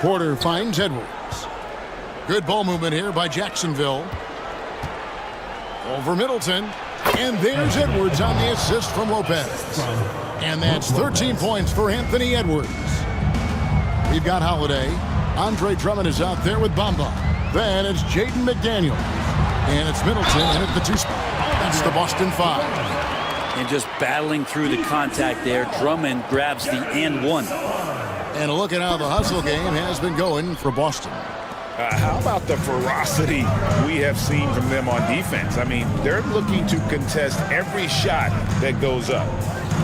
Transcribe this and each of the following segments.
Porter finds Edwards. Good ball movement here by Jacksonville. Over Middleton. And there's Edwards on the assist from Lopez. And that's 13 points for Anthony Edwards. We've got Holiday. Andre Drummond is out there with Bamba. Then it's Jaden McDaniels. And it's Middleton in at the 2 spot. That's the Boston 5. And just battling through the contact there, Drummond grabs the and 1. And a look at how the hustle game has been going for Boston. How about the ferocity we have seen from them on defense? I mean, they're looking to contest every shot that goes up.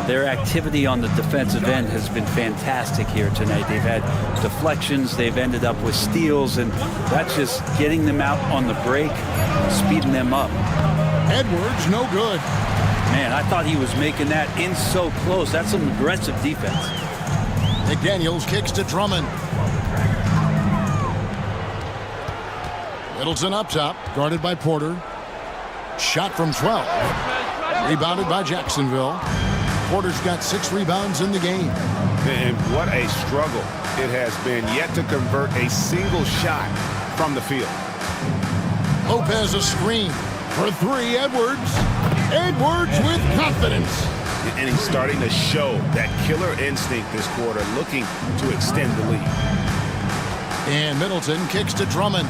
Their activity on the defensive end has been fantastic here tonight. They've had deflections, they've ended up with steals, and that's just getting them out on the break, speeding them up. Edwards, no good. Man, I thought he was making that in so close. That's some aggressive defense. McDaniels kicks to Drummond. Middleton up top, guarded by Porter. Shot from 12. Rebounded by Jacksonville. Porter's got 6 rebounds in the game. And what a struggle it has been yet to convert a single shot from the field. Lopez a screen for 3. Edwards. Edwards with confidence. And he's starting to show that killer instinct this quarter, looking to extend the lead. And Middleton kicks to Drummond.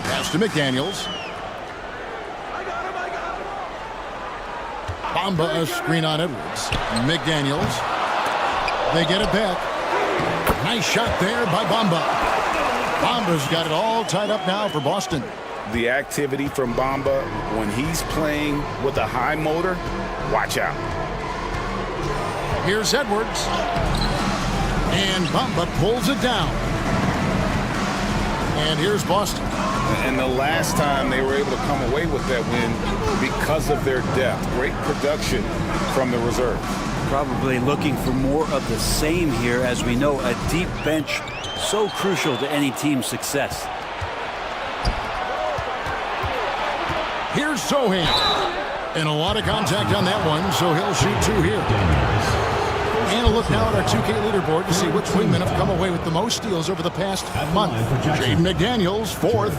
Pass to McDaniels. Bamba a screen on Edwards. McDaniels. They get it back. Nice shot there by Bamba. Bamba's got it all tied up now for Boston. The activity from Bamba when he's playing with a high motor, watch out. Here's Edwards. And Bamba pulls it down. And here's Boston. And the last time they were able to come away with that win because of their depth. Great production from the reserve. Probably looking for more of the same here. As we know, a deep bench so crucial to any team's success. Here's Sohan. And a lot of contact on that one, so he'll shoot 2 here. And a look now at our 2K leaderboard to see which wingmen have come away with the most steals over the past month. Jaden McDaniels, 4th.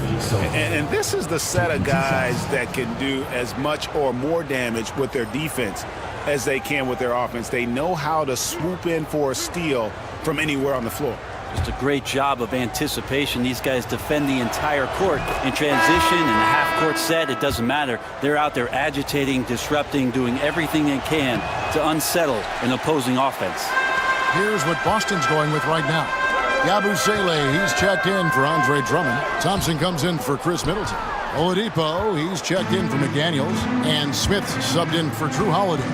And this is the set of guys that can do as much or more damage with their defense as they can with their offense. They know how to swoop in for a steal from anywhere on the floor. Just a great job of anticipation. These guys defend the entire court in transition, in the half-court set. It doesn't matter. They're out there agitating, disrupting, doing everything they can to unsettle an opposing offense. Here's what Boston's going with right now. Yabusele, he's checked in for Andre Drummond. Thompson comes in for Chris Middleton. Oladipo, he's checked in for McDaniels. And Smith subbed in for Drew Holiday.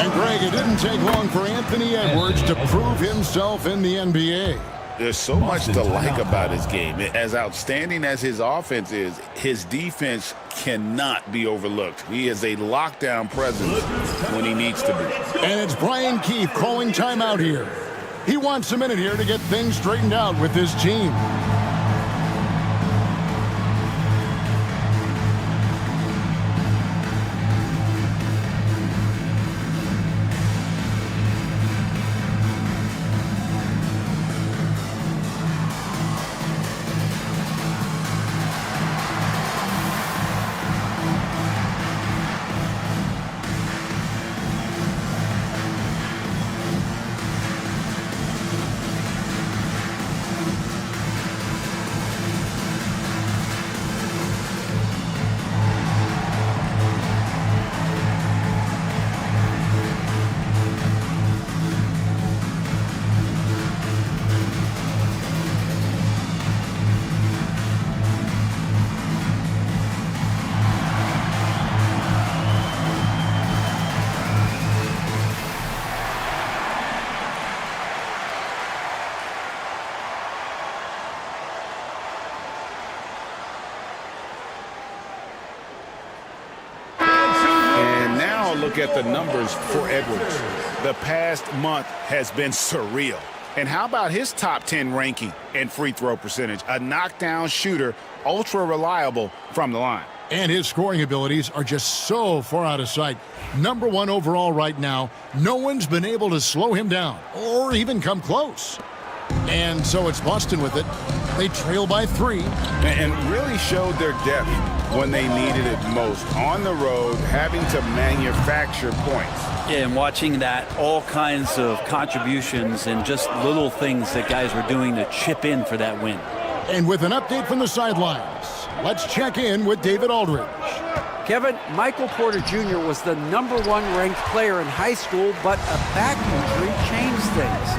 And Greg, it didn't take long for Anthony Edwards to prove himself in the NBA. There's so much to like about his game. As outstanding as his offense is, his defense cannot be overlooked. He is a lockdown presence when he needs to be. And it's Brian Keefe calling timeout here. He wants a minute here to get things straightened out with his team. Look at the numbers for Edwards. The past month has been surreal. And how about his top 10 ranking and free throw percentage? A knockdown shooter, ultra reliable from the line. And his scoring abilities are just so far out of sight. #1 overall right now. No one's been able to slow him down or even come close. And so it's Boston with it. They trail by 3. And really showed their depth when they needed it most. On the road, having to manufacture points. Yeah, and watching that, all kinds of contributions and just little things that guys were doing to chip in for that win. And with an update from the sidelines, let's check in with David Aldridge. Kevin, Michael Porter Jr. was the #1 ranked player in high school, but a back injury changed things.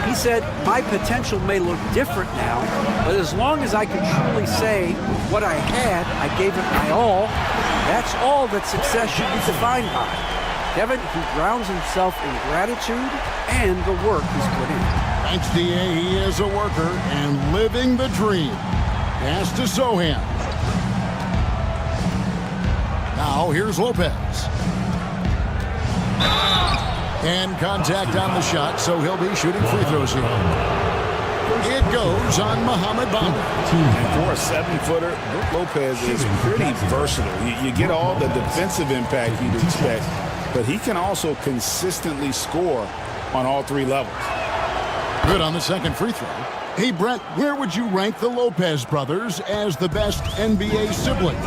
He said, my potential may look different now, but as long as I can truly say with what I had, I gave it my all, that's all that success should be defined by. Kevin, he grounds himself in gratitude and the work he's put in. Thanks, D.A. He is a worker and living the dream. Pass to Sohan. Now here's Lopez. And contact on the shot, so he'll be shooting free throws here. It goes on Mohamed Bamba. And for a 7-footer, Lopez is pretty versatile. You get all the defensive impact you'd expect, but he can also consistently score on all 3 levels. Good on the second free throw. Hey, Brent, where would you rank the Lopez brothers as the best NBA siblings?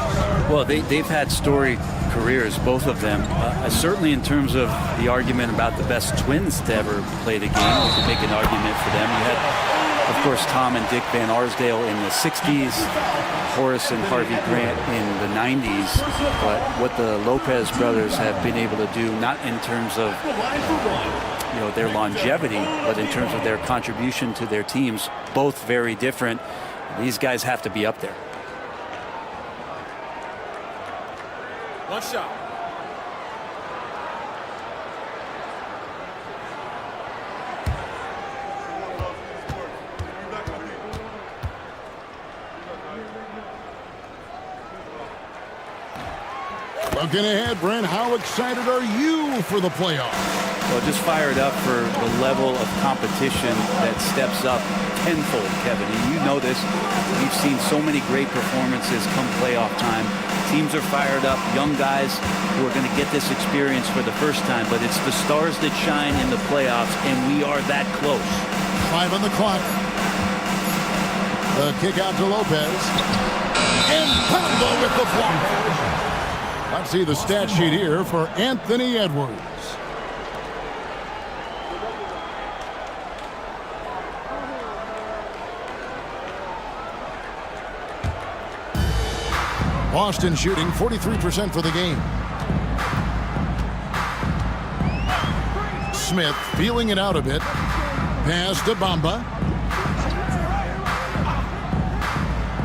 Well, they've had storied careers, both of them. Certainly in terms of the argument about the best twins to ever play the game, we could make an argument for them. You had, of course, Tom and Dick Van Arsdale in the 60s, Horace and Harvey Grant in the 90s. But what the Lopez brothers have been able to do, not in terms of their longevity, but in terms of their contribution to their teams, both very different. These guys have to be up there. One shot. Looking ahead, Brent, how excited are you for the playoffs? Well, just fired up for the level of competition that steps up tenfold, Kevin. And you know this. We've seen so many great performances come playoff time. Teams are fired up, young guys who are going to get this experience for the first time. But it's the stars that shine in the playoffs, and we are that close. 5 on the clock. The kick out to Lopez. And Pablo with the block. Let's see the stat sheet here for Anthony Edwards. Boston shooting 43% for the game. Smith feeling it out a bit. Pass to Bamba.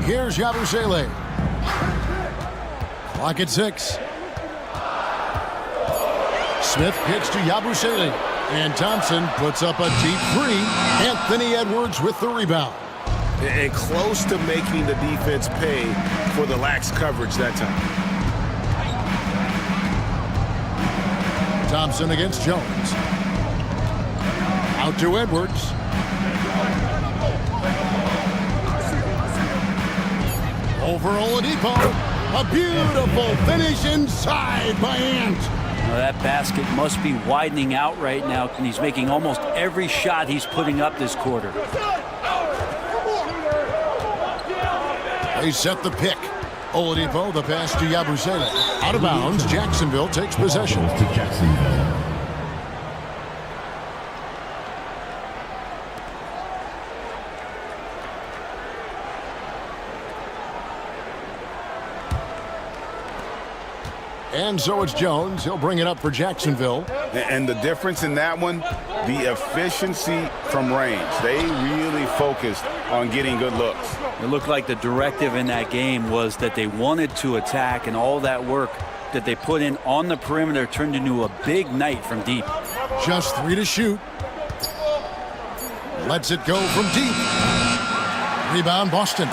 Here's Yabusele. Clock at 6. Smith kicks to Yabusele. And Thompson puts up a deep 3. Anthony Edwards with the rebound. And close to making the defense pay for the lax coverage that time. Thompson against Jones. Out to Edwards. Over Oladipo. A beautiful finish inside by Ant. Well, that basket must be widening out right now, and he's making almost every shot he's putting up this quarter. They set the pick. Oladipo, the pass to Yabusele. Out of bounds, Jacksonville takes possession. And so it's Jones. He'll bring it up for Jacksonville. And the difference in that one, the efficiency from range. They really focused on getting good looks. It looked like the directive in that game was that they wanted to attack, and all that work that they put in on the perimeter turned into a big night from deep. Just 3 to shoot. Lets it go from deep. Rebound, Boston.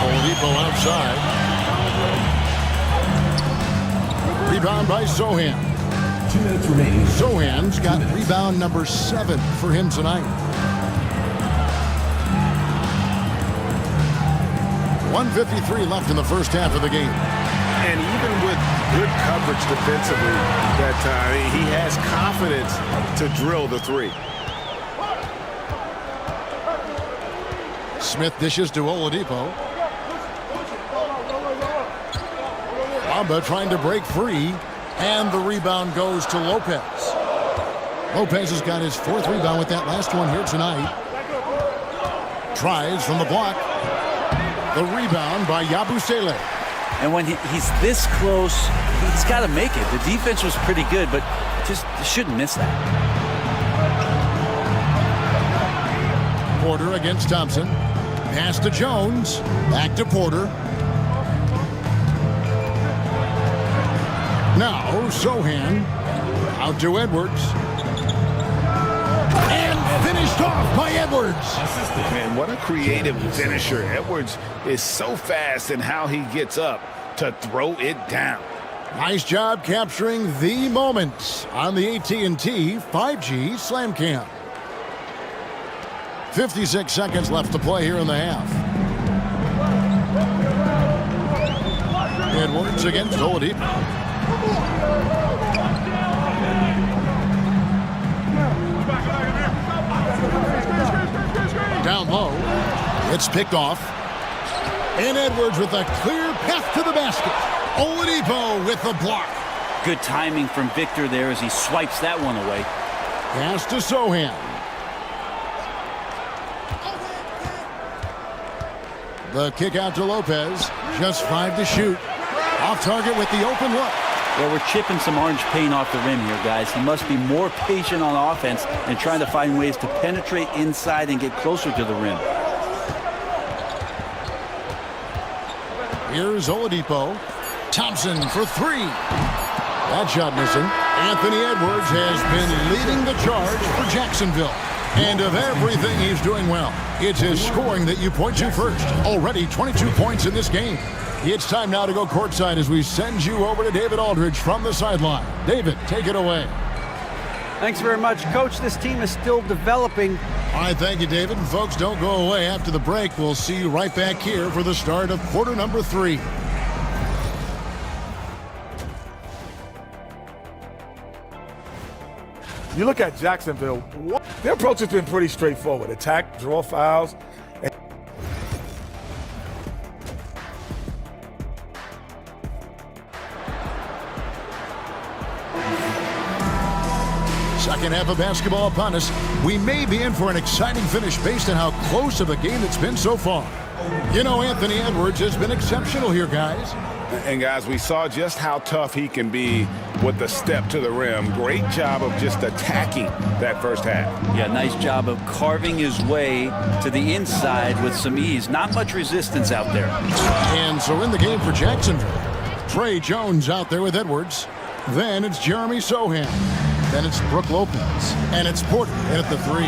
Oladipo outside. Rebound by Sohan. 2 minutes remaining. Sohan's got rebound number 7 for him tonight. 1:53 left in the first half of the game. And even with good coverage defensively that time, he has confidence to drill the three. Smith dishes to Oladipo. Bamba trying to break free, and the rebound goes to Lopez. Lopez has got his 4th rebound with that last one here tonight. Tries from the block. The rebound by Yabusele. And when he's this close, he's got to make it. The defense was pretty good, but just shouldn't miss that. Porter against Thompson. Pass to Jones. Back to Porter. Now Sohan. Out to Edwards. And finished off by Edwards. Man, what a creative finisher. Edwards is so fast in how he gets up to throw it down. Nice job capturing the moments on the AT&T 5G Slam Cam. 56 seconds left to play here in the half. Edwards against Oladipo. Down low. It's picked off. And Edwards with a clear path to the basket. Oladipo with the block. Good timing from Victor there as he swipes that one away. Pass to Sohan. The kick out to Lopez. Just 5 to shoot. Off target with the open look. Well, we're chipping some orange paint off the rim here, guys. He must be more patient on offense and trying to find ways to penetrate inside and get closer to the rim. Here's Oladipo. Thompson for 3. That shot missing. Anthony Edwards has been leading the charge for Jacksonville. And of everything he's doing well, it's his scoring that you point to first. Already 22 points in this game. It's time now to go courtside as we send you over to David Aldridge from the sideline. David, take it away. Thanks very much, Coach. This team is still developing. All right, thank you, David. And folks, don't go away. After the break, we'll see you right back here for the start of quarter number 3. You look at Jacksonville, their approach has been pretty straightforward. Attack, draw fouls. Second half of basketball upon us. We may be in for an exciting finish based on how close of a game it's been so far. You know, Anthony Edwards has been exceptional here, guys. And guys, we saw just how tough he can be with the step to the rim. Great job of just attacking that first half. Yeah, nice job of carving his way to the inside with some ease. Not much resistance out there. And so in the game for Jacksonville, Trey Jones out there with Edwards. Then it's Jeremy Sohan. Then it's Brook Lopez. And it's Porter at the 3.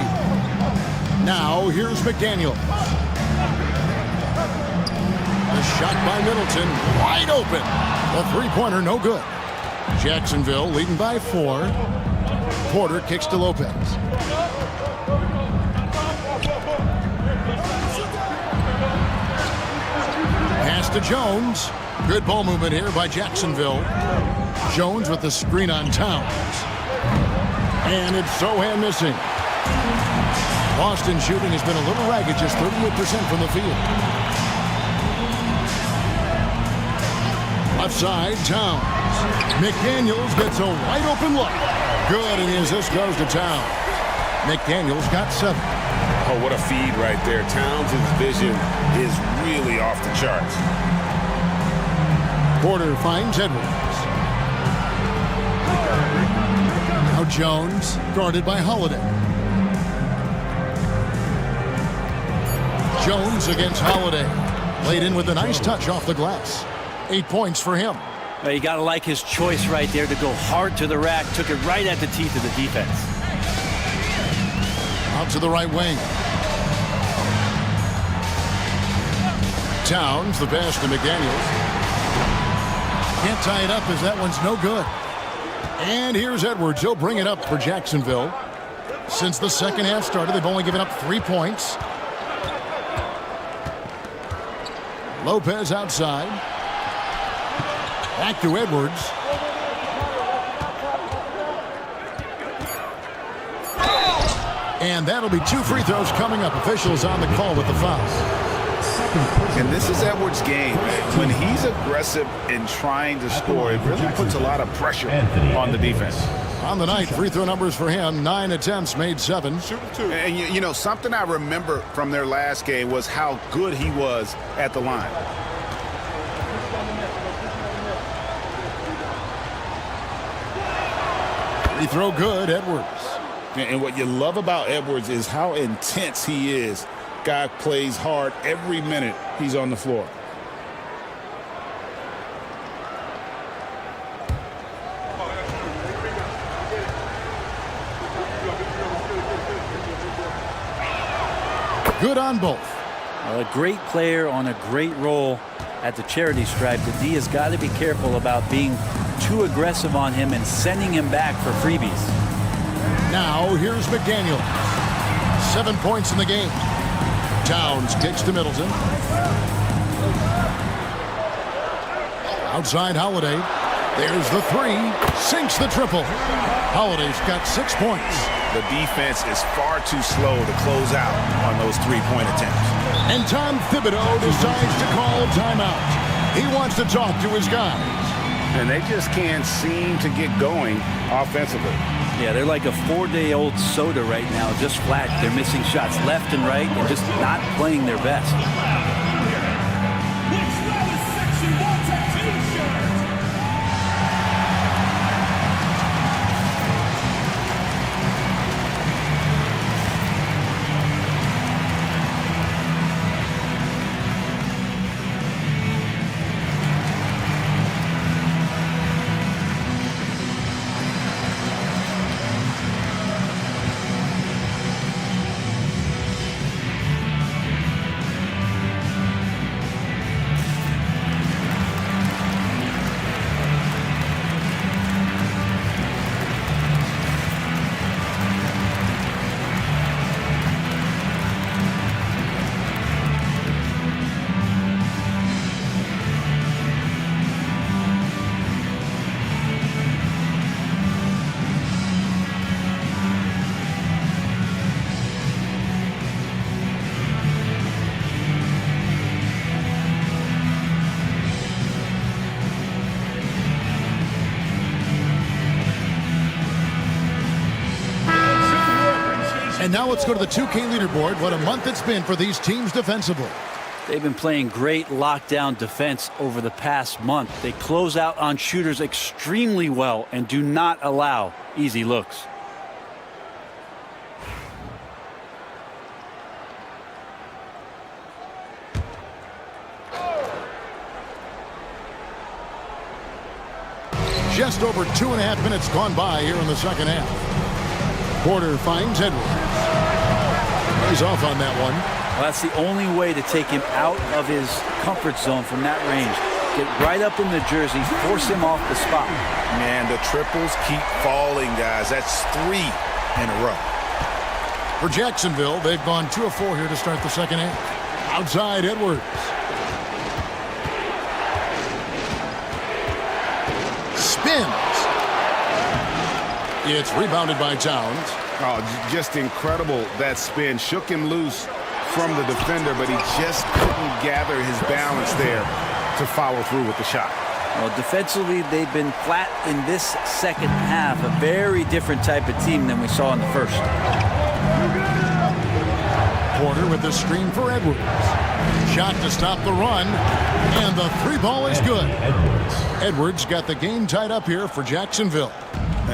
Now here's McDaniel. The shot by Middleton, wide open. The three-pointer, no good. Jacksonville leading by 4. Porter kicks to Lopez. Pass to Jones. Good ball movement here by Jacksonville. Jones with the screen on Towns. And it's Sohan missing. Boston shooting has been a little ragged, just 38% from the field. Left side, Towns. McDaniels gets a wide open look. Good, and his assist goes to Towns. McDaniels got 7. Oh, what a feed right there. Towns' vision is really off the charts. Porter finds Edwards. Now Jones, guarded by Holiday. Jones against Holiday. Laid in with a nice touch off the glass. 8 points for him. Well, you got to like his choice right there to go hard to the rack. Took it right at the teeth of the defense. Out to the right wing. Towns, the pass to McDaniels. Can't tie it up as that one's no good. And here's Edwards. He'll bring it up for Jacksonville. Since the second half started, they've only given up 3 points. Lopez outside. Back to Edwards. And that'll be 2 free throws coming up. Officials on the call with the foul. And this is Edwards' game. When he's aggressive in trying to score, it really puts a lot of pressure on the defense. On the night, free throw numbers for him, 9 attempts, made 7. And you know, something I remember from their last game was how good he was at the line. Free throw good, Edwards. And what you love about Edwards is how intense he is. Guy plays hard every minute he's on the floor. Good on both. Well, a great player on a great role at the charity stripe. The D has got to be careful about being too aggressive on him and sending him back for freebies. Now, here's McDaniel. 7 points in the game. Towns kicks to Middleton. Outside Holiday. There's the 3. Sinks the triple. Holiday's got 6 points. The defense is far too slow to close out on those 3-point attempts. And Tom Thibodeau decides to call timeout. He wants to talk to his guys. And they just can't seem to get going offensively. Yeah, they're like a 4-day-old soda right now, just flat. They're missing shots left and right and just not playing their best. And now let's go to the 2K leaderboard. What a month it's been for these teams defensively. They've been playing great lockdown defense over the past month. They close out on shooters extremely well and do not allow easy looks. Just over 2.5 minutes gone by here in the second half. Porter finds Edwards. He's off on that one. Well, that's the only way to take him out of his comfort zone from that range. Get right up in the jersey, force him off the spot. Man, the triples keep falling, guys. That's 3 in a row. For Jacksonville, they've gone 2 of 4 here to start the second half. Outside Edwards. Spins. It's rebounded by Towns. Oh, just incredible. That spin shook him loose from the defender, but he just couldn't gather his balance there to follow through with the shot. Well, defensively, they've been flat in this second half. A very different type of team than we saw in the first. Porter with the screen for Edwards. Shot to stop the run, and the 3 ball is good. Edwards got the game tied up here for Jacksonville.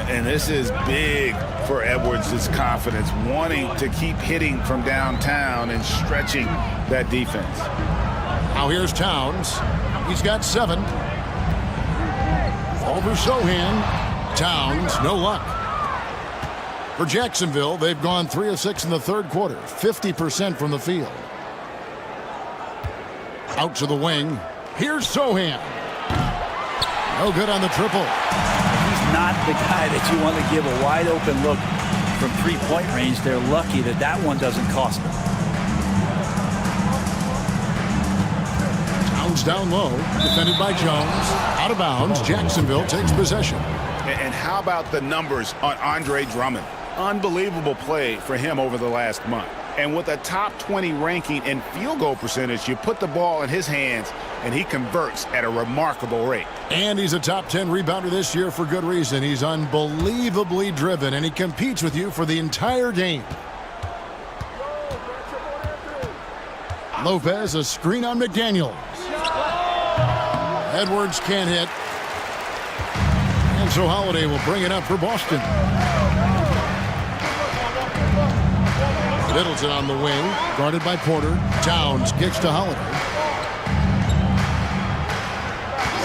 And this is big for Edwards' confidence, wanting to keep hitting from downtown and stretching that defense. Now here's Towns. He's got 7. Over Sohan. Towns, no luck. For Jacksonville, they've gone 3 of 6 in the third quarter, 50% from the field. Out to the wing. Here's Sohan. No good on the triple. He's not the guy that you want to give a wide open look from 3-point range. They're lucky that that one doesn't cost them. Towns down low, defended by Jones. Out of bounds, Jacksonville takes possession. And how about the numbers on Andre Drummond? Unbelievable play for him over the last month. And with a top 20 ranking in field goal percentage, you put the ball in his hands, and he converts at a remarkable rate. And he's a top 10 rebounder this year for good reason. He's unbelievably driven, and he competes with you for the entire game. Lopez, a screen on McDaniels. Edwards can't hit. And so Holiday will bring it up for Boston. Middleton on the wing, guarded by Porter. Towns kicks to Holiday.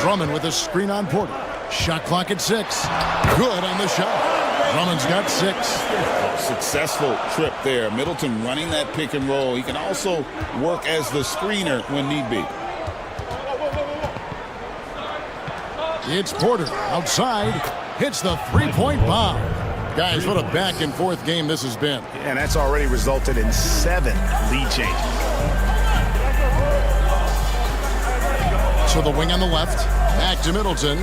Drummond with a screen on Porter. Shot clock at 6. Good on the shot. Drummond's got 6. Successful trip there. Middleton running that pick and roll. He can also work as the screener when need be. It's Porter outside. Hits the three-point bomb. Guys, what a back-and-forth game this has been. And that's already resulted in 7 lead changes. So the wing on the left. Back to Middleton.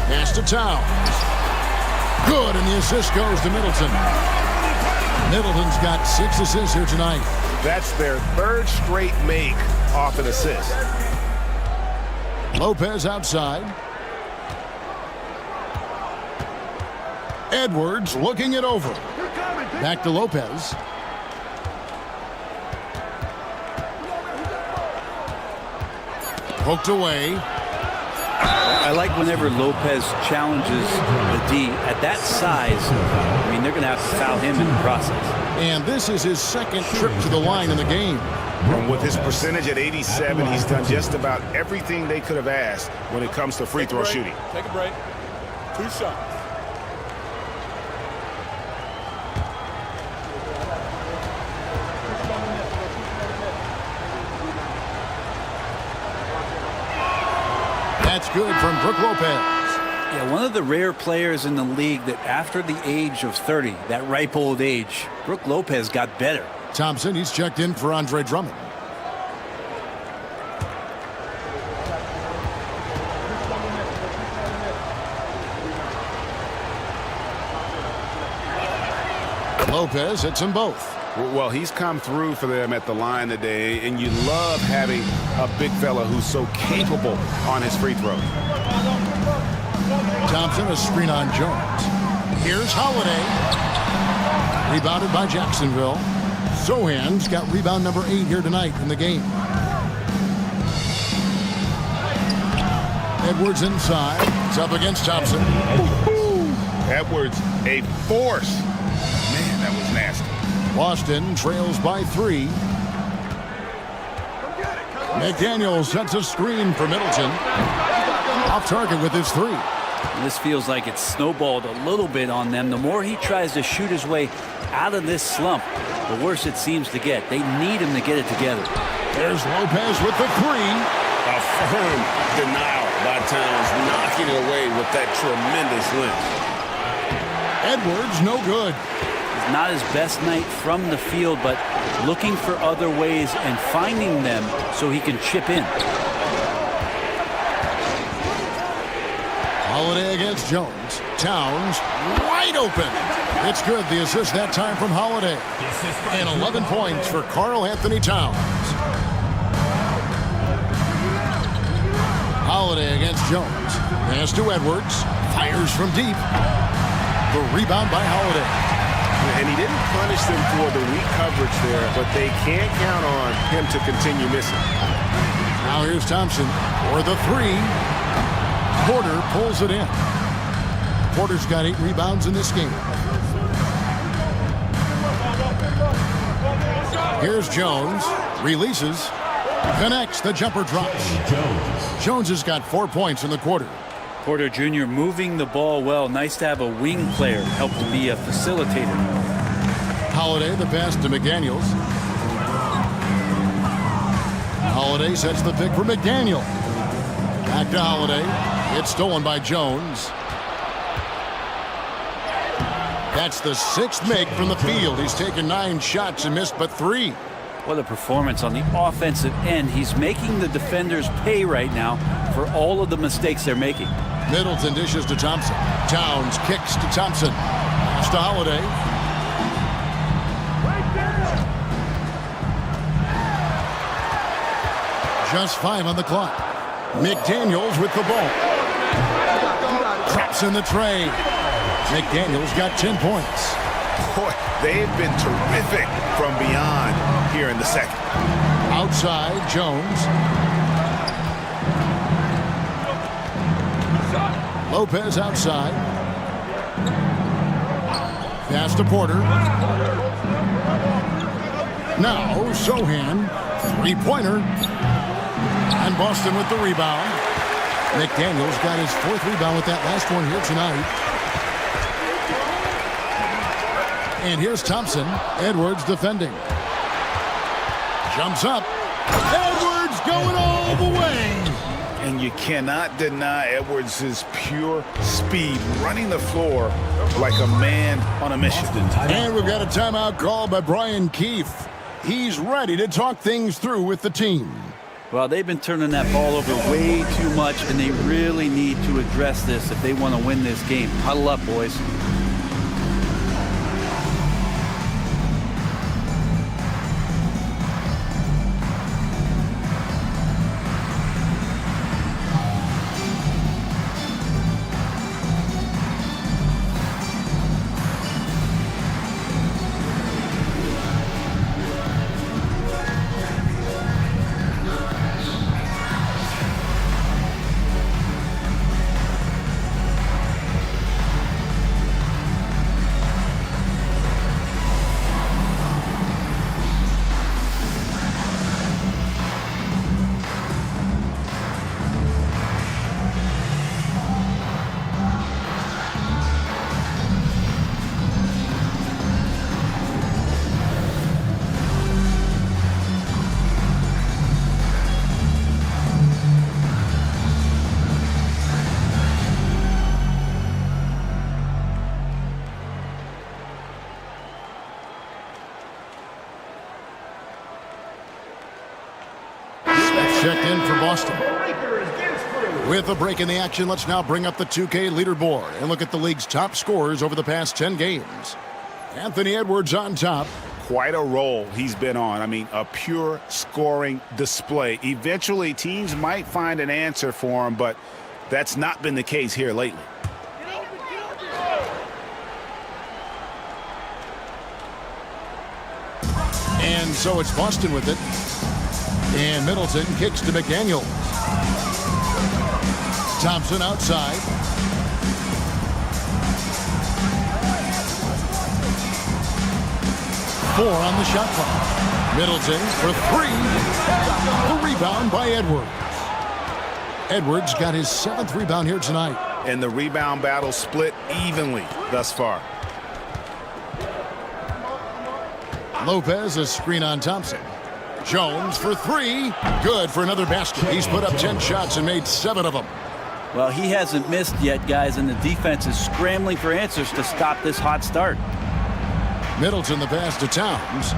Pass to Towns. Good, and the assist goes to Middleton. Middleton's got 6 assists here tonight. That's their 3rd straight make off an assist. Lopez outside. Edwards looking it over. Back to Lopez. Poked away. I like whenever Lopez challenges the D at that size. I mean, they're going to have to foul him in the process. And this is his 2nd trip to the line in the game. And with his percentage at 87, he's done just about everything they could have asked when it comes to free throw shooting. Take a break. 2 shots. That's good from Brook Lopez. Yeah, one of the rare players in the league that after the age of 30, that ripe old age, Brook Lopez got better. Thompson, he's checked in for Andre Drummond. Lopez hits them both. Well, he's come through for them at the line today, and you love having a big fella who's so capable on his free throws. Thompson, a screen on Jones. Here's Holiday. Rebounded by Jacksonville. Sohan's got rebound number 8 here tonight in the game. Edwards inside. It's up against Thompson. Edwards, a force. Man, that was nasty. Boston trails by 3. McDaniels sets a screen for Middleton. Off target with his 3. This feels like it's snowballed a little bit on them. The more he tries to shoot his way out of this slump, the worse it seems to get. They need him to get it together. There's Lopez with the 3. A firm denial by Towns, knocking it away with that tremendous length. Edwards, no good. It's not his best night from the field, but looking for other ways and finding them so he can chip in. Holiday against Jones. Towns wide open. It's good. The assist that time from Holiday. And 11 points for Karl Anthony Towns. Holiday against Jones. Pass to Edwards. Fires from deep. The rebound by Holiday. And he didn't punish them for the weak coverage there, but they can't count on him to continue missing. Now here's Thompson for the 3. Porter pulls it in. Porter's got 8 rebounds in this game. Here's Jones. Releases. Connects. The jumper drops. Jones has got 4 points in the quarter. Porter Jr. moving the ball well. Nice to have a wing player help to be a facilitator. Holiday, the pass to McDaniels. Holiday sets the pick for McDaniel. Back to Holiday. It's stolen by Jones. That's the 6th make from the field. He's taken 9 shots and missed but 3. What a performance on the offensive end. He's making the defenders pay right now for all of the mistakes they're making. Middleton dishes to Thompson. Towns kicks to Thompson. Pass to Holiday. Just 5 on the clock. McDaniels with the ball. Traps in the tray. McDaniels got 10 points. Boy, they've been terrific from beyond here in the second. Outside, Jones. Lopez outside. Pass to Porter. Now, Sohan. Three-pointer. And Boston with the rebound. McDaniels got his 4th rebound with that last one here tonight. And here's Thompson. Edwards defending. Jumps up. Edwards going all the way. And you cannot deny Edwards' pure speed, running the floor like a man on a mission. And we've got a timeout called by Brian Keefe. He's ready to talk things through with the team. Well, they've been turning that ball over way too much, and they really need to address this if they want to win this game. Huddle up, boys. Checked in for Boston. With a break in the action, let's now bring up the 2K leaderboard and look at the league's top scorers over the past 10 games. Anthony Edwards on top. Quite a roll he's been on. I mean, a pure scoring display. Eventually, teams might find an answer for him, but that's not been the case here lately. And so it's Boston with it. And Middleton kicks to McDaniels. Thompson outside. Four on the shot clock. Middleton for 3. The rebound by Edwards. Edwards got his 7th rebound here tonight. And the rebound battle split evenly thus far. Lopez, a screen on Thompson. Jones for 3. Good for another basket. He's put up 10 shots and made 7 of them. Well, he hasn't missed yet, guys, and the defense is scrambling for answers to stop this hot start. Middleton the pass to Towns.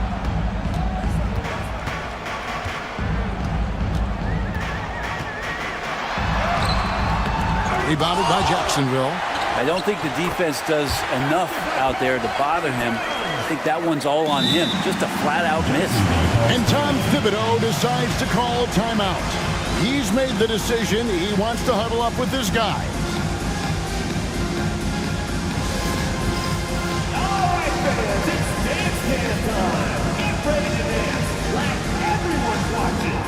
Rebounded by Jacksonville. I don't think the defense does enough out there to bother him. I think that one's all on him. Just a flat-out miss. And Tom Thibodeau decides to call timeout. He's made the decision. He wants to huddle up with his guys. All right, fans, it's dance time. Get ready to dance like everyone's watching.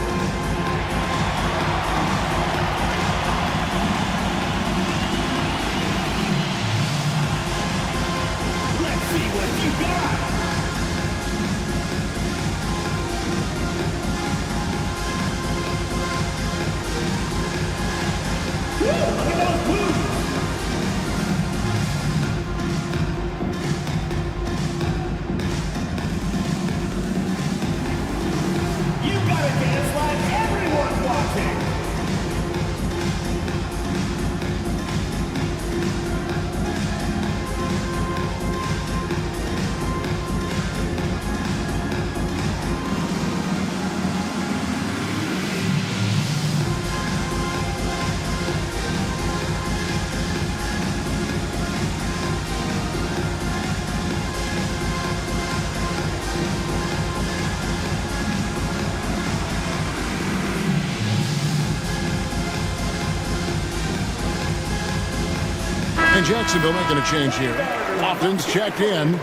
Let's see what you got. Look at those boots. You gotta dance like everyone's watching. Jacksonville making a change here. Lofton's checked in.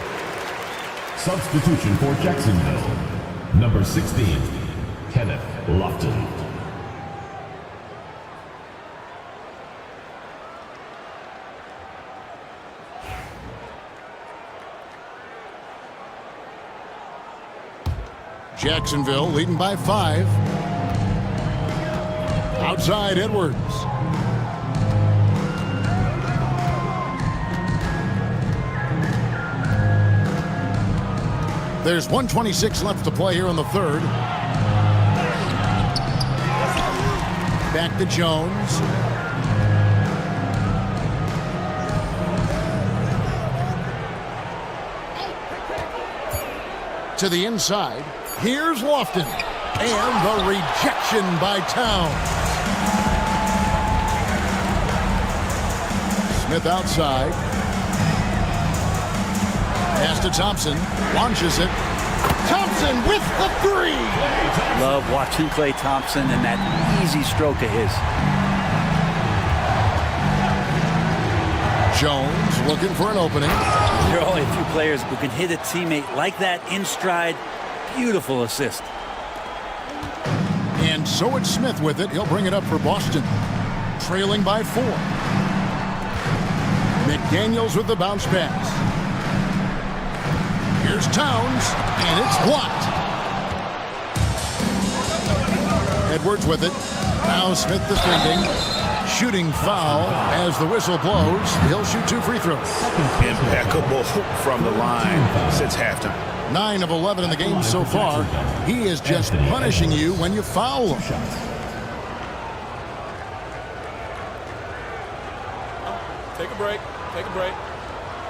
Substitution for Jacksonville. Number 16, Kenneth Lofton. Jacksonville leading by 5. Outside Edwards. There's 1:26 left to play here in the third. Back to Jones. To the inside. Here's Lofton. And the rejection by Towns. Smith outside. Pass to Thompson. Launches it. Thompson with the 3. Love watching Klay Thompson and that easy stroke of his. Jones looking for an opening. There are only a few players who can hit a teammate like that in stride. Beautiful assist. And so it's Smith with it. He'll bring it up for Boston. Trailing by 4. McDaniels with the bounce pass. Here's Towns, and it's blocked. Edwards with it. Now Smith defending. Shooting foul as the whistle blows. He'll shoot 2 free throws. Impeccable from the line since halftime. 9 of 11 in the game so far. He is just punishing you when you foul him. Take a break. Take a break.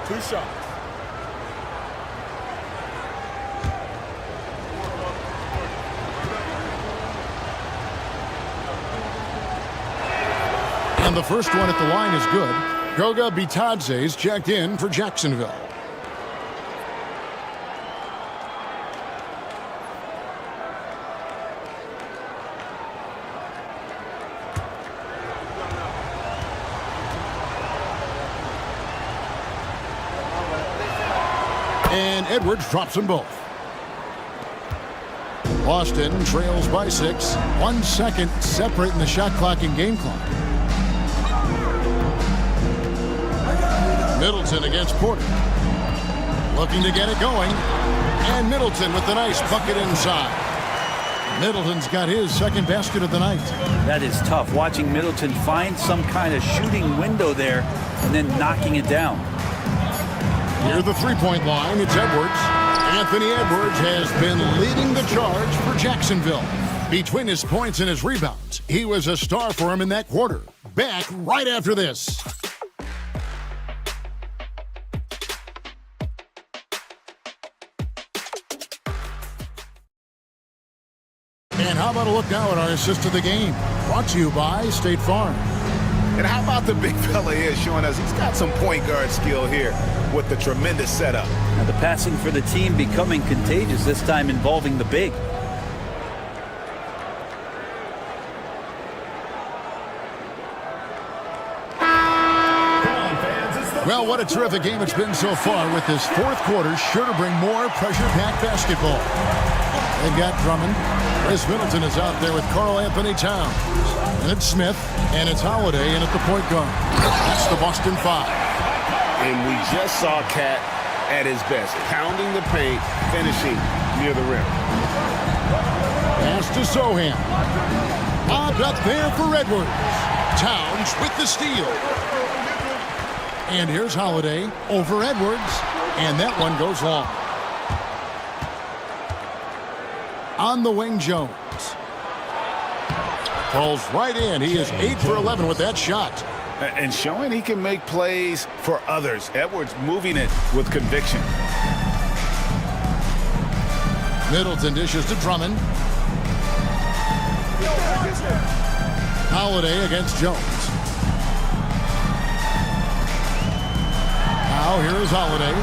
2 shots. And the first one at the line is good. Goga Bitadze's checked in for Jacksonville. And Edwards drops them both. Boston trails by 6. 1 second separating the shot clock and game clock. Middleton against Porter. Looking to get it going. And Middleton with the nice bucket inside. Middleton's got his second basket of the night. That is tough. Watching Middleton find some kind of shooting window there and then knocking it down. Near the three-point line, it's Edwards. Anthony Edwards has been leading the charge for Jacksonville. Between his points and his rebounds, he was a star for him in that quarter. Back right after this. And how about a look now at our assist of the game? Brought to you by State Farm. And how about the big fella here showing us he's got some point guard skill here with the tremendous setup. Now the passing for the team becoming contagious, this time involving the big. Well, what a terrific game it's been so far, with this fourth quarter sure to bring more pressure-packed basketball. They've got Drummond. Chris Middleton is out there with Karl Anthony Towns. And it's Smith, and it's Holiday in at the point guard. That's the Boston 5. And we just saw Cat at his best, pounding the paint, finishing near the rim. Pass to Sohan. Bobbed up there for Edwards. Towns with the steal. And here's Holiday over Edwards, and that one goes long. On the wing, Jones. Falls right in. He is 8 for 11 with that shot. And showing he can make plays for others. Edwards moving it with conviction. Middleton dishes to Drummond. Holiday against Jones. Now here is Holiday.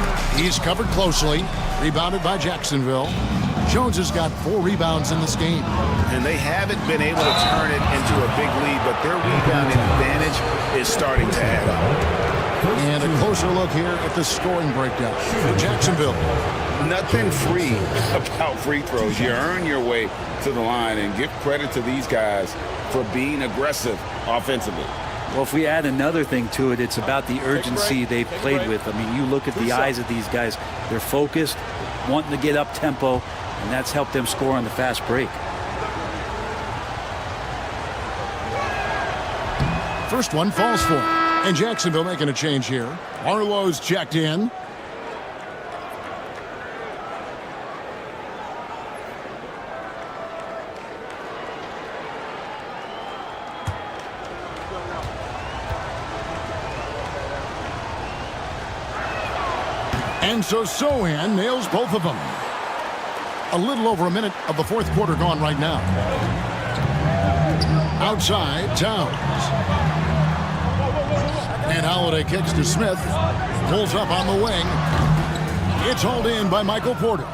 He's covered closely. Rebounded by Jacksonville. Jones has got 4 rebounds in this game. And they haven't been able to turn it into a big lead, but their rebounding advantage is starting to add up. And a closer look here at the scoring breakdown for Jacksonville. Nothing free about free throws. You earn your way to the line, and give credit to these guys for being aggressive offensively. Well, if we add another thing to it, it's about the urgency they've played with. I mean, you look at the eyes of these guys. They're focused, wanting to get up tempo, and that's helped them score on the fast break. First one falls for him. And Jacksonville making a change here. Arlo's checked in. And so Sohan nails both of them. A little over a minute of the fourth quarter gone right now. Outside, Towns. And Holiday kicks to Smith. Pulls up on the wing. It's hauled in by Michael Porter.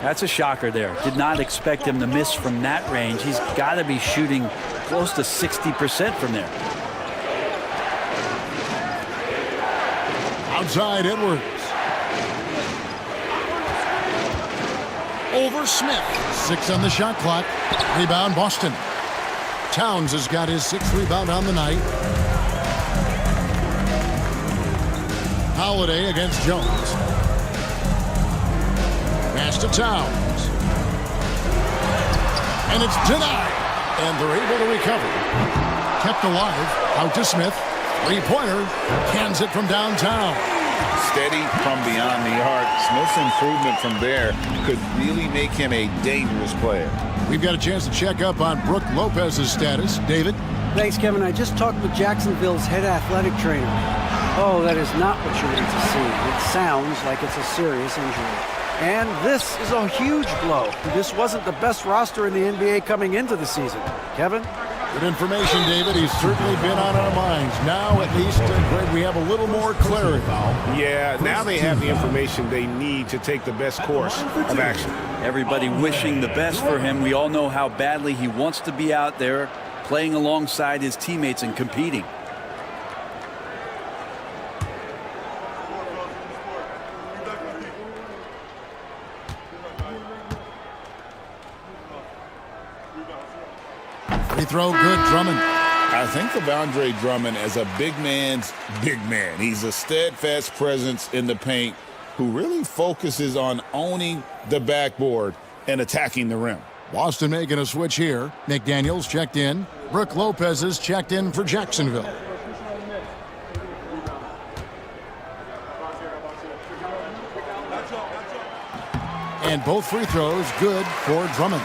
That's a shocker there. Did not expect him to miss from that range. He's got to be shooting close to 60% from there. Outside, Edwards. Over Smith. 6 on the shot clock. Rebound, Boston. Towns has got his 6th rebound on the night. Holiday against Jones. Pass to Towns. And it's denied. And they're able to recover. Kept alive. Out to Smith. Three-pointer. Cans it from downtown. Steady from beyond the arc. Smith's improvement from there could really make him a dangerous player. We've got a chance to check up on Brook Lopez's status. David? Thanks, Kevin. I just talked with Jacksonville's head athletic trainer. Oh, that is not what you need to see. It sounds like it's a serious injury. And this is a huge blow. This wasn't the best roster in the NBA coming into the season. Kevin? Good information, David. He's certainly been on our minds. Now, at least, Greg, we have a little more clarity. Yeah, now they have the information they need to take the best course of action. Everybody wishing the best for him. We all know how badly he wants to be out there playing alongside his teammates and competing. Free throw, good. Drummond. I think of Andre Drummond as a big man's big man. He's a steadfast presence in the paint who really focuses on owning the backboard and attacking the rim. Boston making a switch here. McDaniels checked in. Brook Lopez is checked in for Jacksonville. And both free throws good for Drummond.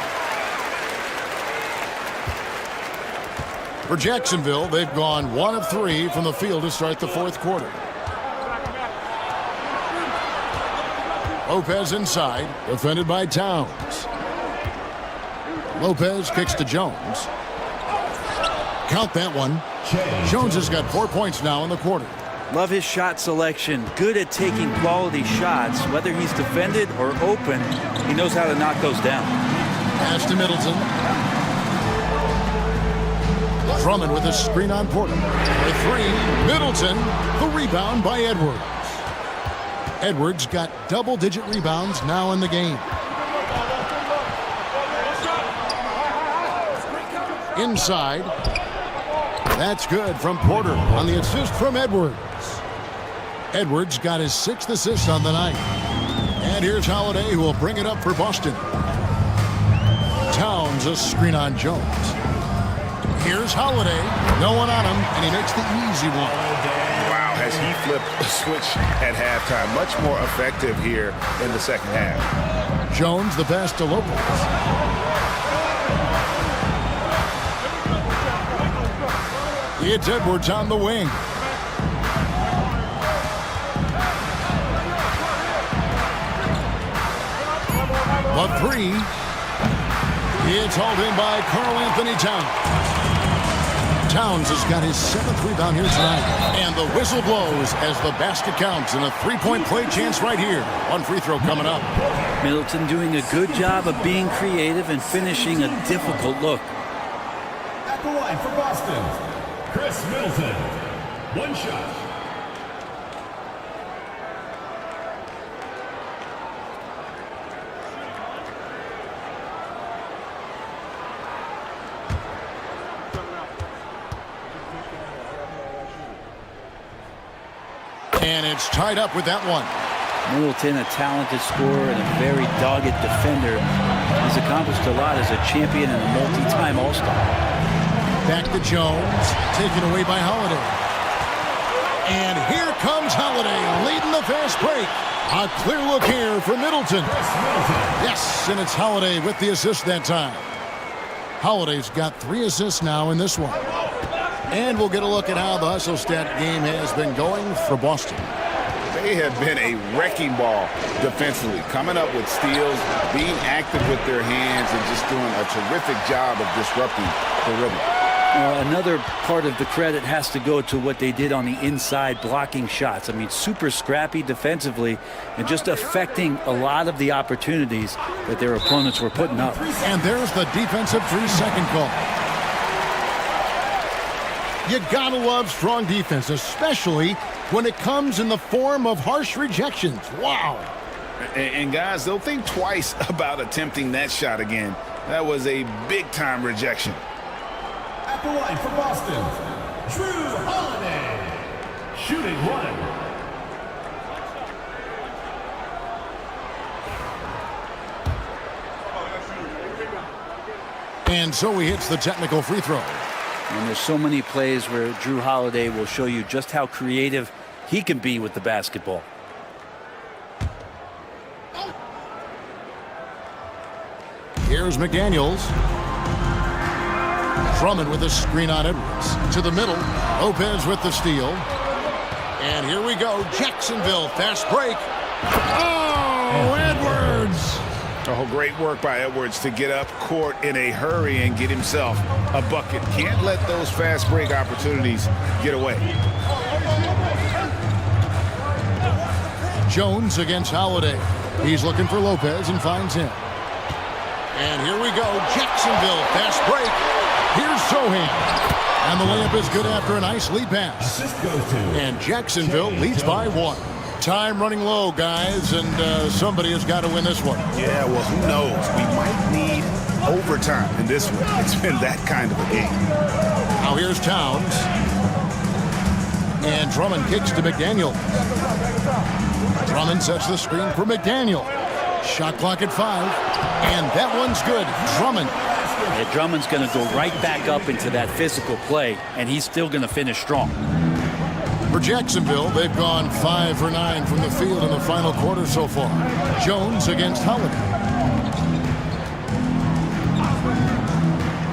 For Jacksonville, they've gone 1 of 3 from the field to start the fourth quarter. Lopez inside, defended by Towns. Lopez kicks to Jones. Count that one. Jones has got 4 points now in the quarter. Love his shot selection. Good at taking quality shots. Whether he's defended or open, he knows how to knock those down. Pass to Middleton. Drummond with a screen on Porter. For 3, Middleton. The rebound by Edwards. Edwards got double-digit rebounds now in the game. Inside. That's good from Porter on the assist from Edwards. Edwards got his 6th assist on the night. And here's Holiday, who will bring it up for Boston. Towns a screen on Jones. Here's Holiday. No one on him, and he makes the easy one. Wow, has he flipped a switch at halftime. Much more effective here in the second half. Jones the pass to Lopez. It's Edwards on the wing. The 3. It's hauled in by Karl Anthony Towns. Towns has got his 7th rebound here tonight. And the whistle blows as the basket counts and a 3-point play chance right here. One free throw coming up. Middleton doing a good job of being creative and finishing a difficult look. At the line for Boston, Chris Middleton. 1 shot. And it's tied up with that one. Middleton, a talented scorer and a very dogged defender. He's accomplished a lot as a champion and a multi-time All-Star. Back to Jones, taken away by Holiday. And here comes Holiday, leading the fast break. A clear look here for Middleton. Yes, and it's Holiday with the assist that time. Holiday's got 3 assists now in this one. And we'll get a look at how the hustle stat game has been going for Boston. They have been a wrecking ball defensively, coming up with steals, being active with their hands, and just doing a terrific job of disrupting the rhythm. Another part of the credit has to go to what they did on the inside, blocking shots. I mean, super scrappy defensively and just affecting a lot of the opportunities that their opponents were putting up. And there's the defensive 3-second call. You gotta love strong defense, especially when it comes in the form of harsh rejections. Wow. And guys, they'll think twice about attempting that shot again. That was a big-time rejection. At the line for Boston, Drew Holiday. Shooting 1. And so he hits the technical free throw. And there's so many plays where Drew Holiday will show you just how creative he can be with the basketball. Here's McDaniels. Drummond with a screen on Edwards. To the middle. Lopez with the steal. And here we go. Jacksonville, fast break. Oh, Edwards. Oh, great work by Edwards to get up court in a hurry and get himself a bucket. Can't let those fast break opportunities get away. Jones against Holiday. He's looking for Lopez and finds him. And here we go. Jacksonville, fast break. Here's Sohan. And the layup is good after a nice lead pass. And Jacksonville leads by 1. Time running low, guys, and somebody has got to win this one. Yeah, well, who knows? We might need overtime in this one. It's been that kind of a game. Now here's Towns. And Drummond kicks to McDaniel. Drummond sets the screen for McDaniel. Shot clock at 5. And that one's good. Drummond. Yeah, Drummond's going to go right back up into that physical play, and he's still going to finish strong. For Jacksonville, they've gone 5 for 9 from the field in the final quarter so far. Jones against Holiday.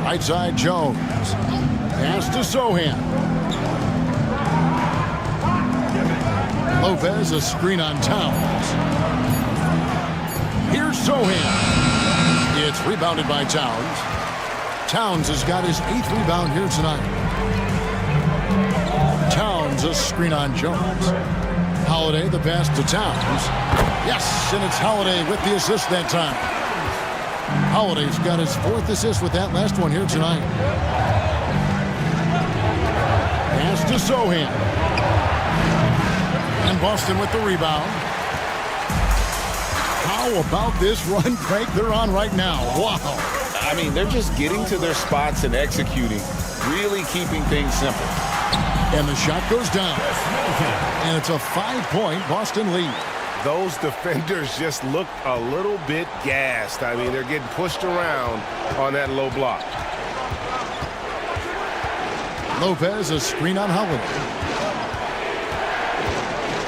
Right side, Jones. Pass to Sohan. Lopez, a screen on Towns. Here's Sohan. It's rebounded by Towns. Towns has got his 8th rebound here tonight. Towns, a screen on Jones. Holiday, the pass to Towns. Yes, and it's Holiday with the assist that time. Holiday's got his 4th assist with that last one here tonight. Pass to Sohan. And Boston with the rebound. How about this run break they're on right now? Wow. I mean, they're just getting to their spots and executing, really keeping things simple. And the shot goes down. And it's a 5-point Boston lead. Those defenders just look a little bit gassed. I mean, they're getting pushed around on that low block. Lopez, a screen on Holiday.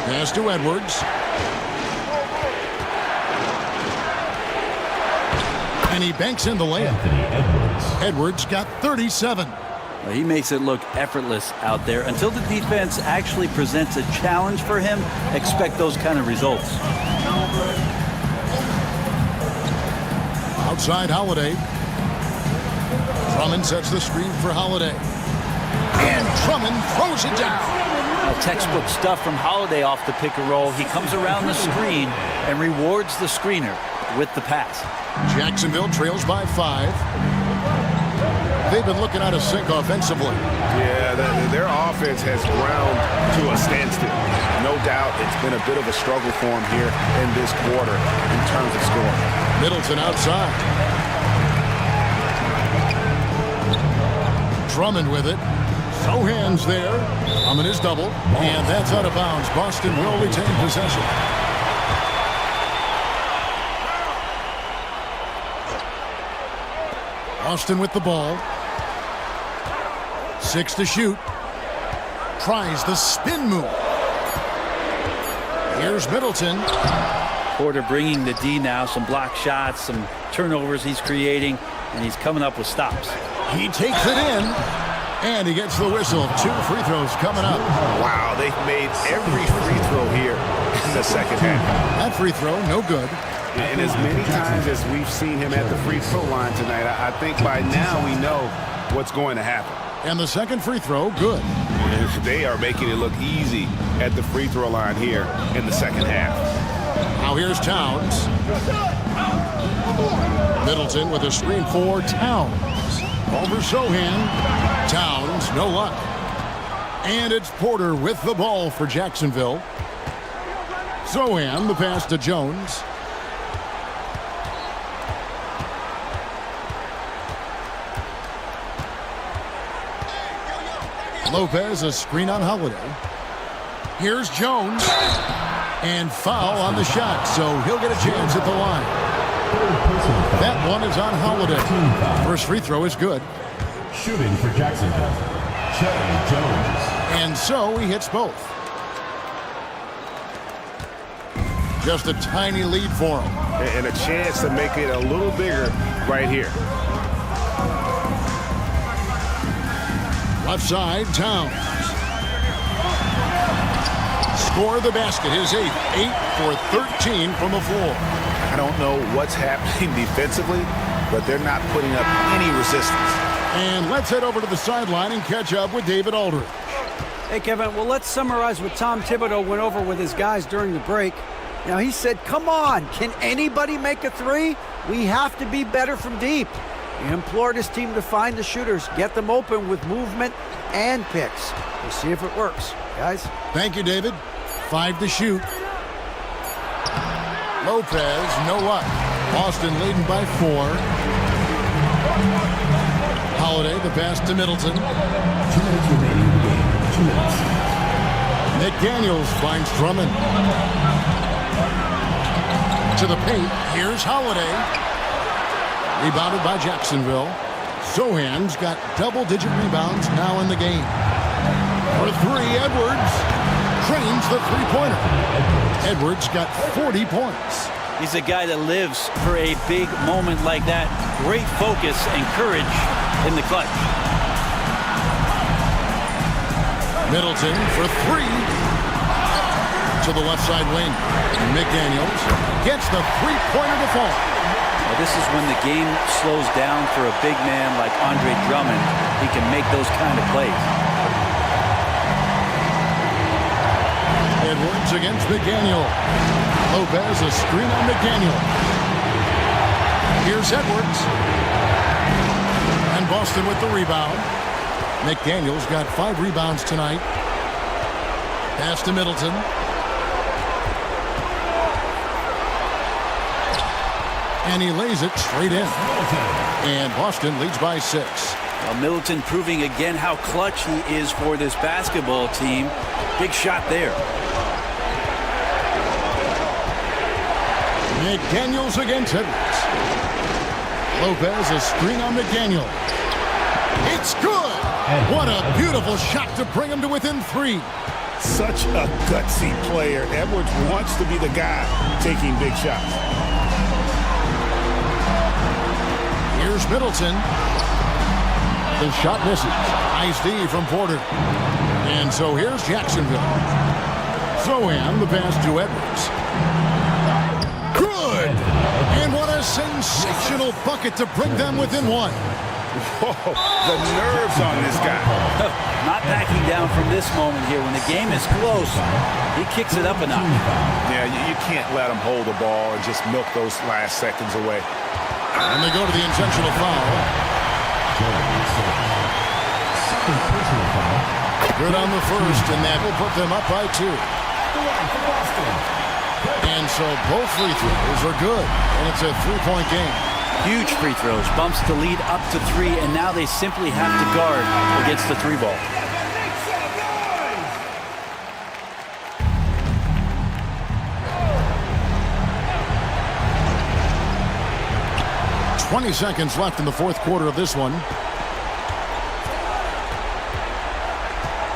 Pass to Edwards. And he banks in the layup. Edwards got 37. Well, he makes it look effortless out there. Until the defense actually presents a challenge for him, expect those kind of results. Outside Holiday. Drummond sets the screen for Holiday. And Drummond throws it down. Now, textbook stuff from Holiday off the pick and roll. He comes around the screen and rewards the screener with the pass. Jacksonville trails by 5. They've been looking out of sync offensively. Yeah, their offense has ground to a standstill. No doubt it's been a bit of a struggle for them here in this quarter in terms of scoring. Middleton outside. Drummond with it. Sohan's there. Drummond is double. And that's out of bounds. Boston will retain possession. Boston with the ball. 6 to shoot. Tries the spin move. Here's Middleton. Porter bringing the D now. Some block shots, some turnovers he's creating, and he's coming up with stops. He takes it in, and he gets the whistle. 2 free throws coming up. Wow, they've made every free throw here in the second half. That free throw, no good. And as many times as we've seen him at the free throw line tonight, I think by now we know what's going to happen. And the second free throw, good. They are making it look easy at the free throw line here in the second half. Now here's Towns. Middleton with a screen for Towns. Over Sohan. Towns, no luck. And it's Porter with the ball for Jacksonville. Sohan, the pass to Jones. Lopez, a screen on Holiday. Here's Jones. And foul on the shot, so he'll get a chance at the line. That one is on Holiday. First free throw is good. Shooting for Jacksonville, Jay Jones. And so he hits both. Just a tiny lead for him. And a chance to make it a little bigger right here. Left side, Towns. Score the basket, his 8th. 8 for 13 from the floor. I don't know what's happening defensively, but they're not putting up any resistance. And let's head over to the sideline and catch up with David Aldridge. Hey, Kevin, well, let's summarize what Tom Thibodeau went over with his guys during the break. Now, he said, come on, can anybody make a three? We have to be better from deep. He implored his team to find the shooters, get them open with movement and picks. We'll see if it works, guys. Thank you, David. 5 to shoot. Lopez, no luck. Boston leading by 4. Holiday, the pass to Middleton. 2 minutes remaining in the game. 2 minutes. McDaniels finds Drummond. To the paint, here's Holiday. Rebounded by Jacksonville. Sohan's got double-digit rebounds now in the game. For 3, Edwards trains the three-pointer. Edwards got 40 points. He's a guy that lives for a big moment like that. Great focus and courage in the clutch. Middleton for 3. To the left side wing. McDaniels gets the three-pointer to fall. Now, this is when the game slows down for a big man like Andre Drummond. He can make those kind of plays. Edwards against McDaniel. Lopez, a screen on McDaniel. Here's Edwards. And Boston with the rebound. McDaniel's got 5 rebounds tonight. Pass to Middleton. And he lays it straight in. And Boston leads by 6. Well, Middleton proving again how clutch he is for this basketball team. Big shot there. McDaniels against Edwards. Lopez, a screen on McDaniel. It's good. What a beautiful shot to bring him to within 3. Such a gutsy player. Edwards wants to be the guy taking big shots. Here's Middleton. The shot misses. Nice D from Porter. And so here's Jacksonville. Sohan, the pass to Edwards. Good! And what a sensational bucket to bring them within 1. Whoa, the nerves on this guy. Not backing down from this moment here. When the game is close, he kicks it up a notch. Yeah, you can't let him hold the ball and just milk those last seconds away. And they go to the intentional foul. Good on the first, and that will put them up by 2. And so both free throws are good, and it's a 3-point game. Huge free throws, bumps the lead up to 3, and now they simply have to guard against the 3 ball. 20 seconds left in the fourth quarter of this one.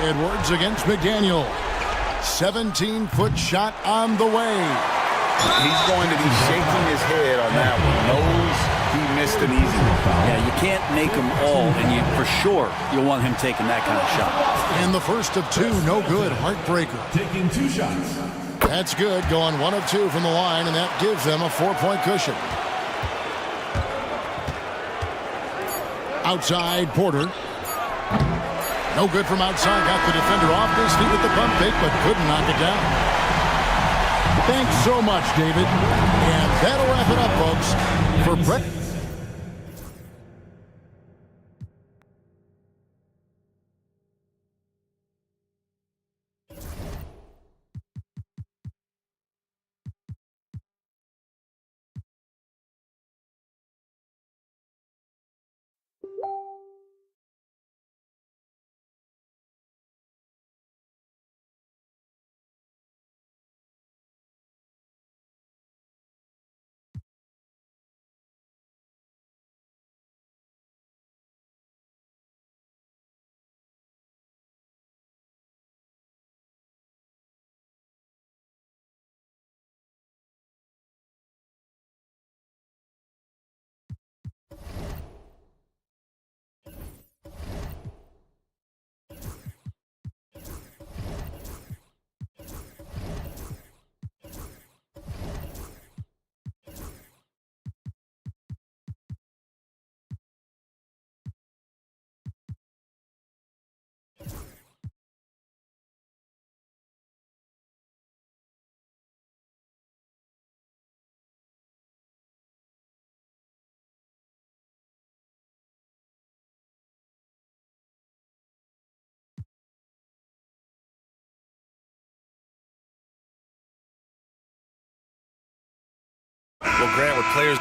Edwards against McDaniel. 17-foot shot on the way. He's going to be shaking his head on that one. Knows he missed an easy one. Yeah, you can't make them all, and for sure you'll want him taking that kind of shot. And the first of two, no good. Heartbreaker. Taking 2 shots. That's good. Going 1 of 2 from the line, and that gives them a 4-point cushion. Outside, Porter. No good from outside. Got the defender off his feet with the pump fake, but couldn't knock it down. Thanks so much, David. And that'll wrap it up, folks. For Brett. Well, Grant, with players...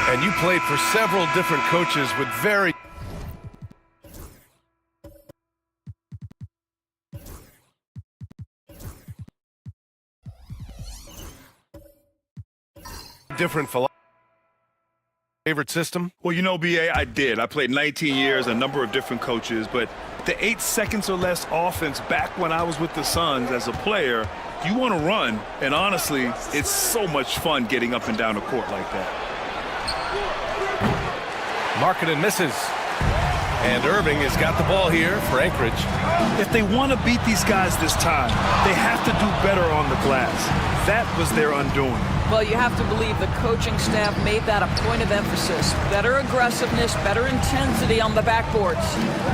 And you played for several different coaches with very... different philosophy. Favorite system? Well, you know, BA, I did. I played 19 years, a number of different coaches, but the 8 seconds or less offense back when I was with the Suns as a player, you want to run, and honestly, it's so much fun getting up and down the court like that. Markkanen misses. And Irving has got the ball here for Anchorage. If they want to beat these guys this time, they have to do better on the glass. That was their undoing. Well, you have to believe the coaching staff made that a point of emphasis. Better aggressiveness, better intensity on the backboards.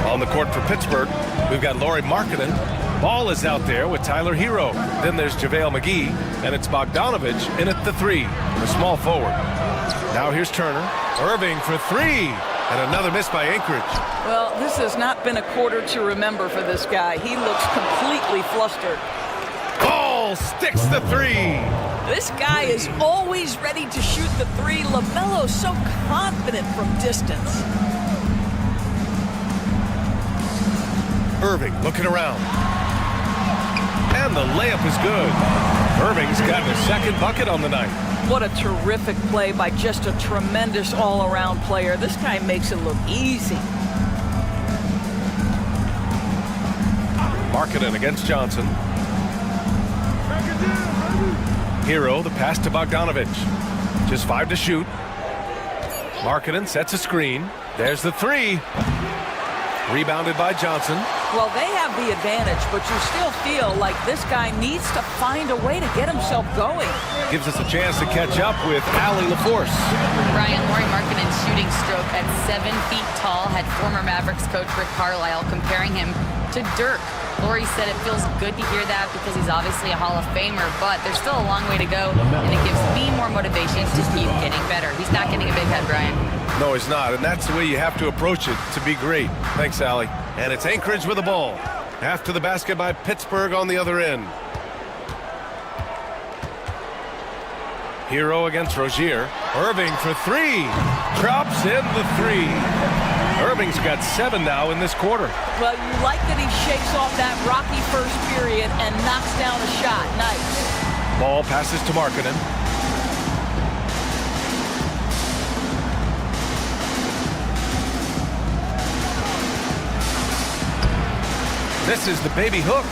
On the court for Pittsburgh, we've got Lauri Markkanen. Ball is out there with Tyler Hero. Then there's JaVale McGee, and it's Bogdanovich in at the 3, the small forward. Now here's Turner. Irving for 3, and another miss by Anchorage. Well, this has not been a quarter to remember for this guy. He looks completely flustered. Ball sticks the 3. This guy is always ready to shoot the 3. LaMelo's so confident from distance. Irving looking around. And the layup is good. Irving's got his second bucket on the night. What a terrific play by just a tremendous all-around player. This guy makes it look easy. Markkanen against Johnson. Hero, the pass to Bogdanovich. Just 5 to shoot. Markkanen sets a screen. There's the three. Rebounded by Johnson. Well, they have the advantage, but you still feel like this guy needs to find a way to get himself going. Gives us a chance to catch up with Allie LaForce. Brian, Lauri Markkanen's shooting stroke at 7 feet tall had former Mavericks coach Rick Carlisle comparing him to Dirk. Lauri said it feels good to hear that because he's obviously a Hall of Famer, but there's still a long way to go, and it gives me more motivation to keep getting better. He's not getting a big head, Brian. No, he's not, and that's the way you have to approach it to be great. Thanks, Allie. And it's Anchorage with the ball. After the basket by Pittsburgh on the other end. Hero against Rozier. Irving for three. Drops in the three. Irving's got 7 now in this quarter. Well, you like that he shakes off that rocky first period and knocks down a shot. Nice. Ball passes to Markkanen. This is the baby hook.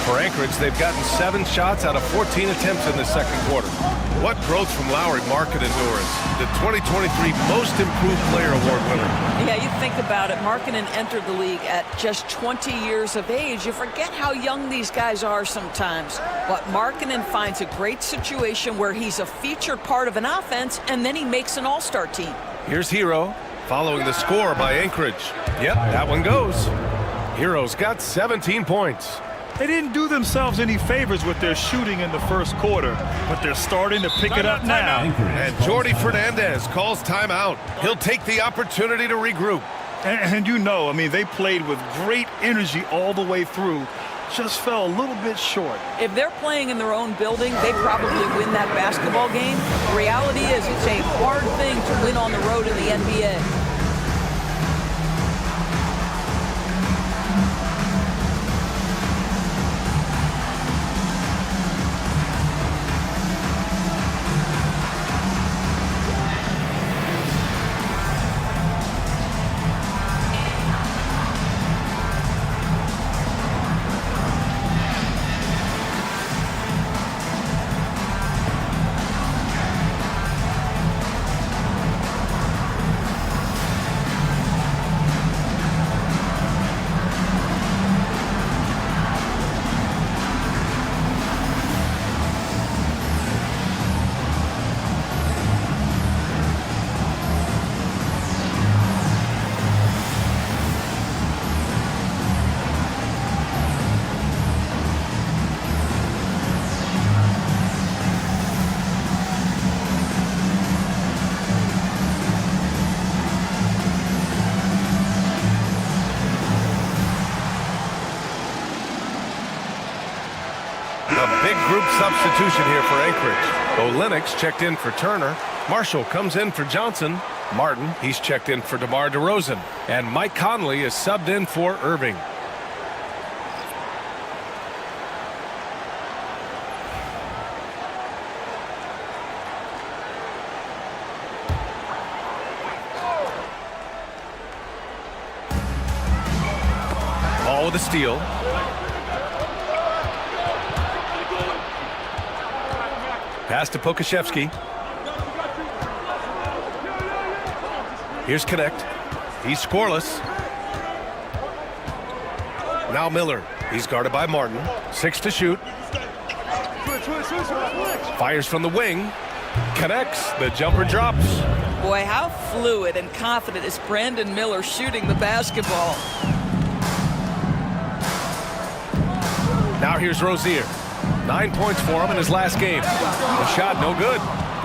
For Anchorage, they've gotten 7 shots out of 14 attempts in the second quarter. What growth from Lauri Markkanen, Doris, the 2023 Most Improved Player Award winner. Yeah, you think about it. Markkanen entered the league at just 20 years of age. You forget how young these guys are sometimes. But Markkanen finds a great situation where he's a featured part of an offense, and then he makes an all-star team. Here's Hero, following the score by Anchorage. Yep, that one goes. Hero's got 17 points. They didn't do themselves any favors with their shooting in the first quarter, but they're starting to pick it up now. And Jordi Fernandez calls timeout. He'll take the opportunity to regroup. And you know, I mean, they played with great energy all the way through. Just fell a little bit short. If they're playing in their own building, they probably win that basketball game. The reality is it's a hard thing to win on the road in the NBA. Substitution here for Anchorage. Olynyk checked in for Turner. Marshall comes in for Johnson. Martin, he's checked in for DeMar DeRozan. And Mike Conley is subbed in for Irving. Ball with a steal. Pass to Pokashevsky. Here's Connect. He's scoreless. Now Miller. He's guarded by Martin. 6 to shoot. Fires from the wing. Connects. The jumper drops. Boy, how fluid and confident is Brandon Miller shooting the basketball. Now here's Rozier. 9 points for him in his last game. The shot no good.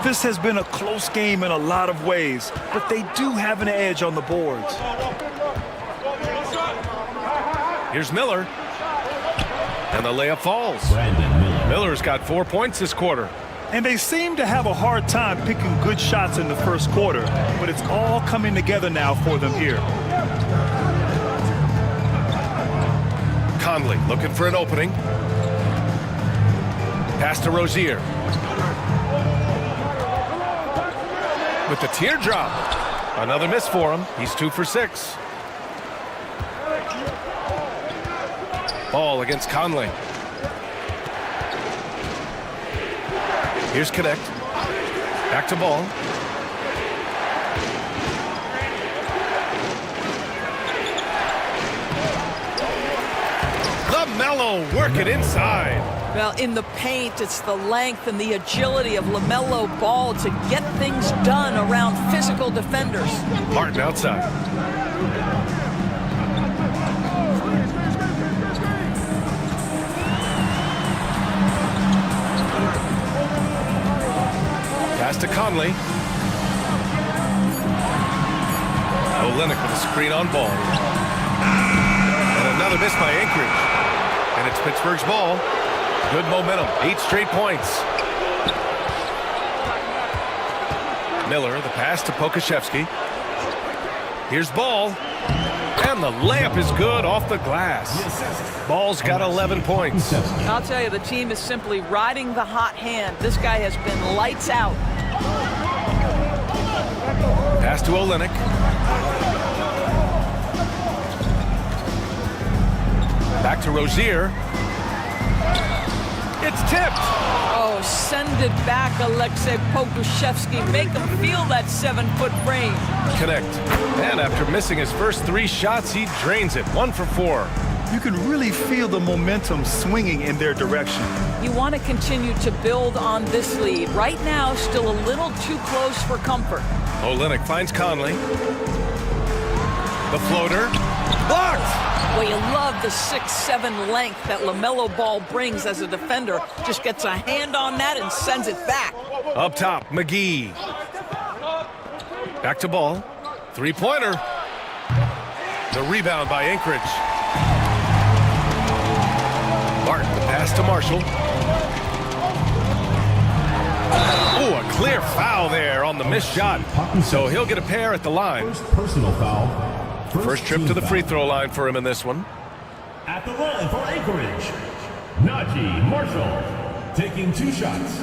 This has been a close game in a lot of ways, but they do have an edge on the boards. Here's Miller. And the layup falls. Miller's got 4 points this quarter. And they seem to have a hard time picking good shots in the first quarter, but it's all coming together now for them here. Conley looking for an opening. Pass to Rozier. With the teardrop. Another miss for him. He's 2 for 6. Ball against Conley. Here's Connect. Back to Ball. LaMelo working inside. Well, in the paint, it's the length and the agility of LaMelo Ball to get things done around physical defenders. Martin outside. Pass to Conley. Olynyk with a screen on Ball. And another miss by Anchorage. And it's Pittsburgh's ball. Good momentum. 8 straight points. Miller, the pass to Pokusevski. Here's Ball. And the layup is good off the glass. Ball's got 11 points. I'll tell you, the team is simply riding the hot hand. This guy has been lights out. Pass to Olynyk. Back to Rozier. It's tipped. Oh, send it back, Alexei Pokusevski. Make him feel that 7-foot frame. Connect. And after missing his first 3 shots, he drains it. 1 for 4. You can really feel the momentum swinging in their direction. You want to continue to build on this lead. Right now, still a little too close for comfort. Olynyk finds Conley. The floater. Blocked! Well, you love the 6'7" length that LaMelo Ball brings as a defender. Just gets a hand on that and sends it back. Up top, McGee. Back to Ball. 3-pointer. The rebound by Anchorage. Martin, the pass to Marshall. Oh, a clear foul there on the missed shot. So he'll get a pair at the line. Personal foul. First trip to the free throw line for him in this one. At the line for Anchorage, Najee Marshall, taking 2 shots.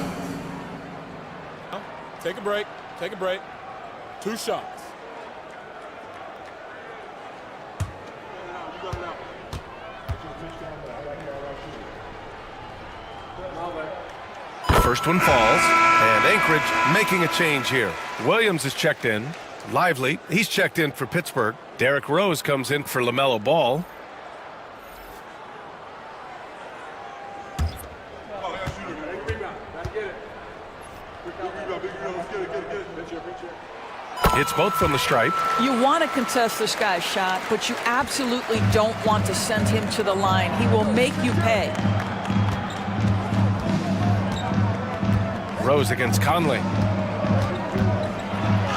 Take a break. Take a break. 2 shots. First one falls, and Anchorage making a change here. Williams is checked in. Lively, he's checked in for Pittsburgh. Derrick Rose comes in for LaMelo Ball. It's both from the stripe. You want to contest this guy's shot, but you absolutely don't want to send him to the line. He will make you pay. Rose against Conley.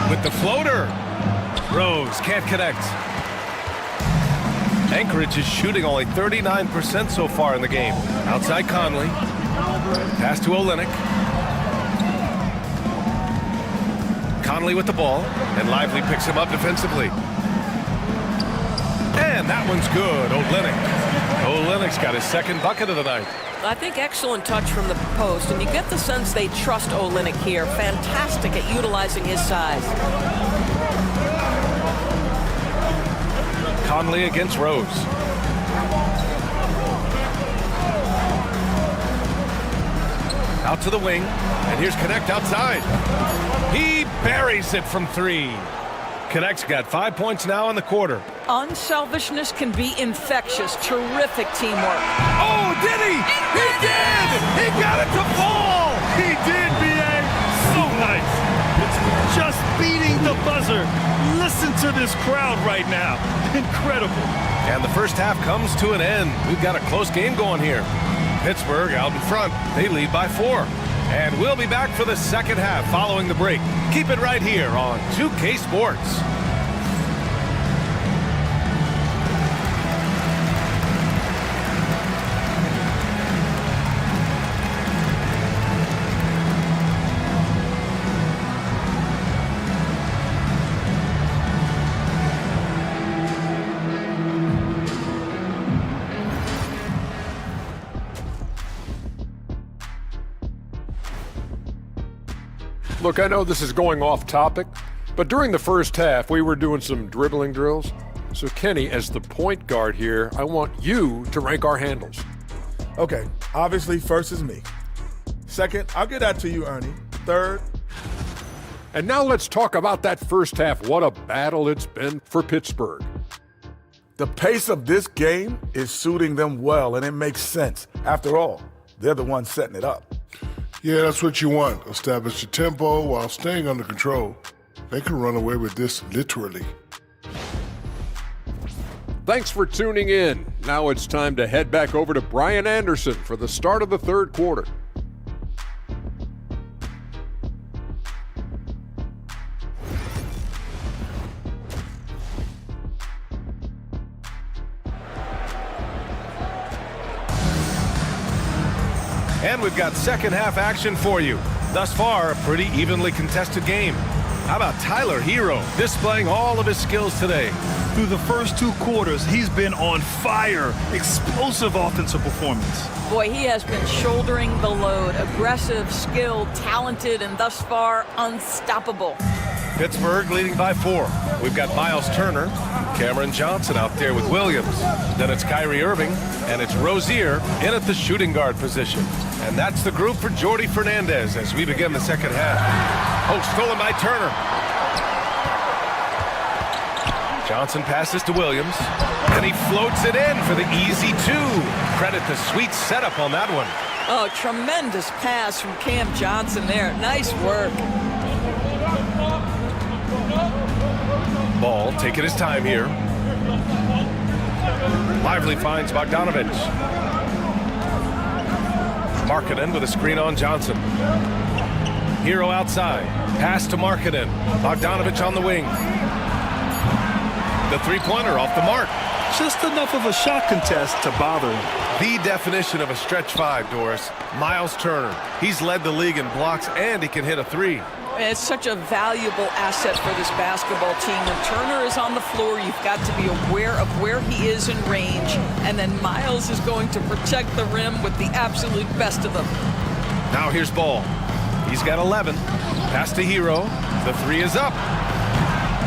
With the floater. Rose can't connect. Anchorage is shooting only 39% so far in the game. Outside Conley. Pass to Olynyk. Conley with the ball, and Lively picks him up defensively. And that one's good. Olynyk's got his second bucket of the night. I think excellent touch from the post, and you get the sense they trust Olynyk here. Fantastic at utilizing his size. Conley against Rose. Out to the wing, and here's Connect outside. He buries it from 3. Connect's got 5 points now in the quarter. Unselfishness can be infectious. Terrific teamwork. Oh, did he? He did! He got it to fall! He did, B.A. So nice. Just beating the buzzer. Listen to this crowd right now. Incredible. And the first half comes to an end. We've got a close game going here. Pittsburgh out in front. They lead by 4. And we'll be back for the second half following the break. Keep it right here on 2K Sports. Look, I know this is going off topic, but during the first half, we were doing some dribbling drills. So, Kenny, as the point guard here, I want you to rank our handles. Okay, obviously first is me. Second, I'll get that to you, Ernie. Third. And now let's talk about that first half. What a battle it's been for Pittsburgh. The pace of this game is suiting them well, and it makes sense. After all, they're the ones setting it up. Yeah, that's what you want. Establish the tempo while staying under control. They can run away with this literally. Thanks for tuning in. Now it's time to head back over to Brian Anderson for the start of the third quarter. And we've got second half action for you. Thus far, a pretty evenly contested game. How about Tyler Hero displaying all of his skills today? Through the first 2 quarters, he's been on fire. Explosive offensive performance. Boy, he has been shouldering the load. Aggressive, skilled, talented, and thus far, unstoppable. Pittsburgh leading by 4. We've got Miles Turner, Cameron Johnson out there with Williams. Then it's Kyrie Irving, and it's Rozier in at the shooting guard position. And that's the group for Jordi Fernandez as we begin the second half. Oh, stolen by Turner. Johnson passes to Williams, and he floats it in for the easy 2. Credit the sweet setup on that one. Oh, tremendous pass from Cam Johnson there. Nice work. Ball taking his time here. Lively finds Bogdanovich. Markkanen with a screen on Johnson. Hero outside. Pass to Markkanen. Bogdanovich on the wing. The three-pointer off the mark. Just enough of a shot contest to bother him. The definition of a stretch 5, Doris. Miles Turner. He's led the league in blocks, and he can hit a 3. It's such a valuable asset for this basketball team. When Turner is on the floor, you've got to be aware of where he is in range. And then Miles is going to protect the rim with the absolute best of them. Now here's Ball. He's got 11. Pass to Hero. The 3 is up.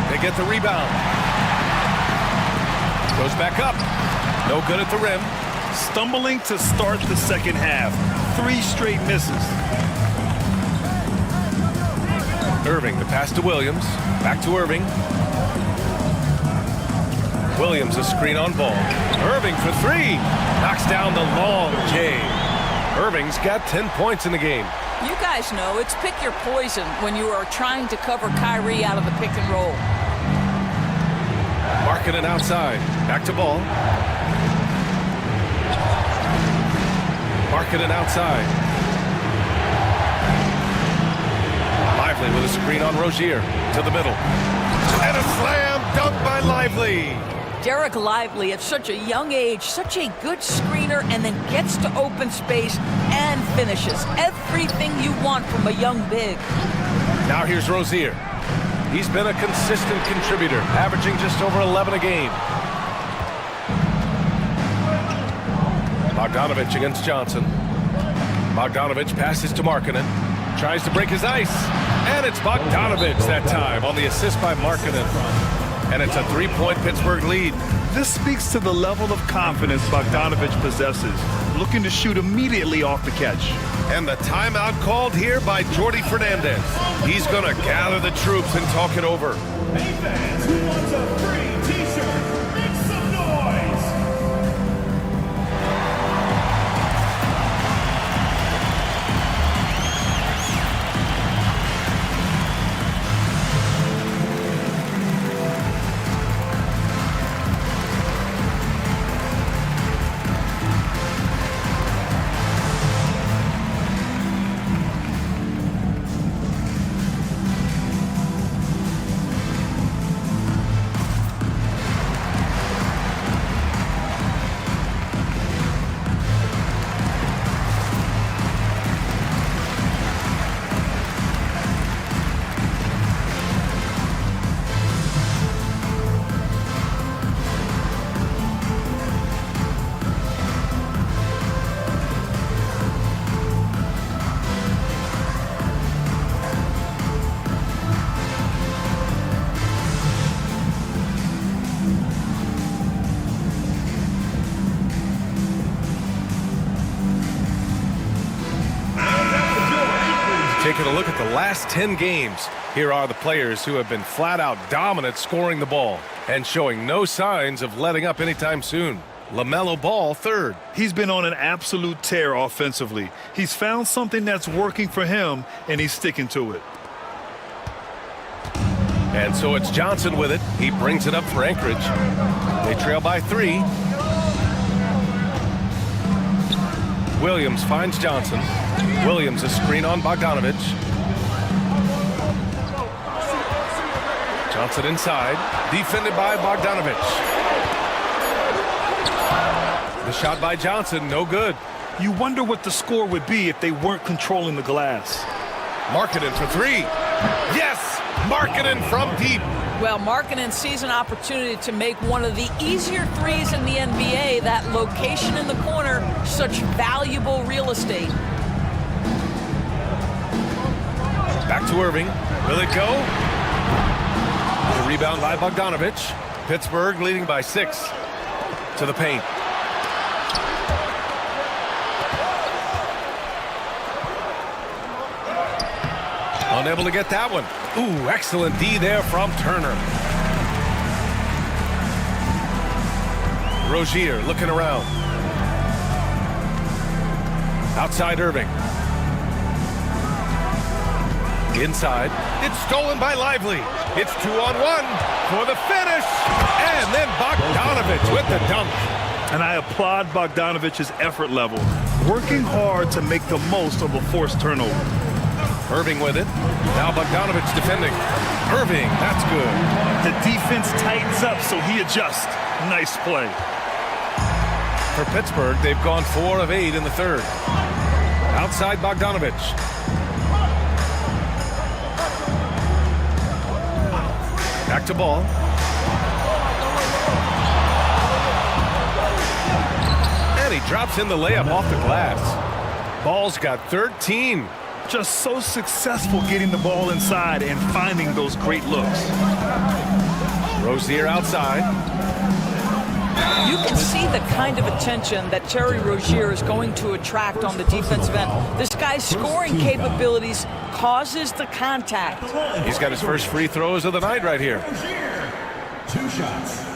They get the rebound. Goes back up. No good at the rim. Stumbling to start the second half. 3 straight misses. Irving, the pass to Williams. Back to Irving. Williams, a screen on Ball. Irving for 3. Knocks down the long J. Irving's got 10 points in the game. You guys know it's pick your poison when you are trying to cover Kyrie out of the pick and roll. Markkanen outside. Back to Ball. Markkanen outside. Lively with a screen on Rozier to the middle. And a slam dunk by Lively. Derek Lively at such a young age, such a good screener, and then gets to open space and finishes. Everything you want from a young big. Now here's Rozier. He's been a consistent contributor, averaging just over 11 a game. Bogdanovich against Johnson. Bogdanovich passes to Markkanen. Tries to break his ice. And it's Bogdanovich that time on the assist by Markkanen. And it's a 3-point Pittsburgh lead. This speaks to the level of confidence Bogdanovich possesses, looking to shoot immediately off the catch. And the timeout called here by Jordi Fernandez. He's going to gather the troops and talk it over. Hey fans, who wants a free t-shirt? Make some noise! last 10 games. Here are the players who have been flat-out dominant scoring the ball and showing no signs of letting up anytime soon. LaMelo Ball, third. He's been on an absolute tear offensively. He's found something that's working for him, and he's sticking to it. And so it's Johnson with it. He brings it up for Anchorage. They trail by 3. Williams finds Johnson. Williams a screen on Bogdanovich. Johnson inside, defended by Bogdanovich. The shot by Johnson, no good. You wonder what the score would be if they weren't controlling the glass. Markkanen for 3. Yes! Markkanen from deep. Well, Markkanen sees an opportunity to make one of the easier threes in the NBA. That location in the corner, such valuable real estate. Back to Irving. Will it go? The rebound by Bogdanovich. Pittsburgh leading by 6. To the paint. Unable to get that one. Ooh, excellent D there from Turner. Rozier looking around. Outside Irving. Inside. It's stolen by Lively. It's 2-on-1 for the finish. And then Bogdanovich with the dunk. And I applaud Bogdanovich's effort level, working hard to make the most of a forced turnover. Irving with it. Now Bogdanovich defending. Irving, that's good. The defense tightens up, so he adjusts. Nice play. For Pittsburgh, they've gone 4 of 8 in the third. Outside Bogdanovich. Back to Ball. And he drops in the layup off the glass. Ball's got 13. Just so successful getting the ball inside and finding those great looks. Rozier outside. You can see the kind of attention that Terry Rozier is going to attract on the defensive end. This guy's scoring capabilities causes the contact. He's got his first free throws of the night right here. 2 shots.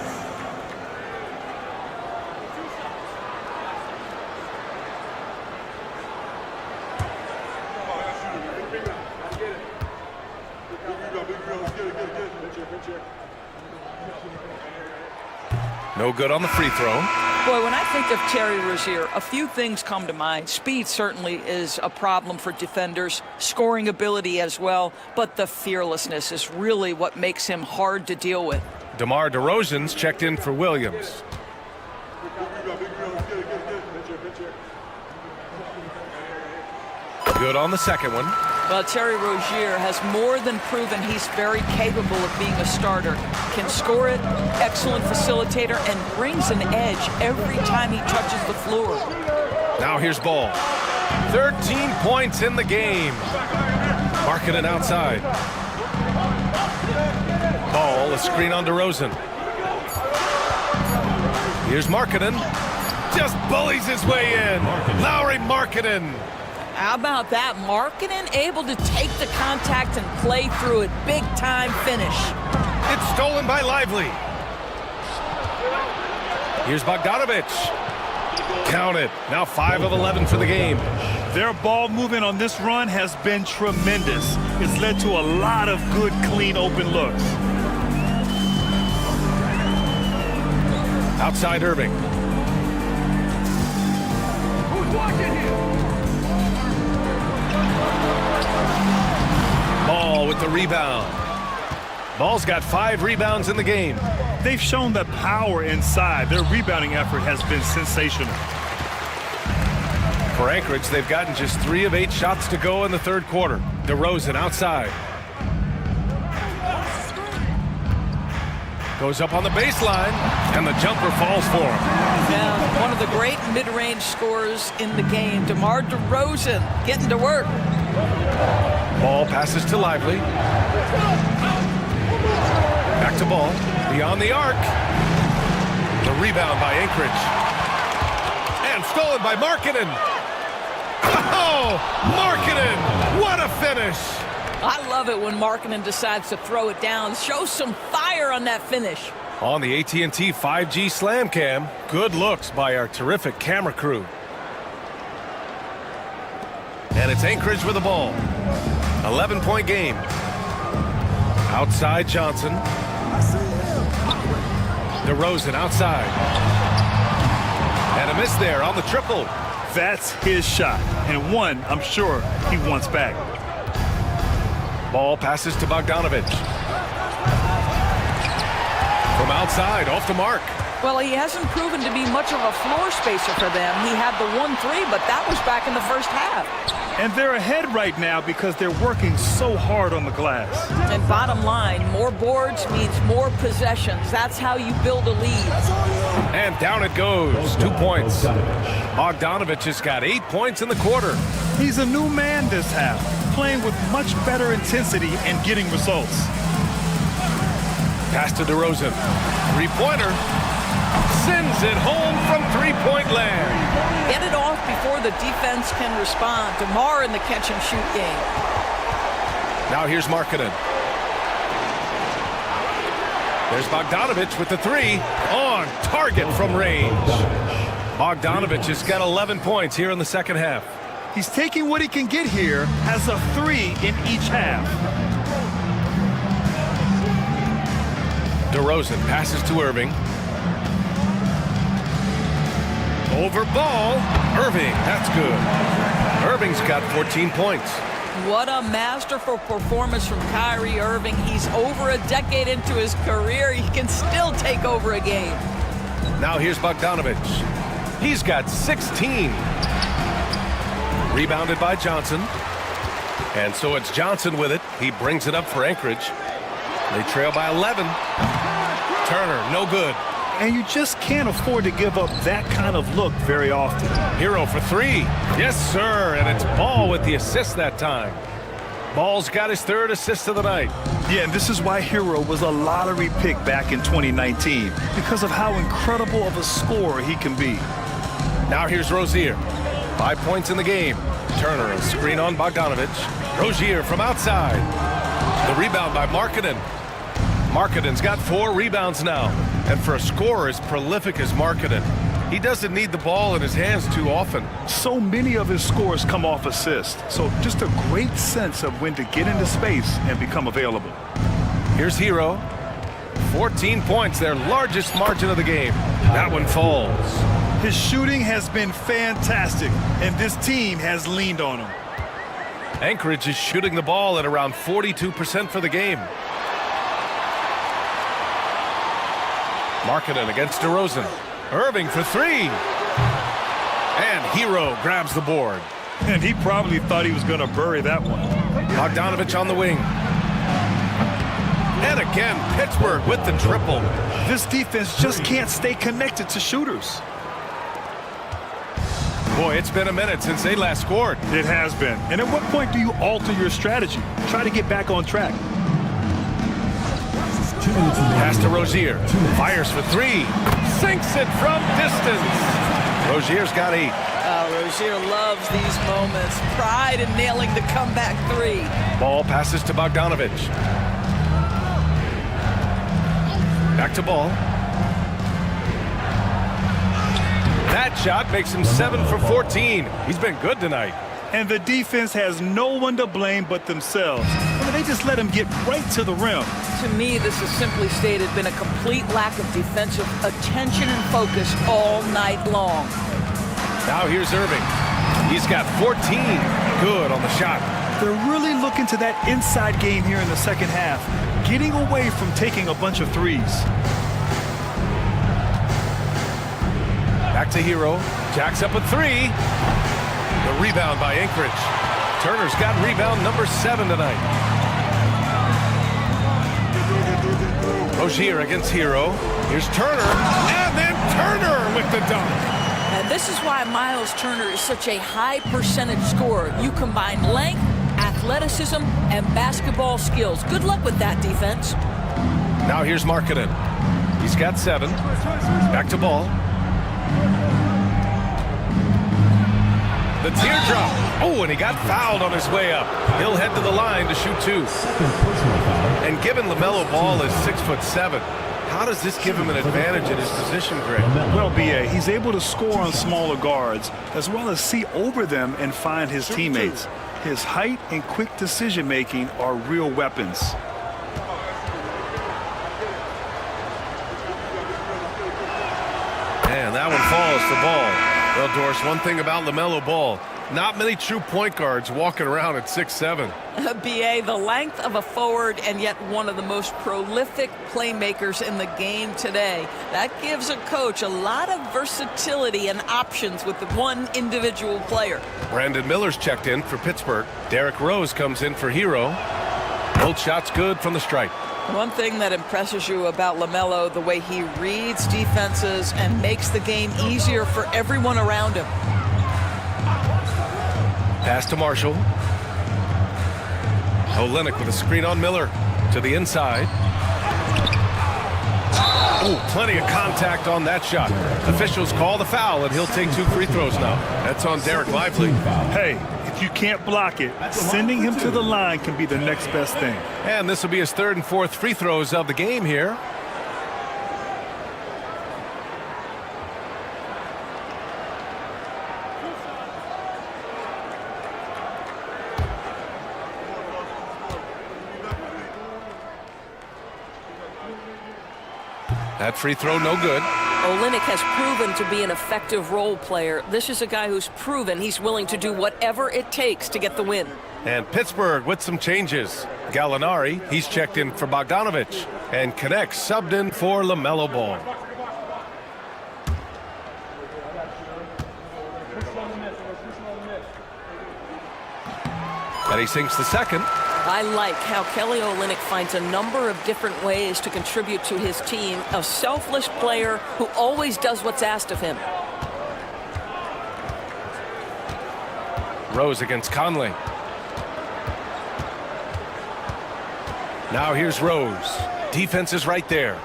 No good on the free throw. Boy, when I think of Terry Rozier, a few things come to mind. Speed certainly is a problem for defenders, scoring ability as well, but the fearlessness is really what makes him hard to deal with. DeMar DeRozan's checked in for Williams. Good on the second one. Well, Terry Rozier has more than proven he's very capable of being a starter. Can score it, excellent facilitator, and brings an edge every time he touches the floor. Now here's Ball. 13 points in the game. Markkanen outside. Ball, a screen on DeRozan. Here's Markkanen. Just bullies his way in. Lauri Markkanen. How about that? Markkanen able to take the contact and play through it. Big time finish. It's stolen by Lively. Here's Bogdanovich. Count it. Now 5 of 11 for the game. Their ball movement on this run has been tremendous. It's led to a lot of good, clean, open looks. Outside Irving. Who's watching here? Ball with the rebound. Ball's got 5 rebounds in the game. They've shown the power inside. Their rebounding effort has been sensational. For Anchorage, they've gotten just 3 of 8 shots to go in the third quarter. DeRozan outside. Goes up on the baseline, and the jumper falls for him. Now, one of the great mid-range scorers in the game, DeMar DeRozan, getting to work. Ball passes to Lively. Back to Ball. Beyond the arc. The rebound by Anchorage. And stolen by Markkanen. Oh, Markkanen! What a finish! I love it when Markkanen decides to throw it down. Show some fire on that finish. On the AT&T 5G Slam Cam, good looks by our terrific camera crew. And it's Anchorage with the ball. 11-point game. Outside Johnson. DeRozan outside. And a miss there on the triple. That's his shot, and one I'm sure he wants back. Ball passes to Bogdanovich. From outside, off the mark. Well, he hasn't proven to be much of a floor spacer for them. He had the 1-3, but that was back in the first half. And they're ahead right now because they're working so hard on the glass. And bottom line, more boards means more possessions. That's how you build a lead. And down it goes. 2 points. Bogdanovich has got 8 points in the quarter. He's a new man this half, playing with much better intensity and getting results. Pass to DeRozan. Three-pointer. Sends it home from three-point land. Get it off before the defense can respond. DeMar in the catch-and-shoot game. Now here's Markkanen. There's Bogdanovich with the three. On target from range. Bogdanovich has got 11 points here in the second half. He's taking what he can get here as a 3 in each half. DeRozan passes to Irving. Over ball. Irving, that's good. Irving's got 14 points. What a masterful performance from Kyrie Irving. He's over a decade into his career. He can still take over a game. Now here's Bogdanovich. He's got 16. Rebounded by Johnson. And so it's Johnson with it. He brings it up for Anchorage. They trail by 11. Turner, no good. And you just can't afford to give up that kind of look very often. Hero for three. Yes, sir. And it's Ball with the assist that time. Ball's got his third assist of the night. Yeah, and this is why Hero was a lottery pick back in 2019, because of how incredible of a scorer he can be. Now here's Rozier. 5 points in the game. Turner, a screen on Bogdanovich. Rozier from outside. The rebound by Markkanen. Markkanen's got 4 rebounds now. And for a scorer as prolific as Markkanen, he doesn't need the ball in his hands too often. So many of his scores come off assist. So just a great sense of when to get into space and become available. Here's Hero. 14 points, their largest margin of the game. That one falls. His shooting has been fantastic, and this team has leaned on him. Anchorage is shooting the ball at around 42% for the game. Markkanen against DeRozan. Irving for three. And Hero grabs the board. And he probably thought he was going to bury that one. Bogdanovich on the wing. And again, Pittsburgh with the triple. This defense just can't stay connected to shooters. Boy, it's been a minute since they last scored. It has been. And at what point do you alter your strategy? Try to get back on track. Pass to Rozier. Fires for three. Sinks it from distance. Rozier's got 8. Rozier loves these moments. Pride in nailing the comeback three. Ball passes to Bogdanovich. Back to Ball. That shot makes him 7 for 14. He's been good tonight. And the defense has no one to blame but themselves. I mean, they just let him get right to the rim. To me, this has simply stated been a complete lack of defensive attention and focus all night long. Now here's Irving. He's got 14. Good on the shot. They're really looking to that inside game here in the second half, getting away from taking a bunch of threes. Back to Hero. Jacks up a 3. The rebound by Anchorage. Turner's got rebound number 7 tonight. Rozier against Hero. Here's Turner. And then Turner with the dunk. And this is why Miles Turner is such a high percentage scorer. You combine length, athleticism, and basketball skills. Good luck with that defense. Now here's Markkanen. He's got 7. Back to Ball. The teardrop. Oh, and he got fouled on his way up. He'll head to the line to shoot 2. And given LaMelo Ball is 6'7", how does this give him an advantage in his position, Greg? Well, B.A., he's able to score on smaller guards as well as see over them and find his teammates. His height and quick decision-making are real weapons. And that one falls the ball. Well, Doris, one thing about LaMelo Ball, not many true point guards walking around at 6'7". B.A., the length of a forward and yet one of the most prolific playmakers in the game today. That gives a coach a lot of versatility and options with the one individual player. Brandon Miller's checked in for Pittsburgh. Derrick Rose comes in for Hero. Both shots good from the stripe. One thing that impresses you about LaMelo, the way he reads defenses and makes the game easier for everyone around him. Pass to Marshall. Olynyk with a screen on Miller to the inside. Oh, plenty of contact on that shot. Officials call the foul, and he'll take 2 free throws now. That's on Derek Lively. Hey, if you can't block it, sending him to the line can be the next best thing. And this will be his 3rd and 4th free throws of the game here. That free throw no good. Olynyk has proven to be an effective role player. This is a guy who's proven he's willing to do whatever it takes to get the win. And Pittsburgh with some changes. Gallinari, he's checked in for Bogdanovich. And Connect subbed in for LaMelo Ball. And he sinks the second. I like how Kelly Olynyk finds a number of different ways to contribute to his team. A selfless player who always does what's asked of him. Rose against Conley. Now here's Rose. Defense is right there.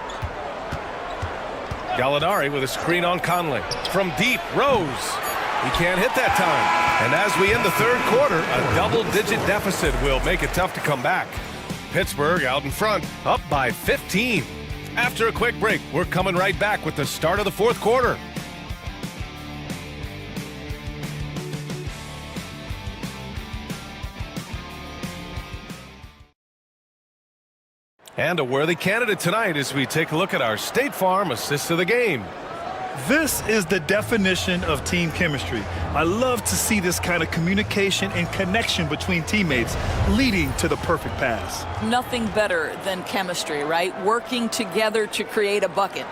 Gallinari with a screen on Conley. From deep, Rose. He can't hit that time. And as we end the 3rd quarter, a double-digit deficit will make it tough to come back. Pittsburgh out in front, up by 15. After a quick break, we're coming right back with the start of the 4th quarter. And a worthy candidate tonight as we take a look at our State Farm Assist of the Game. This is the definition of team chemistry. I love to see this kind of communication and connection between teammates leading to the perfect pass. Nothing better than chemistry, right? Working together to create a bucket.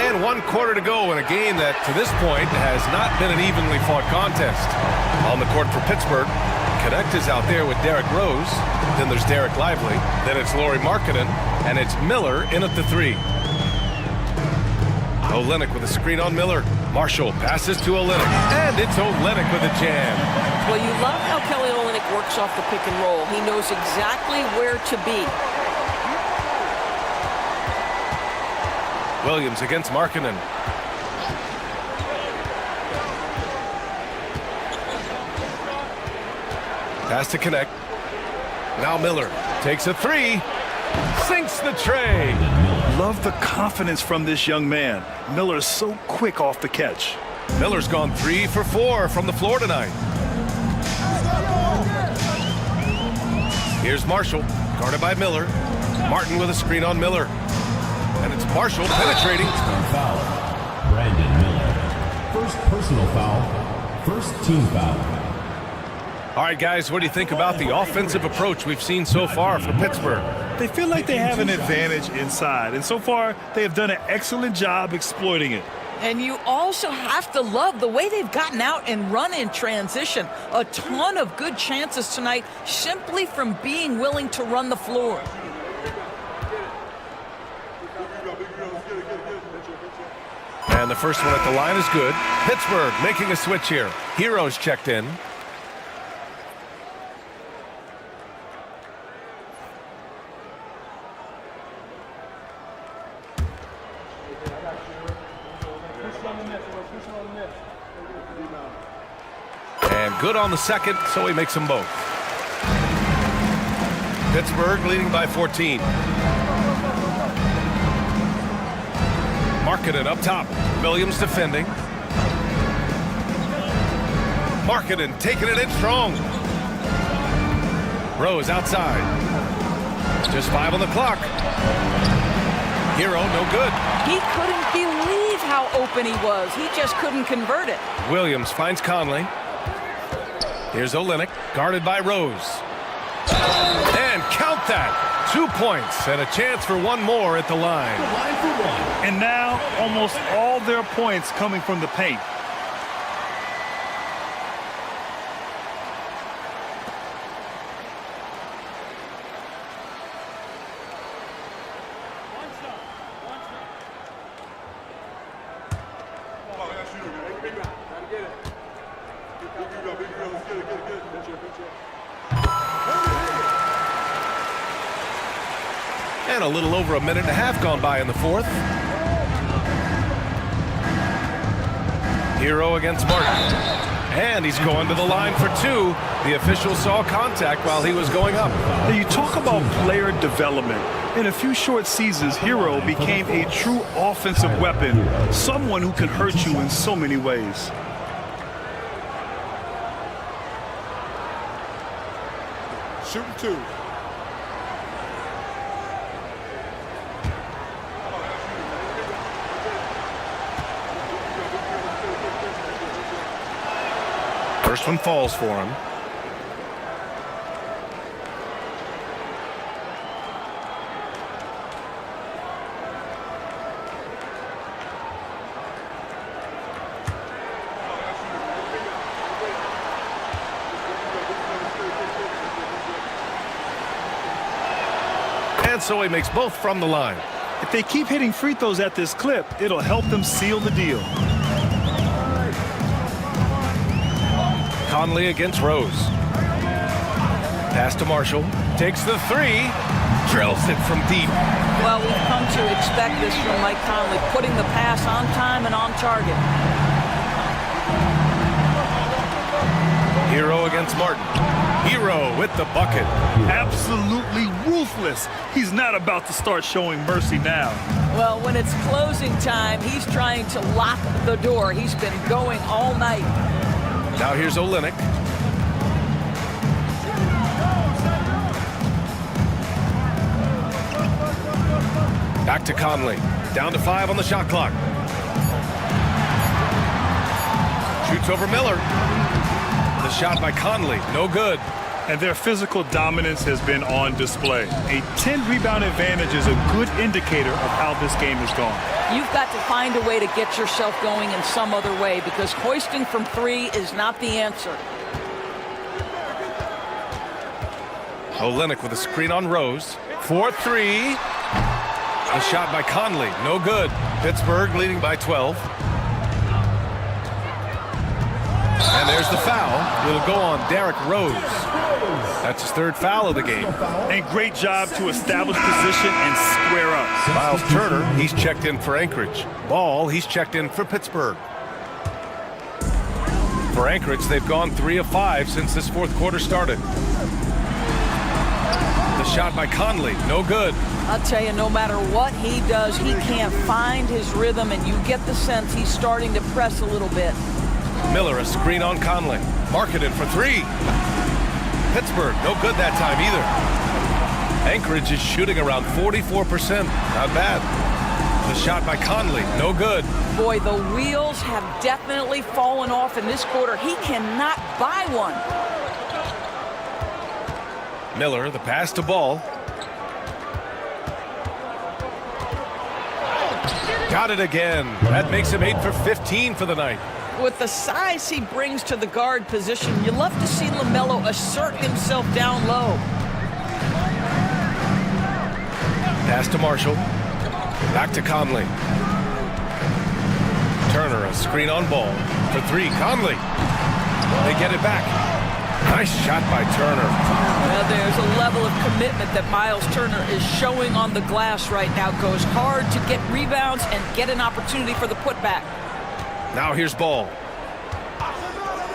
And 1 quarter to go in a game that, to this point, has not been an evenly fought contest. On the court for Pittsburgh, Connect is out there with Derrick Rose. Then there's Derek Lively. Then it's Lauri Markkanen. And it's Miller in at the 3. Olynyk with a screen on Miller. Marshall passes to Olynyk. And it's Olynyk with a jam. Well, you love how Kelly Olynyk works off the pick and roll. He knows exactly where to be. Williams against Markkanen. Pass to Connect. Now Miller takes a 3. Sinks the tray. Love the confidence from this young man. Miller's so quick off the catch. Miller's gone 3 for 4 from the floor tonight. Here's Marshall, guarded by Miller. Martin with a screen on Miller. And it's Marshall penetrating. Foul. Brandon Miller. First personal foul. First team foul. All right, guys, what do you think about the offensive approach we've seen so far for Pittsburgh? They feel like they have an advantage inside, and so far they have done an excellent job exploiting it. And you also have to love the way they've gotten out and run in transition. A ton of good chances tonight simply from being willing to run the floor. And the first one at the line is good. Pittsburgh making a switch here. Hero's checked in. And good on the second, so he makes them both. Pittsburgh leading by 14. Markkanen up top. Williams defending. Markkanen taking it in strong. Rose outside. Just 5 on the clock. Hero, no good. He couldn't believe how open he was. He just couldn't convert it. Williams finds Conley. Here's Olynyk, guarded by Rose. And count that. 2 points and a chance for one more at the line. And now almost all their points coming from the paint. And a little over a minute and a half gone by in the fourth. Hero against Martin. And he's going to the line for 2. The official saw contact while he was going up. Now you talk about player development. In a few short seasons, Hero became a true offensive weapon, someone who can hurt you in so many ways. Shooting 2. First one falls for him. And so he makes both from the line. If they keep hitting free throws at this clip, it'll help them seal the deal. Conley against Rose. Pass to Marshall. Takes the 3. Drills it from deep. Well, we've come to expect this from Mike Conley, putting the pass on time and on target. Hero against Martin. Hero with the bucket. Absolutely ruthless. He's not about to start showing mercy now. Well, when it's closing time, he's trying to lock the door. He's been going all night. Now here's Olynyk. Back to Conley. Down to 5 on the shot clock. Shoots over Miller. The shot by Conley, no good. And their physical dominance has been on display. A 10-rebound advantage is a good indicator of how this game has gone. You've got to find a way to get yourself going in some other way, because hoisting from 3 is not the answer. Olynyk with a screen on Rose. 4-3. The shot by Conley, no good. Pittsburgh leading by 12. And there's the foul. It'll go on Derrick Rose. That's his 3rd foul of the game. And great job to establish position and square up. Miles Turner, he's checked in for Anchorage. Ball, he's checked in for Pittsburgh. For Anchorage, they've gone 3 of 5 since this 4th quarter started. The shot by Conley, no good. I'll tell you, no matter what he does, he can't find his rhythm, and you get the sense he's starting to press a little bit. Miller, a screen on Conley. Markkanen for 3. Pittsburgh, no good that time either. Anchorage is shooting around 44%. Not bad. The shot by Conley, no good. Boy, the wheels have definitely fallen off in this quarter. He cannot buy one. Miller, the pass to Ball. Got it again. That makes him 8 for 15 for the night. With the size he brings to the guard position, you love to see LaMelo assert himself down low. Pass to Marshall. Back to Conley. Turner, a screen on Ball. For 3, Conley. They get it back. Nice shot by Turner. Well, there's a level of commitment that Miles Turner is showing on the glass right now. Goes hard to get rebounds and get an opportunity for the putback. Now here's Ball.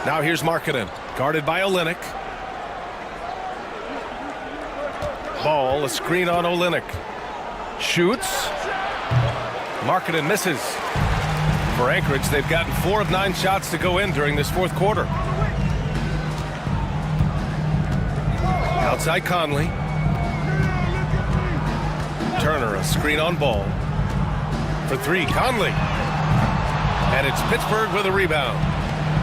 Now here's Markkanen, guarded by Olynyk. Ball, a screen on Olynyk. Shoots. Markkanen misses. For Anchorage, they've gotten 4 of 9 shots to go in during this fourth quarter. Outside Conley. Turner, a screen on Ball. For 3, Conley. And it's Pittsburgh with a rebound.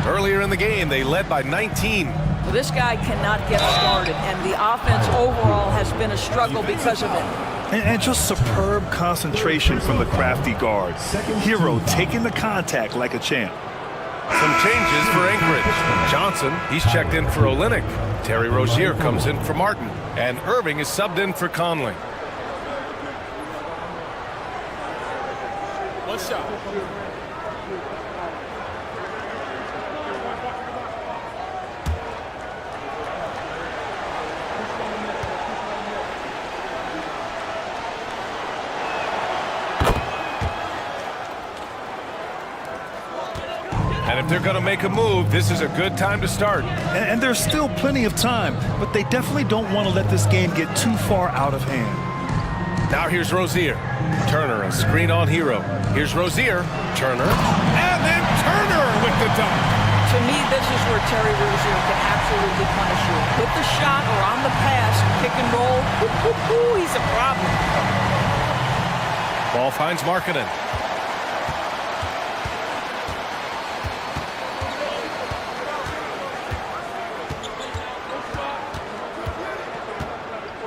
Earlier in the game, they led by 19. Well, this guy cannot get started, and the offense overall has been a struggle because of it. And just superb concentration from the crafty guard. Hero taking the contact like a champ. Some changes for Anchorage. Johnson, he's checked in for Olynyk. Terry Rozier comes in for Martin. And Irving is subbed in for Conley. One shot. And if they're going to make a move, this is a good time to start. And there's still plenty of time, but they definitely don't want to let this game get too far out of hand. Now here's Rozier. Turner, a screen on Hero. Here's Rozier. Turner. And then Turner with the dunk. To me, this is where Terry Rozier can absolutely punish you. With the shot or on the pass, pick and roll, he's a problem. Ball finds Markkanen.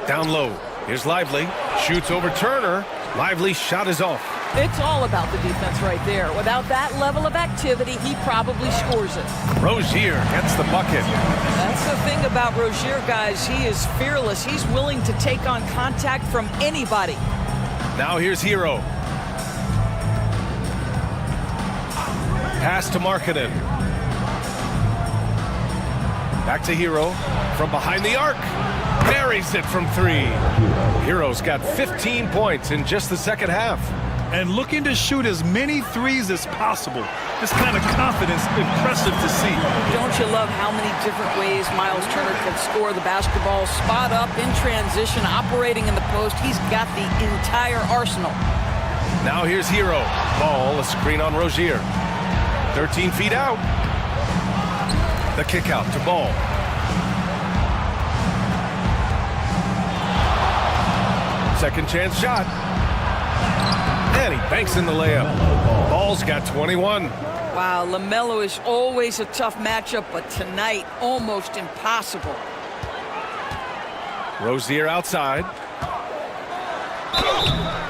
Down low. Here's Lively. Shoots over Turner. Lively's shot is off. It's all about the defense right there. Without that level of activity, he probably scores it. Rozier gets the bucket. That's the thing about Rozier, guys. He is fearless. He's willing to take on contact from anybody. Now here's Hero. Pass to Markkanen. Back to Hero. From behind the arc. Buries it from 3. Hero's got 15 points in just the second half. And looking to shoot as many threes as possible. This kind of confidence, impressive to see. Don't you love how many different ways Miles Turner can score the basketball? Spot up, in transition, operating in the post. He's got the entire arsenal. Now here's Hero. Ball, a screen on Rozier. 13 feet out. The kick out to Ball. Second chance shot. And he banks in the layup. Ball's got 21. Wow, LaMelo is always a tough matchup, but tonight, almost impossible. Rozier outside.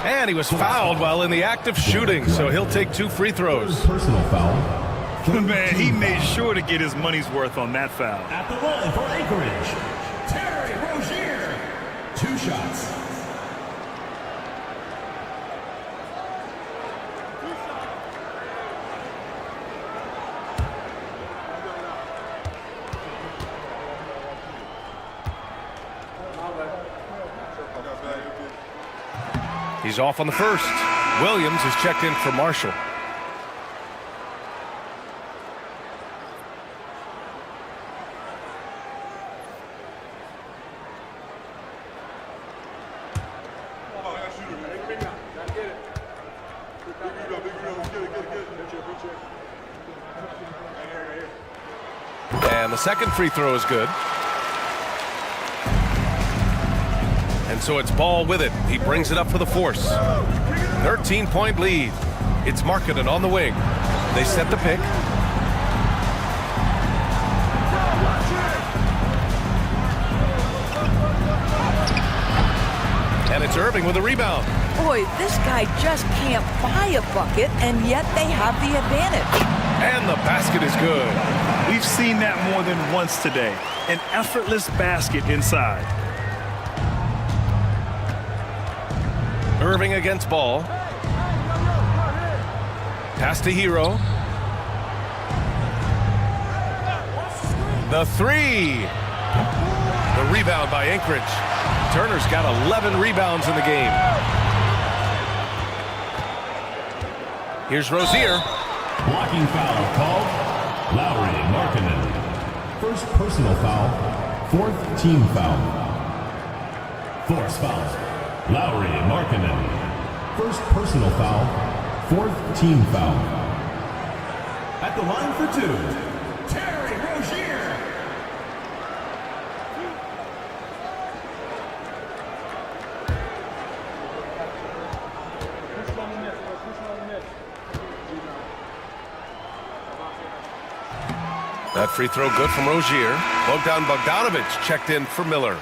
And he was fouled while in the act of shooting, so he'll take 2 free throws. Personal foul. Man, he made sure to get his money's worth on that foul. At the line for Anchorage, Terry Rozier. 2 shots. He's off on the first. Williams is checked in for Marshall. And the second free throw is good. And so it's Ball with it. He brings it up for the force. 13-point lead. It's Markkanen on the wing. They set the pick. And it's Irving with a rebound. Boy, this guy just can't buy a bucket, and yet they have the advantage. And the basket is good. We've seen that more than once today. An effortless basket inside. Irving against Ball. Pass to Hero. The 3. The rebound by Anchorage. Turner's got 11 rebounds in the game. Here's Rozier. Blocking foul called. Lowry Markkinen. First personal foul. Fourth team foul. Force fouls. Lowry Markkinen. First personal foul. Fourth team foul. At the line for two, Terry Rozier. That free throw good from Rozier. Bogdanovich checked in for Miller.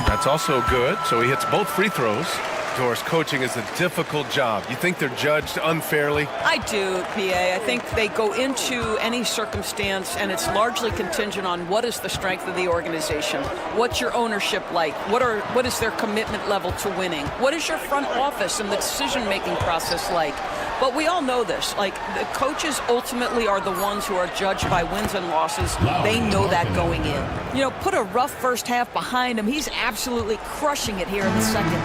That's also good, so he hits both free throws. Doris, coaching is a difficult job. You think they're judged unfairly? I do, PA. I think they go into any circumstance, and it's largely contingent on what is the strength of the organization. What's your ownership like? What is their commitment level to winning? What is your front office and the decision-making process like? But we all know this. Like, the coaches ultimately are the ones who are judged by wins and losses. They know that going in. You know, put a rough first half behind him. He's absolutely crushing it here in the second.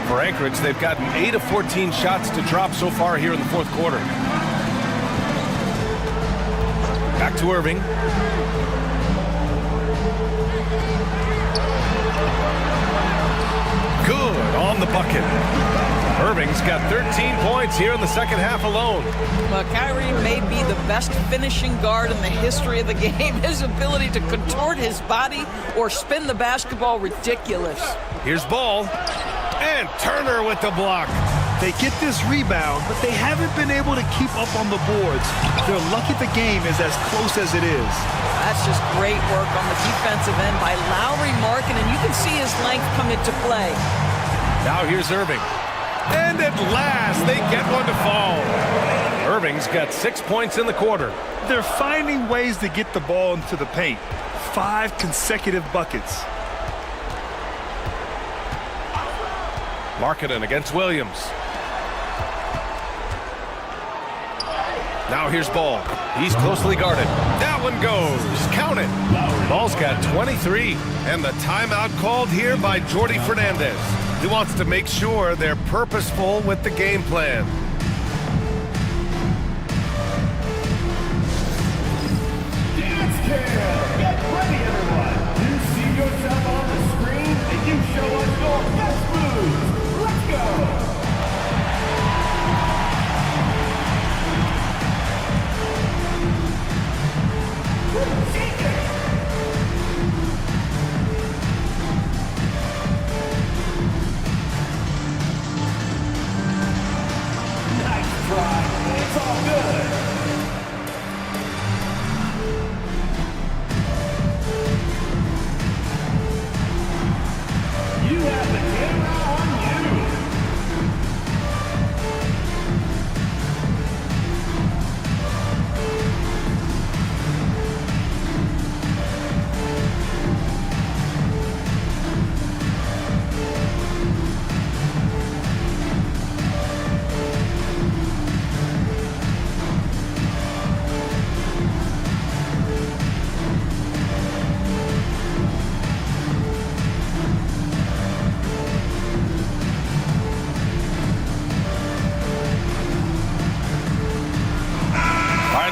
For Anchorage, they've gotten 8 of 14 shots to drop so far here in the fourth quarter. Back to Irving. Good on the bucket. Irving's got 13 points here in the second half alone. Well, Kyrie may be the best finishing guard in the history of the game. His ability to contort his body or spin the basketball, ridiculous. Here's Ball. And Turner with the block. They get this rebound, but they haven't been able to keep up on the boards. They're lucky the game is as close as it is. That's just great work on the defensive end by Lowry Markkinen, and you can see his length come into play. Now here's Irving. And at last, they get one to fall. Irving's got 6 points in the quarter. They're finding ways to get the ball into the paint. 5 consecutive buckets. Markkinen against Williams. Now here's Ball. He's closely guarded. That one goes. Count it. Ball's got 23. And the timeout called here by Jordi Fernandez. He wants to make sure they're purposeful with the game plan. Dance Cam! Get ready, everyone! You see yourself on the screen, and you show us your best moves. Let's go! Nice try. It's all good. You have the camera on you.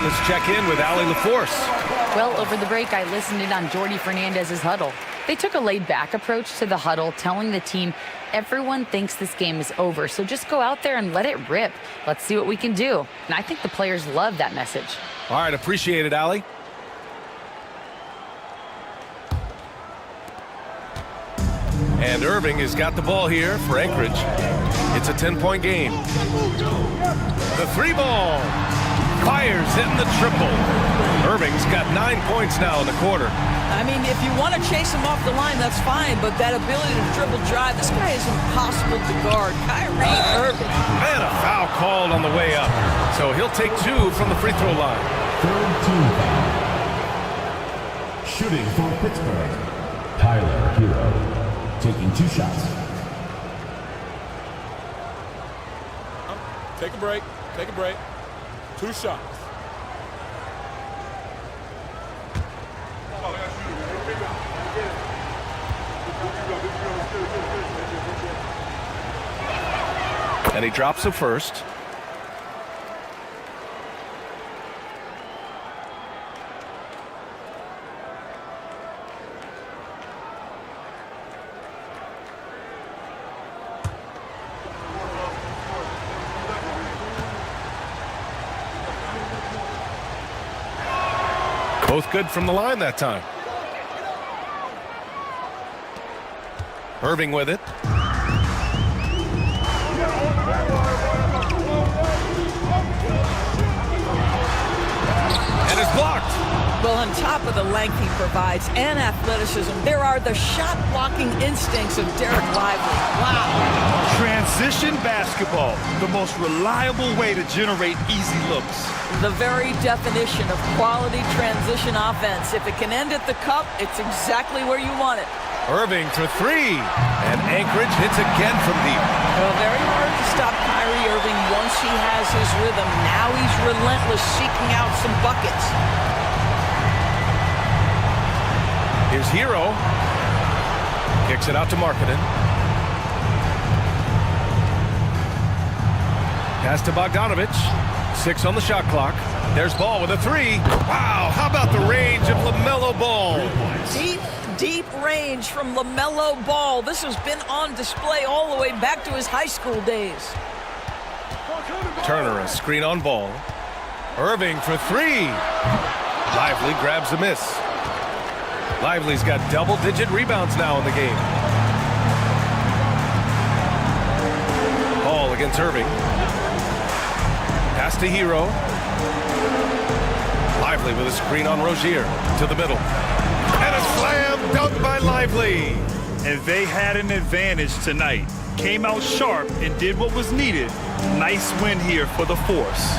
Let's check in with Allie LaForce. Well, over the break, I listened in on Jordi Fernandez's huddle. They took a laid-back approach to the huddle, telling the team, everyone thinks this game is over, so just go out there and let it rip. Let's see what we can do. And I think the players love that message. All right, appreciate it, Allie. And Irving has got the ball here for Anchorage. It's a 10-point game. The 3-ball. Fires in the triple. Irving's got 9 points now in the quarter. I mean, if you want to chase him off the line, that's fine, but that ability to dribble drive, this guy is impossible to guard. Kyrie Irving. And a foul called on the way up. So he'll take 2 from the free throw line. Third team foul. Shooting for Pittsburgh, Tyler Hero, taking 2 shots. Take a break. Take a break. 2 shots. And he drops the first. Both good from the line that time. Irving with it. And it's blocked. Well, on top of the length he provides and athleticism, there are the shot-blocking instincts of Derek Lively. Wow. Transition basketball, the most reliable way to generate easy looks. The very definition of quality transition offense. If it can end at the cup, it's exactly where you want it. Irving for 3. And Anchorage hits again from deep. Well, very hard to stop Kyrie Irving once he has his rhythm. Now he's relentless, seeking out some buckets. Here's Hero. Kicks it out to Markkanen. Pass to Bogdanovich. 6 on the shot clock. There's Ball with a 3. Wow, how about the range of LaMelo Ball? Deep range from LaMelo Ball. This has been on display all the way back to his high school days. Turner, a screen on Ball. Irving for 3. Lively grabs a miss. Lively's got double-digit rebounds now in the game. Ball against Irving. Pass to Hero. Lively with a screen on Rozier to the middle. And a slam dunk by Lively. And they had an advantage tonight. Came out sharp and did what was needed. Nice win here for the Force.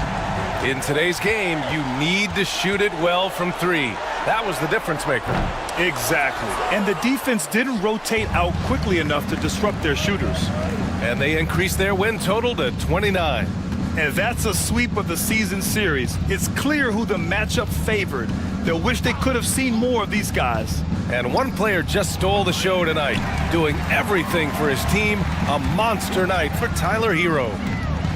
In today's game, you need to shoot it well from 3. That was the difference maker. Exactly. And the defense didn't rotate out quickly enough to disrupt their shooters. And they increased their win total to 29. And that's a sweep of the season series. It's clear who the matchup favored. They'll wish they could have seen more of these guys. And one player just stole the show tonight, doing everything for his team. A monster night for Tyler Hero.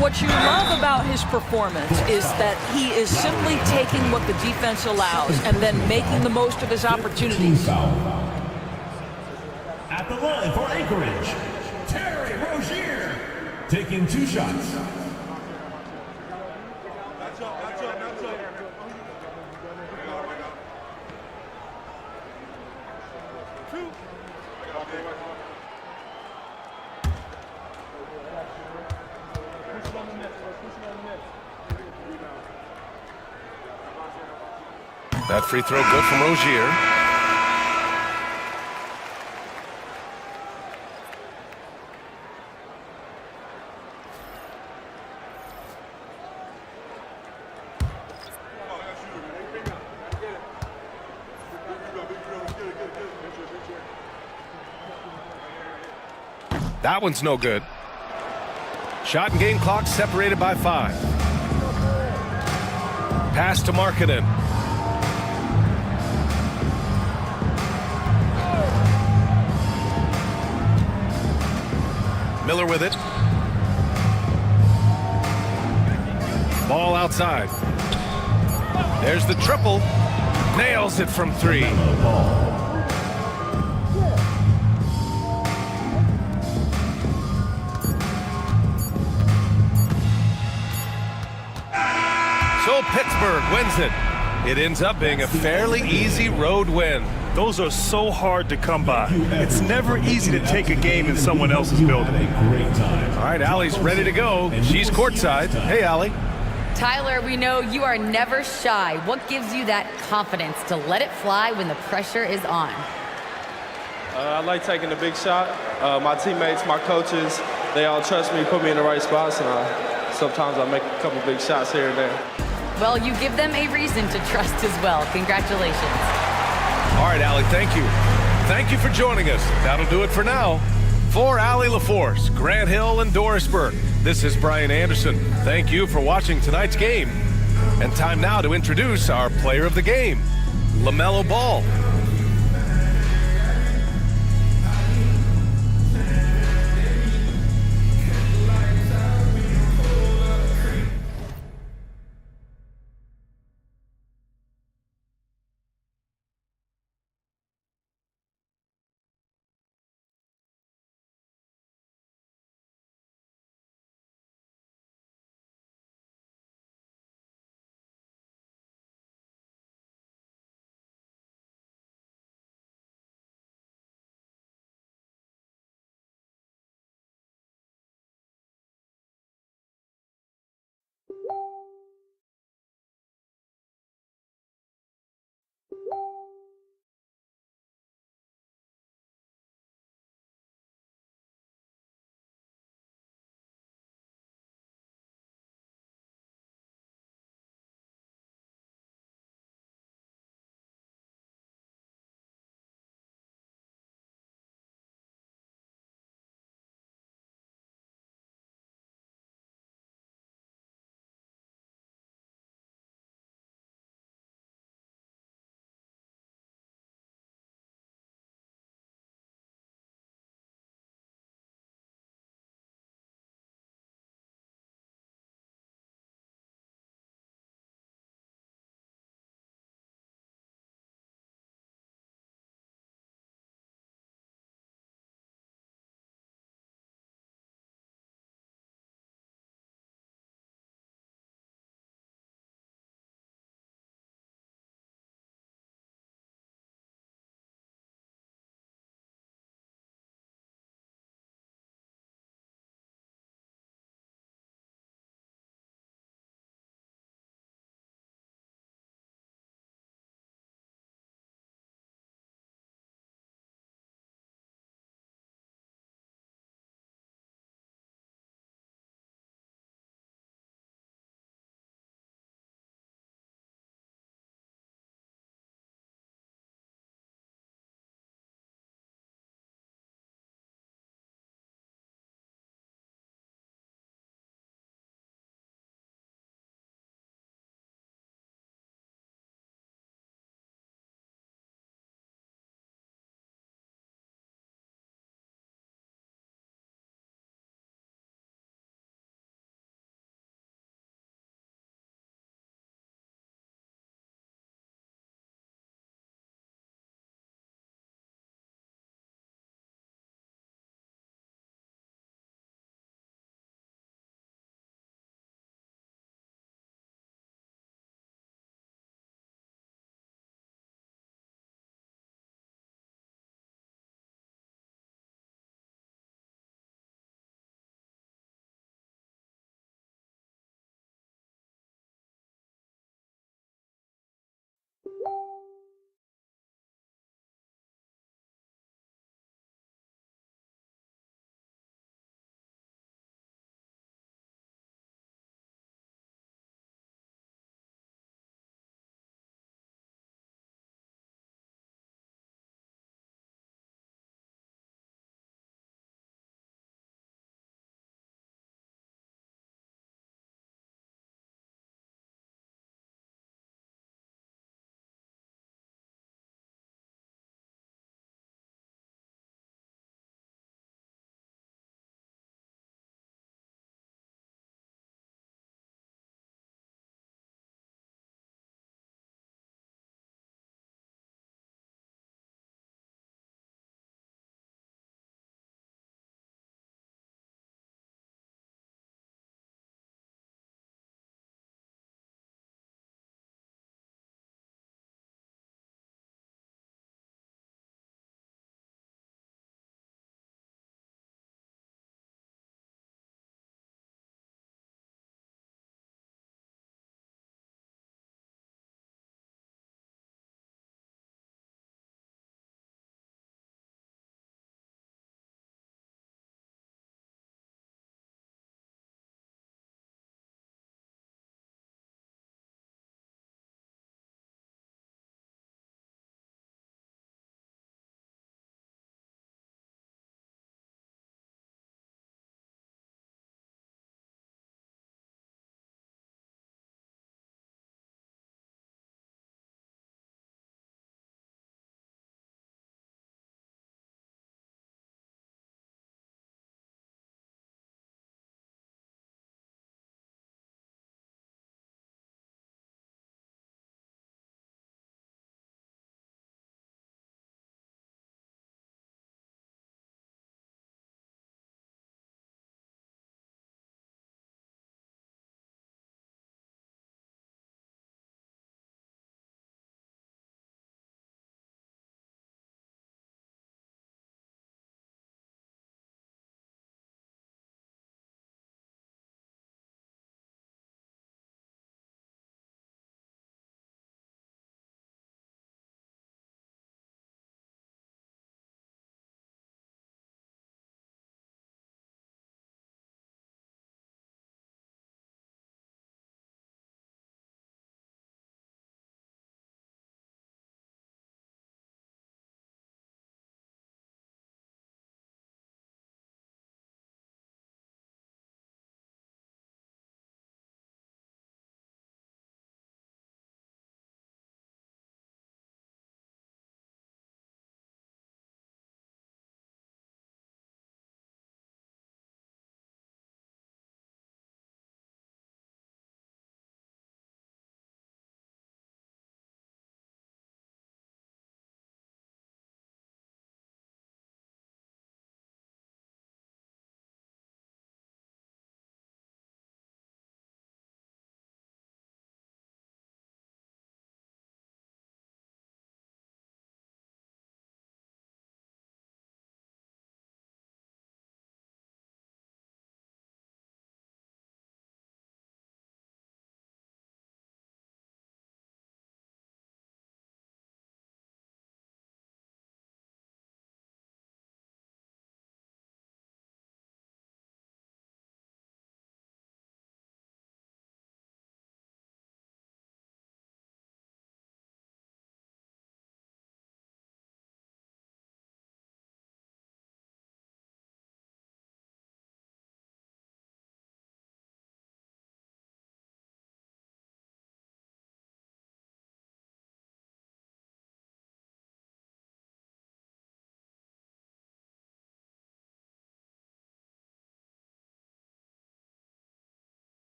What you love about his performance is that he is simply taking what the defense allows and then making the most of his opportunities. At the line for Anchorage, Terry Rozier, taking 2 shots. That free throw good from Rozier. That one's no good. Shot and game clock separated by 5. Pass to Markkanen. Miller with it. Ball outside. There's the triple. Nails it from 3. So Pittsburgh wins it. It ends up being a fairly easy road win. Those are so hard to come by. It's never easy to take a game in someone else's building. All right, Allie's ready to go. She's courtside. Hey, Allie. Tyler, we know you are never shy. What gives you that confidence to let it fly when the pressure is on? I like taking the big shot. My teammates, my coaches, they all trust me, put me in the right spots, and sometimes I make a couple big shots here and there. Well, you give them a reason to trust as well. Congratulations. All right, Allie, thank you. Thank you for joining us. That'll do it for now. For Allie LaForce, Grant Hill, and Doris Burke, this is Brian Anderson. Thank you for watching tonight's game. And time now to introduce our player of the game, LaMelo Ball.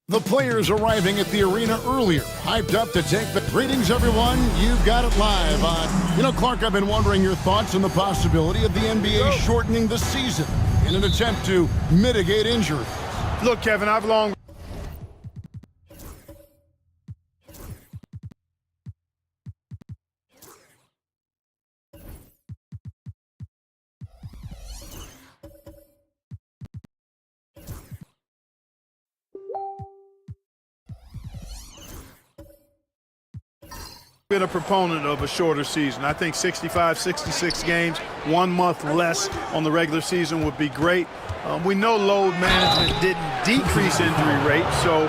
The players arriving at the arena earlier, hyped up to take the... Greetings, everyone. You've got it live on... Clark, I've been wondering your thoughts on the possibility of the NBA shortening the season in an attempt to mitigate injury. Look, Kevin, I've long... been a proponent of a shorter season. I think 65, 66 games, 1 month less on the regular season would be great. We know load management didn't decrease injury rate, so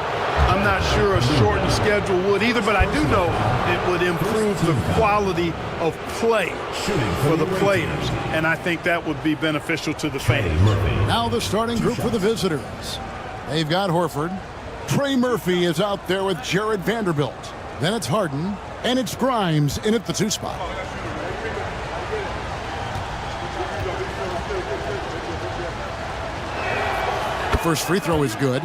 I'm not sure a shortened schedule would either, but I do know it would improve the quality of play for the players, and I think that would be beneficial to the fans. Now the starting group for the visitors. They've got Horford. Trey Murphy is out there with Jared Vanderbilt. Then it's Harden. And it's Grimes in at the 2 spot. The first free throw is good.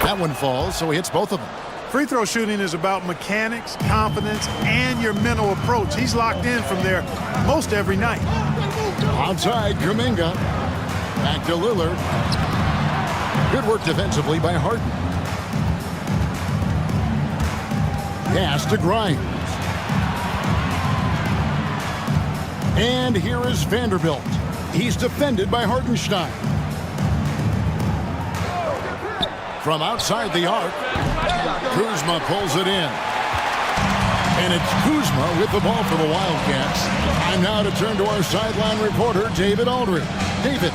That one falls, so he hits both of them. Free throw shooting is about mechanics, confidence, and your mental approach. He's locked in from there most every night. Outside, Kuminga. Back to Lillard. Good work defensively by Harden. Pass to Grimes. And here is Vanderbilt. He's defended by Hartenstein. From outside the arc, Kuzma pulls it in. And it's Kuzma with the ball for the Wildcats. Time now to turn to our sideline reporter, David Aldridge. David.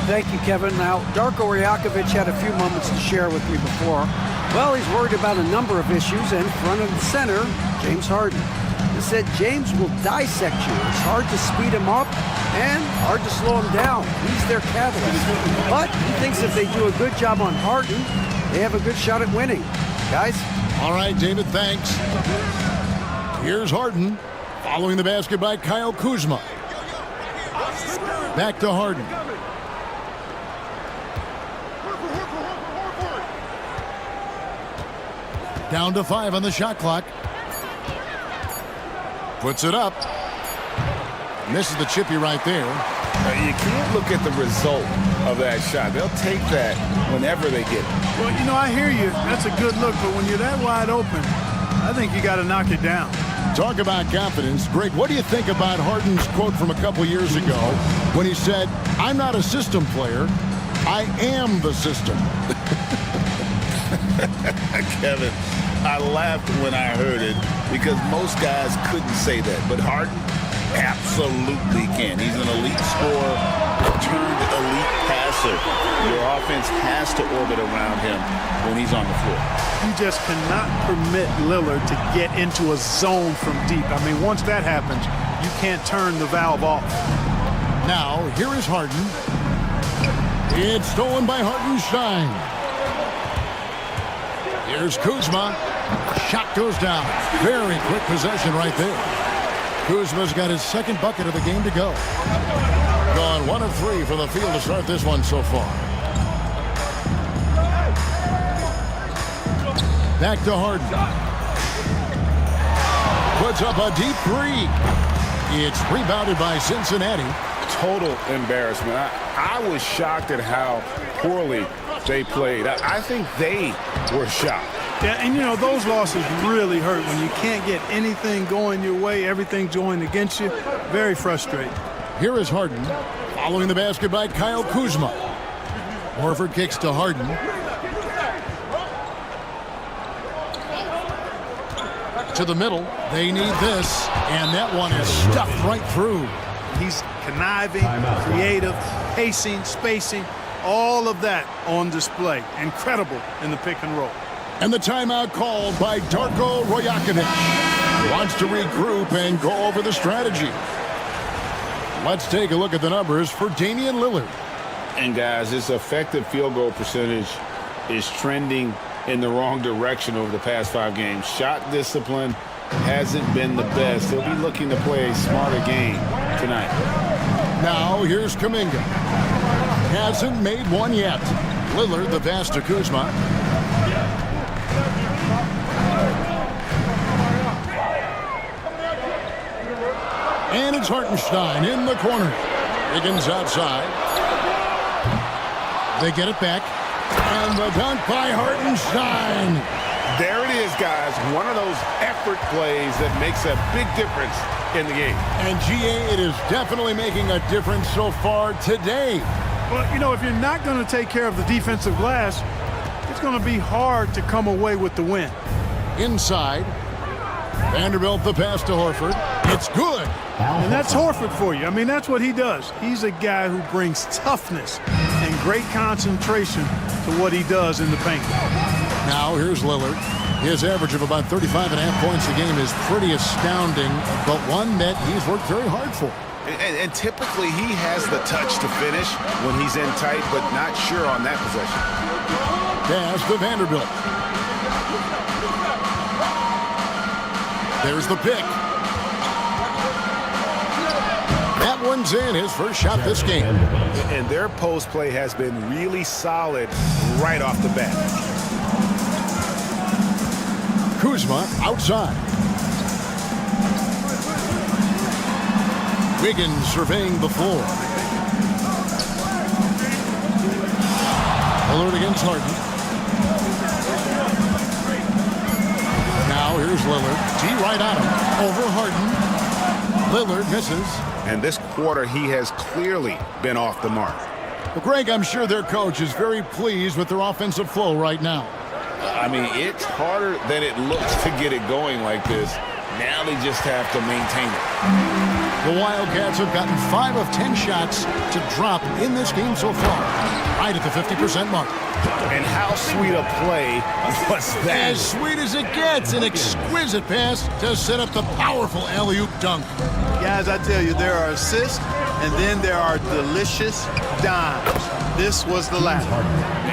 Thank you, Kevin. Now, Darko Rajakovic had a few moments to share with me before. Well, he's worried about a number of issues, and front and center, James Harden. He said James will dissect you. It's hard to speed him up and hard to slow him down. He's their catalyst. But he thinks if they do a good job on Harden, they have a good shot at winning. Guys? All right, David, thanks. Here's Harden, following the basket by Kyle Kuzma. Back to Harden. Down to 5 on the shot clock. Puts it up. Misses the chippy right there. You can't look at the result of that shot. They'll take that whenever they get it. Well, you know, I hear you. That's a good look, but when you're that wide open, I think you got to knock it down. Talk about confidence. Greg, what do you think about Harden's quote from a couple years ago when he said, "I'm not a system player, I am the system"? Kevin, I laughed when I heard it because most guys couldn't say that, but Harden absolutely can. He's an elite scorer turned elite passer. Your offense has to orbit around him when he's on the floor. You just cannot permit Lillard to get into a zone from deep. I mean, once that happens, you can't turn the valve off. Now, here is Harden. It's stolen by Hartenstein. Here's Kuzma. Shot goes down. Very quick possession right there. Kuzma's got his second bucket of the game to go. Gone 1 of 3 from the field to start this one so far. Back to Harden. puts up a deep three. It's rebounded by Cincinnati. Total embarrassment. I was shocked at how poorly they played. I think they were shocked. Yeah, and you know, those losses really hurt when you can't get anything going your way, everything's going against you. Very frustrating. Here is Harden, following the basket by Kyle Kuzma. Horford kicks to Harden. To the middle. They need this, and that one is stuffed right through. He's conniving, creative, pacing, spacing, all of that on display. Incredible in the pick and roll. And the timeout called by Darko Rajakovic. Wants to regroup and go over the strategy. Let's take a look at the numbers for Damian Lillard. And guys, his effective field goal percentage is trending in the wrong direction over the past 5 games. Shot discipline hasn't been the best. He'll be looking to play a smarter game tonight. Now here's Kuminga. Hasn't made one yet. Lillard the pass to Kuzma. And it's Hartenstein in the corner. Higgins outside. They get it back. And the dunk by Hartenstein. There it is, guys. One of those effort plays that makes a big difference in the game. And GA, it is definitely making a difference so far today. Well, you know, if you're not going to take care of the defensive glass, it's going to be hard to come away with the win. Inside. Vanderbilt the pass to Horford. It's good. And that's Horford for you. I mean, that's what he does. He's a guy who brings toughness and great concentration to what he does in the paint. Now here's Lillard. His average of about 35.5 points a game is pretty astounding, but one that he's worked very hard for. And typically he has the touch to finish when he's in tight, but not sure on that possession. Pass to Vanderbilt. There's the pick. That one's in, his first shot this game. And their post play has been really solid right off the bat. Kuzma outside. Wiggins surveying the floor. Lillard against Harden. Now here's Lillard. D right on him. Over Harden. Lillard misses. And this quarter, he has clearly been off the mark. Well, Greg, I'm sure their coach is very pleased with their offensive flow right now. I mean, it's harder than it looks to get it going like this. Now they just have to maintain it. The Wildcats have gotten 5 of 10 shots to drop in this game so far, right at the 50% mark. And how sweet a play was that? As sweet as it gets, an exquisite pass to set up the powerful alley-oop dunk. Guys, I tell you, there are assists, and then there are delicious dimes. This was the latter.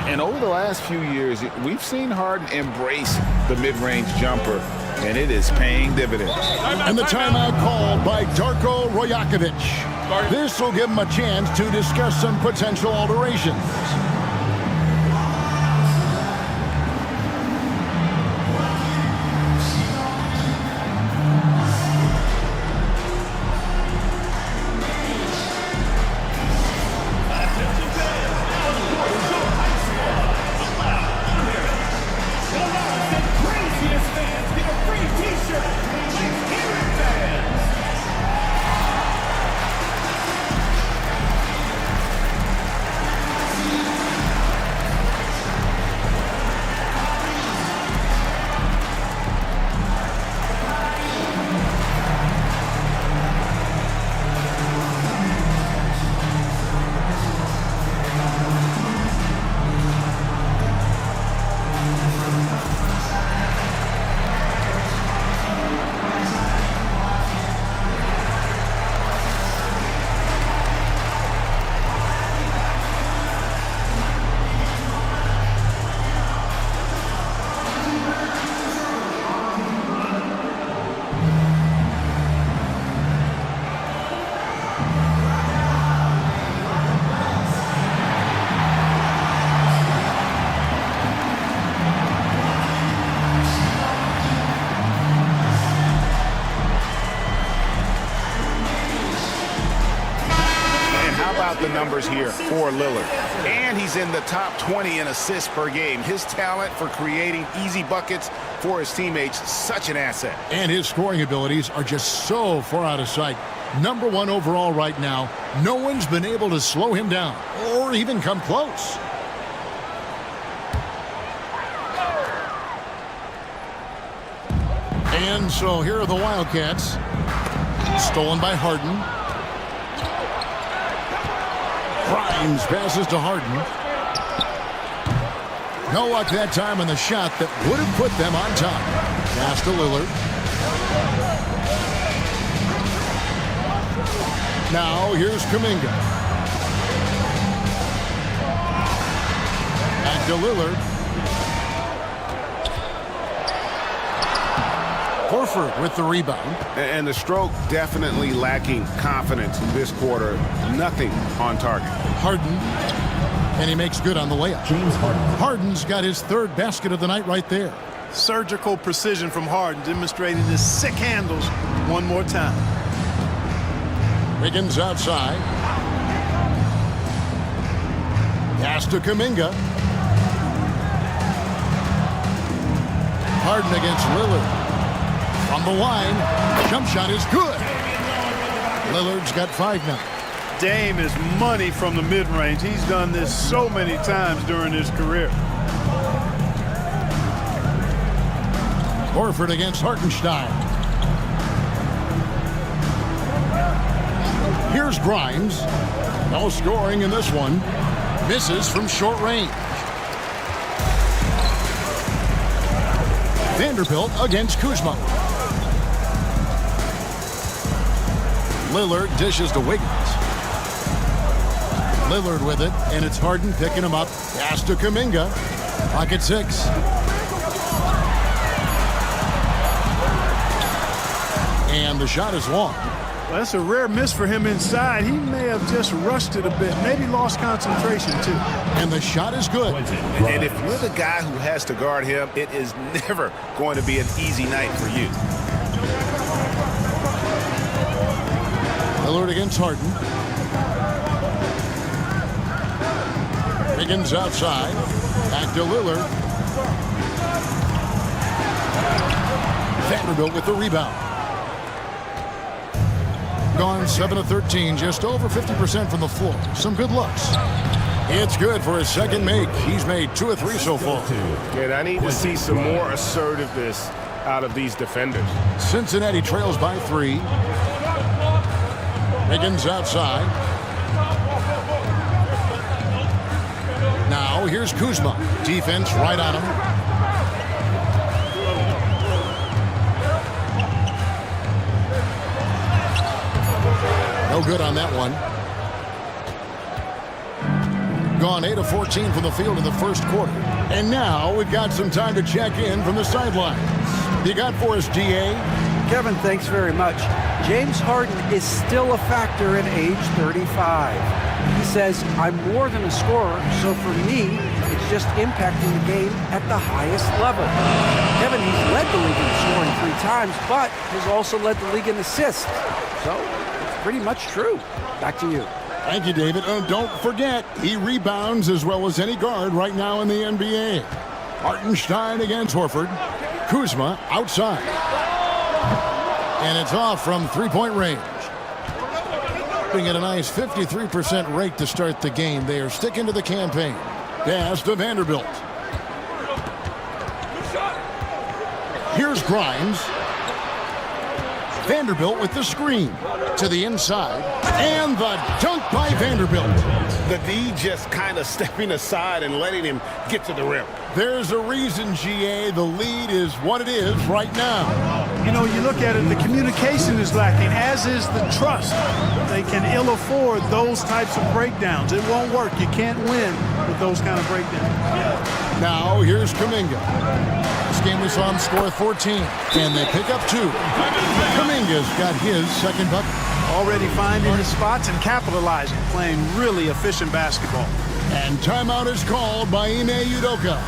And over the last few years, we've seen Harden embrace the mid-range jumper, and it is paying dividends. And the timeout called by Darko Rajakovic. This will give him a chance to discuss some potential alterations. numbers here for Lillard. And he's in the top 20 in assists per game. His talent for creating easy buckets for his teammates, such an asset. And his scoring abilities are just so far out of sight. Number 1 overall right now. No one's been able to slow him down or even come close. And so here are the Wildcats. Stolen by Harden. Grimes passes to Harden. No luck that time on the shot that would have put them on top. Pass to Lillard. Now here's Kuminga. Back to Lillard. Horford with the rebound. And the stroke definitely lacking confidence in this quarter. Nothing on target. Harden. And he makes good on the layup. James Harden. Harden's got his 3rd basket of the night right there. Surgical precision from Harden, demonstrating his sick handles one more time. Wiggins outside. Pass to Kuminga. Harden against Lillard. On the line, jump shot is good. Lillard's got 5 now. Dame is money from the mid-range. He's done this so many times during his career. Horford against Hartenstein. Here's Grimes. No scoring in this one. Misses from short range. Vanderbilt against Kuzma. Lillard dishes to Wiggins. Lillard with it, and it's Harden picking him up. Pass to Kuminga. Pocket 6. And the shot is long. Well, that's a rare miss for him inside. He may have just rushed it a bit, maybe lost concentration too. And the shot is good. And if you're the guy who has to guard him, it is never going to be an easy night for you. Lillard against Harden. Wiggins outside. Back to Lillard. Vanderbilt with the rebound. Gone 7 of 13, just over 50% from the floor. Some good looks. It's good for his 2nd make. He's made 2 of 3 so far. And I need to see some more assertiveness out of these defenders. Cincinnati trails by 3. Wiggins outside. Now here's Kuzma. Defense right on him. No good on that one. Gone 8 of 14 from the field in the first quarter. And now we've got some time to check in from the sidelines. You got for us, GA? Kevin, thanks very much. James Harden is still a factor at age 35. He says, I'm more than a scorer, so for me, it's just impacting the game at the highest level. Kevin, he's led the league in scoring 3 times, but has also led the league in assists. So it's pretty much true. Back to you. Thank you, David. Oh, don't forget, he rebounds as well as any guard right now in the NBA. Hartenstein against Horford. Kuzma outside. And it's off from 3-point range. Being at a nice 53% rate to start the game. They are sticking to the campaign. Pass to Vanderbilt. Here's Grimes. Vanderbilt with the screen to the inside. And the dunk by Vanderbilt. The D just kind of stepping aside and letting him get to the rim. There's a reason, GA. The lead is what it is right now. You know, you look at it, the communication is lacking, as is the trust. They can ill afford those types of breakdowns. It won't work. You can't win with those kind of breakdowns. Now, here's Kuminga. This game we saw him score 14, and they pick up 2. Kuminga's got his 2nd bucket. Already finding his spots and capitalizing, playing really efficient basketball. And timeout is called by Ime Udoka.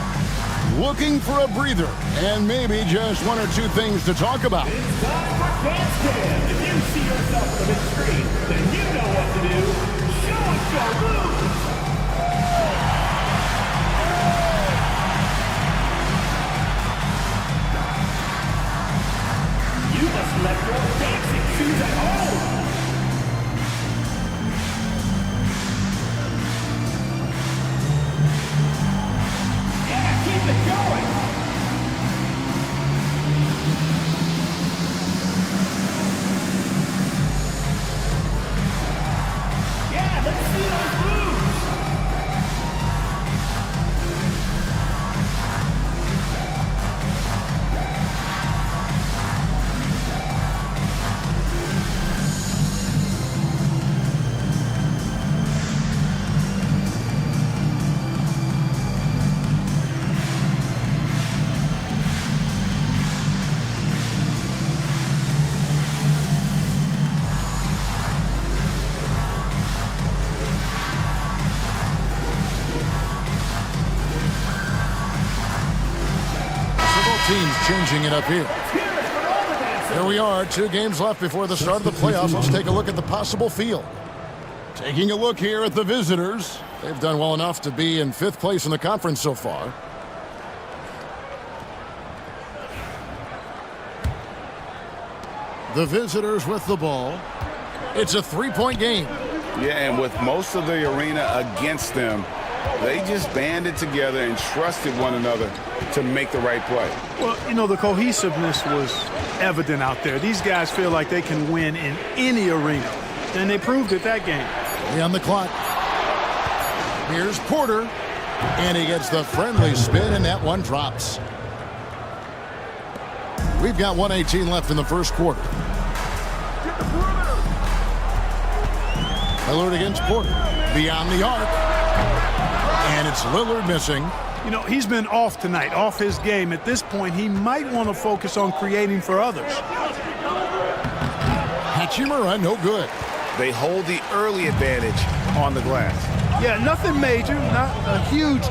Looking for a breather and maybe just 1 or 2 things to talk about. It's time for dance cam. If you see yourself on the big screen, then you know what to do. Show go, move! You must let your dancing shoes at home! Yeah, keep it going! Yeah, let's see those moves! Teams changing it up here. Here we are, 2 games left before the start of the playoffs. Let's take a look at the possible field. Taking a look here at the visitors. They've done well enough to be in 5th place in the conference so far. The visitors with the ball. It's a 3-point game. Yeah, and with most of the arena against them, they just banded together and trusted one another to make the right play. Well, you know, the cohesiveness was evident out there. These guys feel like they can win in any arena, and they proved it that game. On the clock. Here's Porter, and he gets the friendly spin, and that one drops. We've got 1:18 left in the first quarter. Lillard against Porter. Beyond the arc. And it's Lillard missing. You know, he's been off tonight, off his game. At this point, he might want to focus on creating for others. Hachimura, no good. They hold the early advantage on the glass. Yeah, nothing major, not a huge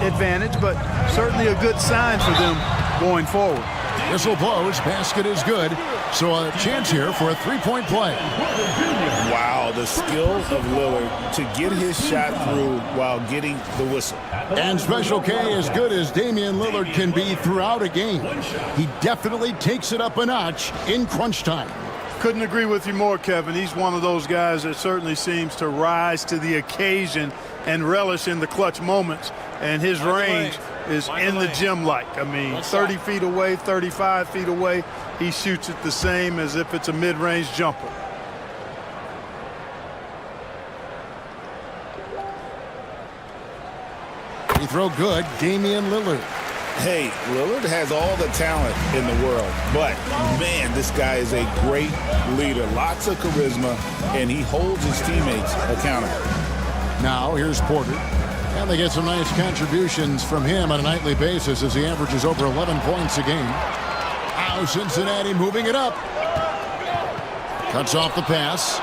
advantage, but certainly a good sign for them going forward. Whistle blows, basket is good, so a chance here for a 3-point play. Wow, the skill of Lillard to get his shot through while getting the whistle. And Special K, as good as Damian Lillard can be throughout a game, he definitely takes it up a notch in crunch time. Couldn't agree with you more, Kevin. He's one of those guys that certainly seems to rise to the occasion and relish in the clutch moments, and his range is in the gym-like. I mean, 30 feet away, 35 feet away, he shoots it the same as if it's a mid-range jumper. Free throw good, Damian Lillard. Hey, Lillard has all the talent in the world, but, man, this guy is a great leader. Lots of charisma, and he holds his teammates accountable. Now, here's Porter. And they get some nice contributions from him on a nightly basis as he averages over 11 points a game. Now Cincinnati moving it up. Cuts off the pass.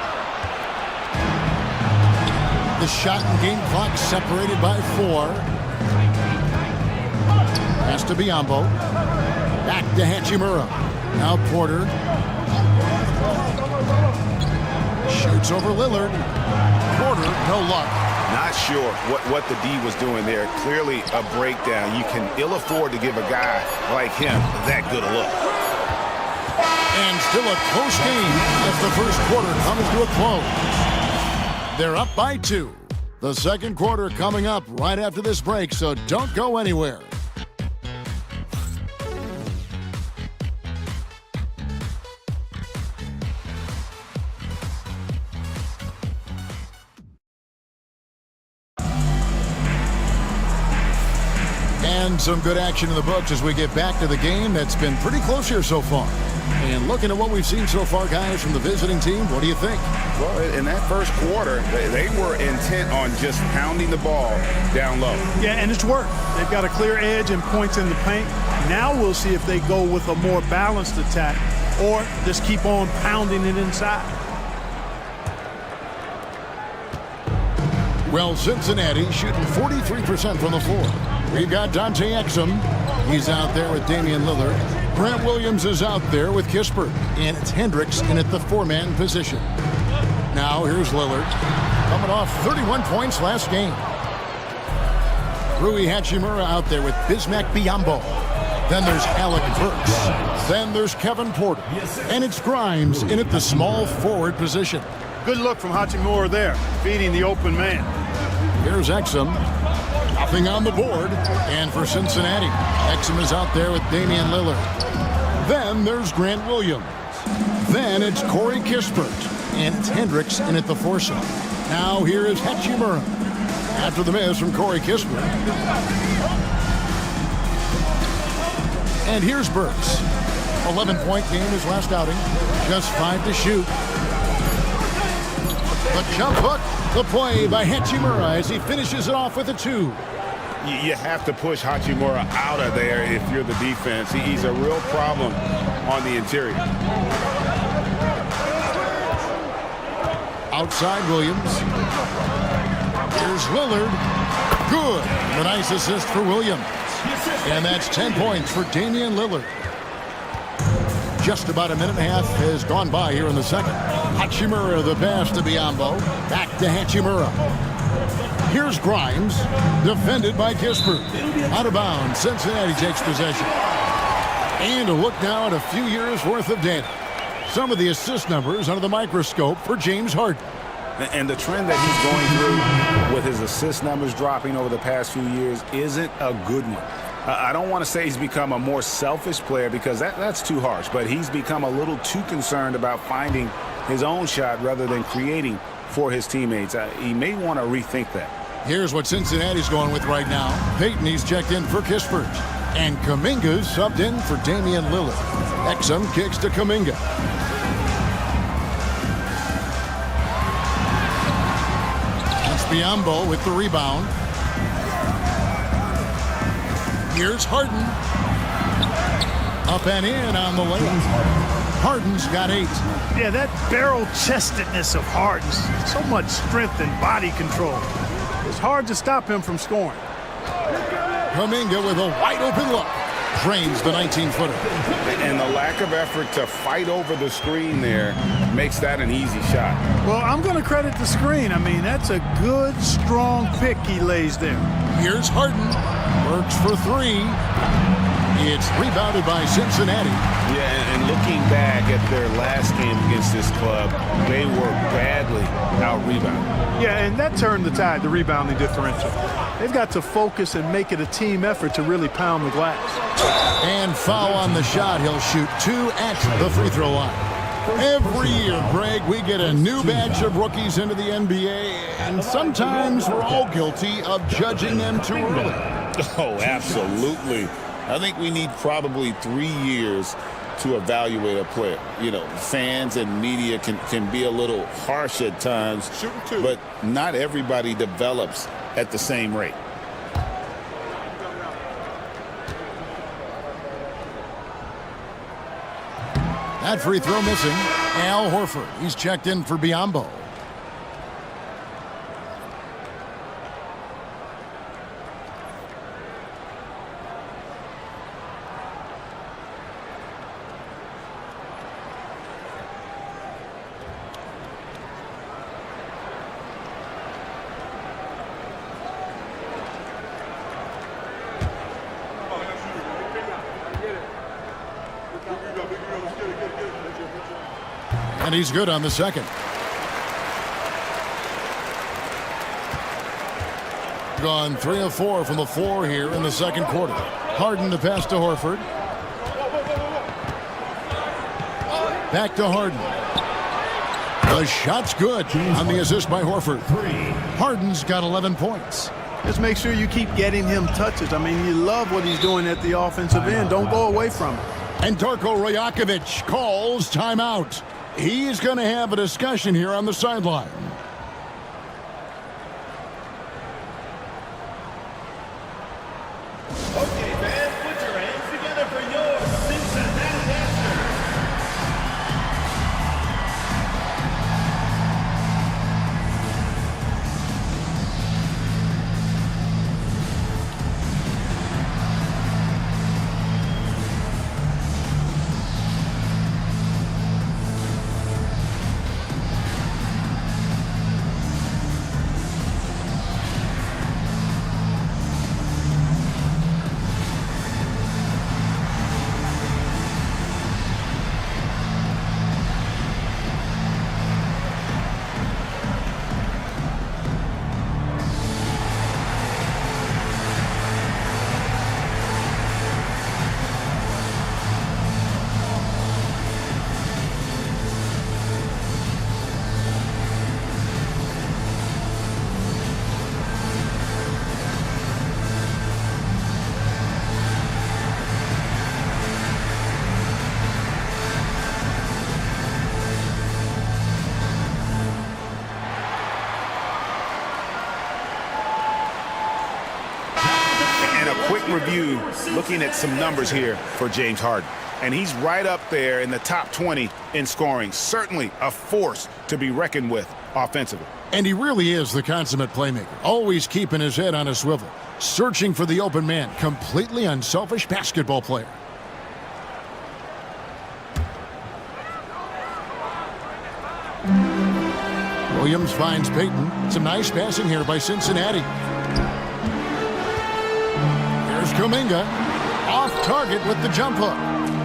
The shot and game clock separated by 4. Pass to Biyombo. Back to Hachimura. Now Porter. Shoots over Lillard. Porter, no luck. Not sure what the D was doing there. Clearly a breakdown. You can ill afford to give a guy like him that good a look. And still a close game as the first quarter comes to a close. They're up by 2. The second quarter coming up right after this break, so don't go anywhere. And some good action in the books as we get back to the game that's been pretty close here so far. And looking at what we've seen so far, guys, from the visiting team, what do you think? Well, in that first quarter, they were intent on just pounding the ball down low. Yeah, and it's worked. They've got a clear edge and points in the paint. Now we'll see if they go with a more balanced attack or just keep on pounding it inside. Well, Cincinnati shooting 43% from the floor. We've got Dante Exum. He's out there with Damian Lillard. Grant Williams is out there with Kispert. And it's Hendricks in at the 4-man position. Now here's Lillard. coming off 31 points last game. Rui Hachimura out there with Bismack Biyombo. Then there's Alec Burks. Then there's Kevin Porter. And it's Grimes in at the small forward position. Good look from Hachimura there, feeding the open man. Here's Exum. Nothing on the board. And for Cincinnati, Exum is out there with Damian Lillard. Then there's Grant Williams. Then it's Corey Kispert. And it's Hendricks in at the foursome. Now here is Hachimura. After the miss from Corey Kispert. And here's Burks. 11-point game his last outing. Just 5 to shoot. The jump hook. The play by Hachimura as he finishes it off with a 2. You have to push Hachimura out of there if you're the defense. He's a real problem on the interior. Outside Williams. Here's Lillard. Good. A nice assist for Williams. And that's 10 points for Damian Lillard. Just about a minute and a half has gone by here in the second. Hachimura the pass to Biyombo. Back to Hachimura. Here's Grimes. Defended by Kispert. Out of bounds. Cincinnati takes possession. And a look now at a few years worth of data. Some of the assist numbers under the microscope for James Harden. And the trend that he's going through with his assist numbers dropping over the past few years isn't a good one. I don't want to say he's become a more selfish player because that's too harsh, but he's become a little too concerned about finding his own shot rather than creating for his teammates. He may want to rethink that. Here's what Cincinnati's going with right now. Payton, he's checked in for Kispert. And Kuminga's subbed in for Damian Lillard. Exum kicks to Kuminga. That's Biyombo with the rebound. Here's Harden. Up and in on the layup. Harden's got 8. Yeah, that barrel-chestedness of Harden. So much strength and body control. It's hard to stop him from scoring. Kuminga with a wide-open look. Drains the 19-footer. And the lack of effort to fight over the screen there makes that an easy shot. Well, I'm going to credit the screen. I mean, that's a good, strong pick he lays there. Here's Harden. Works for 3. It's rebounded by Cincinnati. Yeah, and looking back at their last game against this club, they were badly out-rebounded. Yeah, and that turned the tide, the rebounding differential. They've got to focus and make it a team effort to really pound the glass. And foul on the shot. He'll shoot 2 at the free throw line. Every year, Greg, we get a new batch of rookies into the NBA, and sometimes we're all guilty of judging them too early. Oh, absolutely. I think we need probably 3 years to evaluate a player. You know, fans and media can be a little harsh at times, but not everybody develops at the same rate. That free throw missing. Al Horford, he's checked in for Biyombo. And he's good on the second. Gone 3 of 4 from the floor here in the second quarter. Harden to pass to Horford. Back to Harden. The shot's good on the assist by Horford. Harden's got 11 points. Just make sure you keep getting him touches. I mean, you love what he's doing at the offensive end. Don't go away from it. And Darko Rajakovic calls timeout. He's going to have a discussion here on the sideline. Okay, fans, put your hands together for your Cincinnati Masters. quick review, looking at some numbers here for James Harden. And he's right up there in the top 20 in scoring. Certainly a force to be reckoned with offensively. And he really is the consummate playmaker, always keeping his head on a swivel, searching for the open man, completely unselfish basketball player. Williams finds Payton. Some nice passing here by Cincinnati. Here's Kuminga, off target with the jump hook.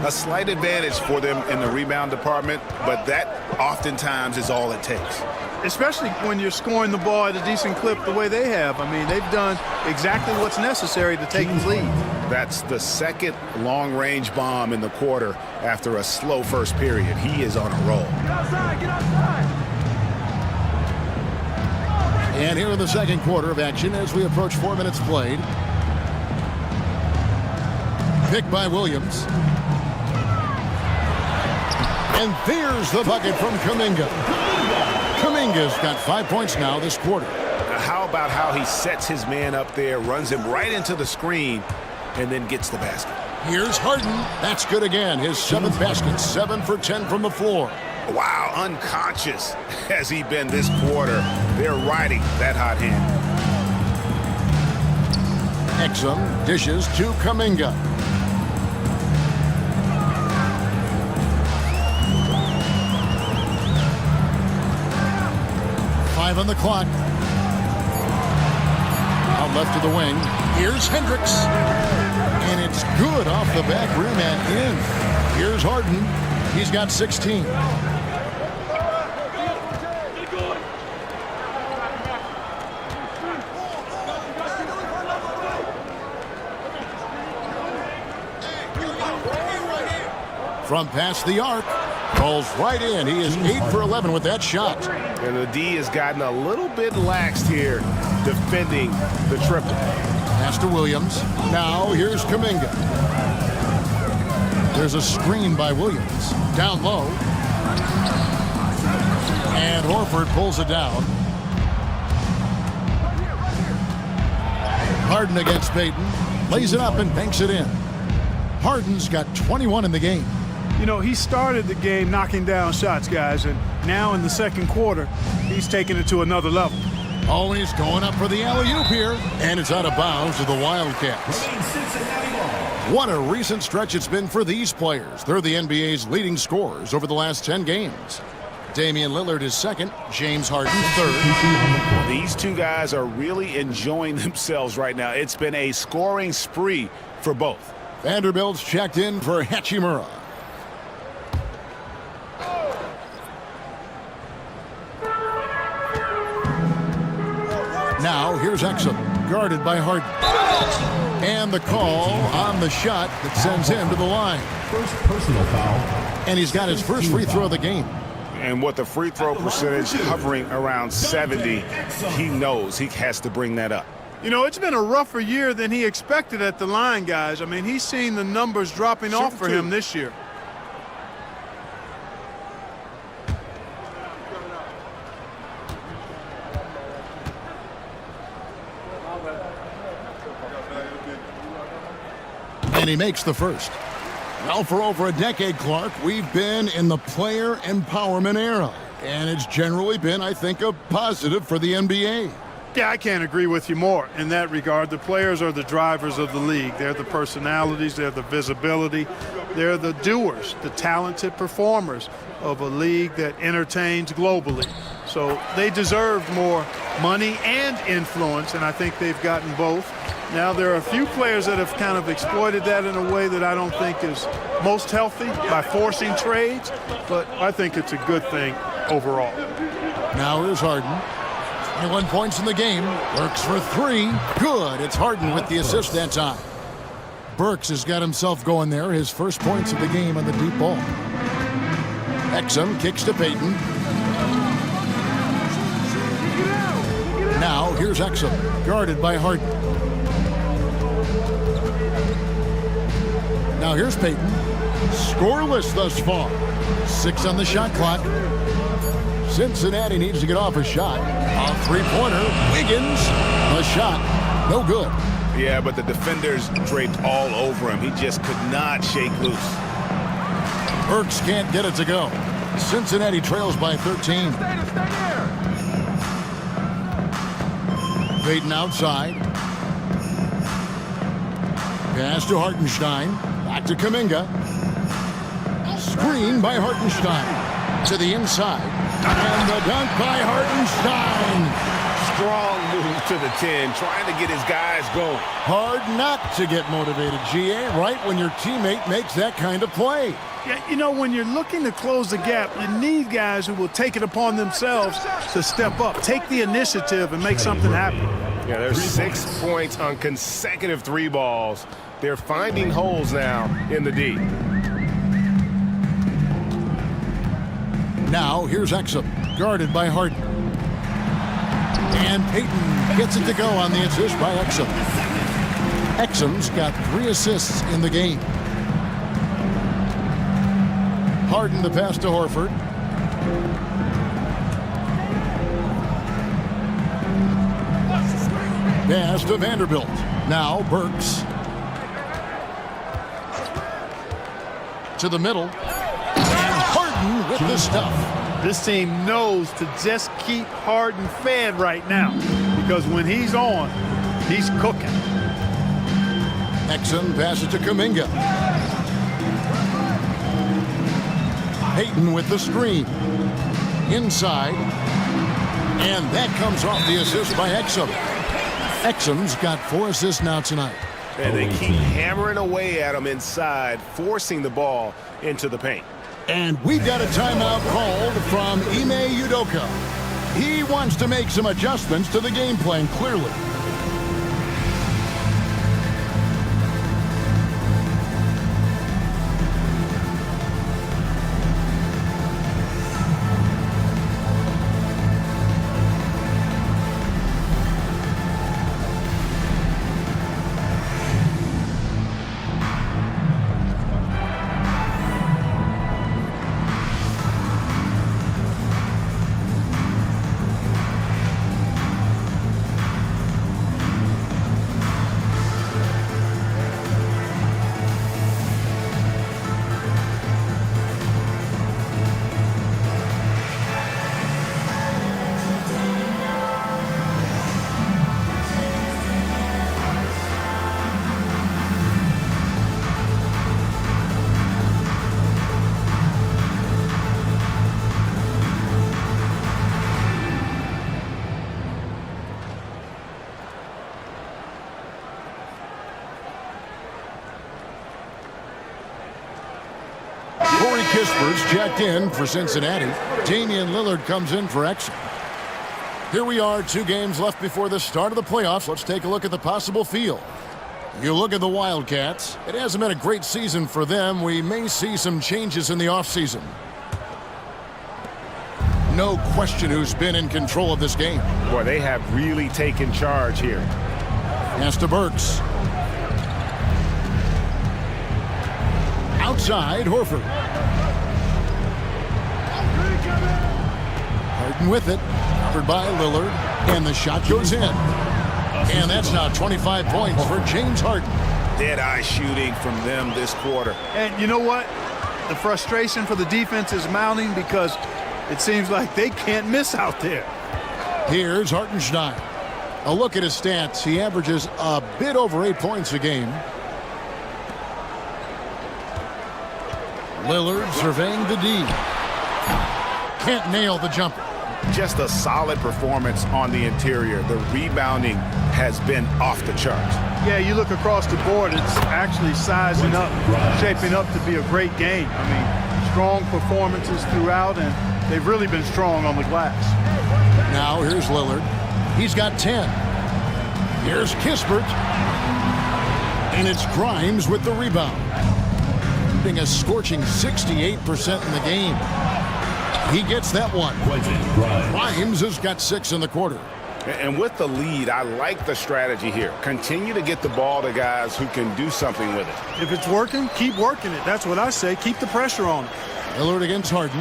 A slight advantage for them in the rebound department, but that oftentimes is all it takes. Especially when you're scoring the ball at a decent clip the way they have. I mean, they've done exactly what's necessary to take the lead. That's the second long-range bomb in the quarter after a slow first period. He is on a roll. Get outside, get outside. And here in the second quarter of action as we approach 4 minutes played. Pick by Williams. And there's the bucket from Kuminga. Kuminga's got 5 points now this quarter. How about how he sets his man up there, runs him right into the screen, and then gets the basket. Here's Harden. That's good again. His 7th basket, 7 for 10 from the floor. Wow, unconscious has he been this quarter. They're riding that hot hand. Exum dishes to Kuminga. On the clock. Out left to the wing. Here's Hendricks. And it's good off the back rim and in. Here's Harden. He's got 16. From past the arc. Rolls right in. He is 8 for 11 with that shot. And the D has gotten a little bit laxed here defending the triple. Pass to Williams. Now here's Kuminga. There's a screen by Williams. Down low. And Horford pulls it down. Harden against Payton. Lays it up and banks it in. Harden's got 21 in the game. You know, he started the game knocking down shots, guys, and now in the second quarter, he's taking it to another level. Oh, he's going up for the alley-oop here, and it's out of bounds to the Wildcats. What a recent stretch it's been for these players. They're the NBA's leading scorers over the last 10 games. Damian Lillard is second, James Harden third. These two guys are really enjoying themselves right now. It's been a scoring spree for both. Vanderbilt's checked in for Hachimura. Now here's Exum, guarded by Harden. And the call on the shot that sends him to the line. First personal foul. And he's got his first free throw of the game. And with the free throw percentage hovering around 70, he knows he has to bring that up. You know, it's been a rougher year than he expected at the line, guys. I mean, he's seen the numbers dropping off for him this year. And he makes the first. Well, for over a decade, Clark, we've been in the player empowerment era. And it's generally been, I think, a positive for the NBA. Yeah, I can't agree with you more in that regard. The players are the drivers of the league. They're the personalities. They're the visibility. They're the doers, the talented performers of a league that entertains globally. So they deserve more money and influence, and I think they've gotten both. Now, there are a few players that have kind of exploited that in a way that I don't think is most healthy by forcing trades, but I think it's a good thing overall. Now here's Harden. 21 points in the game. Burks for three. Good. It's Harden with the assist that time. Burks has got himself going there. His first points of the game on the deep ball. Exum kicks to Payton. Now here's Exum, guarded by Harden. Now here's Payton. Scoreless thus far. 6 on the shot clock. Cincinnati needs to get off a shot. A three-pointer. Wiggins. A shot. No good. Yeah, but the defenders draped all over him. He just could not shake loose. Burks can't get it to go. Cincinnati trails by 13. Peyton outside. Pass to Hartenstein. Back to Kuminga. Screen by Hartenstein. To the inside. And the dunk by Hartenstein. Strong move to the 10, trying to get his guys going. Hard not to get motivated, GA, right when your teammate makes that kind of play. Yeah, you know, when you're looking to close the gap, you need guys who will take it upon themselves to step up, take the initiative, and make something happen. Yeah, there's 6 points on consecutive 3 balls. They're finding holes now in the D. Now, here's Exum, guarded by Harden. And Peyton gets it to go on the assist by Exum. Exum's got 3 assists in the game. Harden the pass to Horford. Pass to Vanderbilt. Now Burks. To the middle. And Harden with the stuff. This team knows to just keep Harden fed right now, because when he's on, he's cooking. Exum passes to Kuminga. Peyton with the screen. Inside. And that comes off the assist by Exum. Exum's got 4 assists now tonight. And they keep hammering away at him inside, forcing the ball into the paint. And we've got a timeout called from Ime Udoka. He wants to make some adjustments to the game plan, clearly. Kispert's checked in for Cincinnati. Damian Lillard comes in for Exum. Here we are, 2 games left before the start of the playoffs. Let's take a look at the possible field. You look at the Wildcats. It hasn't been a great season for them. We may see some changes in the offseason. No question who's been in control of this game. Boy, they have really taken charge here. Pass to Burks. Outside, Horford. Harden with it. Covered by Lillard. And the shot goes in. And that's now 25 points for James Harden. Dead-eye shooting from them this quarter. And you know what? The frustration for the defense is mounting because it seems like they can't miss out there. Here's Hartenstein. A look at his stats. He averages a bit over 8 points a game. Lillard surveying the D. Can't nail the jumper. Just a solid performance on the interior. The rebounding has been off the charts. Yeah, you look across the board, it's actually sizing up, shaping up to be a great game. I mean, strong performances throughout, and they've really been strong on the glass. Now here's Lillard. He's got 10. Here's Kispert. And it's Grimes with the rebound. Being a scorching 68% in the game. He gets that one. Grimes has got 6 in the quarter. And with the lead, I like the strategy here. Continue to get the ball to guys who can do something with it. If it's working, keep working it. That's what I say. Keep the pressure on it. Lillard against Harden.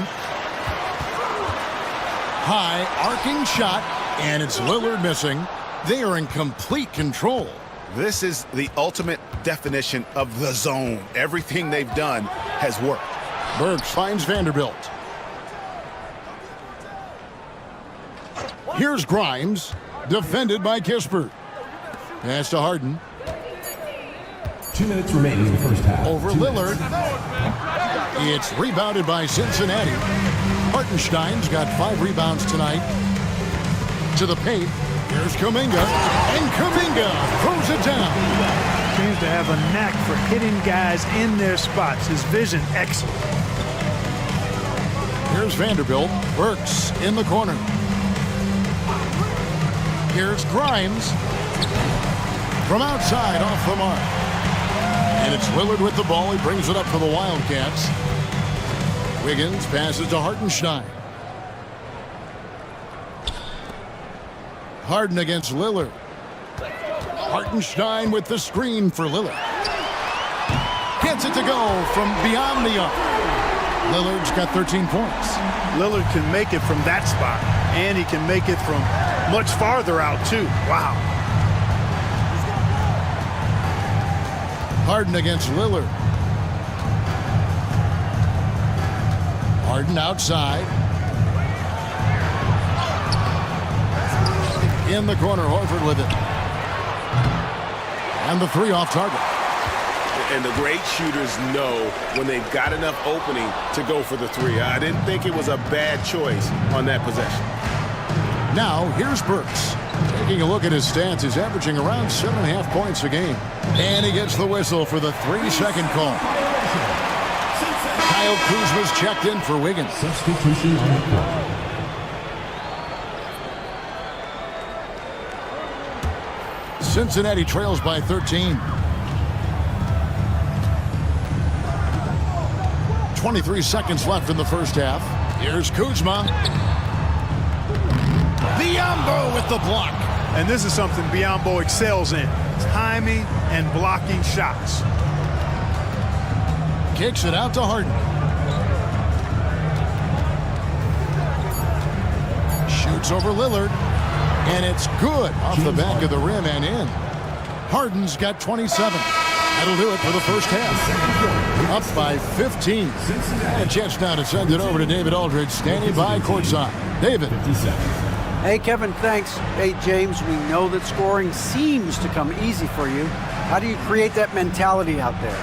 High arcing shot, and it's Lillard missing. They are in complete control. This is the ultimate definition of the zone. Everything they've done has worked. Burks finds Vanderbilt. Here's Grimes, defended by Kispert. Pass to Harden. 2 minutes remaining in the first half. Over Lillard. It's rebounded by Cincinnati. Hartenstein's got 5 rebounds tonight. To the paint. Here's Kuminga. And Kuminga throws it down. Seems to have a knack for hitting guys in their spots. His vision excellent. Here's Vanderbilt. Burks in the corner. Here's Grimes. From outside, off the mark. And it's Lillard with the ball. He brings it up for the Wildcats. Wiggins passes to Hartenstein. Harden against Lillard. Hartenstein with the screen for Lillard. Gets it to go from beyond the arc. Lillard's got 13 points. Lillard can make it from that spot, and he can make it from much farther out, too. Wow. Harden against Lillard. Harden outside. In the corner, Horford with it. And the 3 off target. And the great shooters know when they've got enough opening to go for the 3. I didn't think it was a bad choice on that possession. Now, here's Burks. Taking a look at his stats, he's averaging around 7.5 points a game. And he gets the whistle for the 3-second call. Kyle Kuzma's checked in for Wiggins. Substitution on the court. Cincinnati trails by 13. 23 seconds left in the first half. Here's Kuzma. Biyombo with the block. And this is something Biyombo excels in. Timing and blocking shots. Kicks it out to Harden. Shoots over Lillard. And it's good off the back of the rim and in. Harden's got 27. That'll do it for the first half. Up by 15. And a chance now to send it over to David Aldridge, standing by courtside. David. Hey, Kevin, thanks. Hey, James, we know that scoring seems to come easy for you. How do you create that mentality out there?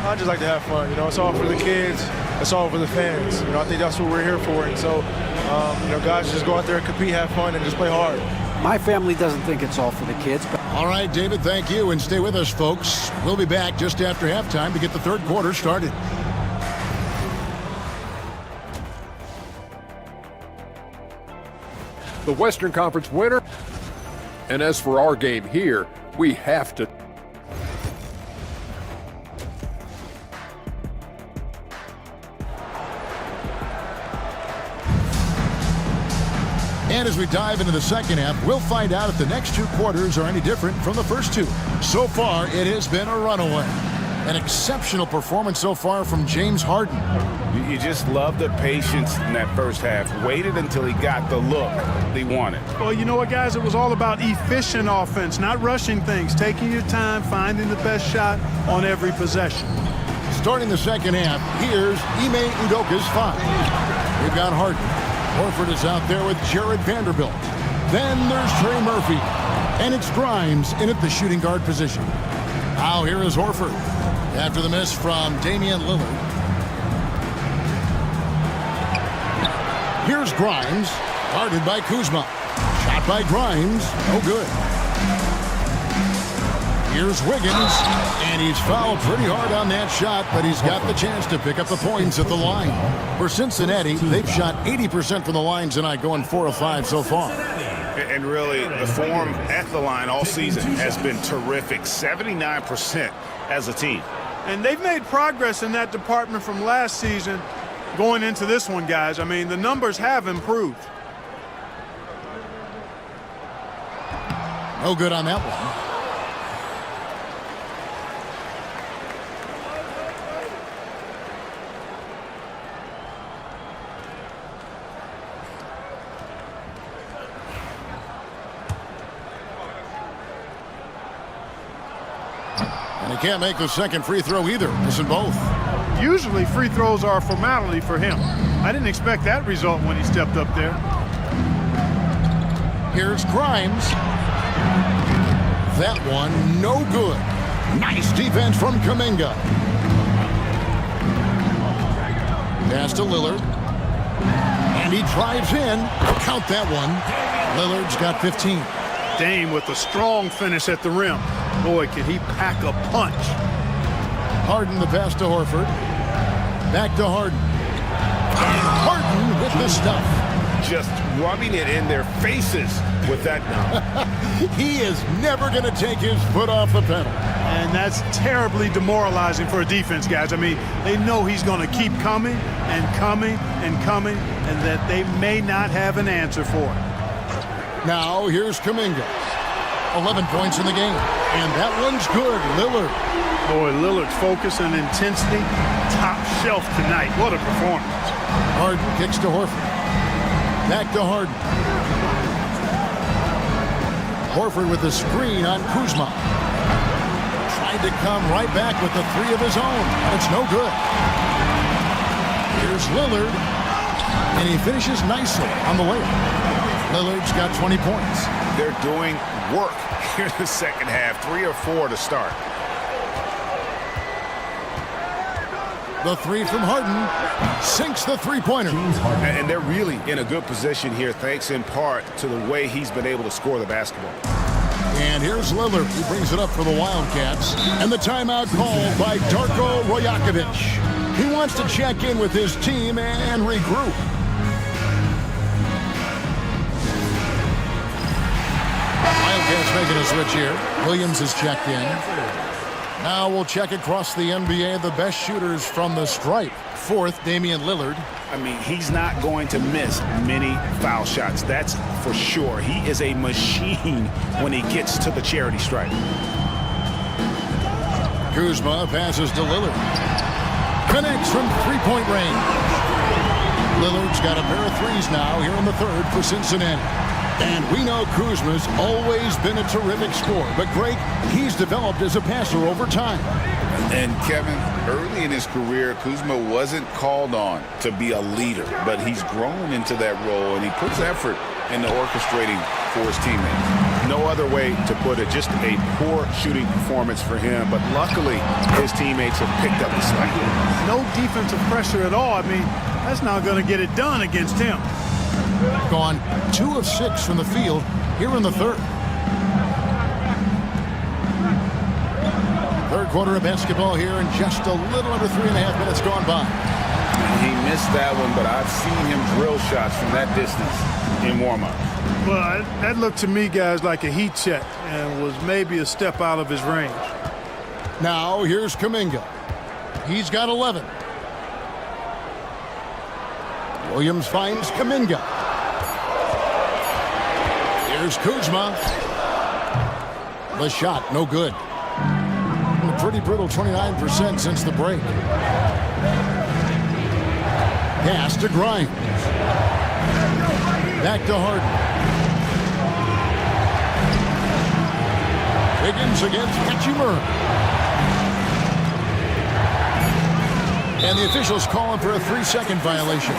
I just like to have fun. You know, it's all for the kids. It's all for the fans. You know, I think that's what we're here for. And so, you know, guys just go out there and compete, have fun, and just play hard. My family doesn't think it's all for the kids. But all right, David, thank you. And stay with us, folks. We'll be back just after halftime to get the third quarter started. The Western Conference winner. And as for our game here, we have to. And as we dive into the second half, we'll find out if the next 2 quarters are any different from the first 2. So far, it has been a runaway. An exceptional performance so far from James Harden. You just love the patience in that first half. Waited until he got the look he wanted. Well, you know what, guys? It was all about efficient offense, not rushing things, taking your time, finding the best shot on every possession. Starting the second half, here's Ime Udoka's 5. We've got Harden. Horford is out there with Jared Vanderbilt. Then there's Trey Murphy. And it's Grimes in at the shooting guard position. Now here is Horford. After the miss from Damian Lillard. Here's Grimes. Guarded by Kuzma. Shot by Grimes. No good. Here's Wiggins. And he's fouled pretty hard on that shot, but he's got the chance to pick up the points at the line. For Cincinnati, they've shot 80% from the line tonight, going 4 of 5 so far. And really, the form at the line all season has been terrific. 79% as a team. And they've made progress in that department from last season going into this one, guys. I mean, the numbers have improved. No good on that one. And he can't make the second free throw either. Missing both. Usually free throws are a formality for him. I didn't expect that result when he stepped up there. Here's Grimes. That one, no good. Nice defense from Kuminga. Pass to Lillard. And he drives in. Count that one. Lillard's got 15. Dame with a strong finish at the rim. Boy, can he pack a punch. Harden the pass to Horford. Back to Harden. And Harden with the stuff. Just rubbing it in their faces with that now. He is never going to take his foot off the pedal. And that's terribly demoralizing for a defense, guys. I mean, they know he's going to keep coming and coming and coming, and that they may not have an answer for it. Now, here's Kuminga. 11 points in the game. And that one's good. Lillard. Boy, Lillard's focus and intensity, top shelf tonight. What a performance. Harden kicks to Horford. Back to Harden. Horford with the screen on Kuzma. Tried to come right back with the three of his own. And it's no good. Here's Lillard. And he finishes nicely on the layup. Lillard's got 20 points. They're doing work here in the second half. 3 or 4 to start. The three from Harden sinks the three-pointer. And they're really in a good position here, thanks in part to the way he's been able to score the basketball. And here's Lillard, who brings it up for the Wildcats. And the timeout called by Darko Rajakovic. He wants to check in with his team and regroup. Wildcats making a switch here. Williams is checked in. Now we'll check across the NBA the best shooters from the stripe. Fourth, Damian Lillard. I mean, he's not going to miss many foul shots. That's for sure. He is a machine when he gets to the charity stripe. Kuzma passes to Lillard. Connects from three-point range. Lillard's got a pair of threes now here in the third for Cincinnati. And we know Kuzma's always been a terrific scorer. But, Greg, he's developed as a passer over time. And, Kevin, early in his career, Kuzma wasn't called on to be a leader. But he's grown into that role, and he puts effort into orchestrating for his teammates. No other way to put it. Just a poor shooting performance for him. But luckily, his teammates have picked up the slack. No defensive pressure at all. I mean, that's not going to get it done against him. Gone 2 of 6 from the field here in the third. Third quarter of basketball here, and just a little under 3.5 minutes gone by. He missed that one, but I've seen him drill shots from that distance in warm-up. Well, that looked to me, guys, like a heat check and was maybe a step out of his range. Now here's Kuminga. He's got 11. Williams finds Kuminga. Here's Kuzma. The shot, no good. A pretty brittle 29% since the break. Pass to Grimes. Back to Harden. Higgins against Hachimura. And the officials calling for a 3-second violation.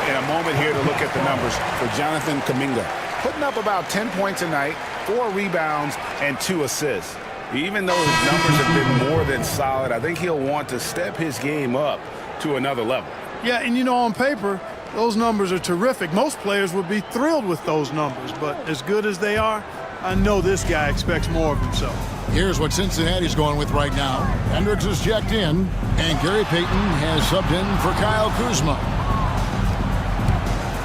In a moment here to look at the numbers for Jonathan Kuminga. Putting up about 10 points a night, 4 rebounds, and 2 assists. Even though his numbers have been more than solid, I think he'll want to step his game up to another level. Yeah, and you know, on paper, those numbers are terrific. Most players would be thrilled with those numbers, but as good as they are, I know this guy expects more of himself. Here's what Cincinnati's going with right now. Hendricks is checked in, and Gary Payton has subbed in for Kyle Kuzma.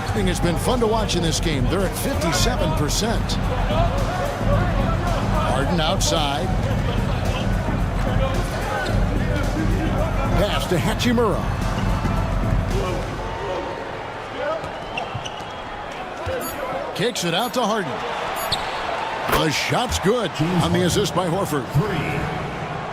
I think it's been fun to watch in this game. They're at 57%. Harden outside. Pass to Hachimura. Kicks it out to Harden. The shot's good on the assist by Horford.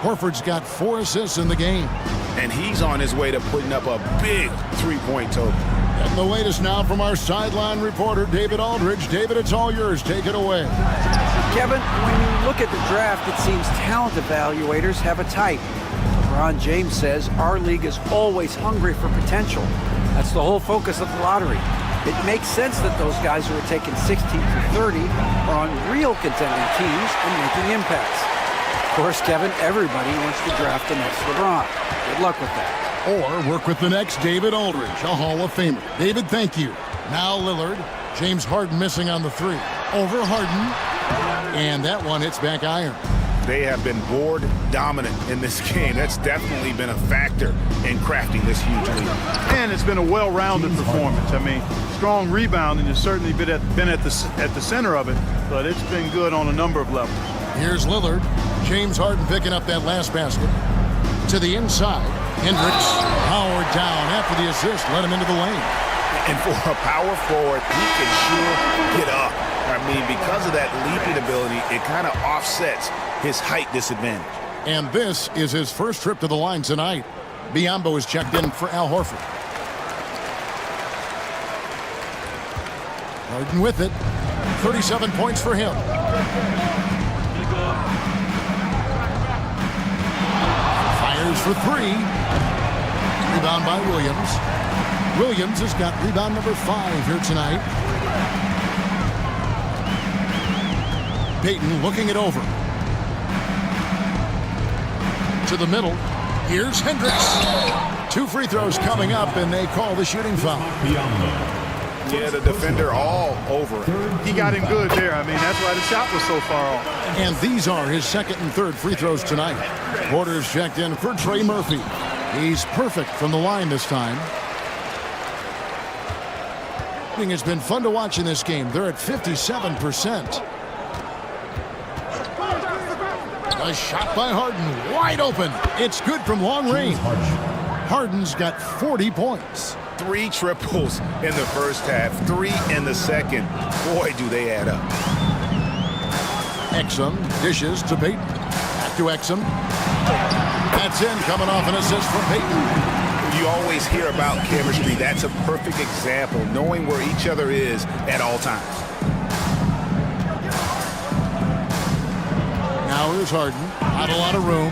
Horford's got 4 assists in the game. And he's on his way to putting up a big 3-point total. And the latest now from our sideline reporter, David Aldridge. David, it's all yours. Take it away. Kevin, when you look at the draft, it seems talent evaluators have a type. LeBron James says our league is always hungry for potential. That's the whole focus of the lottery. It makes sense that those guys who are taken 16 through 30 are on real contending teams and making impacts. Of course, Kevin, everybody wants to draft the next LeBron. Good luck with that. Or work with the next David Aldridge, a Hall of Famer. David, thank you. Now Lillard. James Harden missing on the three. Over Harden. And that one hits back iron. They have been board dominant in this game. That's definitely been a factor in crafting this huge lead. And it's been a well-rounded performance. I mean, strong rebounding has certainly been at the center of it, but it's been good on a number of levels. Here's Lillard. James Harden picking up that last basket. To the inside. Hendricks powered down after the assist. Let him into the lane. And for a power forward, he can sure get up. I mean, because of that leaping ability, it kind of offsets his height disadvantage. And this is his first trip to the line tonight. Biyombo is checked in for Al Horford. Harden with it. 37 points for him. Fires for three. Rebound by Williams. Williams has got rebound number 5 here tonight. Payton looking it over. To the middle. Here's Hendricks. 2 free throws coming up, and they call the shooting foul. Yeah, the defender all over him. He got him good there. I mean, that's why the shot was so far off. And these are his second and third free throws tonight. Porter's checked in for Trey Murphy. He's perfect from the line this time. It's been fun to watch in this game. They're at 57%. A shot by Harden, wide open. It's good from long range. Harden's got 40 points. 3 triples in the first half, 3 in the second. Boy, do they add up. Exum dishes to Payton. Back to Exum. That's in, coming off an assist from Payton. You always hear about chemistry. That's a perfect example, knowing where each other is at all times. Now here's Harden. Not a lot of room.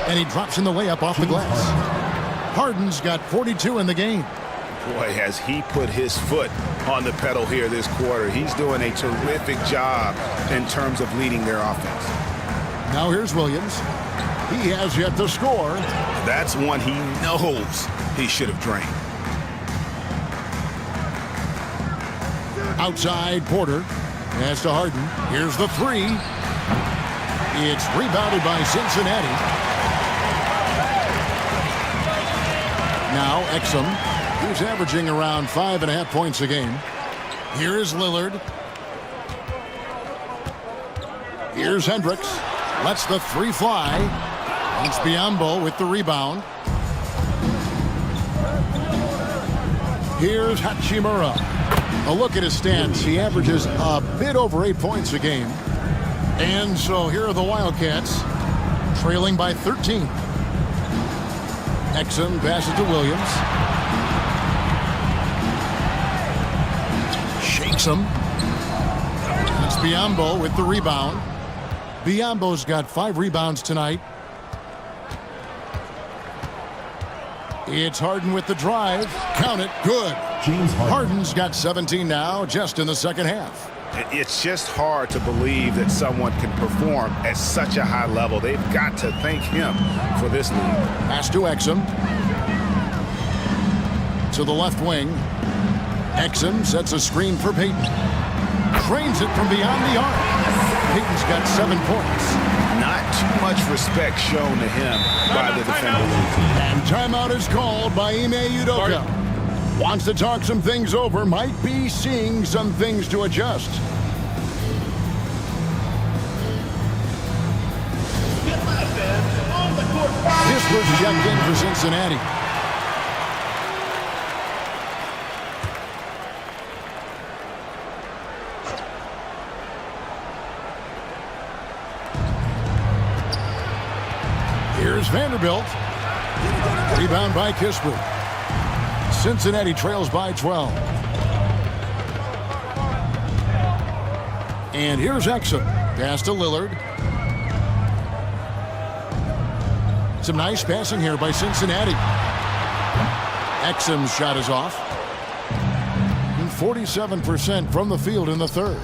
And he drops in the layup off the glass. Harden's got 42 in the game. Boy, has he put his foot on the pedal here this quarter. He's doing a terrific job in terms of leading their offense. Now here's Williams. He has yet to score. That's one he knows he should have drained. Outside, Porter. Pass to Harden. Here's the three. It's rebounded by Cincinnati. Now Exum, who's averaging around 5.5 points a game. Here is Lillard. Here's Hendricks. Lets the three fly. It's Biyombo with the rebound. Here's Hachimura. A look at his stats. He averages a bit over 8 points a game. And so here are the Wildcats, trailing by 13. Exum passes to Williams. Shakes him. It's Biyombo with the rebound. Biyombo's got 5 rebounds tonight. It's Harden with the drive. Count it. Good. Harden's got 17 now, just in the second half. It's just hard to believe that someone can perform at such a high level. They've got to thank him for this lead. Pass to Exum. To the left wing. Exum sets a screen for Payton. Trains it from beyond the arc. Payton's got 7 points. Not too much respect shown to him by the defender. And timeout is called by Ime Udoka. Wants to talk some things over, might be seeing some things to adjust. This was checked in for Cincinnati. Here's Vanderbilt. Rebound by Kispert. Cincinnati trails by 12. And here's Exum. Pass to Lillard. Some nice passing here by Cincinnati. Exum's shot is off. 47% from the field in the third.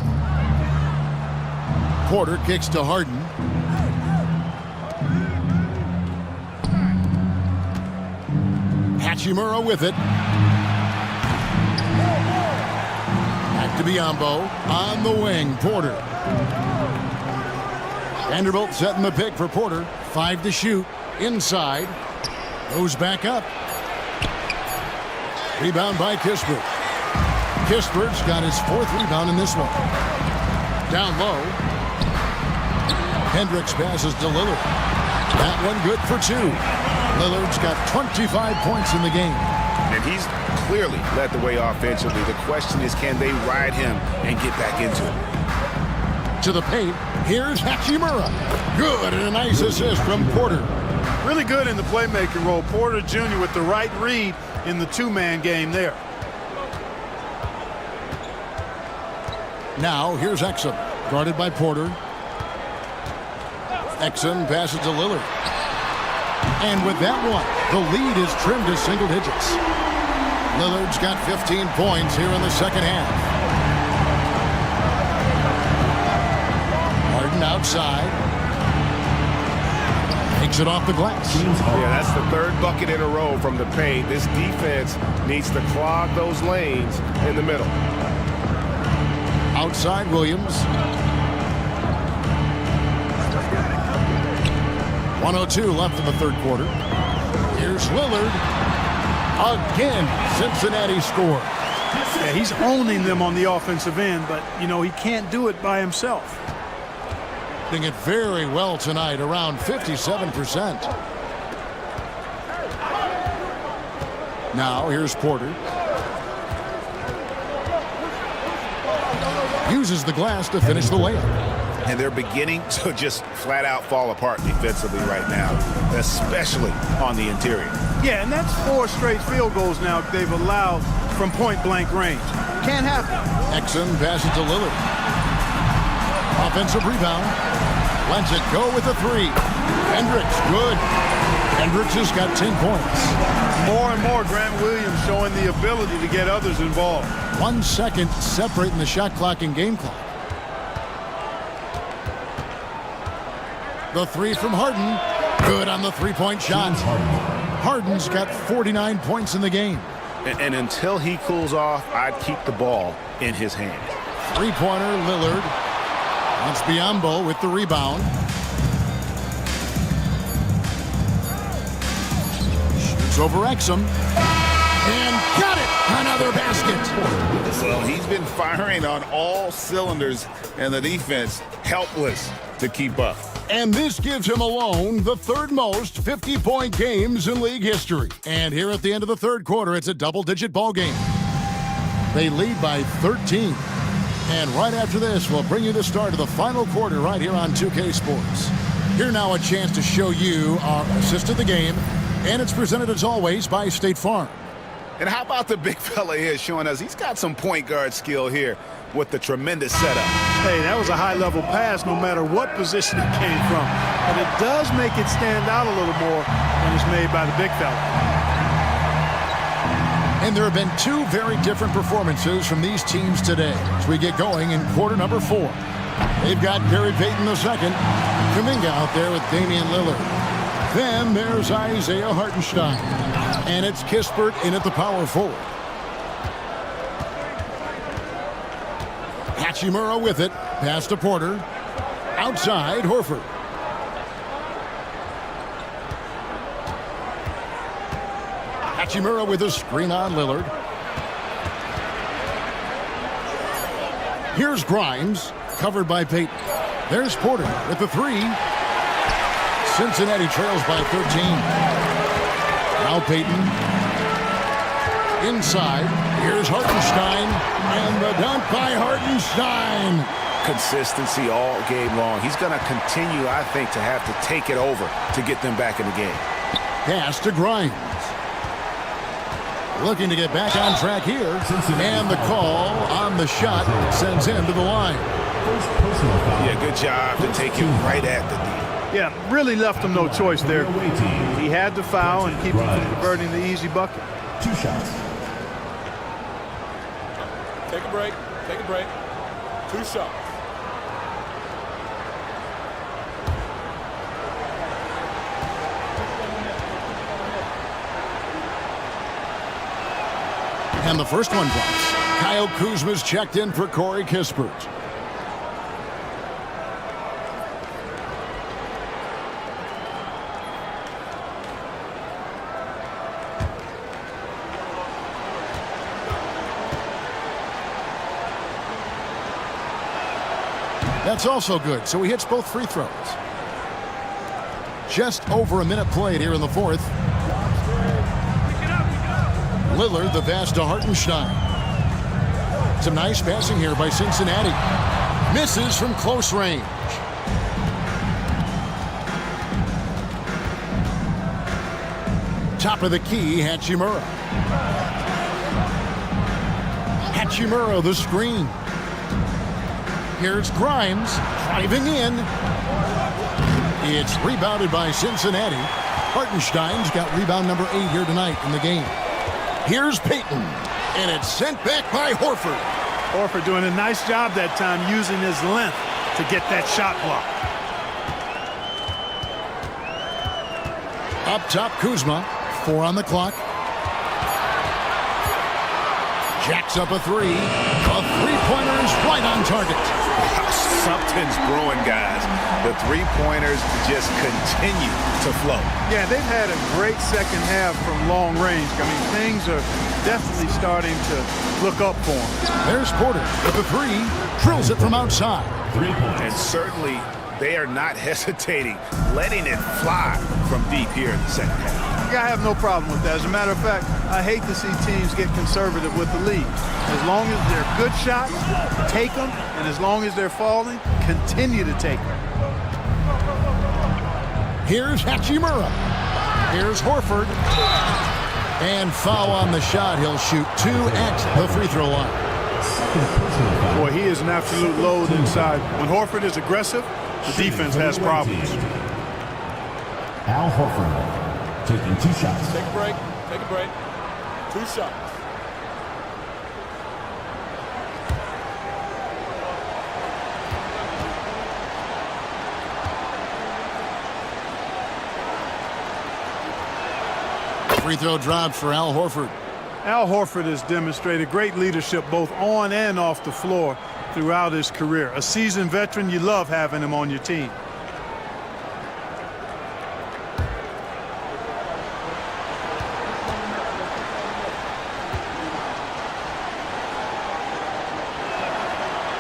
Porter kicks to Harden. Hachimura with it. Back to Biyombo. On the wing, Porter. Vanderbilt setting the pick for Porter. 5 to shoot. Inside. Goes back up. Rebound by Kispert. Kispert's got his 4th rebound in this one. Down low. Hendricks passes to Lillard. That one good for 2. Lillard's got 25 points in the game. And he's clearly led the way offensively. The question is, can they ride him and get back into it? To the paint. Here's Hachimura. Good, and a nice assist from Porter. Really good in the playmaking role. Porter Jr. with the right read in the two-man game there. Now, here's Exum, guarded by Porter. Exum passes to Lillard. And with that one, the lead is trimmed to single digits. Lillard's got 15 points here in the second half. Harden outside. Takes it off the glass. Yeah, that's the 3rd bucket in a row from the paint. This defense needs to clog those lanes in the middle. Outside Williams. 1:02 left in the third quarter. Here's Lillard. Again, Cincinnati scores. Yeah, he's owning them on the offensive end, but, you know, he can't do it by himself. Doing it very well tonight, around 57%. Now, here's Porter. Uses the glass to finish the layup. And they're beginning to just flat out fall apart defensively right now, especially on the interior. Yeah, and that's 4 straight field goals now they've allowed from point-blank range. Can't happen. Exum passes to Lillard. Offensive rebound. Lets it go with a 3. Hendricks, good. Hendricks has got 10 points. More and more, Grant Williams showing the ability to get others involved. 1 second separating the shot clock and game clock. The 3 from Harden. Good on the 3-point shot. Harden's got 49 points in the game. And until he cools off, I'd keep the ball in his hand. 3-pointer, Lillard. That's Biyombo with the rebound. Shoots over Exum. And got it! Another basket. Well, he's been firing on all cylinders, and the defense helpless to keep up. And this gives him alone the 3rd most 50-point games in league history. And here at the end of the third quarter, it's a double-digit ball game. They lead by 13. And right after this, we'll bring you the start of the final quarter right here on 2K Sports. Here now a chance to show you our assist of the game. And it's presented as always by State Farm. And how about the big fella here showing us he's got some point guard skill here with the tremendous setup. Hey, that was a high-level pass no matter what position it came from. But it does make it stand out a little more when it's made by the big fella. And there have been 2 very different performances from these teams today as we get going in quarter number 4. They've got Gary Payton II, Kuminga out there with Damian Lillard. Then there's Isaiah Hartenstein. And it's Kispert in at the power forward. Hachimura with it. Pass to Porter. Outside, Horford. Hachimura with a screen on Lillard. Here's Grimes, covered by Payton. There's Porter with the 3. Cincinnati trails by 13. Now Payton. Inside. Here's Hartenstein. And the dunk by Hartenstein. Consistency all game long. He's going to continue, I think, to have to take it over to get them back in the game. Pass to Grimes. looking to get back on track here. And the call on the shot sends him to the line. Yeah, good job to take him right at the D. Yeah, really left him no choice there. He had to foul and keep him from converting the easy bucket. 2 shots. Take a break. Take a break. 2 shots. And the first one drops. Kyle Kuzma's checked in for Corey Kispert. That's also good, so he hits both free throws. Just over a minute played here in the fourth. Lillard, the pass to Hartenstein. Some nice passing here by Cincinnati. Misses from close range. Top of the key, Hachimura. Hachimura, the screen. Here's Grimes driving in. It's rebounded by Cincinnati. Hartenstein's got rebound number 8 here tonight in the game. Here's Payton, and it's sent back by Horford. Horford doing a nice job that time using his length to get that shot block. Up top, Kuzma. 4 on the clock. Jacks up a 3. A three-pointer is right on target. Something's brewing, guys. The three-pointers just continue to flow. Yeah, they've had a great second half from long range. I mean, things are definitely starting to look up for them. There's Porter with the 3. Drills it from outside. And certainly they are not hesitating, letting it fly from deep here in the second half. I have no problem with that. As a matter of fact, I hate to see teams get conservative with the lead. As long as they're good shots, take them, and as long as they're falling, continue to take them. Here's Hachimura. Here's Horford. And foul on the shot. He'll shoot 2 at the free throw line. Boy, he is an absolute load inside. When Horford is aggressive, the defense has problems. Al Horford taking 2 shots. Take a break. Take a break. 2 shots. Free throw dropped for Al Horford. Al Horford has demonstrated great leadership both on and off the floor throughout his career. A seasoned veteran, you love having him on your team.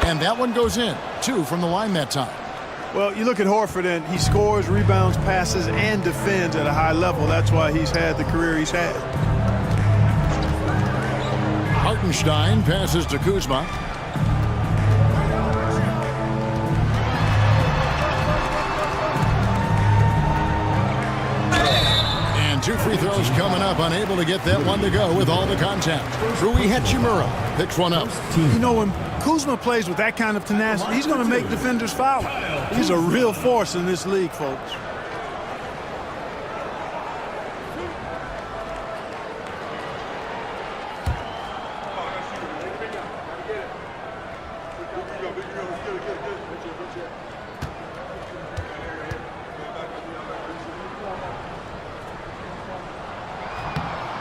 And that one goes in. 2 from the line that time. Well, you look at Horford, and he scores, rebounds, passes, and defends at a high level. That's why he's had the career he's had. Hartenstein passes to Kuzma. And 2 free throws coming up. Unable to get that one to go with all the contact. Rui Hachimura picks one up. You know, when Kuzma plays with that kind of tenacity, he's going to make defenders foul. He's a real force in this league, folks.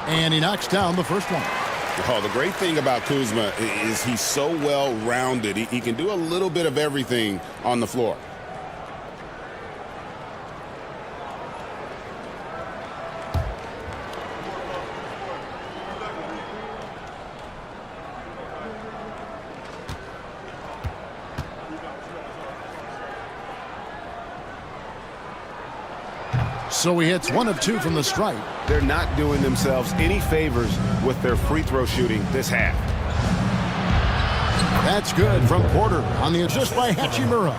And he knocks down the first one. Oh, the great thing about Kuzma is he's so well-rounded. He can do a little bit of everything on the floor. So he hits 1 of 2 from the stripe. They're not doing themselves any favors with their free throw shooting this half. That's good from Porter on the assist by Hachimura.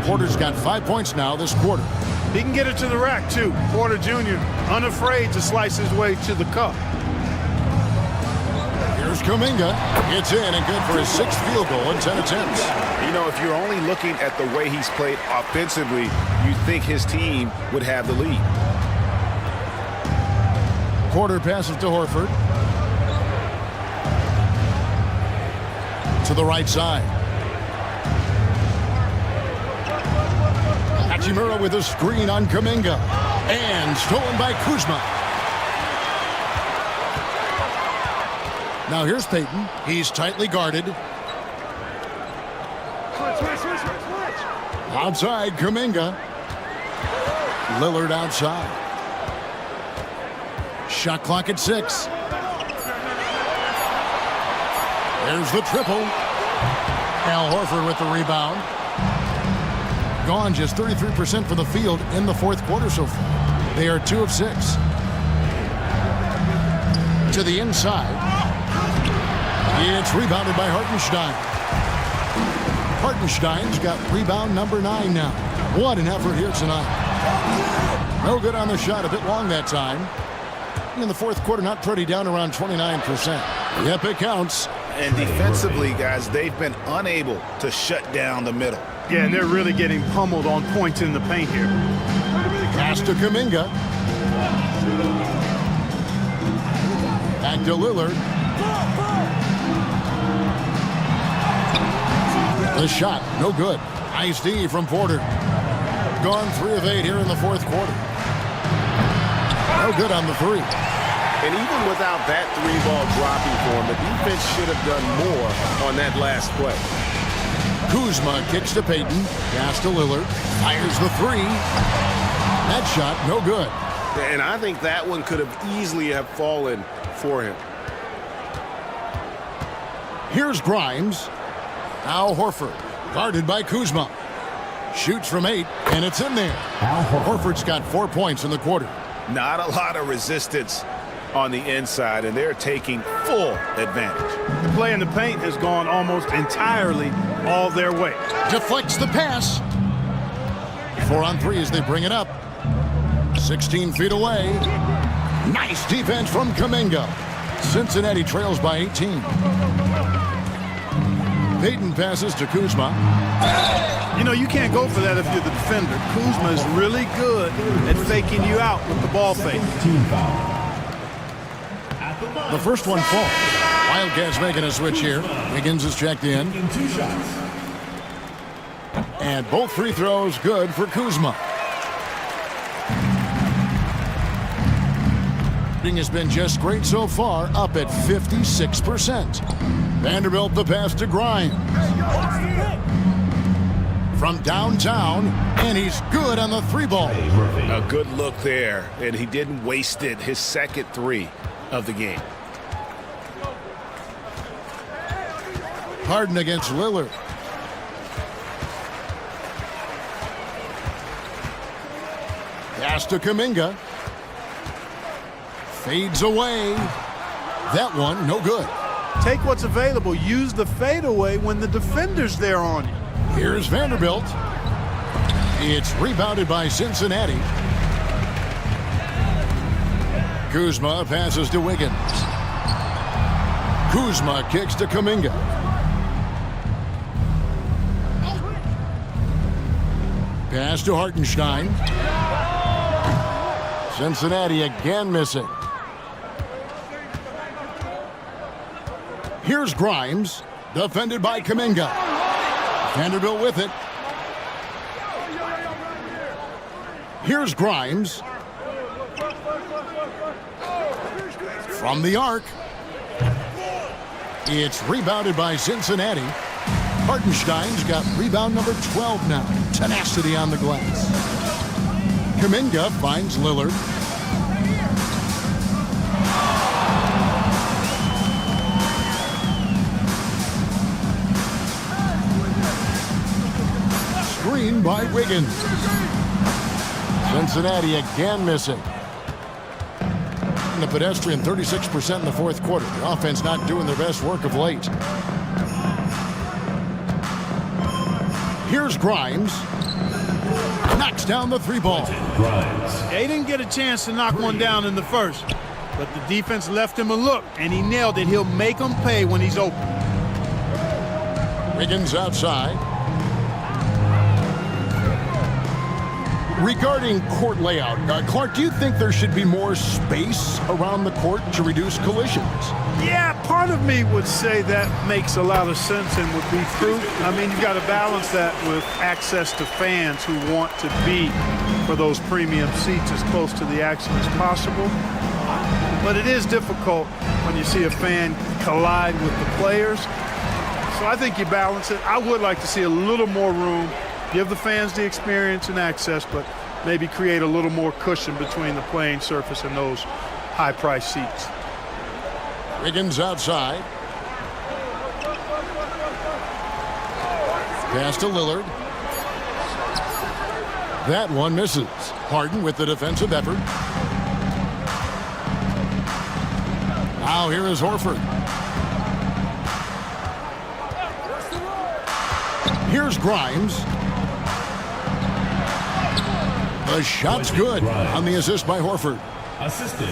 Porter's got 5 points now this quarter. He can get it to the rack, too. Porter Jr. unafraid to slice his way to the cup. Here's Kuminga. It's in and good for his 6th field goal in 10 attempts. You know, if you're only looking at the way he's played offensively, you think his team would have the lead. Porter passes to Horford. To the right side. Hachimura with a screen on Kuminga. And stolen by Kuzma. Now here's Payton. He's tightly guarded. Outside, Kuminga. Lillard outside. Shot clock at 6. There's the triple. Al Horford with the rebound. Gone just 33% for the field in the 4th quarter so far. They are 2 of 6. To the inside. It's rebounded by Hartenstein. Hartenstein's got rebound number 9 now. What an effort here tonight. No good on the shot, a bit long that time. In the 4th quarter, not pretty, down around 29%. Yep, it counts. And defensively, guys, they've been unable to shut down the middle. Yeah, and they're really getting pummeled on points in the paint here. Pass to Kuminga. Back to Lillard. The shot, no good. Nice D from Porter. Gone 3 of 8 here in the 4th quarter. No good on the 3. And even without that 3-ball dropping for him, the defense should have done more on that last play. Kuzma kicks to Payton. Pass to Lillard. Fires the 3. That shot, no good. And I think that one could have easily have fallen for him. Here's Grimes. Now Horford, guarded by Kuzma. Shoots from 8, and it's in there. Horford's got 4 points in the quarter. Not a lot of resistance on the inside, and they're taking full advantage. The play in the paint has gone almost entirely all their way. Deflects the pass. 4 on 3 as they bring it up. 16 feet away. Nice defense from Kuminga. Cincinnati trails by 18. Payton passes to Kuzma. You know, you can't go for that if you're the defender. Kuzma is really good at faking you out with the ball fake. The first one falls. Wildcats making a switch here. Wiggins is checked in. And both free throws good for Kuzma. Has been just great so far, up at 56%. Vanderbilt the pass to Grimes. From downtown, and he's good on the 3-ball. A good look there, and he didn't waste it. His second 3 of the game. Harden against Lillard. Pass to Kuminga. Fades away. That one, no good. Take what's available. Use the fadeaway when the defender's there on you. Here's Vanderbilt. It's rebounded by Cincinnati. Kuzma passes to Wiggins. Kuzma kicks to Kuminga. Pass to Hartenstein. Cincinnati again missing. Here's Grimes, defended by Kuminga. Vanderbilt with it. Here's Grimes. From the arc. It's rebounded by Cincinnati. Hartenstein's got rebound number 12 now. Tenacity on the glass. Kuminga finds Lillard. Screen by Wiggins. Cincinnati again missing. And the pedestrian 36% in the 4th quarter. The offense not doing their best work of late. Here's Grimes. Knocks down the 3-ball. They didn't get a chance to knock one down in the first. But the defense left him a look, and he nailed it. He'll make them pay when he's open. Wiggins outside. Regarding court layout, Clark, do you think there should be more space around the court to reduce collisions? Yeah, part of me would say that makes a lot of sense and would be true. I mean, you've got to balance that with access to fans who want to be for those premium seats as close to the action as possible. But it is difficult when you see a fan collide with the players. So I think you balance it. I would like to see a little more room, give the fans the experience and access, but maybe create a little more cushion between the playing surface and those high-priced seats. Wiggins outside. Pass to Lillard. That one misses. Harden with the defensive effort. Now here is Horford. Here's Grimes. The shot's good on the assist by Horford.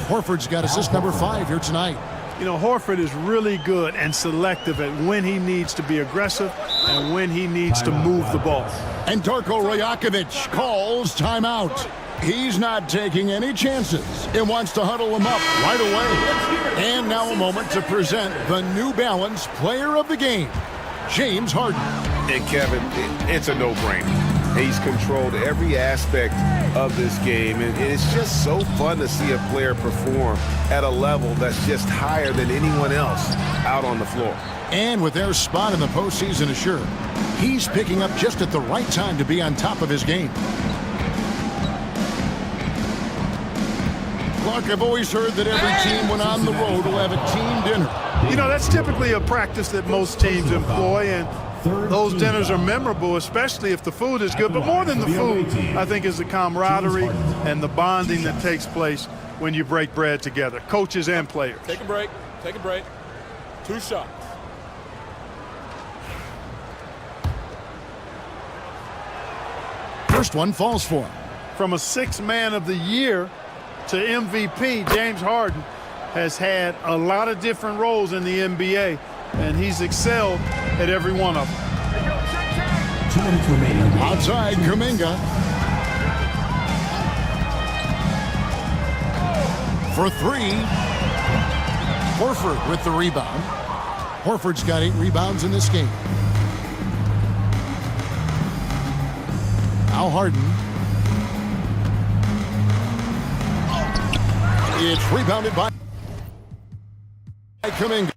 Horford's got assist number 5 here tonight. You know, Horford is really good and selective at when he needs to be aggressive and when he needs to move the ball. And Darko Rajakovic calls timeout. He's not taking any chances and wants to huddle him up right away. And now a moment to present the New Balance Player of the Game, James Harden. And Kevin, it's a no-brainer. He's controlled every aspect of this game, and it's just so fun to see a player perform at a level that's just higher than anyone else out on the floor. And with their spot in the postseason assured, he's picking up just at the right time to be on top of his game. Clark, I've always heard that every team when on the road will have a team dinner. You know, that's typically a practice that most teams employ, and those dinners are memorable, especially if the food is good. But more than the food, I think, is the camaraderie and the bonding that takes place when you break bread together, coaches and players. Take a break. Take a break. 2 shots. First one falls for him. From a 6th man of the year to MVP, James Harden has had a lot of different roles in the NBA, and he's excelled at every one of them. 2 minutes remaining. Outside, Kuminga. For 3. Horford with the rebound. Horford's got 8 rebounds in this game. Now Harden. It's rebounded by Kuminga.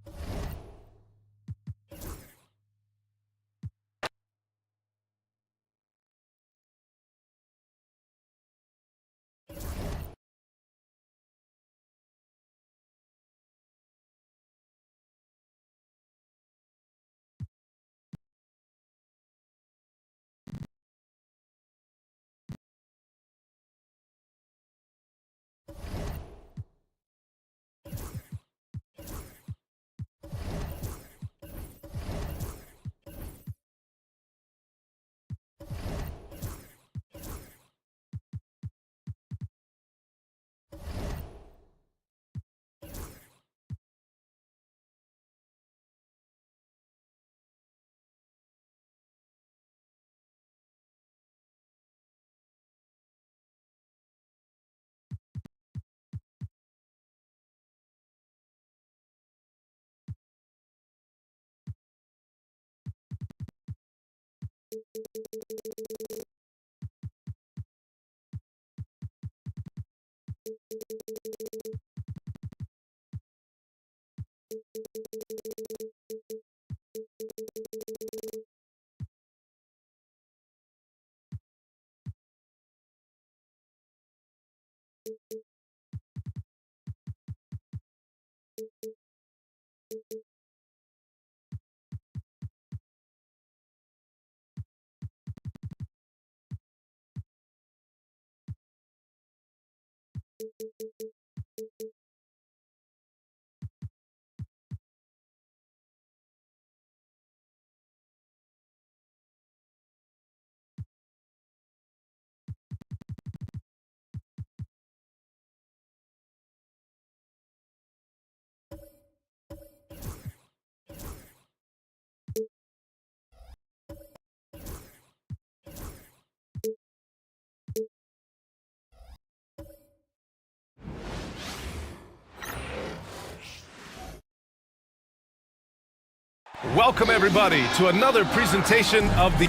welcome everybody to another presentation of the...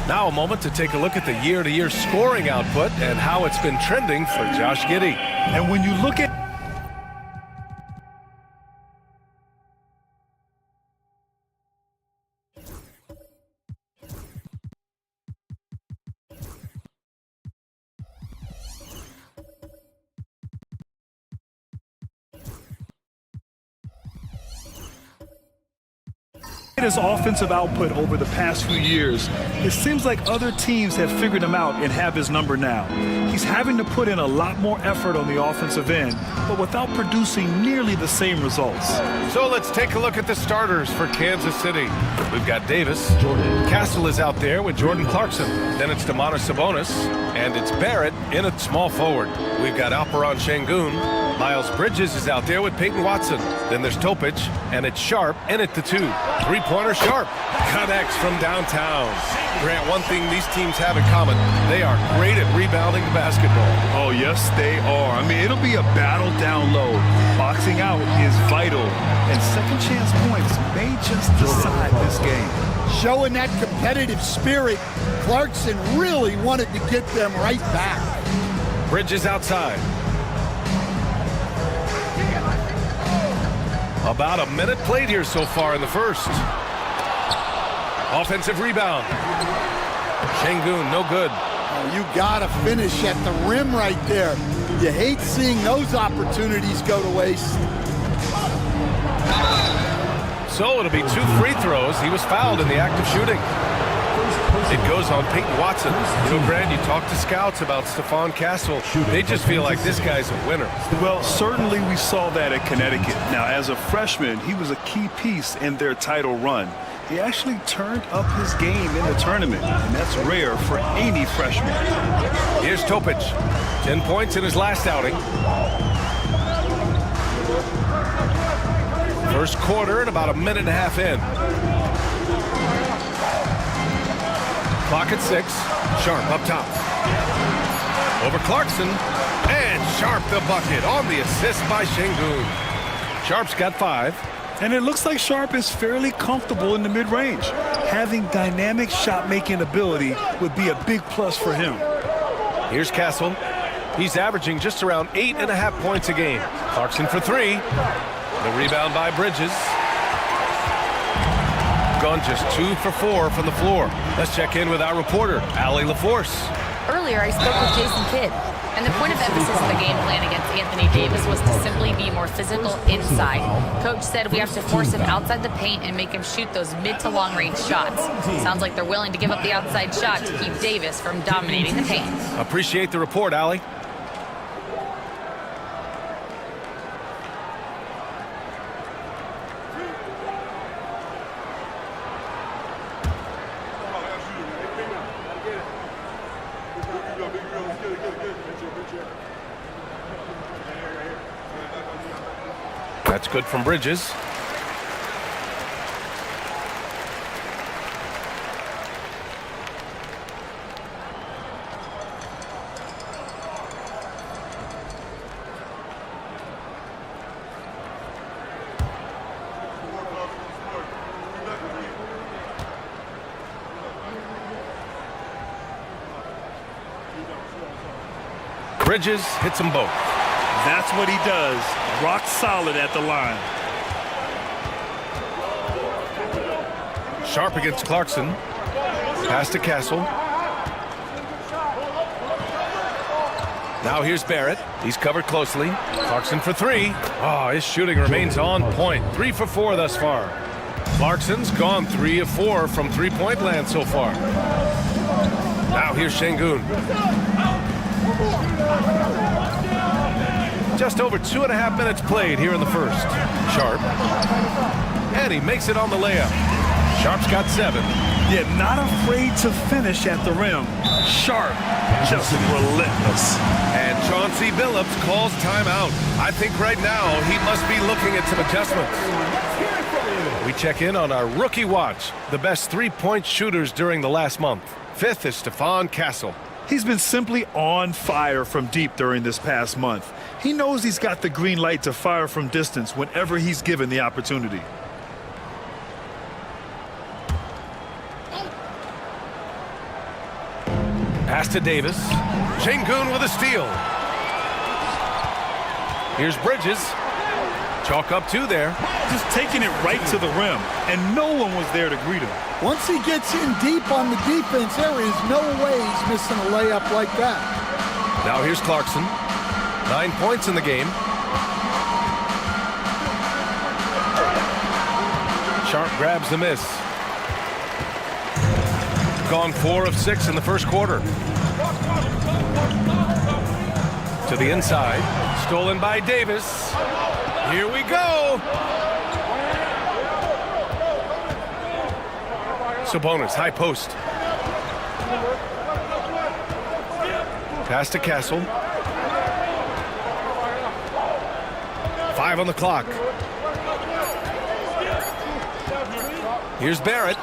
Now a moment to take a look at the year-to-year scoring output and how it's been trending for Josh Giddey. And when you look at... his offensive output over the past few years, it seems like other teams have figured him out and have his number now. He's having to put in a lot more effort on the offensive end, but without producing nearly the same results. So let's take a look at the starters for Kansas City. We've got Davis. Castle is out there with Jordan Clarkson. Then it's Domantas Sabonis, and it's Barrett in at small forward. We've got Alperen Şengün. Miles Bridges is out there with Peyton Watson. Then there's Topic, and it's Sharp in at the 2. Three-pointer Sharp connects from downtown. Grant, one thing these teams have in common, they are great at rebounding the basketball. Oh, yes, they are. I mean, it'll be a battle down low. Boxing out is vital, and second chance points may just decide this game. Showing that competitive spirit, Clarkson really wanted to get them right back. Bridges outside. About a minute played here so far in the first. Offensive rebound. Şengün, no good. Oh, you gotta finish at the rim right there. You hate seeing those opportunities go to waste. So it'll be 2 free throws. He was fouled in the act of shooting. It goes on Peyton Watson. You know, Brad, you talk to scouts about Stephon Castle. They just feel like this guy's a winner. Well, certainly we saw that at Connecticut. Now, as a freshman, he was a key piece in their title run. He actually turned up his game in the tournament, and that's rare for any freshman. Here's Topic. 10 points in his last outing. First quarter and about a minute and a half in. Clock at 6. Sharp up top. Over Clarkson. And Sharp the bucket on the assist by Şengün. Sharp's got 5. And it looks like Sharp is fairly comfortable in the mid-range. Having dynamic shot-making ability would be a big plus for him. Here's Castle. He's averaging just around 8.5 points a game. Clarkson for 3. The rebound by Bridges. Gone just 2 for 4 from the floor. Let's check in with our reporter, Allie LaForce. Earlier, I spoke with Jason Kidd, and the point of emphasis of the game plan against Anthony Davis was to simply be more physical inside. Coach said we have to force him outside the paint and make him shoot those mid to long range shots. Sounds like they're willing to give up the outside shot to keep Davis from dominating the paint. Appreciate the report, Allie. That's good from Bridges. Bridges hits them both. That's what he does. Rock solid at the line. Sharp against Clarkson. Pass to Castle. Now here's Barrett. He's covered closely. Clarkson for 3. Oh, his shooting remains on point. 3 for 4 thus far. Clarkson's gone 3 of 4 from three-point land so far. Now here's Şengün. Just over 2.5 minutes played here in the first. Sharp. And he makes it on the layup. Sharp's got 7. Yeah, not afraid to finish at the rim. Sharp, just relentless. And Chauncey Billups calls timeout. I think right now he must be looking at some adjustments. We check in on our rookie watch, the best three-point shooters during the last month. 5th is Stephon Castle. He's been simply on fire from deep during this past month. He knows he's got the green light to fire from distance whenever he's given the opportunity. Pass to Davis. Şengün with a steal. Here's Bridges. Chalk up 2 there. Just taking it right to the rim, and no one was there to greet him. Once he gets in deep on the defense, there is no way he's missing a layup like that. Now here's Clarkson. 9 points in the game. Sharp grabs the miss. Gone 4 of 6 in the first quarter. To the inside. Stolen by Davis. Here we go. Sabonis, high post. Pass to Castle. 5 on the clock. Here's Barrett.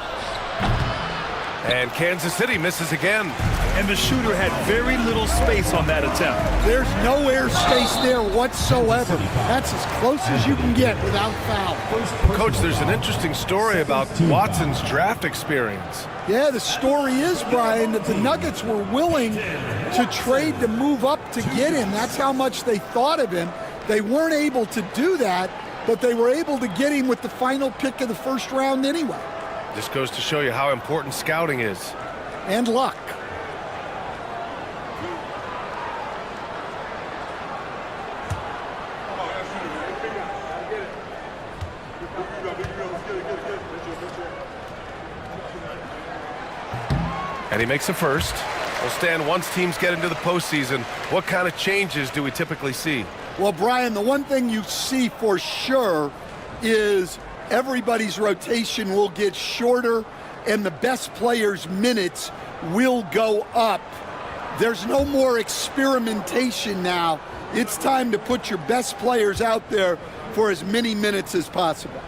And Kansas City misses again. And the shooter had very little space on that attempt. There's no air space there whatsoever. That's as close as you can get without foul. Coach, there's an interesting story about Watson's draft experience. Yeah, the story is, Brian, that the Nuggets were willing to trade to move up to get him. That's how much they thought of him. They weren't able to do that, but they were able to get him with the final pick of the first round anyway. This goes to show you how important scouting is. And luck. And he makes a first. Well, Stan, once teams get into the postseason, what kind of changes do we typically see? Well, Brian, the one thing you see for sure is everybody's rotation will get shorter and the best players' minutes will go up. There's no more experimentation now. It's time to put your best players out there for as many minutes as possible.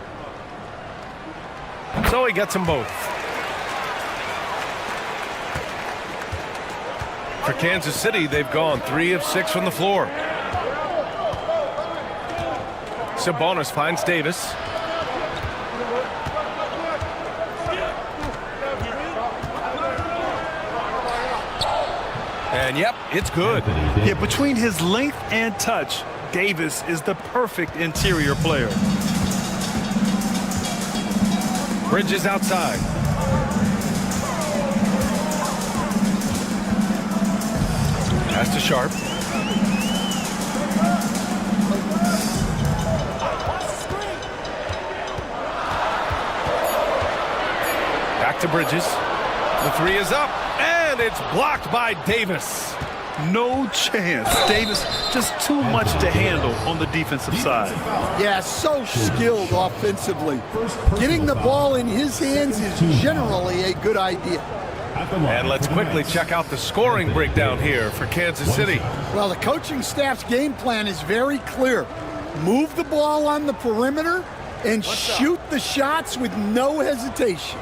So he gets them both. For Kansas City, they've gone 3 of 6 from the floor. Sabonis finds Davis. And yep, it's good. Yeah, between his length and touch, Davis is the perfect interior player. Bridges outside. Pass to Sharp. Back to Bridges. The 3 is up, and it's blocked by Davis. No chance. Davis just too much to handle on the defensive side. Yeah, so skilled offensively. Getting the ball in his hands is generally a good idea. And let's quickly check out the scoring breakdown here for Kansas City. Well, the coaching staff's game plan is very clear. Move the ball on the perimeter and shoot the shots with no hesitation.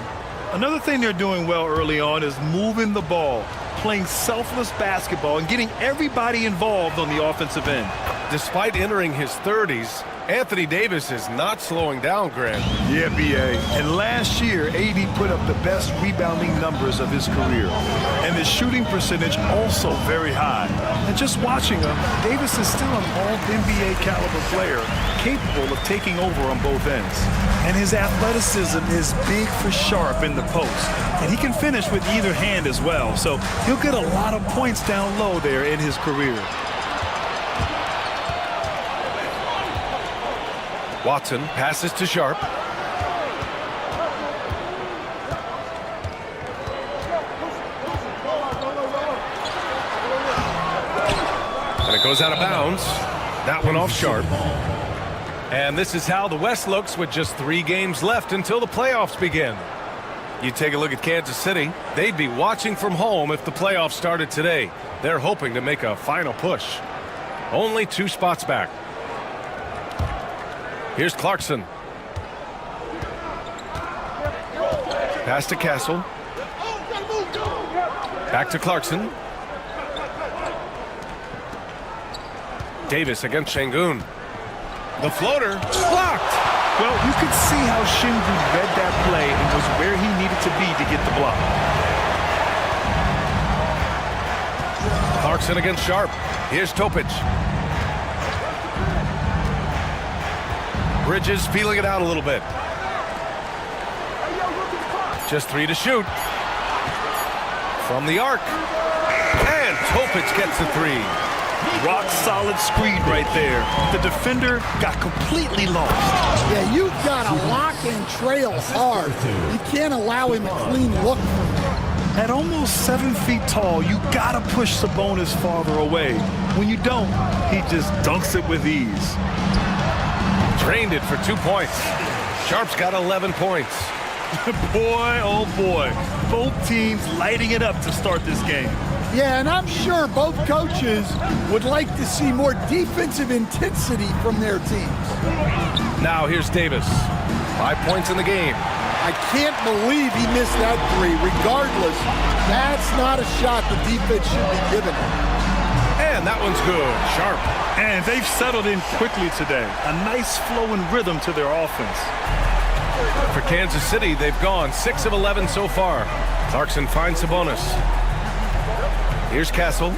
Another thing they're doing well early on is moving the ball, playing selfless basketball, and getting everybody involved on the offensive end. Despite entering his 30s, Anthony Davis is not slowing down, Grant. Yeah, B.A. And last year, AD put up the best rebounding numbers of his career. And his shooting percentage also very high. And just watching him, Davis is still an all-NBA caliber player, capable of taking over on both ends. And his athleticism is big for Sharp in the post. And he can finish with either hand as well. So he'll get a lot of points down low there in his career. Watson passes to Sharp. And it goes out of bounds. That one off Sharp. And this is how the West looks with just 3 games left until the playoffs begin. You take a look at Kansas City. They'd be watching from home if the playoffs started today. They're hoping to make a final push. Only 2 spots back. Here's Clarkson. Pass to Castle. Back to Clarkson. Davis against Şengün. The floater blocked. Well, you could see how Şengün read that play and was where he needed to be to get the block. Clarkson against Sharp. Here's Topic. Bridges feeling it out a little bit. Just 3 to shoot. From the arc. And Topic gets the 3. Rock solid screen right there. The defender got completely lost. Yeah, you've got to lock and trail hard. You can't allow him a clean look. At almost 7 feet tall, you got to push Sabonis farther away. When you don't, he just dunks it with ease. Drained it for 2 points. Sharp's got 11 points. Boy, oh boy. Both teams lighting it up to start this game. Yeah, and I'm sure both coaches would like to see more defensive intensity from their teams. Now here's Davis. 5 points in the game. I can't believe he missed that 3. Regardless, that's not a shot the defense should be giving him. And that one's good. Sharp. And they've settled in quickly today. A nice flow and rhythm to their offense. For Kansas City, they've gone 6 of 11 so far. Clarkson finds Sabonis. Here's Castle.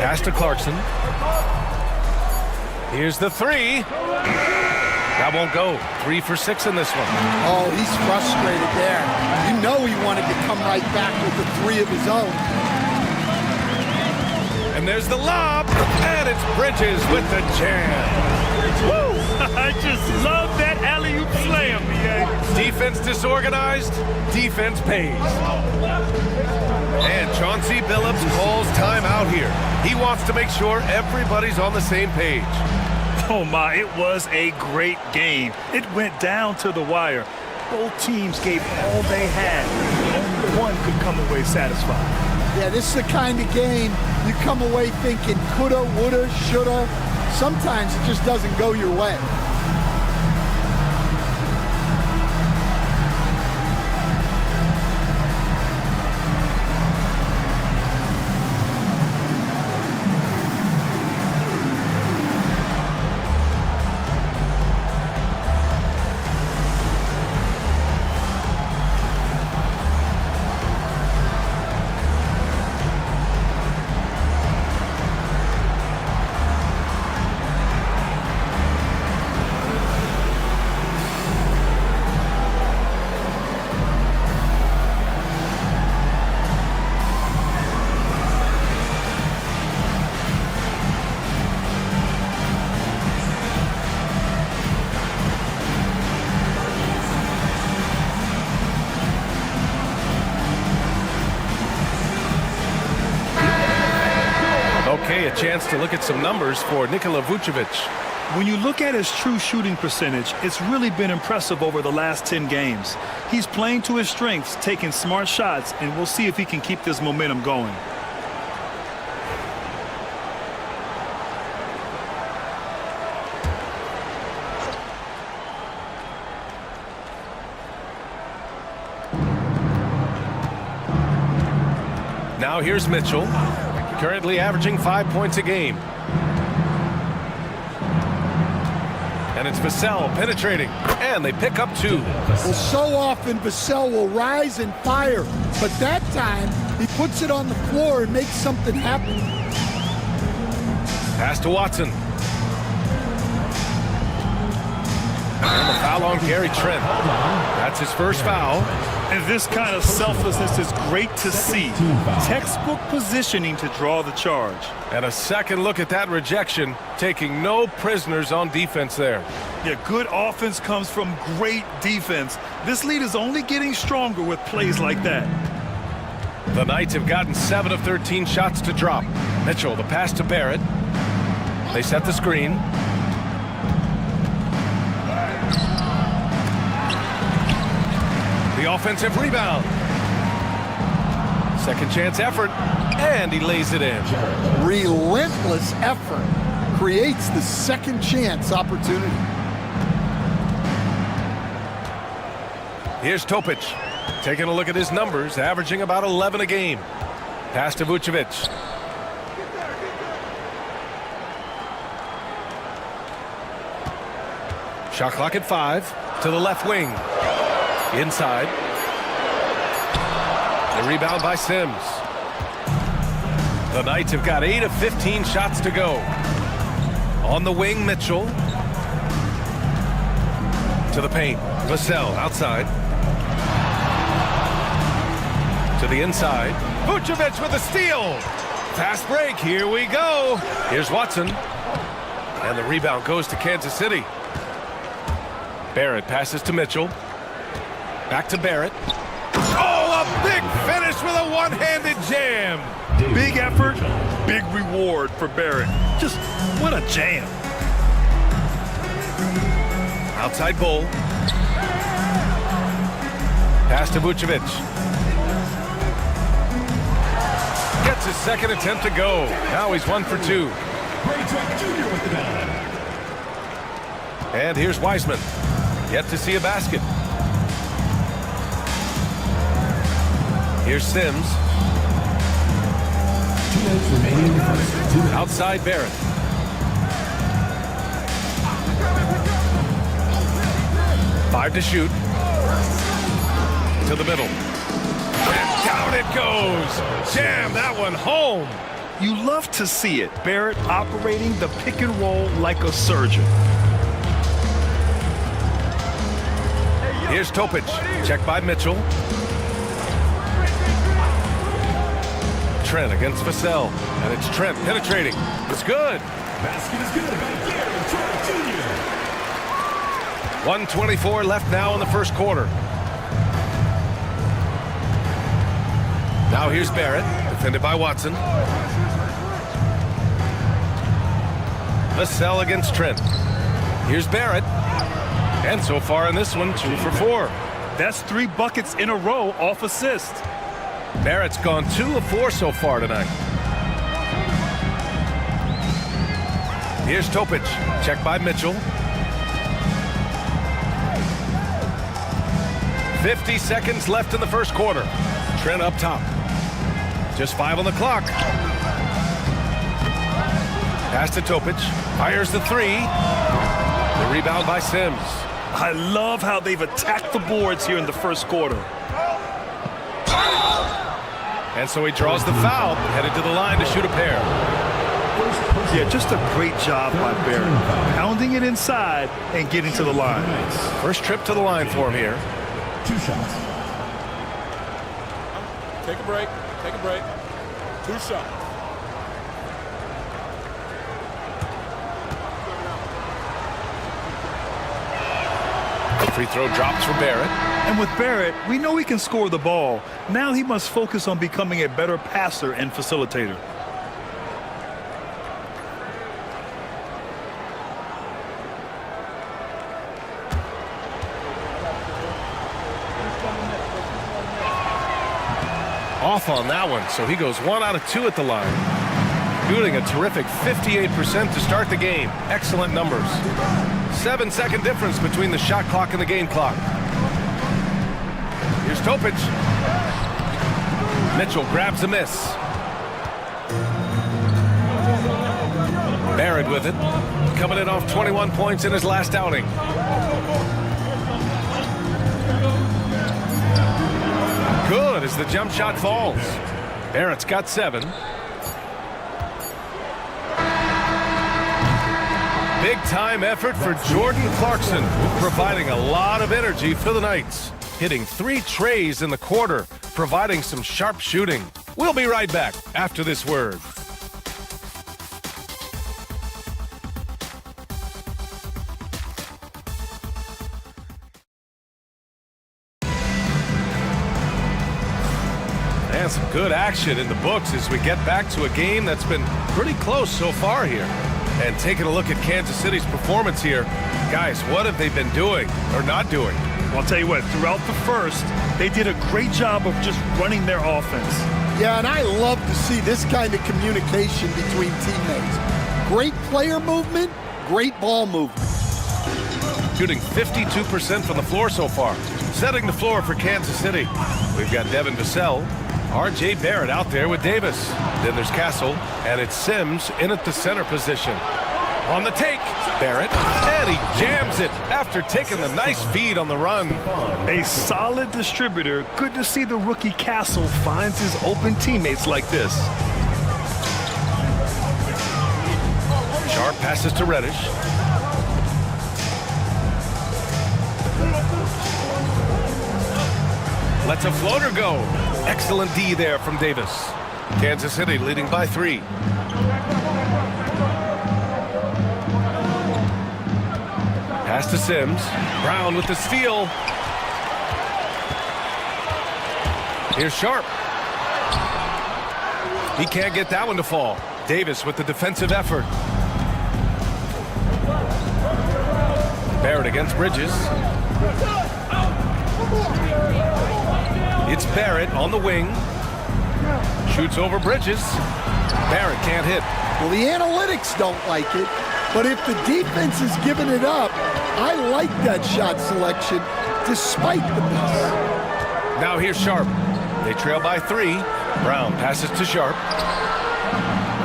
Pass to Clarkson. Here's the 3. That won't go. 3 for 6 in this one. Oh, he's frustrated there. You know he wanted to come right back with the 3 of his own. And there's the lob, and it's Bridges with the jam. Woo! I just love that alley-oop slam, BA. Defense disorganized, defense pays. And Chauncey Billups calls timeout here. He wants to make sure everybody's on the same page. Oh my, it was a great game. It went down to the wire. Both teams gave all they had. Only one could come away satisfied. Yeah, this is the kind of game you come away thinking coulda, woulda, shoulda. Sometimes it just doesn't go your way. Okay, a chance to look at some numbers for Nikola Vucevic. When you look at his true shooting percentage, it's really been impressive over the last 10 games. He's playing to his strengths, taking smart shots, and we'll see if he can keep this momentum going. Now here's Mitchell, currently averaging 5 points a game. And it's Vassell penetrating, and they pick up 2. Well, so often Vassell will rise and fire, but that time he puts it on the floor and makes something happen. Pass to Watson. And the foul on Gary Trent. That's his first foul. And this kind of selflessness is great to see. Textbook positioning to draw the charge. And a second look at that rejection, taking no prisoners on defense there. Yeah, good offense comes from great defense. This lead is only getting stronger with plays like that. The Knights have gotten 7 of 13 shots to drop. Mitchell, the pass to Barrett. They set the screen. The offensive rebound. Second chance effort, and he lays it in. Relentless effort creates the second chance opportunity. Here's Topic, taking a look at his numbers, averaging about 11 a game. Pass to Vucevic. Shot clock at 5 to the left wing. Inside. The rebound by Sims. The Knights have got 8 of 15 shots to go. On the wing, Mitchell. To the paint. Vassell outside. To the inside. Vucevic with a steal. Fast break. Here we go. Here's Watson. And the rebound goes to Kansas City. Barrett passes to Mitchell. Back to Barrett. Oh, a big finish with a one-handed jam. Big effort, big reward for Barrett. Just what a jam. Outside Bull. Pass to Vucevic. Gets his second attempt to go. Now he's 1 for 2. And here's Wiseman. Yet to see a basket. Here's Sims. Outside Barrett. Five to shoot. To the middle. And down it goes. Jam that one home. You love to see it. Barrett operating the pick and roll like a surgeon. Here's Topic. Checked by Mitchell. Trent against Vassell. And it's Trent penetrating. It's good. Basket is good by Gary Trent Jr. 1:24 left now in the first quarter. Now here's Barrett, defended by Watson. Vassell against Trent. Here's Barrett. And so far in this one, 2 for 4. That's 3 buckets in a row off assist. Barrett's gone 2 of 4 so far tonight. Here's Topic, checked by Mitchell. 50 seconds left in the first quarter. Trent up top. Just 5 on the clock. Pass to Topic. Fires the 3. The rebound by Sims. I love how they've attacked the boards here in the first quarter. And so he draws the foul, headed to the line to shoot a pair. Yeah, just a great job by Barrett. Pounding it inside and getting to the line. First trip to the line for him here. 2 shots. Take a break. Take a break. 2 shots. Free throw drops for Barrett. And with Barrett, we know he can score the ball. Now he must focus on becoming a better passer and facilitator. Off on that one, so he goes 1 out of 2 at the line. Shooting a terrific 58% to start the game. Excellent numbers. 7-second difference between the shot clock and the game clock. Here's Topic. Mitchell grabs a miss. Barrett with it. Coming in off 21 points in his last outing. Good as the jump shot falls. Barrett's got 7. Big time effort for Jordan Clarkson, providing a lot of energy for the Knights. Hitting 3 trays in the quarter, providing some sharp shooting. We'll be right back after this word. And some good action in the books as we get back to a game that's been pretty close so far here. And taking a look at Kansas City's performance here, guys, what have they been doing or not doing? Well, I'll tell you what, throughout the first, they did a great job of just running their offense. Yeah, and I love to see this kind of communication between teammates. Great player movement, great ball movement. Shooting 52% from the floor so far. Setting the floor for Kansas City. We've got Devin Vassell, R.J. Barrett out there with Davis. Then there's Castle, and it's Sims in at the center position. On the take, Barrett, and he jams it after taking the nice feed on the run. A solid distributor. Good to see the rookie Castle finds his open teammates like this. Sharp passes to Reddish. Lets a floater go. Excellent D there from Davis. Kansas City leading by 3. Pass to Sims. Brown with the steal. Here's Sharp. He can't get that one to fall. Davis with the defensive effort. Barrett against Bridges. It's Barrett on the wing. Shoots over Bridges. Barrett can't hit. Well, the analytics don't like it, but if the defense is giving it up, I like that shot selection despite the miss. Now here's Sharp. They trail by 3. Brown passes to Sharp.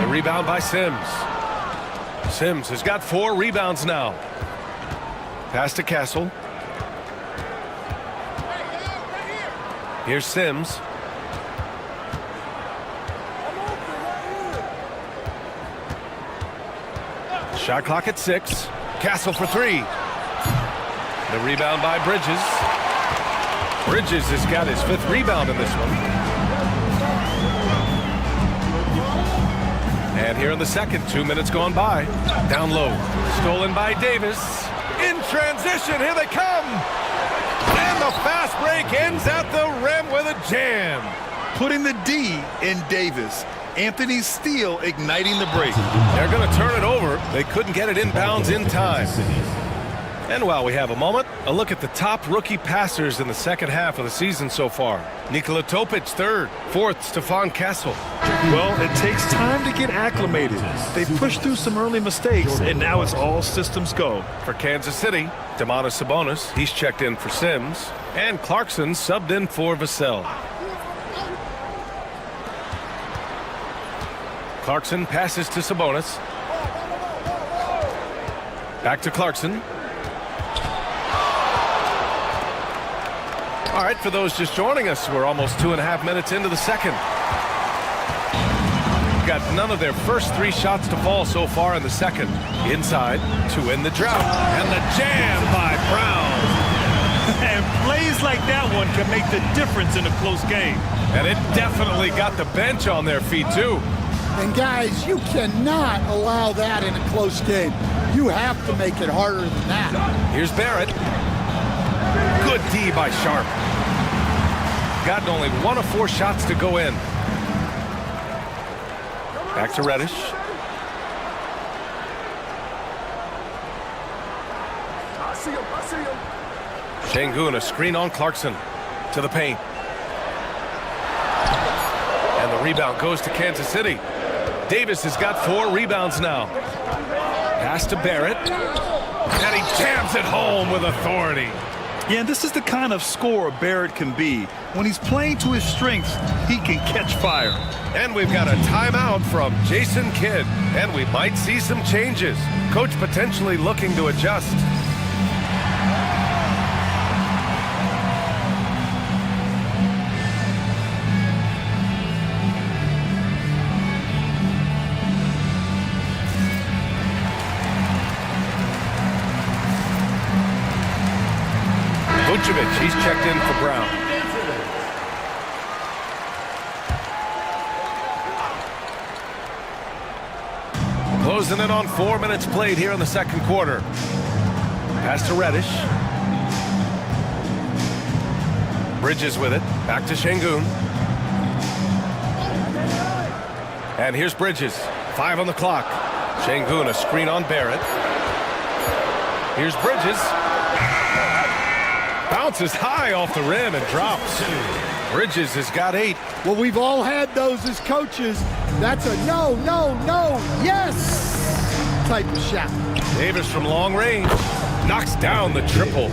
The rebound by Sims. Sims has got 4 rebounds now. Pass to Castle. Here's Sims. Shot clock at 6. Castle for 3. The rebound by Bridges. Bridges has got his 5th rebound in this one. And here in the second, 2 minutes gone by. Down low. Stolen by Davis. In transition, here they come. And the fast break ends at the rim with a jam. Putting the D in Davis. Anthony Steele igniting the break. They're going to turn it over. They couldn't get it inbounds in time. And while we have a moment, a look at the top rookie passers in the second half of the season so far. Nikola Topic, 3rd. 4th, Stefan Castle. Well, it takes time to get acclimated. They pushed through some early mistakes, and now it's all systems go. For Kansas City, Domantas Sabonis, he's checked in for Sims. And Clarkson subbed in for Vassell. Clarkson passes to Sabonis. Back to Clarkson. All right, for those just joining us, we're almost 2.5 minutes into the second. Got none of their first 3 shots to fall so far in the second. Inside to win the drought. And the jam by Brown. And plays like that one can make the difference in a close game. And it definitely got the bench on their feet, too. And guys, you cannot allow that in a close game. You have to make it harder than that. Here's Barrett. Good D by Sharp. Gotten only 1 of 4 shots to go in. Back to Reddish. Şengün, a screen on Clarkson. To the paint. And the rebound goes to Kansas City. Davis has got 4 rebounds now. Pass to Barrett. And he jams it home with authority. Yeah, this is the kind of scorer Barrett can be. When he's playing to his strengths, he can catch fire. And we've got a timeout from Jason Kidd. And we might see some changes. Coach potentially looking to adjust. He's checked in for Brown. Closing in on 4 minutes played here in the second quarter. Pass to Reddish. Bridges with it. Back to Şengün. And here's Bridges. 5 on the clock. Şengün, a screen on Barrett. Here's Bridges. Bounces high off the rim and drops. Bridges has got 8. Well, we've all had those as coaches. That's a no, no, no, yes type of shot. Davis from long range knocks down the triple.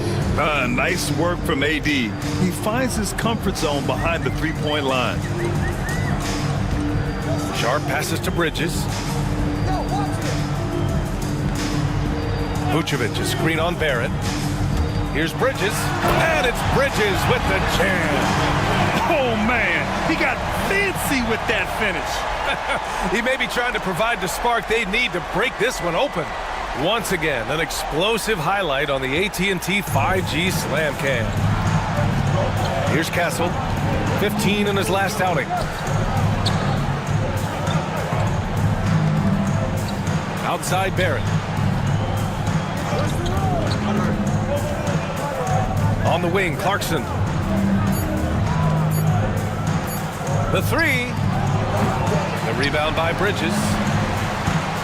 Nice work from AD. He finds his comfort zone behind the three-point line. Sharp passes to Bridges. Vucevic, a screen on Barrett. Here's Bridges, and it's Bridges with the jam. Oh, man, he got fancy with that finish. He may be trying to provide the spark they need to break this one open. Once again, an explosive highlight on the AT&T 5G Slam Cam. Here's Castle, 15 in his last outing. Outside Barrett. On the wing, Clarkson. The three. The rebound by Bridges.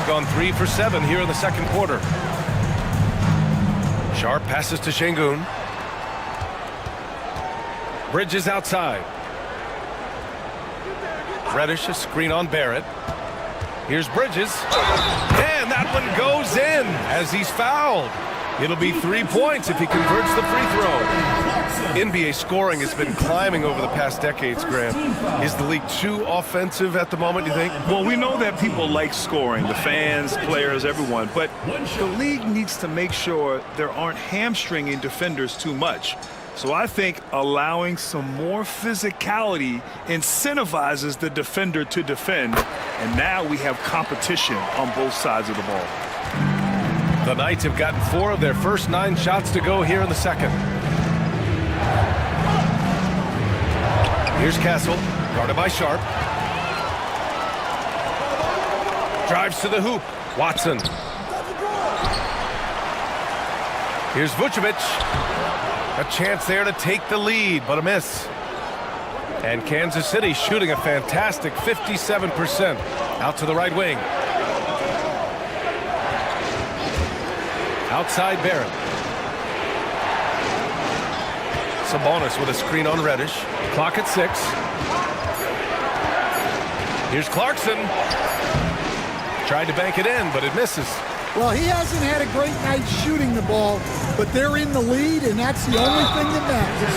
Gone 3 for 7 here in the second quarter. Sharp passes to Şengün. Bridges outside. Reddish, a screen on Barrett. Here's Bridges. And that one goes in as he's fouled. It'll be 3 points if he converts the free throw. NBA scoring has been climbing over the past decades, Graham. Is the league too offensive at the moment, you think? Well, we know that people like scoring, the fans, players, everyone, but the league needs to make sure there aren't hamstringing defenders too much. So I think allowing some more physicality incentivizes the defender to defend, and now we have competition on both sides of the ball. The Knights have gotten 4 of their first 9 shots to go here in the second. Here's Castle, guarded by Sharp. Drives to the hoop. Watson. Here's Vucevic. A chance there to take the lead, but a miss. And Kansas City shooting a fantastic 57%. Out to the right wing. Outside Barrett. Sabonis with a screen on Reddish. Clock at 6. Here's Clarkson. Tried to bank it in, but it misses. Well, he hasn't had a great night shooting the ball, but they're in the lead, and that's the only thing that matters.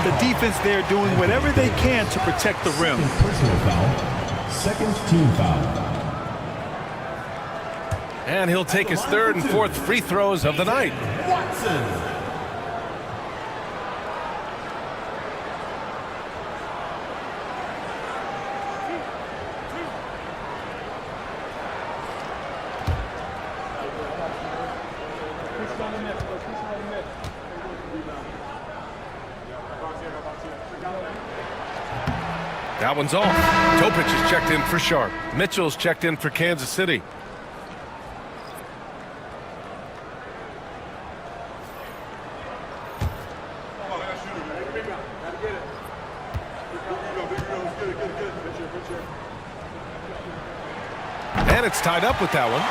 The defense there doing whatever they can to protect the rim. Personal foul. Second team foul. And he'll take his 3rd and 4th free throws of the night. Watson. That one's off. Topic is checked in for Sharp. Mitchell's checked in for Kansas City. And it's tied up with that one.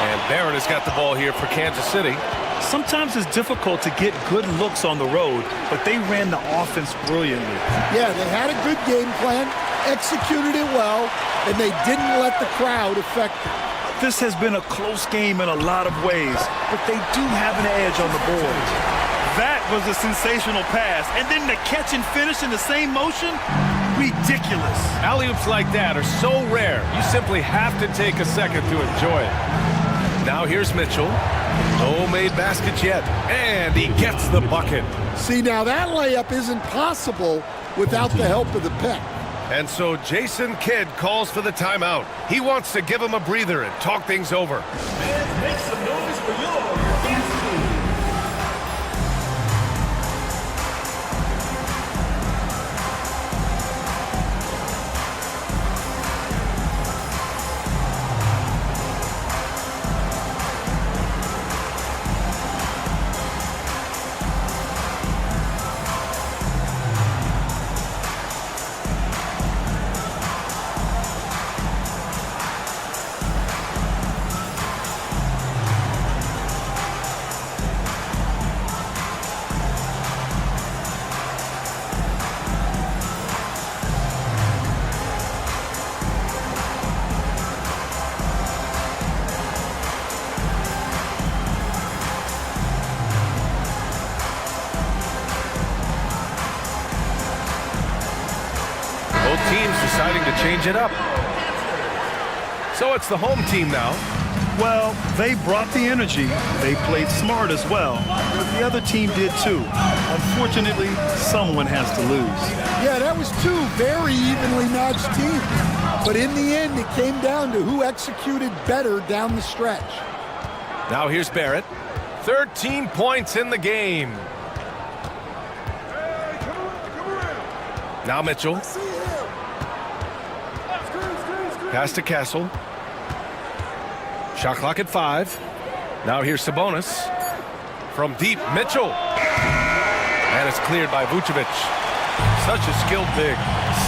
And Barrett has got the ball here for Kansas City. Sometimes it's difficult to get good looks on the road, but they ran the offense brilliantly. Yeah, they had a good game plan, executed it well, and they didn't let the crowd affect them. This has been a close game in a lot of ways, but they do have an edge on the board. That was a sensational pass, and then the catch and finish in the same motion, ridiculous. Alley-oops like that are so rare, you simply have to take a second to enjoy it. Now here's Mitchell. No made baskets yet, and he gets the bucket. See, now that layup isn't possible without the help of the pick. And so Jason Kidd calls for the timeout. He wants to give him a breather and talk things over. Man, make some noise for your Kansas City. Teams deciding to change it up. So it's the home team now. Well, they brought the energy. They played smart as well. But the other team did too. Unfortunately, someone has to lose. Yeah, that was two very evenly matched teams. But in the end, it came down to who executed better down the stretch. Now here's Barrett. 13 points in the game. Now Mitchell. Pass to Castle. Shot clock at 5. Now here's Sabonis. From deep, Mitchell. And it's cleared by Vucevic. Such a skilled big.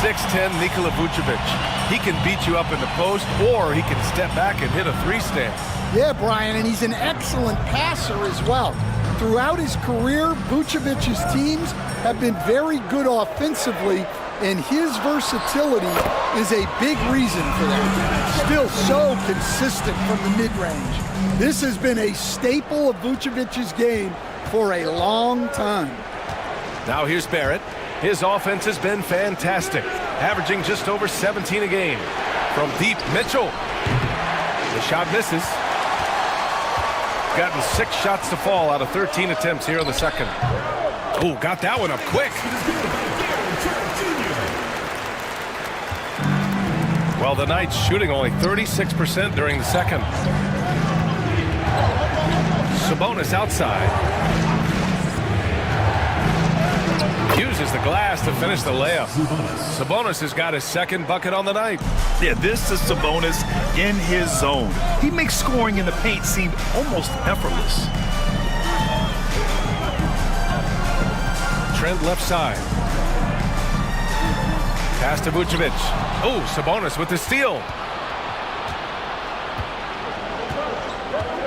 6'10" Nikola Vucevic. He can beat you up in the post, or he can step back and hit a three-stance. Yeah, Brian, and he's an excellent passer as well. Throughout his career, Vucevic's teams have been very good offensively, and his versatility is a big reason for that. Still so consistent from the mid-range. This has been a staple of Vucevic's game for a long time. Now here's Barrett. His offense has been fantastic, averaging just over 17 a game. From deep, Mitchell. The shot misses. Gotten 6 shots to fall out of 13 attempts here in the second. Oh, got that one up quick. Well, the Knights shooting only 36% during the second. Sabonis outside. Uses the glass to finish the layup. Sabonis has got his second bucket on the night. Yeah, this is Sabonis in his zone. He makes scoring in the paint seem almost effortless. Trent left side. Pass to Vucevic. Oh, Sabonis with the steal.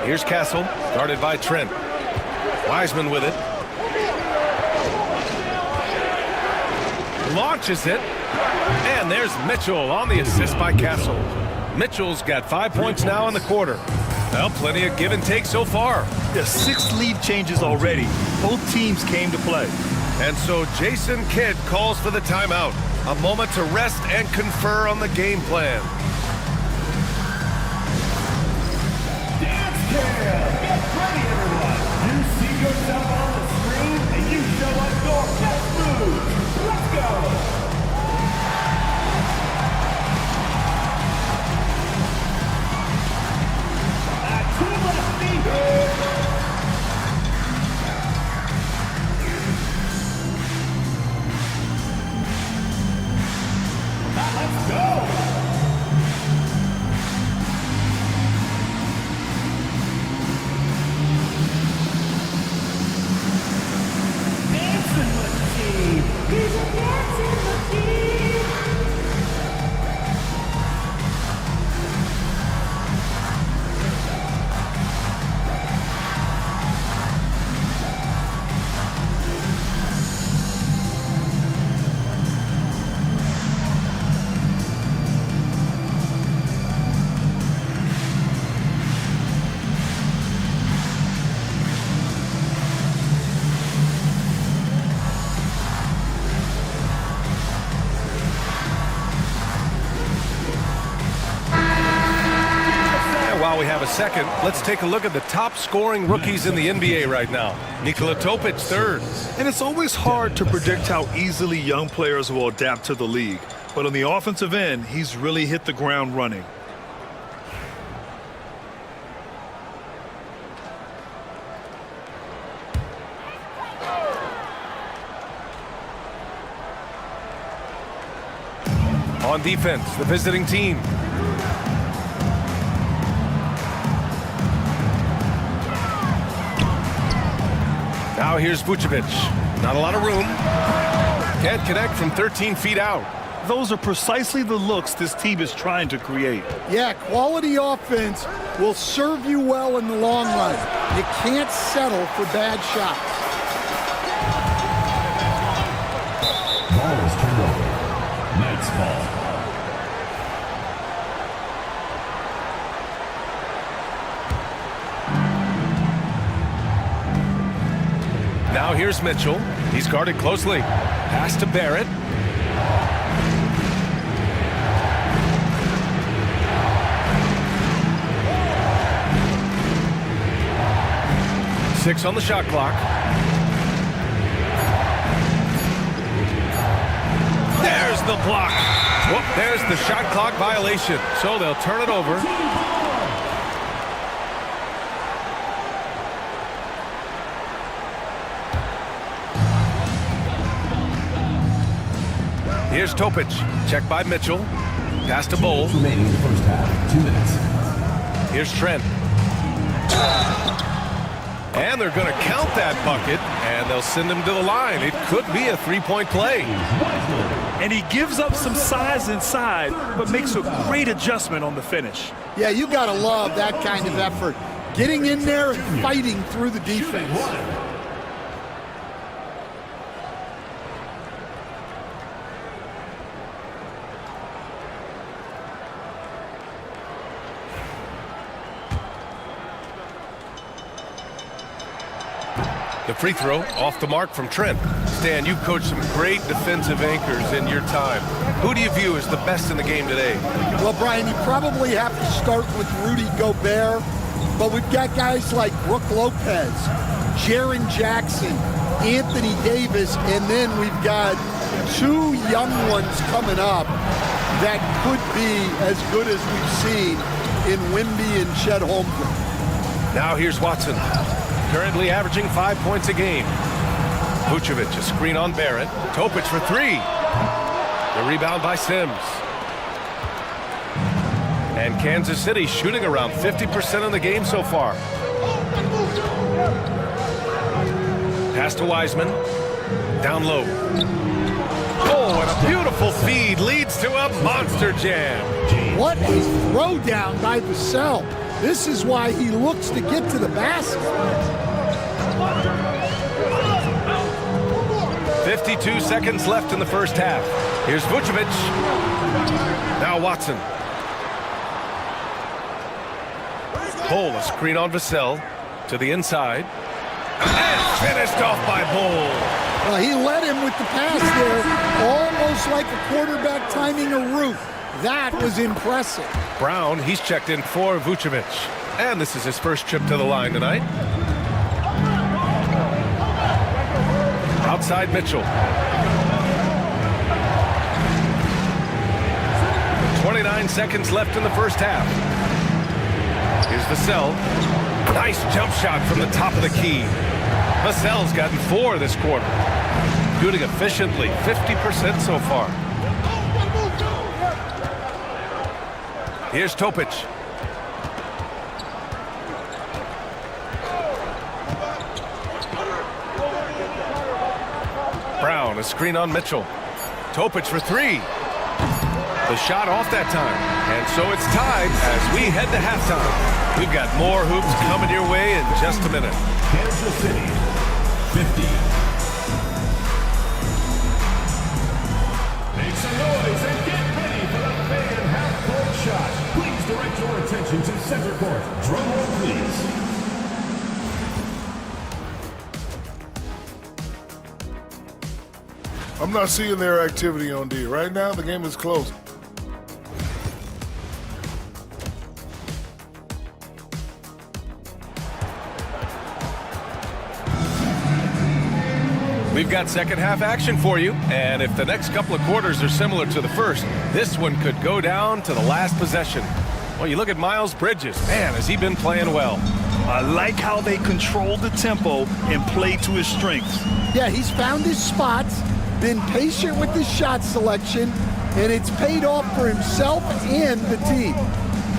Here's Castle, guarded by Trent. Wiseman with it. Launches it. And there's Mitchell on the assist by Castle. Mitchell's got 5 points now in the quarter. Well, plenty of give and take so far. There's 6 lead changes already. Both teams came to play. And so Jason Kidd calls for the timeout. A moment to rest and confer on the game plan. Dance Cam! Get ready, everyone! You see yourself on the screen, and you show us your best moves. Let's go! To left feet. Let's go! Dancing with the team! He's a dancing with the team! While we have a second, let's take a look at the top scoring rookies in the NBA right now. Nikola Topic, third. And it's always hard to predict how easily young players will adapt to the league. But on the offensive end, he's really hit the ground running. On defense, the visiting team. Now here's Vucevic. Not a lot of room. Can't connect from 13 feet out. Those are precisely the looks this team is trying to create. Yeah, quality offense will serve you well in the long run. You can't settle for bad shots. Ball is turned over. Knights ball. Now here's Mitchell. He's guarded closely. Pass to Barrett. 2:06 on the shot clock. There's the block. Whoop, there's the shot clock violation. So they'll turn it over. Here's Topic. Check by Mitchell. Pass to Bowl. Remaining in the first half. 2 minutes. Here's Trent. And they're going to count that bucket, and they'll send him to the line. It could be a three-point play. And he gives up some size inside, but makes a great adjustment on the finish. Yeah, you got to love that kind of effort. Getting in there and fighting through the defense. The free throw off the mark from Trent. Stan, you coached some great defensive anchors in your time. Who do you view as the best in the game today? Well, Brian, you probably have to start with Rudy Gobert, but we've got guys like Brook Lopez, Jaren Jackson, Anthony Davis, and then we've got 2 young ones coming up that could be as good as we've seen in Wemby and Chet Holmgren. Now here's Watson. Currently averaging 5 points a game. Vucevic, a screen on Barrett. Topic for 3. The rebound by Sims. And Kansas City shooting around 50% of the game so far. Pass to Wiseman. Down low. Oh, and a beautiful feed leads to a monster jam. What a throwdown by Vassell. This is why he looks to get to the basket. 52 seconds left in the first half. Here's Vucevic. Now Watson. Bull, a screen on Vassell to the inside. And finished off by Bull. Well, he led him with the pass there, almost like a quarterback timing a route. That was impressive. Brown, he's checked in for Vucevic. And this is his first trip to the line tonight. Outside Mitchell. 29 seconds left in the first half. Here's Vassell. Nice jump shot from the top of the key. Vassell's gotten 4 this quarter. Shooting efficiently, 50% so far. Here's Topic. Brown, a screen on Mitchell. Topic for 3. The shot off that time. And so it's tied as we head to halftime. We've got more hoops coming your way in just a minute. Kansas City, 50. Make some noise and get ready for the fan half-court shot. Please direct your attention to center court. Drum roll, please. I'm not seeing their activity on D. Right now, the game is close. We've got second half action for you, and if the next couple of quarters are similar to the first, this one could go down to the last possession. Well, you look at Miles Bridges. Man, has he been playing well. I like how they control the tempo and play to his strengths. Yeah, he's found his spots, been patient with his shot selection, and it's paid off for himself and the team.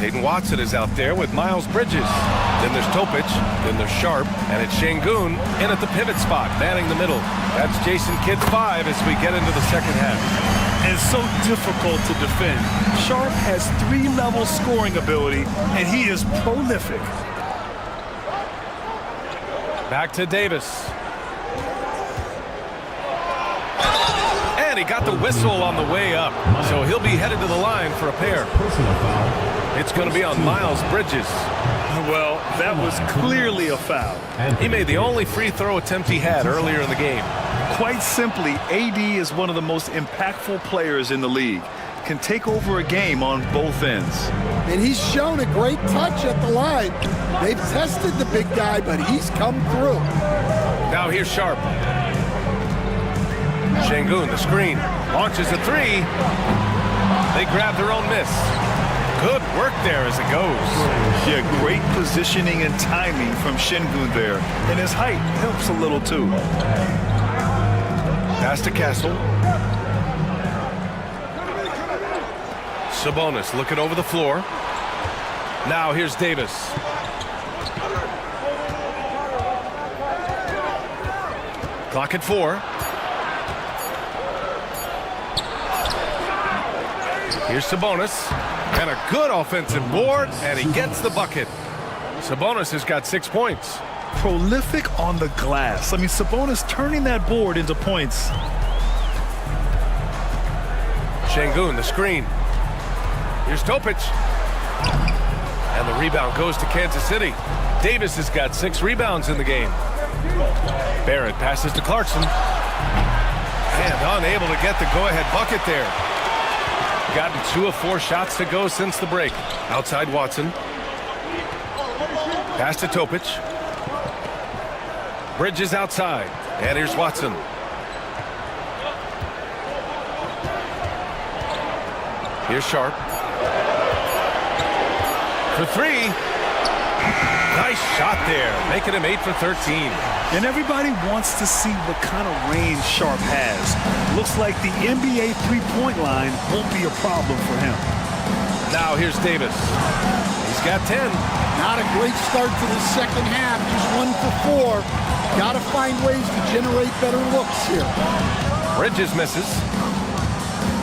Hayden Watson is out there with Miles Bridges. Then there's Topic, then there's Sharp, and it's Şengün in at the pivot spot, manning the middle. That's Jason Kidd 5 as we get into the second half. And so difficult to defend. Sharp has 3-level scoring ability, and he is prolific. Back to Davis. And he got the whistle on the way up, so he'll be headed to the line for a pair. It's going to be on Miles Bridges. Well, that was clearly a foul. He made the only free throw attempt he had earlier in the game. Quite simply, AD is one of the most impactful players in the league. can take over a game on both ends. And he's shown a great touch at the line. They've tested the big guy, but he's come through. Now here's Sharp. Şengün, the screen, launches a three. They grab their own miss. Good work there as it goes. Yeah, great positioning and timing from Şengün there. And his height helps a little too. Pass to Castle. Sabonis looking over the floor. Now here's Davis. Clock at 4. Here's Sabonis. And a good offensive board, and he gets the bucket. Sabonis has got 6 points. Prolific on the glass. I mean, Sabonis turning that board into points. Şengün, the screen. Here's Topic. And the rebound goes to Kansas City. Davis has got 6 rebounds in the game. Barrett passes to Clarkson. And unable to get the go-ahead bucket there. Gotten 2 of 4 shots to go since the break. Outside Watson. Pass to Topic. Bridges outside. And here's Watson. Here's Sharp. For 3. Nice shot there, making him 8 for 13. And everybody wants to see what kind of range Sharp has. Looks like the NBA three-point line won't be a problem for him. Now here's Davis. He's got 10. Not a great start to the second half. Just 1 for 4. Got to find ways to generate better looks here. Bridges misses.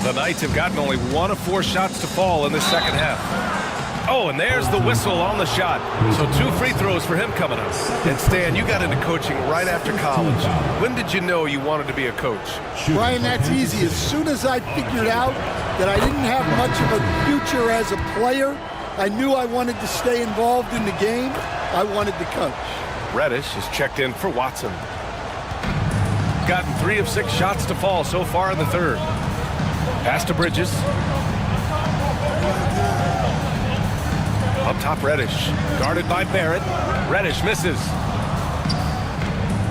The Knights have gotten only 1 of 4 shots to fall in the second half. Oh, and there's the whistle on the shot. So 2 free throws for him coming up. And Stan, you got into coaching right after college. When did you know you wanted to be a coach? Brian, that's easy. As soon as I figured out that I didn't have much of a future as a player, I knew I wanted to stay involved in the game. I wanted to coach. Reddish is checked in for Watson. Gotten 3 of 6 shots to fall so far in the third. Pass to Bridges. Up top, Reddish. Guarded by Barrett. Reddish misses.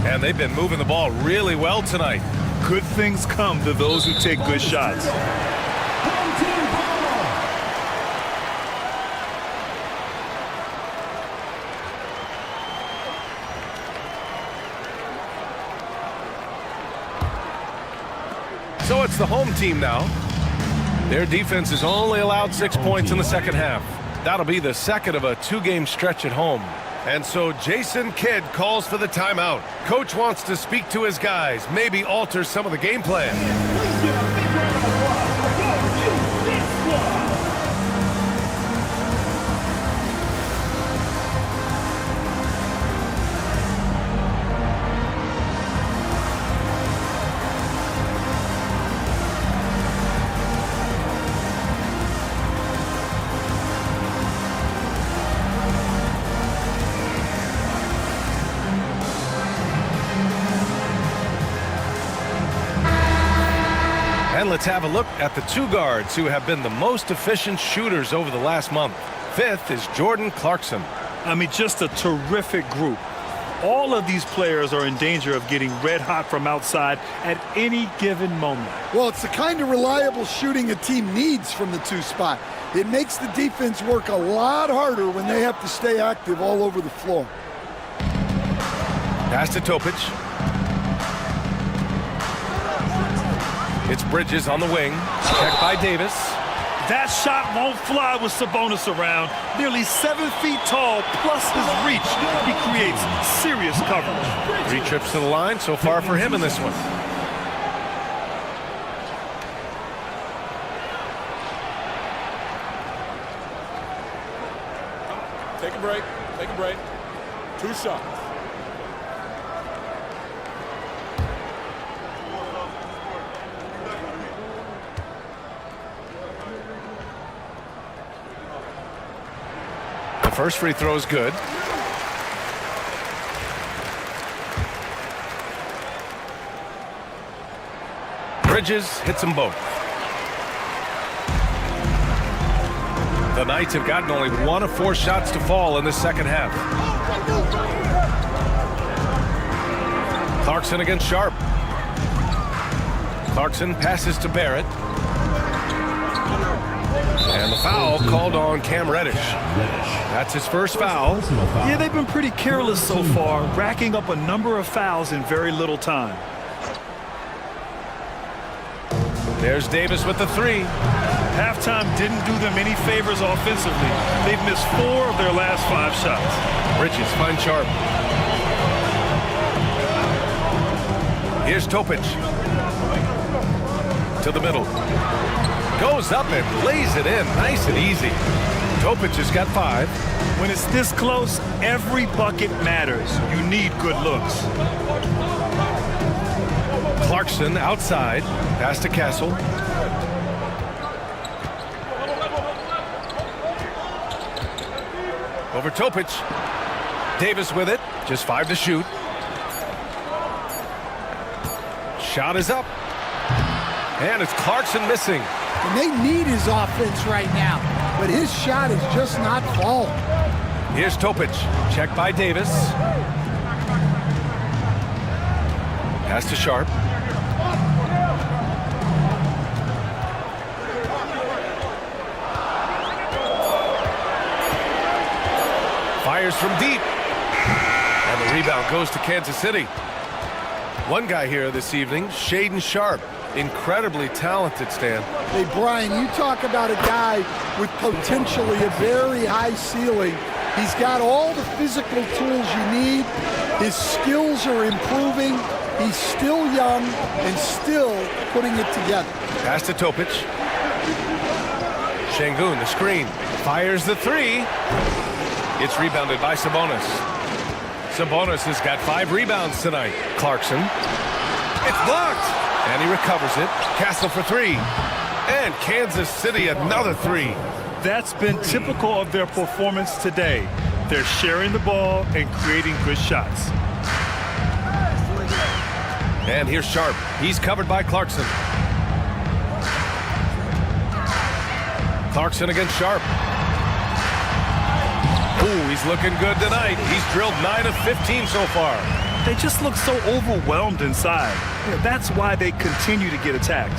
And they've been moving the ball really well tonight. Good things come to those who take good shots. So it's the home team now. Their defense has only allowed 6 points in the second half. That'll be the second of a 2-game stretch at home. And so Jason Kidd calls for the timeout. Coach wants to speak to his guys, maybe alter some of the game plan. And let's have a look at the 2 guards who have been the most efficient shooters over the last month. 5th is Jordan Clarkson. I mean, just a terrific group. All of these players are in danger of getting red hot from outside at any given moment. Well, it's the kind of reliable shooting a team needs from the 2 spot. It makes the defense work a lot harder when they have to stay active all over the floor. Pass to Topic. It's Bridges on the wing. Checked by Davis. That shot won't fly with Sabonis around. Nearly 7 feet tall, plus his reach. He creates serious coverage. 3 trips to the line so far for him in this one. Take a break. Take a break. 2 shots. First free throw is good. Bridges hits them both. The Knights have gotten only 1 of 4 shots to fall in the second half. Clarkson against Sharp. Clarkson passes to Barrett. And the foul called on Cam Reddish. That's his first foul. Yeah, they've been pretty careless so far, racking up a number of fouls in very little time. There's Davis with the 3. Halftime didn't do them any favors offensively. They've missed 4 of their last 5 shots. Bridges finds Sharp. Here's Topic. To the middle. Goes up and lays it in nice and easy. Topic has got 5. When it's this close, every bucket matters. You need good looks. Clarkson outside. Pass to Castle. Over Topic. Davis with it. Just 5 to shoot. Shot is up. And it's Clarkson missing. And they need his offense right now, but his shot is just not falling. Here's Topic. Checked by Davis. Pass to Sharp. Fires from deep. And the rebound goes to Kansas City. One guy here this evening, Shaedon Sharp. Incredibly talented, Stan. Hey, Brian, you talk about a guy with potentially a very high ceiling. He's got all the physical tools you need. His skills are improving. He's still young and still putting it together. Pass to Topic. Şengün, the screen. Fires the 3. It's rebounded by Sabonis. Sabonis has got 5 rebounds tonight. Clarkson. It's blocked. And he recovers it. Castle for 3. And Kansas City another 3. That's been typical of their performance today. They're sharing the ball and creating good shots. And here's Sharp. He's covered by Clarkson. Clarkson against Sharp. Ooh, he's looking good tonight. He's drilled 9 of 15 so far. They just look so overwhelmed inside. Yeah, that's why they continue to get attacked.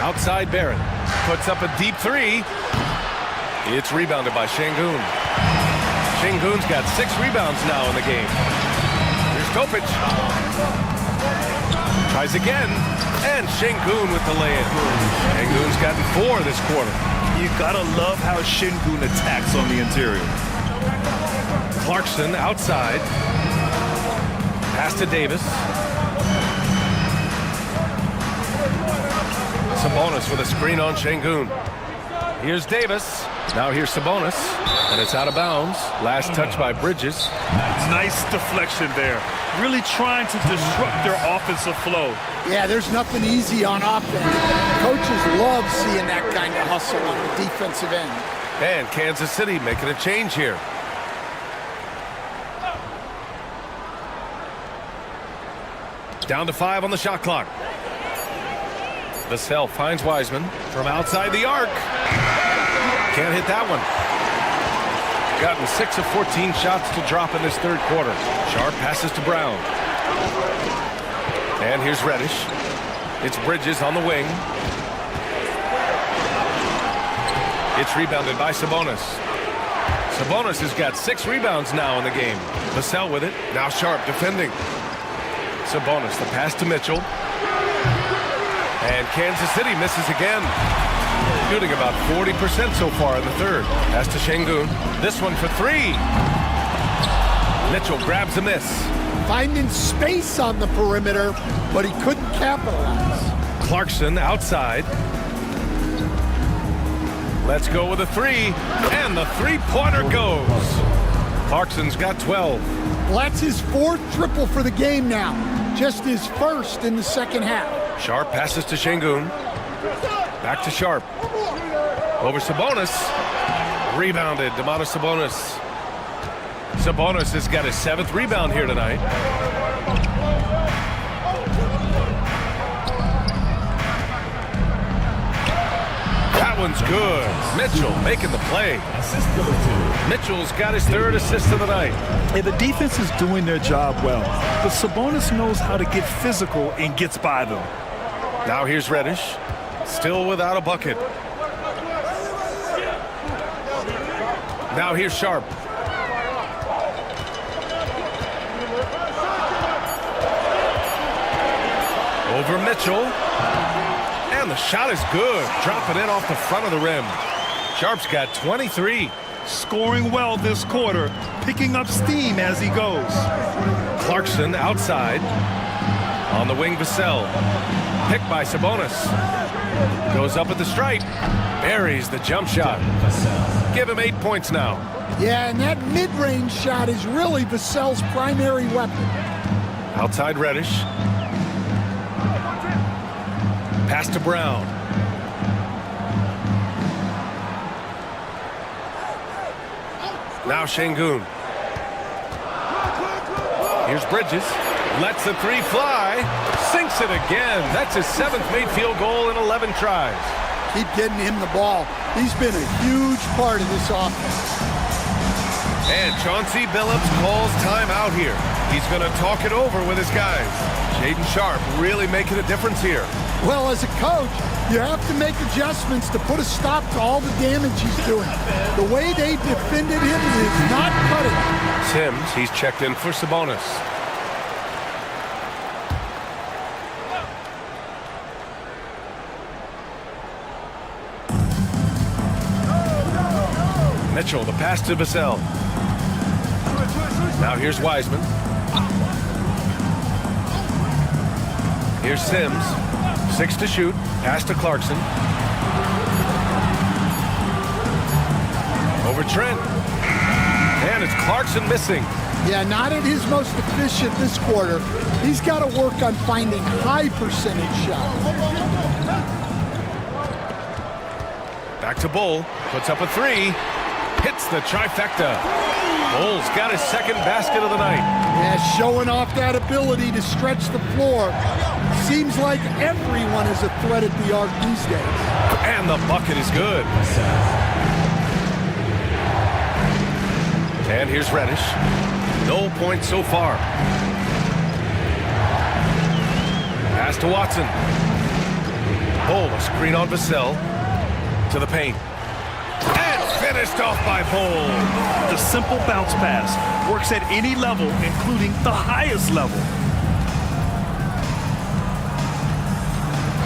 Outside Barrett. Puts up a deep 3. It's rebounded by Şengün. Şengün's got 6 rebounds now in the game. Here's Topic. Tries again. And Şengün with the lay-in. Şengün's gotten 4 this quarter. You gotta love how Şengün attacks on the interior. Clarkson outside. Pass to Davis. Sabonis with a screen on Şengün. Here's Davis. Now here's Sabonis. And it's out of bounds. Last touch by Bridges. Nice deflection there. Really trying to disrupt their offensive flow. Yeah, there's nothing easy on offense. Coaches love seeing that kind of hustle on the defensive end. And Kansas City making a change here. Down to 5 on the shot clock. Vassell finds Wiseman from outside the arc. Can't hit that one. Gotten 6 of 14 shots to drop in this third quarter. Sharp passes to Brown. And here's Reddish. It's Bridges on the wing. It's rebounded by Sabonis. Sabonis has got 6 rebounds now in the game. Vassell with it. Now Sharp defending. Sabonis, the pass to Mitchell. And Kansas City misses again. Shooting about 40% so far in the third. Pass to Şengün. This one for 3. Mitchell grabs a miss. Finding space on the perimeter, but he couldn't capitalize. Clarkson outside. Let's go with a 3. And the three-pointer goes. Clarkson's got 12. Well, that's his 4th triple for the game now. Just his 1st in the second half. Sharp passes to Şengün. Back to Sharp. Over Sabonis. Rebounded. Domantas Sabonis. Sabonis has got his 7th rebound here tonight. one's good. Mitchell making the play. Mitchell's got his 3rd assist of the night. And the defense is doing their job well, but Sabonis knows how to get physical and gets by them. Now here's Reddish, still without a bucket. Now here's Sharp. Over Mitchell. And the shot is good. Dropping in off the front of the rim. Sharp's got 23. Scoring well this quarter, picking up steam as he goes. Clarkson outside. On the wing, Vassell. Picked by Sabonis. Goes up at the stripe. Buries the jump shot. Give him 8 points now. Yeah, and that mid-range shot is really Vassell's primary weapon. Outside Reddish. Pass to Brown. Now Şengün. Here's Bridges. Lets the 3 fly. Sinks it again. That's his 7th made field goal in 11 tries. Keep getting him the ball. He's been a huge part of this offense. And Chauncey Billups calls timeout here. He's going to talk it over with his guys. Shaedon Sharpe really making a difference here. Well, as a coach, you have to make adjustments to put a stop to all the damage he's doing. The way they defended him is not cutting. Sims, he's checked in for Sabonis. Mitchell, the pass to Vassell. Now here's Wiseman. Here's Sims. 6 to shoot. Pass to Clarkson. Over Trent. And it's Clarkson missing. Yeah, not at his most efficient this quarter. He's got to work on finding high percentage shots. Back to Bull. Puts up a 3. Hits the trifecta. Bull's got his 2nd basket of the night. Yeah, showing off that ability to stretch the floor. Seems like everyone is a threat at the arc these days. And the bucket is good. And here's Reddish. No points so far. Pass to Watson. Bull, a screen on Vassell. To the paint. Finished off by Bull. The simple bounce pass works at any level, including the highest level.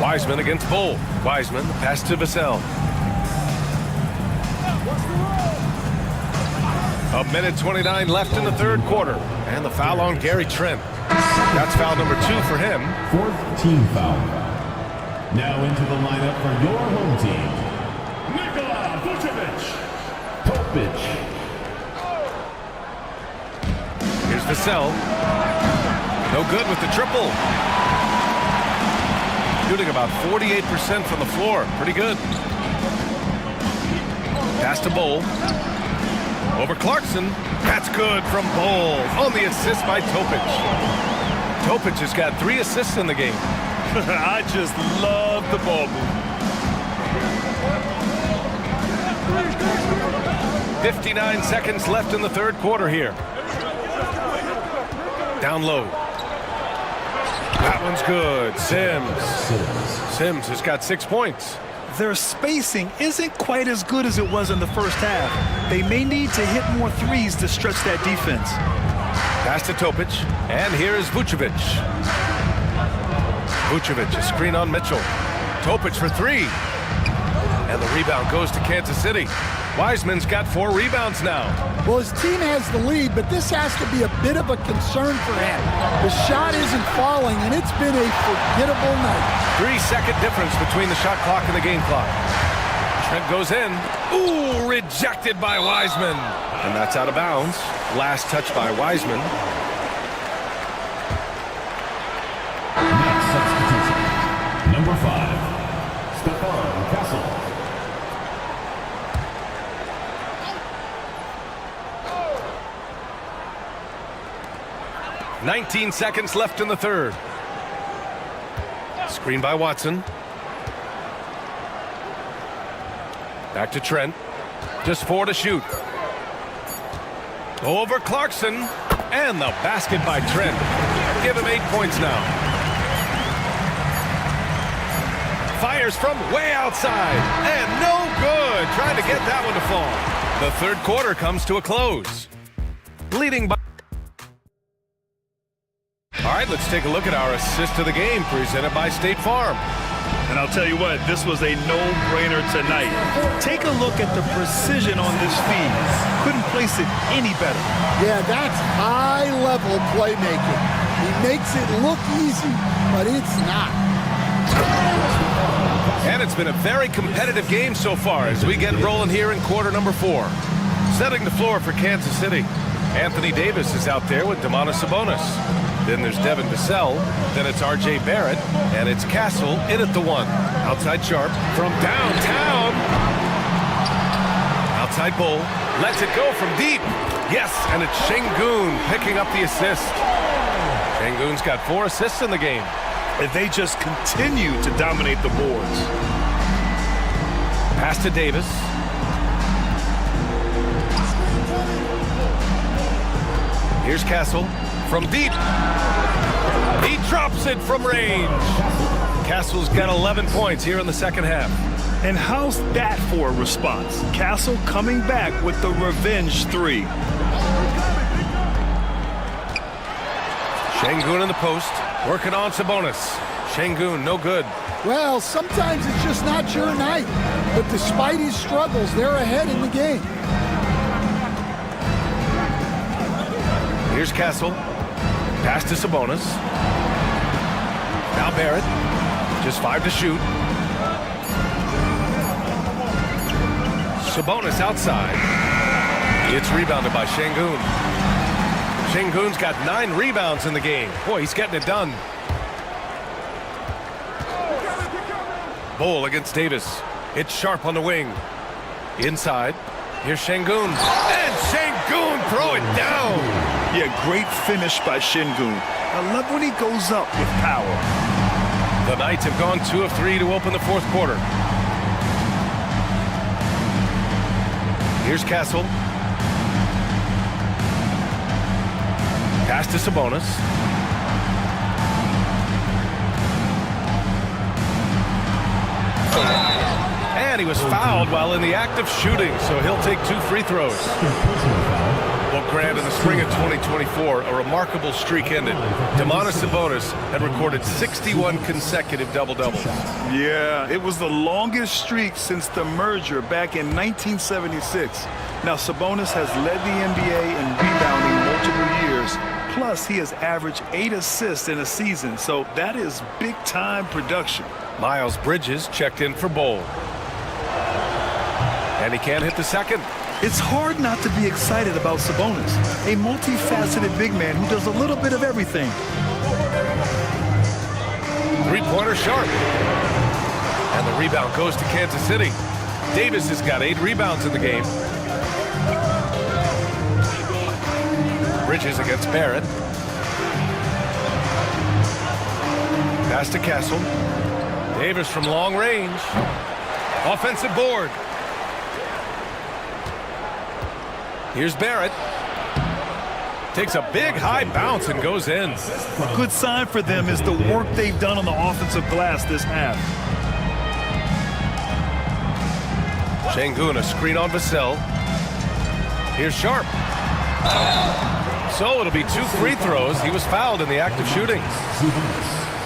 Wiseman against Bull. Wiseman, pass to Vassell. A minute 29 left in the 3rd quarter. And the foul on Gary Trent. That's foul number 2 for him. 4th team foul. Now into the lineup for your home team. Here's Vassell. No good with the triple. Shooting about 48% from the floor. Pretty good. Pass to Bull. Over Clarkson. That's good from Bull. On the assist by Topic. Topic has got 3 assists in the game. I just love the ball move. 59 seconds left in the 3rd quarter here. Down low. That one's good. Sims has got 6 points. Their spacing isn't quite as good as it was in the first half. They may need to hit more threes to stretch that defense. Pass to Topic. And here is Vucevic. Vucevic, a screen on Mitchell. Topic for 3. And the rebound goes to Kansas City. Wiseman's got 4 rebounds now. Well, his team has the lead, but this has to be a bit of a concern for him. The shot isn't falling, and it's been a forgettable night. 3-second difference between the shot clock and the game clock. Trent goes in. Ooh, rejected by Wiseman. And that's out of bounds. Last touch by Wiseman. Next substitution. Number 5. Stephon Castle. 19 seconds left in the 3rd. Screen by Watson. Back to Trent. Just 4 to shoot. Over Clarkson. And the basket by Trent. Give him 8 points now. Fires from way outside. And no good. Trying to get that one to fall. The third quarter comes to a close. Leading by... All right, let's take a look at our assist of the game presented by State Farm. And I'll tell you what, this was a no-brainer tonight. Take a look at the precision on this feed. Couldn't place it any better. Yeah, that's high-level playmaking. He makes it look easy, but it's not. And it's been a very competitive game so far as we get rolling here in quarter number 4. Setting the floor for Kansas City. Anthony Davis is out there with Domantas Sabonis. Then there's Devin Vassell. Then it's R.J. Barrett. And it's Castle in at the 1. Outside Sharp from downtown. Outside Bull. Lets it go from deep. Yes, and it's Şengün picking up the assist. Şengün's got 4 assists in the game. And they just continue to dominate the boards. Pass to Davis. Here's Castle from deep. He drops it from range. Castle's got 11 points here in the second half. And how's that for a response? Castle coming back with the revenge 3. Şengün in the post, working on Sabonis. Şengün, no good. Well, sometimes it's just not your night. But despite his struggles, they're ahead in the game. Here's Castle. Pass to Sabonis. Now Barrett. Just 5 to shoot. Sabonis outside. It's rebounded by Şengün. Şengün's got 9 rebounds in the game. Boy, he's getting it done. Bull against Davis. It's Sharp on the wing. Inside. Here's Şengün. And Şengün throw it down. Yeah, great finish by Şengün. I love when he goes up with power. The Knights have gone 2 of 3 to open the fourth quarter. Here's Castle. Pass to Sabonis. And he was fouled while in the act of shooting, so he'll take 2 free throws. Well, Grant, in the spring of 2024, a remarkable streak ended. Domantas Sabonis had recorded 61 consecutive double-doubles. Yeah, it was the longest streak since the merger back in 1976. Now, Sabonis has led the NBA in rebounding multiple years. Plus, he has averaged 8 assists in a season, so that is big-time production. Miles Bridges checked in for Bowl. And he can't hit the second. It's hard not to be excited about Sabonis, a multifaceted big man who does a little bit of everything. Three-pointer Sharp. And the rebound goes to Kansas City. Davis has got 8 rebounds in the game. Bridges against Barrett. Pass to Castle. Davis from long range. Offensive board. Here's Barrett. Takes a big high bounce and goes in. A good sign for them is the work they've done on the offensive glass this half. Şengün, a screen on Vassell. Here's Sharp. So it'll be 2 free throws. He was fouled in the act of shooting.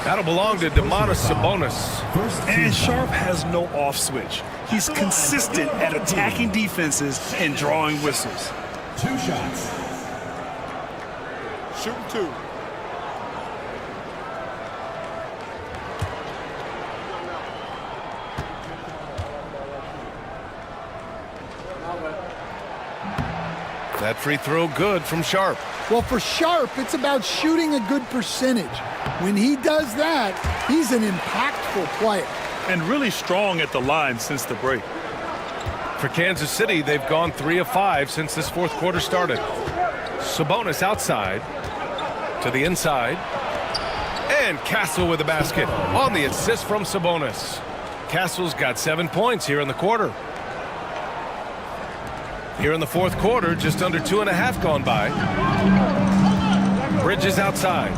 That'll belong to Domantas Sabonis. And Sharp has no off switch. He's consistent at attacking defenses and drawing whistles. 2 shots. Shooting 2. That free throw good from Sharp. Well, for Sharp, it's about shooting a good percentage. When he does that, he's an impactful player. And really strong at the line since the break. For Kansas City, they've gone 3 of 5 since this fourth quarter started. Sabonis outside to the inside. And Castle with the basket on the assist from Sabonis. Castle's got 7 points here in the quarter. Here in the fourth quarter, just under 2.5 gone by. Bridges outside.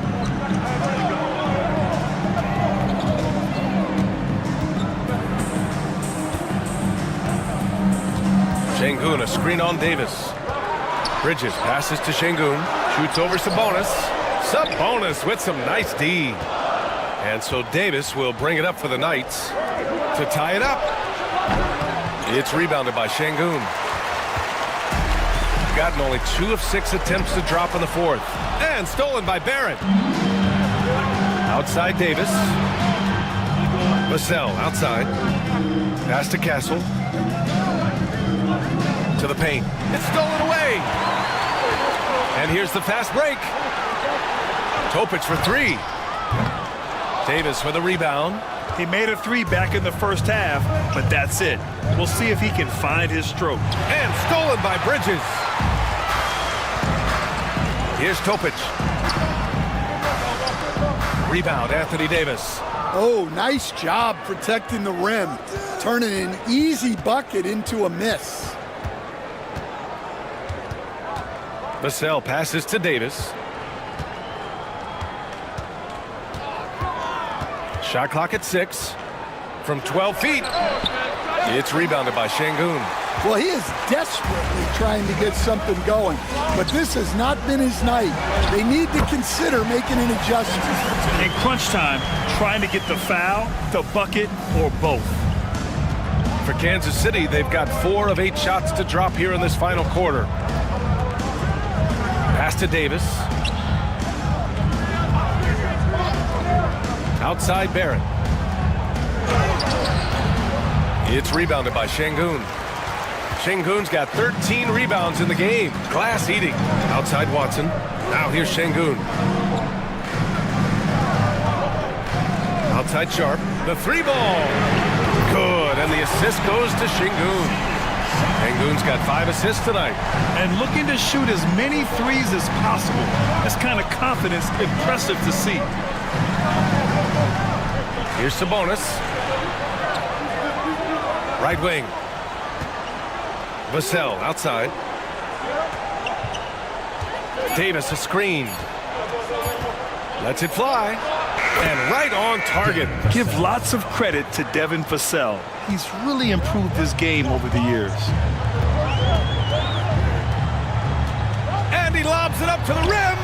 Şengün, a screen on Davis. Bridges passes to Şengün. Shoots over Sabonis. Sabonis with some nice D. And so Davis will bring it up for the Knights to tie it up. It's rebounded by Şengün. Gotten only 2 of 6 attempts to drop in the fourth. And stolen by Barrett. Outside Davis. Vassell outside. Pass to Castle. To the paint. It's stolen away. And here's the fast break. Topic for 3. Davis with a rebound. He made a 3 back in the first half, but that's it. We'll see if he can find his stroke. And stolen by Bridges. Here's Topic. Rebound, Anthony Davis. Oh, nice job protecting the rim. Turning an easy bucket into a miss. Vassell passes to Davis. Shot clock at 6. From 12 feet. It's rebounded by Şengün. Well, he is desperately trying to get something going, but this has not been his night. They need to consider making an adjustment. In crunch time, trying to get the foul, the bucket, or both. For Kansas City, they've got 4 of 8 shots to drop here in this final quarter. Pass to Davis. Outside Barrett. It's rebounded by Şengün. Şengün's got 13 rebounds in the game. Glass eating. Outside Watson. Now here's Şengün. Outside Sharp. The 3 ball. Good. And the assist goes to Şengün. Şengün's got 5 assists tonight. And looking to shoot as many threes as possible. This kind of confidence, impressive to see. Here's Sabonis. Right wing. Vassell outside. Davis a screen. Lets it fly. And right on target. Give lots of credit to Devin Vassell. He's really improved his game over the years. And he lobs it up to the rim.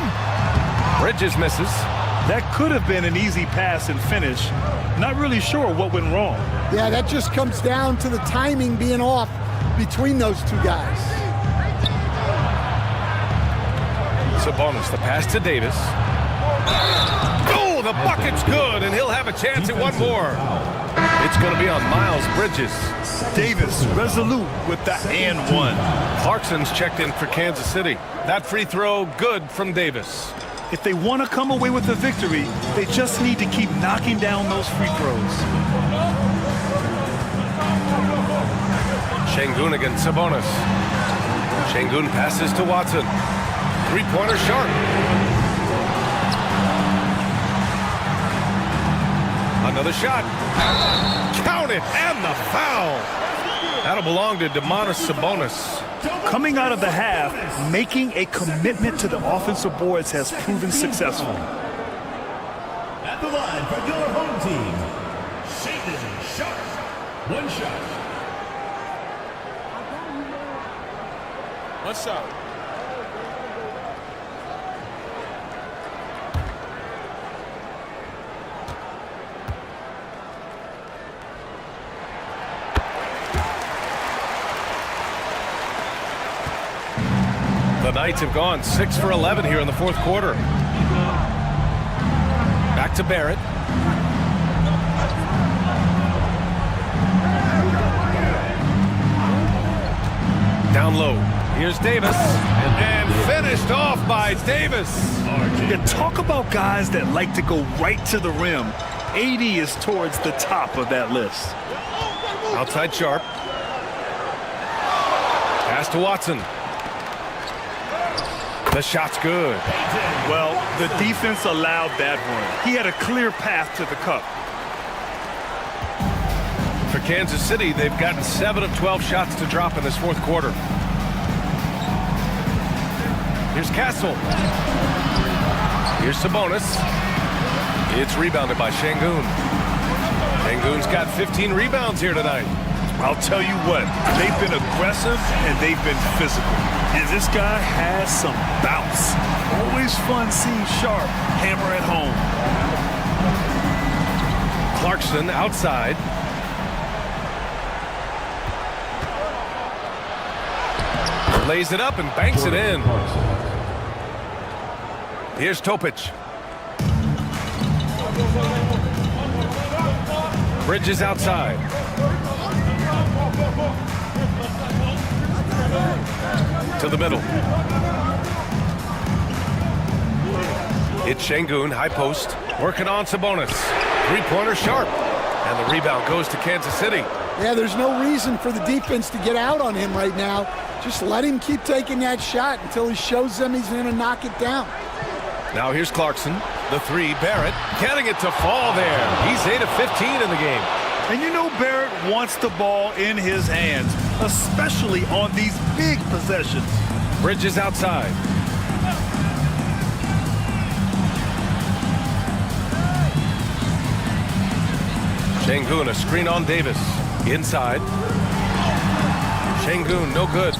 Bridges misses. That could have been an easy pass and finish. Not really sure what went wrong. Yeah, that just comes down to the timing being off between those two guys. Sabonis, the pass to Davis. Oh, the bucket's good, and he'll have a chance at one more. It's going to be on Miles Bridges. Davis resolute with the and one. Clarkson's checked in for Kansas City. That free throw good from Davis. If they want to come away with the victory, they just need to keep knocking down those free throws. Şengün against Sabonis. Şengün passes to Watson. Three-pointer Sharp. Another shot. Count it, and the foul. That'll belong to Domantas Sabonis. Coming out of the half, making a commitment to the offensive boards has proven successful. At the line for your home team, Shaedon Sharpe. 1 shot. 1 shot. The Knights have gone 6 for 11 here in the fourth quarter. Back to Barrett. Down low. Here's Davis. And finished off by Davis. Yeah, talk about guys that like to go right to the rim. AD is towards the top of that list. Outside Sharp. Pass to Watson. The shot's good. Well, the defense allowed that one. He had a clear path to the cup. For Kansas City, they've gotten 7 of 12 shots to drop in this fourth quarter. Here's Castle. Here's Sabonis. It's rebounded by Şengün. Şengün's got 15 rebounds here tonight. I'll tell you what, they've been aggressive and they've been physical. And this guy has some bounce. Always fun seeing Sharp hammer at home. Clarkson outside. Lays it up and banks it in. Here's Topic. Bridges outside. To the middle. It's Şengün, high post, working on Sabonis. Three-pointer Sharp. And the rebound goes to Kansas City. Yeah, there's no reason for the defense to get out on him right now. Just let him keep taking that shot until he shows them he's going to knock it down. Now here's Clarkson. The three, Barrett, getting it to fall there. He's 8 of 15 in the game. And you know Barrett wants the ball in his hands, especially on these big possessions. Bridges outside. Şengün, a screen on Davis. Inside. Şengün, no good.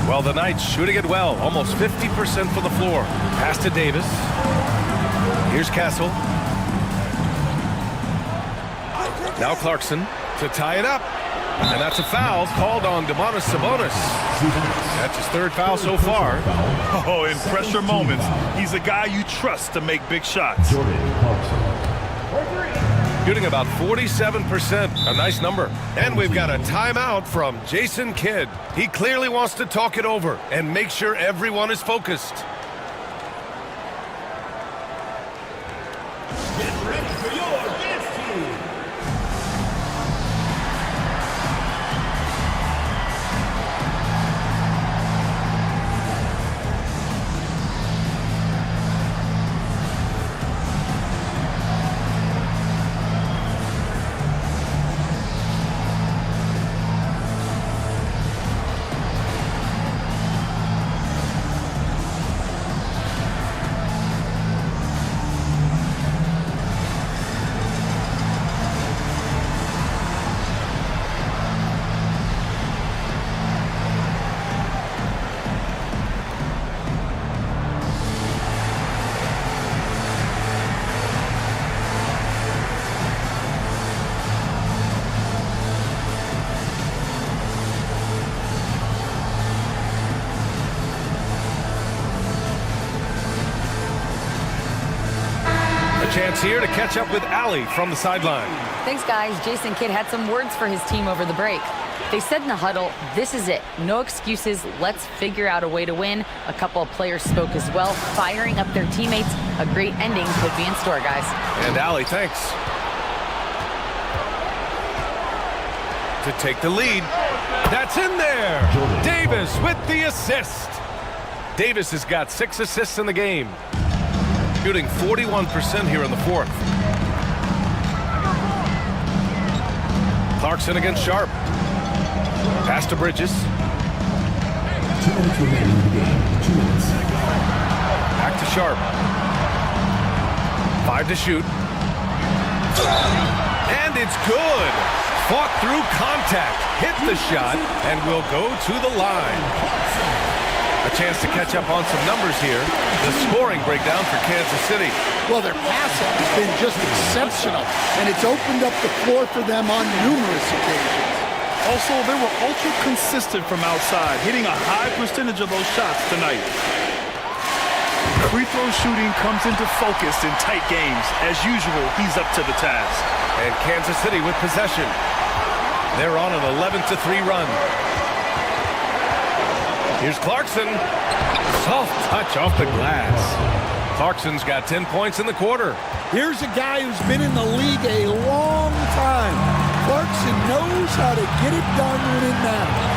Well, the Knights shooting it well. Almost 50% from the floor. Pass to Davis. Here's Castle. Now Clarkson to tie it up. And that's a foul called on Domantas Sabonis. That's his third foul so far. Oh, in pressure moments, he's a guy you trust to make big shots. Shooting about 47%, a nice number. And we've got a timeout from Jason Kidd. He clearly wants to talk it over and make sure everyone is focused. Get ready for your dance team. Chance here to catch up with Allie from the sideline. Thanks, guys. Jason Kidd had some words for his team over the break. They said in the huddle, this is it. No excuses. Let's figure out a way to win. A couple of players spoke as well, firing up their teammates. A great ending could be in store, guys. And Allie, thanks. To take the lead. That's in there. Davis with the assist. Davis has got 6 assists in the game. Shooting 41% here in the fourth. Clarkson against Sharp. Pass to Bridges. 2 minutes remaining in the game. 2 minutes. Back to Sharp. 5 to shoot. And it's good. Fought through contact. Hit the shot and will go to the line. A chance to catch up on some numbers here. The scoring breakdown for Kansas City. Well, their passing has been just exceptional, and it's opened up the floor for them on numerous occasions. Also, they were ultra consistent from outside, hitting a high percentage of those shots tonight. Free throw shooting comes into focus in tight games. As usual, he's up to the task. And Kansas City with possession. They're on an 11-3 run. Here's Clarkson. Soft touch off the glass. Clarkson's got 10 points in the quarter. Here's a guy who's been in the league a long time. Clarkson knows how to get it done when it matters.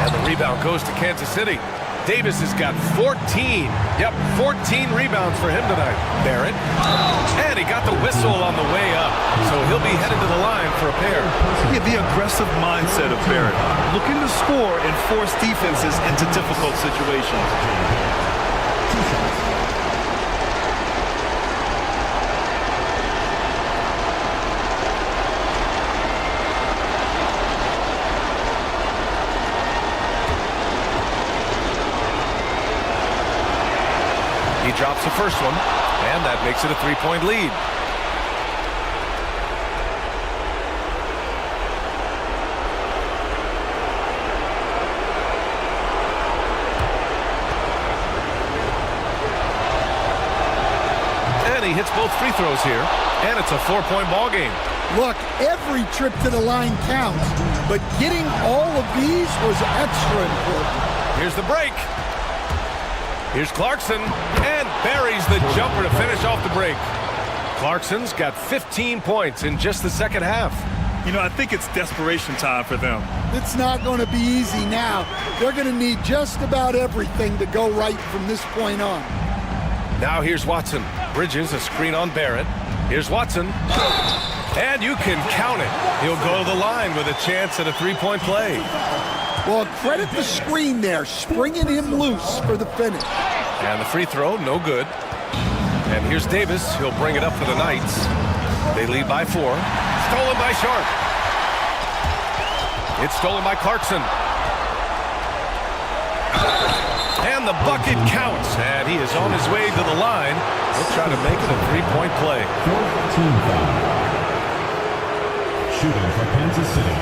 And the rebound goes to Kansas City. Davis has got 14. Yep, 14 rebounds for him tonight. Barrett. And he got the whistle on the way up. So he'll be headed to the line for a pair. Yeah, the aggressive mindset of Barrett. Looking to score and force defenses into difficult situations. He drops the first one, and that makes it a 3-point lead. And he hits both free throws here, and it's a 4-point ball game. Look, every trip to the line counts, but getting all of these was extra important. Here's the break. Here's Clarkson, and buries the jumper to finish off the break. Clarkson's got 15 points in just the second half. You know, I think it's desperation time for them. It's not going to be easy now. They're going to need just about everything to go right from this point on. Now here's Watson. Bridges a screen on Barrett. Here's Watson. And you can count it. He'll go to the line with a chance at a 3-point play. Well, credit the screen there, springing him loose for the finish. And the free throw, no good. And here's Davis. He'll bring it up for the Knights. They lead by 4. Stolen by Sharp. It's stolen by Clarkson. And the bucket counts. And he is on his way to the line. He'll try to make it a 3-point play. Shooting for Kansas City,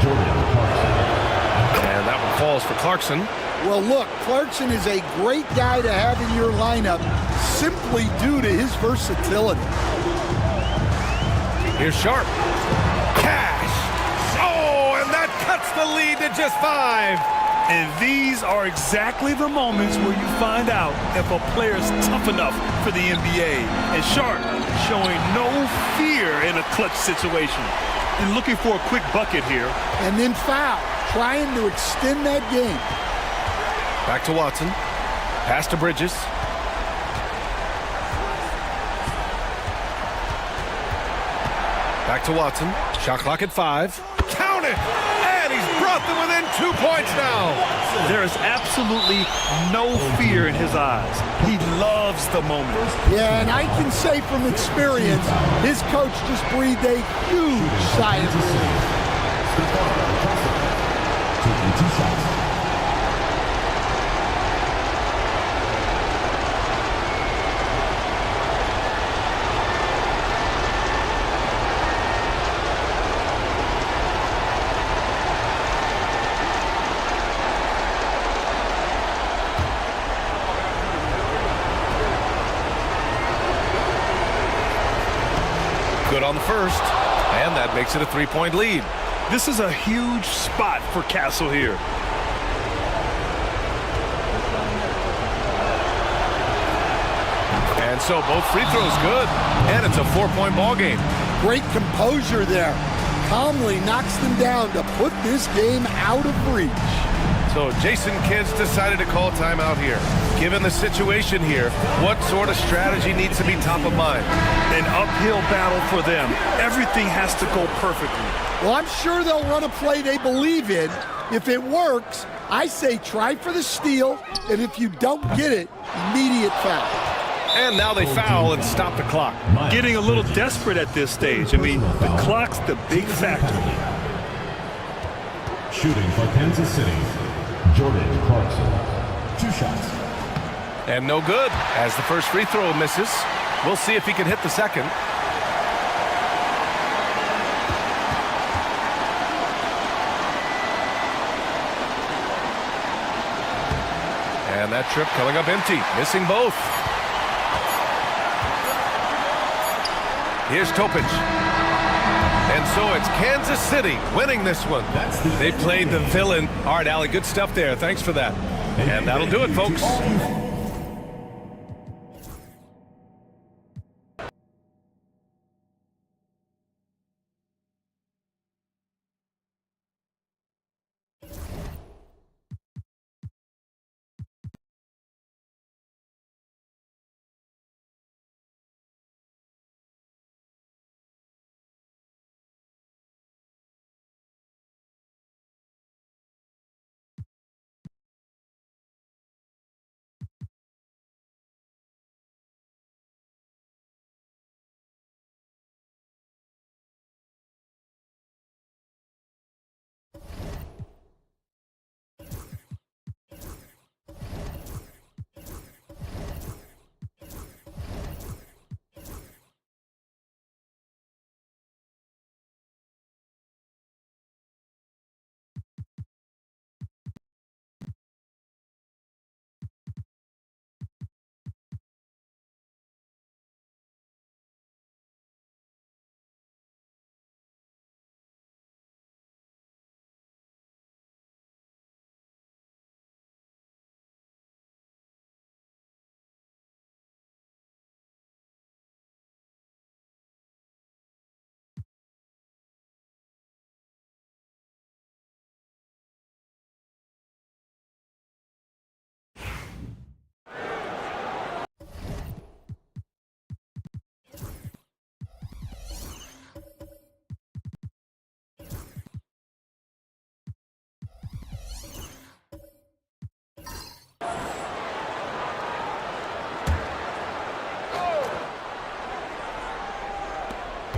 Jordan Clarkson. And that one falls for Clarkson. Well, look, Clarkson is a great guy to have in your lineup simply due to his versatility. Here's Sharp. Cash. Oh, and that cuts the lead to just 5. And these are exactly the moments where you find out if a player is tough enough for the NBA. And Sharp showing no fear in a clutch situation. And looking for a quick bucket here. And then foul, trying to extend that game. Back to Watson. Pass to Bridges. Back to Watson. Shot clock at 5. Count it! And he's brought them within 2 points now. There is absolutely no fear in his eyes. He loves the moment. Yeah, and I can say from experience, his coach just breathed a huge sigh of relief. Taking 2 shots. Good on the first, and that makes it a 3-point lead. This is a huge spot for Castle here. And so both free throws good, and it's a 4-point ball game. Great composure there. Calmly knocks them down to put this game out of reach. So Jason Kidd's decided to call timeout here. Given the situation here, what sort of strategy needs to be top of mind? An uphill battle for them. Everything has to go perfectly. Well, I'm sure they'll run a play they believe in. If it works, I say try for the steal, and if you don't get it, immediate foul. And now they foul and stop the clock. Getting a little desperate at this stage. I mean, the clock's the big factor. Shooting for Kansas City, Jordan Clarkson. 2 shots. And no good, as the first free throw misses. We'll see if he can hit the second. And that trip coming up empty, missing both. Here's Topic. And so it's Kansas City winning this one. They played the villain. All right, Allie, good stuff there. Thanks for that. And that'll do it, folks.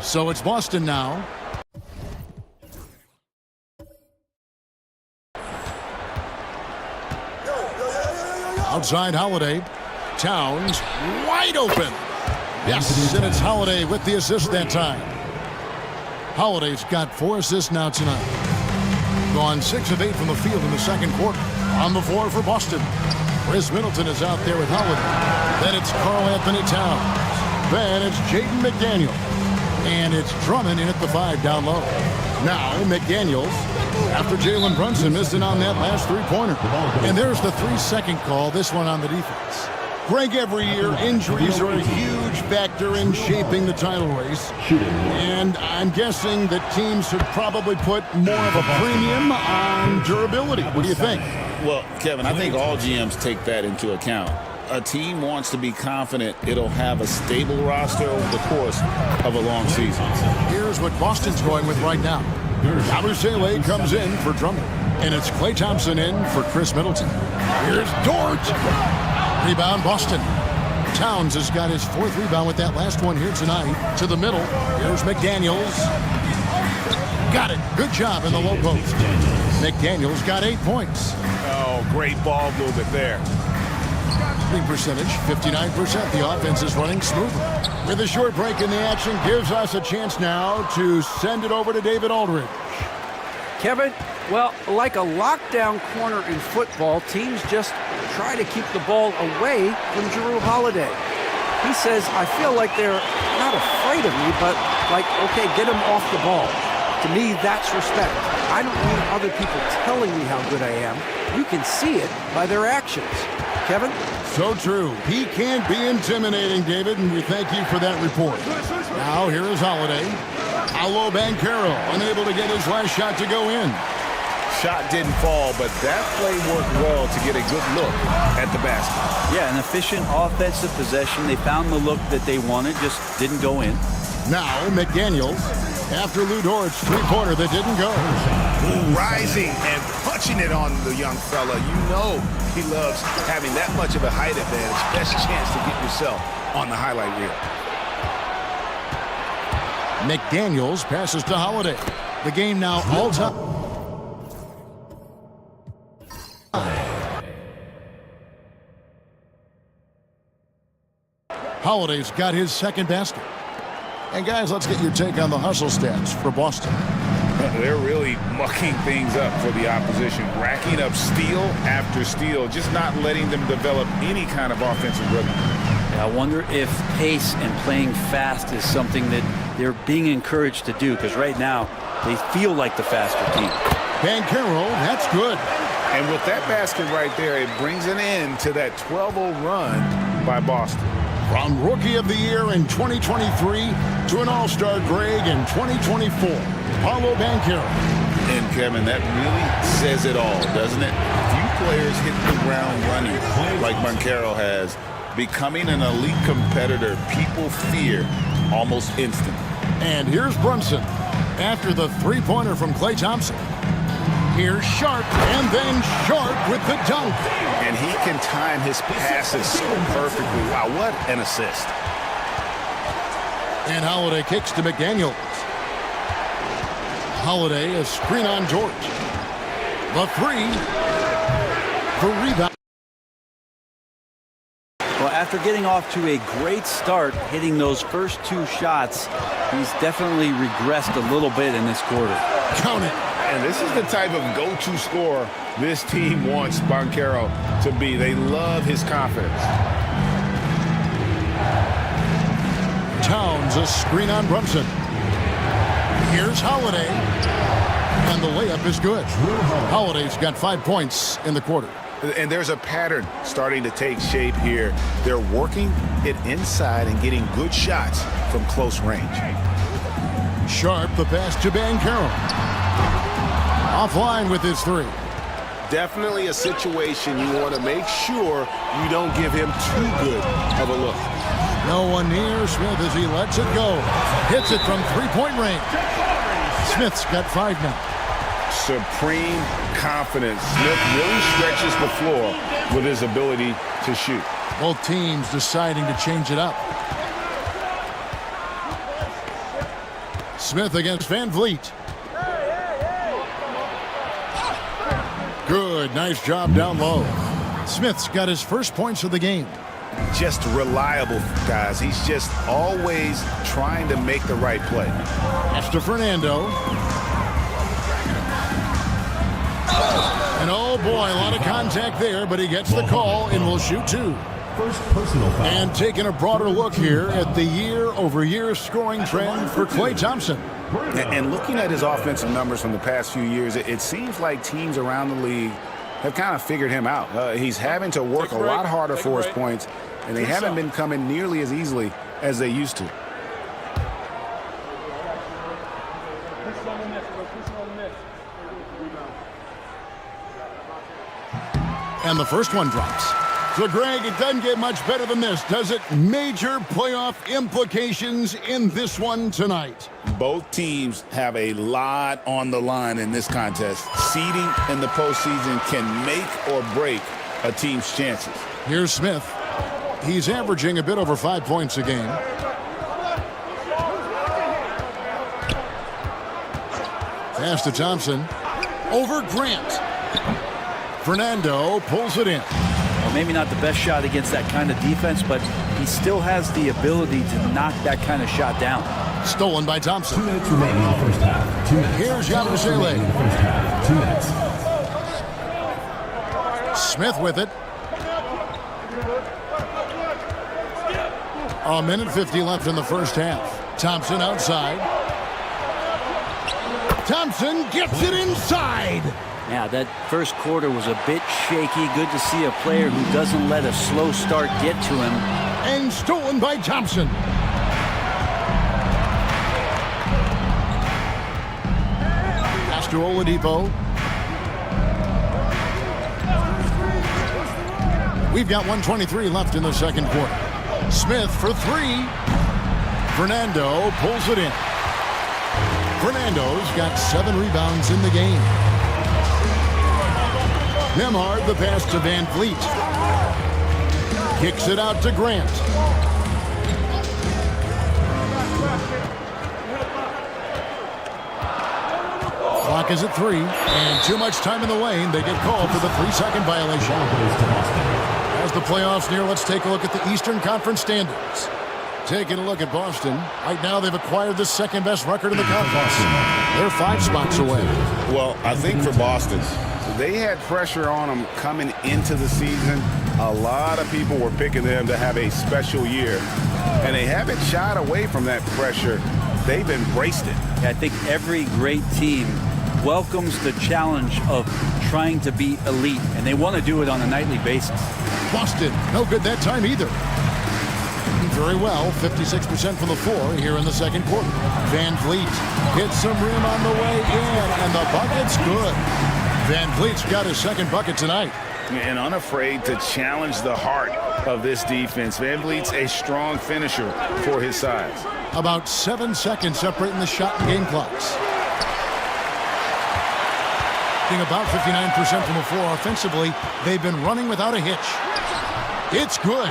So it's Boston now. Outside Holiday. Towns wide open. Yes, and it's Holiday with the assist that time. Holiday's got 4 assists now tonight. Gone 6 of 8 from the field in the second quarter. On the floor for Boston. Chris Middleton is out there with Holiday. Then it's Karl Anthony Towns. Then it's Jaden McDaniel. And it's Drummond in at the 5 down low. Now McDaniels, after Jalen Brunson missed it on that last three-pointer. And there's the 3-second call, this one on the defense. Greg, every year injuries are a huge factor in shaping the title race. And I'm guessing that teams should probably put more of a premium on durability. What do you think? Well, Kevin, I think all GMs take that into account. A team wants to be confident it'll have a stable roster over the course of a long season. Here's what Boston's going with right now. Yabusele comes in for Drummond. And it's Klay Thompson in for Chris Middleton. Here's Dort. Rebound Boston. Towns has got his 4th rebound with that last one here tonight. To the middle. Here's McDaniels. Got it. Good job in the low post. McDaniels got 8 points. Oh, great ball movement there. Shooting percentage, 59%. The offense is running smoothly. With a short break in the action, gives us a chance now to send it over to David Aldridge. Kevin, well, like a lockdown corner in football, teams just try to keep the ball away from Jrue Holiday. He says, I feel like they're not afraid of me, but like, okay, get him off the ball. To me, that's respect. I don't need other people telling me how good I am. You can see it by their actions. Kevin? So true. He can't be intimidating, David, and we thank you for that report. Now, here is Holiday. Paolo Banchero unable to get his last shot to go in. Shot didn't fall, but that play worked well to get a good look at the basket. Yeah, an efficient offensive possession. They found the look that they wanted, just didn't go in. Now, McDaniels, after Lou Dort's three-pointer that didn't go. Rising and punching it on the young fella. You know he loves having that much of a height advantage. Best chance to get yourself on the highlight reel. McDaniels passes to Holiday. The game now all time. Holiday's got his second basket. And guys, let's get your take on the hustle stats for Boston. They're really mucking things up for the opposition, racking up steal after steal, just not letting them develop any kind of offensive rhythm. I wonder if pace and playing fast is something that they're being encouraged to do, because right now they feel like the faster team. Banchero, that's good. And with that basket right there, it brings an end to that 12-0 run by Boston. From Rookie of the Year in 2023 to an All-Star Greg in 2024, Paolo Banchero. And Kevin, that really says it all, doesn't it? Few players hit the ground running like Banchero has. Becoming an elite competitor, people fear almost instantly. And here's Brunson after the three-pointer from Klay Thompson. Here's Sharp, and then Sharp with the dunk. And he can time his passes so perfectly. Wow, what an assist. And Holiday kicks to McDaniels. Holiday, a screen on George. The three. The rebound. Well, after getting off to a great start, hitting those first 2 shots, he's definitely regressed a little bit in this quarter. Count it. And this is the type of go-to scorer this team wants Banchero to be. They love his confidence. Towns, a screen on Brunson. Here's Holiday. And the layup is good. Holiday's got 5 points in the quarter. And there's a pattern starting to take shape here. They're working it inside and getting good shots from close range. Sharp, the pass to Banchero. Offline with his three. Definitely a situation you want to make sure you don't give him too good of a look. No one near Smith as he lets it go. Hits it from three-point range. Smith's got 5 now. Supreme confidence. Smith really stretches the floor with his ability to shoot. Both teams deciding to change it up. Smith against Van Vliet. Good, nice job down low. Smith's got his first points of the game. Just reliable, guys. He's just always trying to make the right play. That's to Fernando. And oh boy, a lot of contact there, but he gets the call and will shoot two. First personal foul. And taking a broader look here at the year-over-year scoring trend for Klay Thompson. And looking at his offensive numbers from the past few years, it seems like teams around the league have kind of figured him out. He's having to work a lot harder for his points, and they haven't been coming nearly as easily as they used to. And the first one drops. So, Greg, it doesn't get much better than this, does it? Major playoff implications in this one tonight. Both teams have a lot on the line in this contest. Seeding in the postseason can make or break a team's chances. Here's Smith. He's averaging a bit over 5 points a game. Pass to Thompson. Over Grant. Fernando pulls it in. Well, maybe not the best shot against that kind of defense, but he still has the ability to knock that kind of shot down. Stolen by Thompson. 2 minutes remaining in the first half. 2 minutes. Here's Yabusele. 2 minutes. Smith with it. A minute 50 left in the first half. Thompson outside. Thompson gets it inside. Yeah, that first quarter was a bit shaky. Good to see a player who doesn't let a slow start get to him. And stolen by Thompson. Pass to Oladipo. We've got 1:23 left in the second quarter. Smith for three. Fernando pulls it in. Fernando's got 7 rebounds in the game. Nembhard the pass to Van Vliet. Kicks it out to Grant. Clock is at 3, and too much time in the lane. They get called for the 3-second violation. As the playoffs near, let's take a look at the Eastern Conference standings. Taking a look at Boston. Right now, they've acquired the second-best record in the conference. They're 5 spots away. Well, I think for Boston, they had pressure on them coming into the season. A lot of people were picking them to have a special year, and they haven't shied away from that pressure. They've embraced it. I think every great team welcomes the challenge of trying to be elite, and they want to do it on a nightly basis. Boston, no good that time either. Very well, 56% from the floor here in the second quarter. Van Vliet hits some rim on the way in, and the bucket's good. Van Vliet's got his second bucket tonight. And unafraid to challenge the heart of this defense. Van Vliet's a strong finisher for his size. About 7 seconds separating the shot and game clocks. Being about 59% from the floor offensively, they've been running without a hitch. It's good.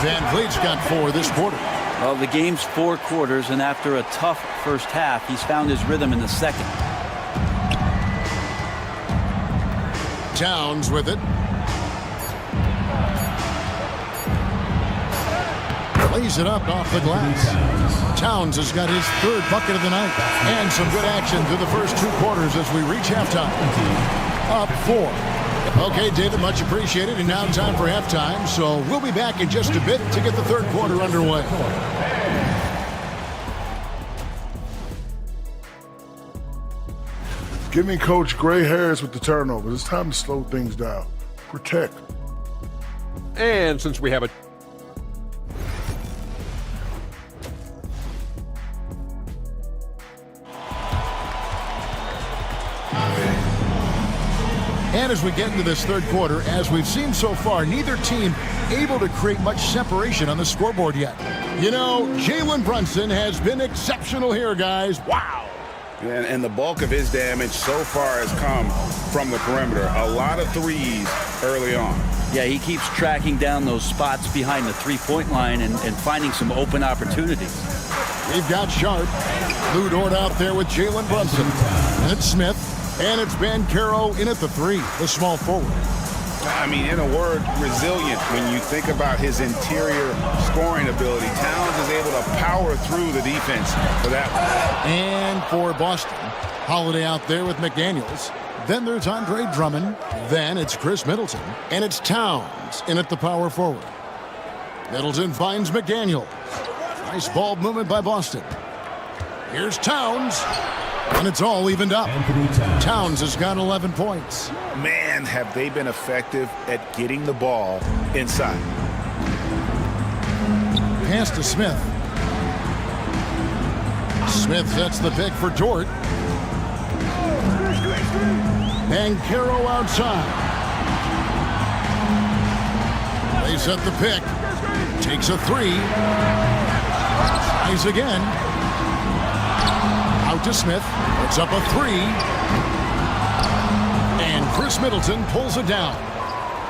Van Vliet's got 4 this quarter. Well, the game's 4 quarters, and after a tough first half, he's found his rhythm in the second. Towns with it. Lays it up off the glass. Towns has got his 3rd bucket of the night. And some good action through the first 2 quarters as we reach halftime. Up 4. Okay, David, much appreciated. And now time for halftime. So we'll be back in just a bit to get the 3rd quarter underway. Give me Coach gray hairs with the turnovers. It's time to slow things down. Protect. And since we have a And as we get into this 3rd quarter, as we've seen so far, neither team able to create much separation on the scoreboard yet. You know, Jalen Brunson has been exceptional here, guys. Wow. And the bulk of his damage so far has come from the perimeter. A lot of threes early on. Yeah, he keeps tracking down those spots behind the 3-point line and finding some open opportunities. We've got Sharp. Lou Dort out there with Jalen Brunson. And it's Smith. And it's Banchero in at the 3, the small forward. I mean, in a word, resilient. When you think about his interior scoring ability, Towns is able to power through the defense for that one. And for Boston, Holiday out there with McDaniels. Then there's Andre Drummond. Then it's Chris Middleton. And it's Towns in at the power forward. Middleton finds McDaniels. Nice ball movement by Boston. Here's Towns. And it's all evened up. Towns has got 11 points. Man, have they been effective at getting the ball inside. Pass to Smith. Smith sets the pick for Dort. Banchero outside. They set the pick. Takes a 3. Tries again. Out to Smith. It's up a 3. And Chris Middleton pulls it down.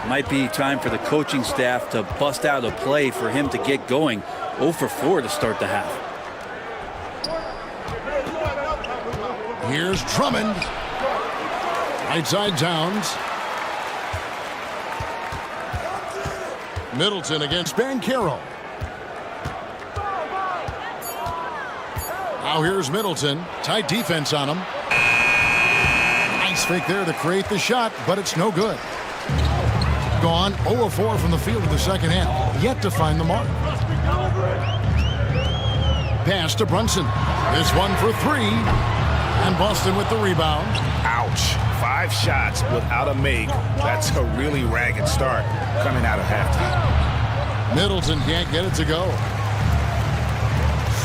Might be time for the coaching staff to bust out a play for him to get going. 0 for 4 to start the half. Here's Drummond. Right side Towns. Middleton against Banchero. Now here's Middleton. Tight defense on him. Nice fake there to create the shot, but it's no good. Gone 0 4 from the field in the second half. Yet to find the mark. Pass to Brunson. This one for 3. And Boston with the rebound. Ouch. 5 shots without a make. That's a really ragged start coming out of halftime. Middleton can't get it to go.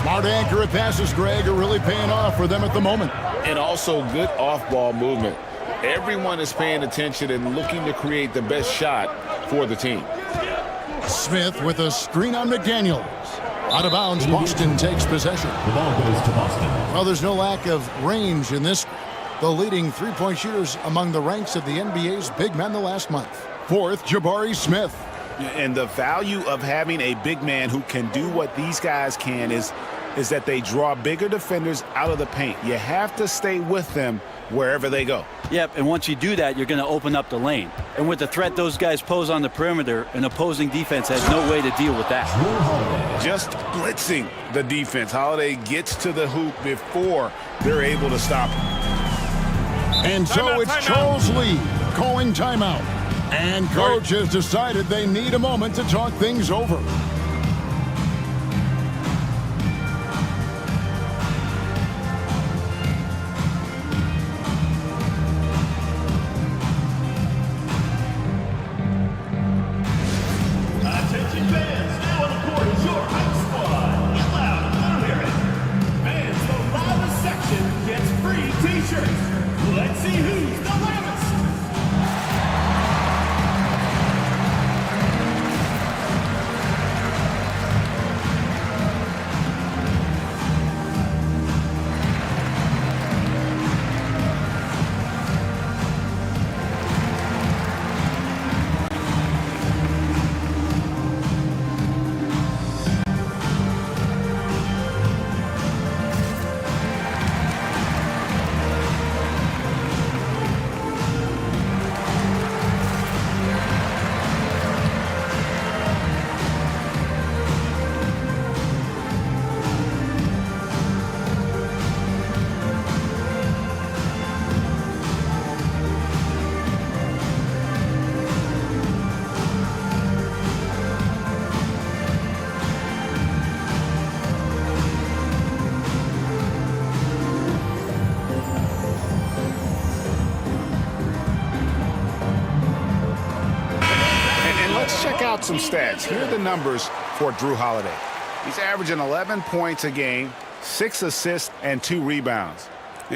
Smart, accurate passes, Greg, are really paying off for them at the moment. And also good off-ball movement. Everyone is paying attention and looking to create the best shot for the team. Smith with a screen on McDaniels. Out of bounds, Boston takes possession. The ball goes to Boston. Well, there's no lack of range in this. The leading three-point shooters among the ranks of the NBA's big men the last month. 4th, Jabari Smith. And the value of having a big man who can do what these guys can is that they draw bigger defenders out of the paint. You have to stay with them wherever they go. Yep, and once you do that, you're going to open up the lane. And with the threat those guys pose on the perimeter, an opposing defense has no way to deal with that. Just blitzing the defense. Holiday gets to the hoop before they're able to stop him. And so it's Charles Lee calling timeout. And coach has decided they need a moment to talk things over. Attention fans, now on the court is your hype squad. Get loud and let 'em hear it. Fans, the loudest section gets free t-shirts. Let's see who's the loudest. Check out some stats. Here are the numbers for Drew Holiday. He's averaging 11 points a game, 6 assists, and 2 rebounds.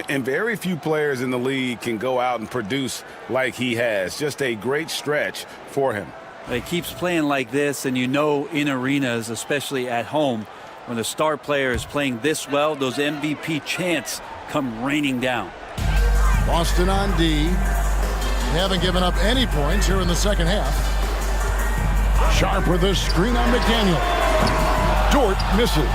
And very few players in the league can go out and produce like he has. Just a great stretch for him. He keeps playing like this, and you know in arenas, especially at home, when the star player is playing this well, those MVP chants come raining down. Boston on D. They haven't given up any points here in the second half. Sharp with a screen on McDaniel. Dort misses.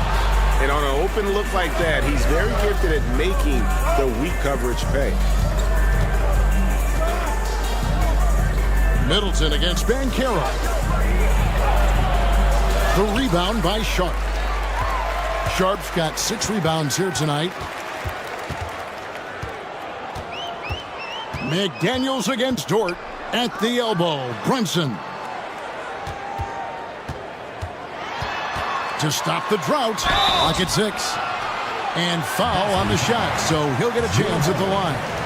And on an open look like that, he's very gifted at making the weak coverage pay. Middleton against Banchero. The rebound by Sharp. Sharp's got 6 rebounds here tonight. McDaniels against Dort at the elbow. Brunson. To stop the drought. Clock at 6. And foul on the shot, so he'll get a chance at the line.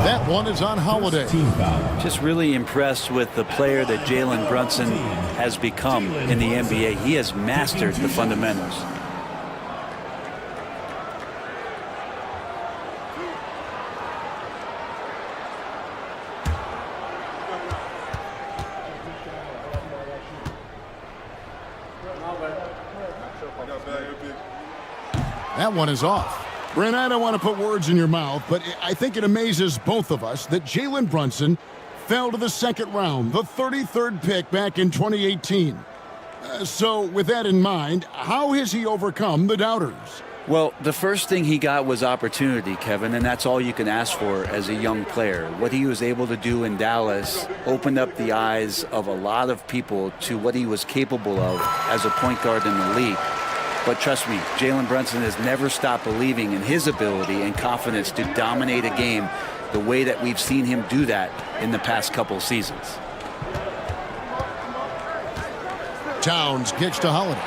That one is on Holiday. Just really impressed with the player that Jalen Brunson has become in the NBA. He has mastered the fundamentals. That one is off. Brent, I don't want to put words in your mouth, but I think it amazes both of us that Jalen Brunson fell to the second round, the 33rd pick back in 2018. So with that in mind, how has he overcome the doubters? Well, the first thing he got was opportunity, Kevin, and that's all you can ask for as a young player. What he was able to do in Dallas opened up the eyes of a lot of people to what he was capable of as a point guard in the league. But trust me, Jalen Brunson has never stopped believing in his ability and confidence to dominate a game the way that we've seen him do that in the past couple seasons. Towns kicks to Holiday.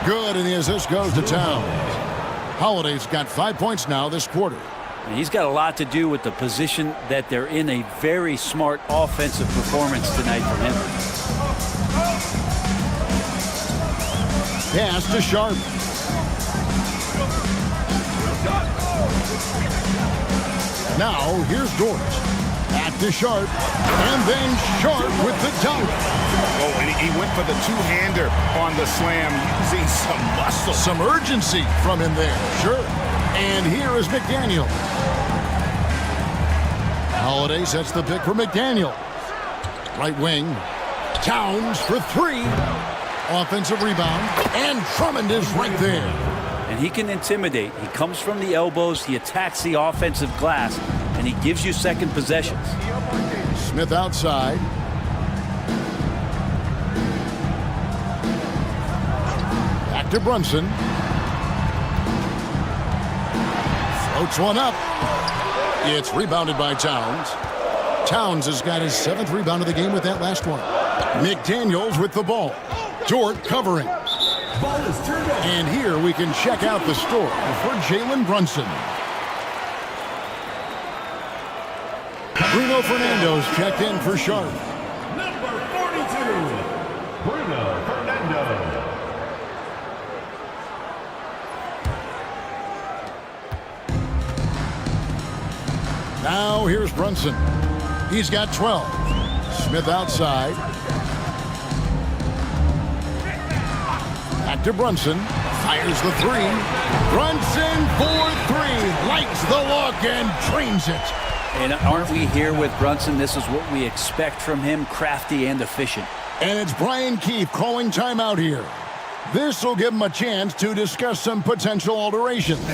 Good, and the assist goes to Towns. Holiday's got 5 points now this quarter. And he's got a lot to do with the position that they're in. A very smart offensive performance tonight from him. Pass to Sharp. Now, here's Dort. Back to Sharp. And then Sharp with the dunk. Oh, and he went for the two-hander on the slam, using some muscle. Some urgency from him there. Sure. And here is McDaniel. Holiday sets the pick for McDaniel. Right wing. Towns for 3. Offensive rebound, and Drummond is right there. And he can intimidate. He comes from the elbows, he attacks the offensive glass, and he gives you second possessions. Smith outside. Back to Brunson. Floats one up. It's rebounded by Towns. Towns has got his 7th rebound of the game with that last one. McDaniels with the ball. Dort covering. Ball is turned over. And here we can check out the score for Jalen Brunson. Bruno Fernando's checked in for Sharp. Number 42, Bruno Fernando. Now here's Brunson. He's got 12. Smith outside. Back to Brunson. Fires the 3. Brunson for 3. Likes the look and drains it. And aren't we here with Brunson? This is what we expect from him, crafty and efficient. And it's Brian Keefe calling timeout here. This will give him a chance to discuss some potential alterations.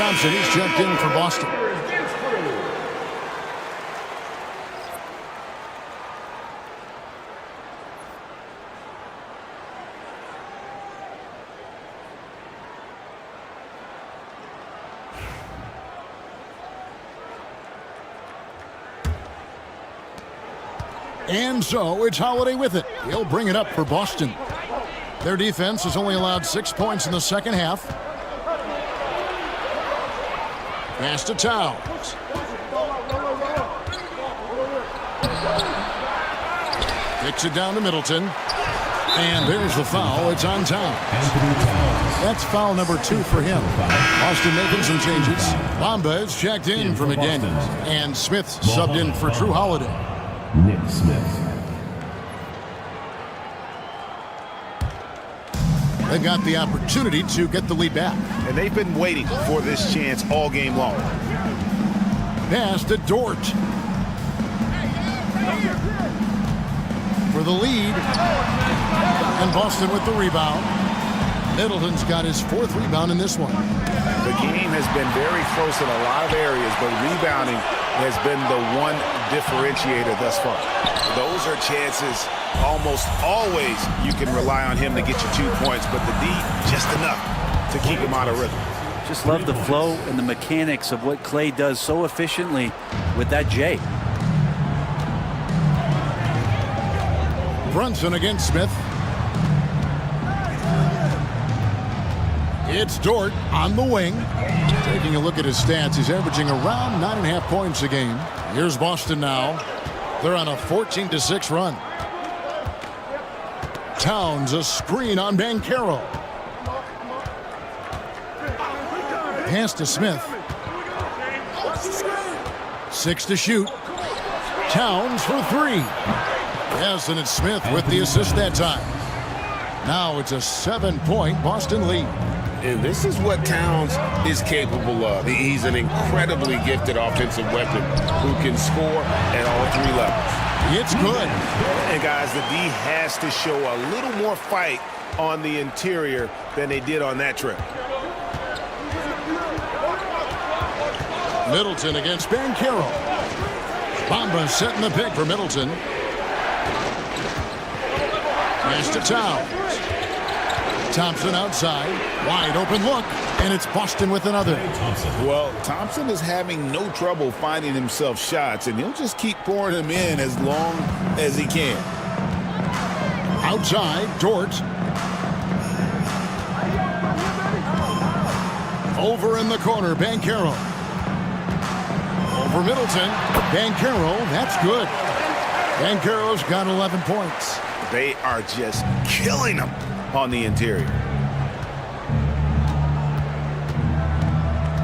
Thompson, he's checked in for Boston. And so it's Holiday with it. He'll bring it up for Boston. Their defense has only allowed 6 points in the second half. Pass to Towns. Kicks it down to Middleton. And there's the foul. It's on Towns. That's foul number 2 for him. Boston making some changes. Bamba is checked in for McDaniels. And Smith subbed in for Drew Holiday. Nick Smith. They've got the opportunity to get the lead back. And they've been waiting for this chance all game long. Pass to Dort. For the lead. And Boston with the rebound. Middleton's got his 4th rebound in this one. The game has been very close in a lot of areas, but rebounding has been the one differentiator thus far. Those are chances almost always you can rely on him to get you 2 points, but the D just enough to keep him out of rhythm. Just love the flow and the mechanics of what Clay does so efficiently with that J. Brunson against Smith. It's Dort on the wing. Taking a look at his stats, he's averaging around 9.5 points a game. Here's Boston now. They're on a 14-6 run. Towns, a screen on Banchero. Pass to Smith. 6 to shoot. Towns for 3. Yes, and it's Smith with the assist that time. Now it's a 7-point Boston lead. And this is what Towns is capable of. He's an incredibly gifted offensive weapon who can score at all 3 levels. It's good. And guys, the D has to show a little more fight on the interior than they did on that trip. Middleton against Banchero. Bamba setting the pick for Middleton. Pass to Towns. Thompson outside. Wide open look. And it's Boston with another. Well, Thompson is having no trouble finding himself shots, and he'll just keep pouring them in as long as he can. Outside, Dort. Over in the corner, Banchero. Over Middleton. Banchero, that's good. Banchero's got 11 points. They are just killing them on the interior.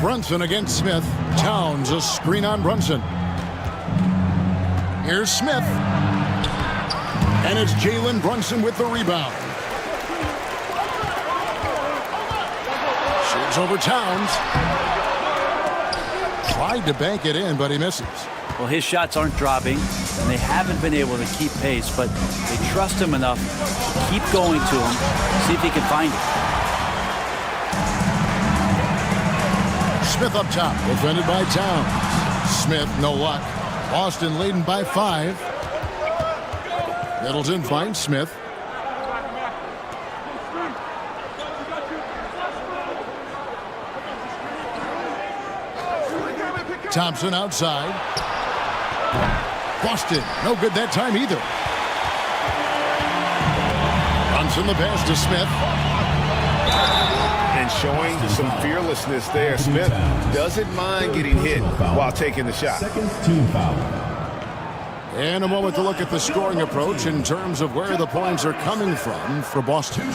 Brunson against Smith. Towns, a screen on Brunson. Here's Smith. And it's Jalen Brunson with the rebound. Shoots over Towns. Tried to bank it in, but he misses. Well, his shots aren't dropping, and they haven't been able to keep pace, but they trust him enough to keep going to him, see if he can find it. Smith up top, defended by Towns. Smith, no luck. Boston leading by 5. Middleton finds Smith. Thompson outside. Boston, no good that time either. Brunson the pass to Smith. And showing some fearlessness there. Smith doesn't mind getting hit while taking the shot. And a moment to look at the scoring approach in terms of where the points are coming from for Boston.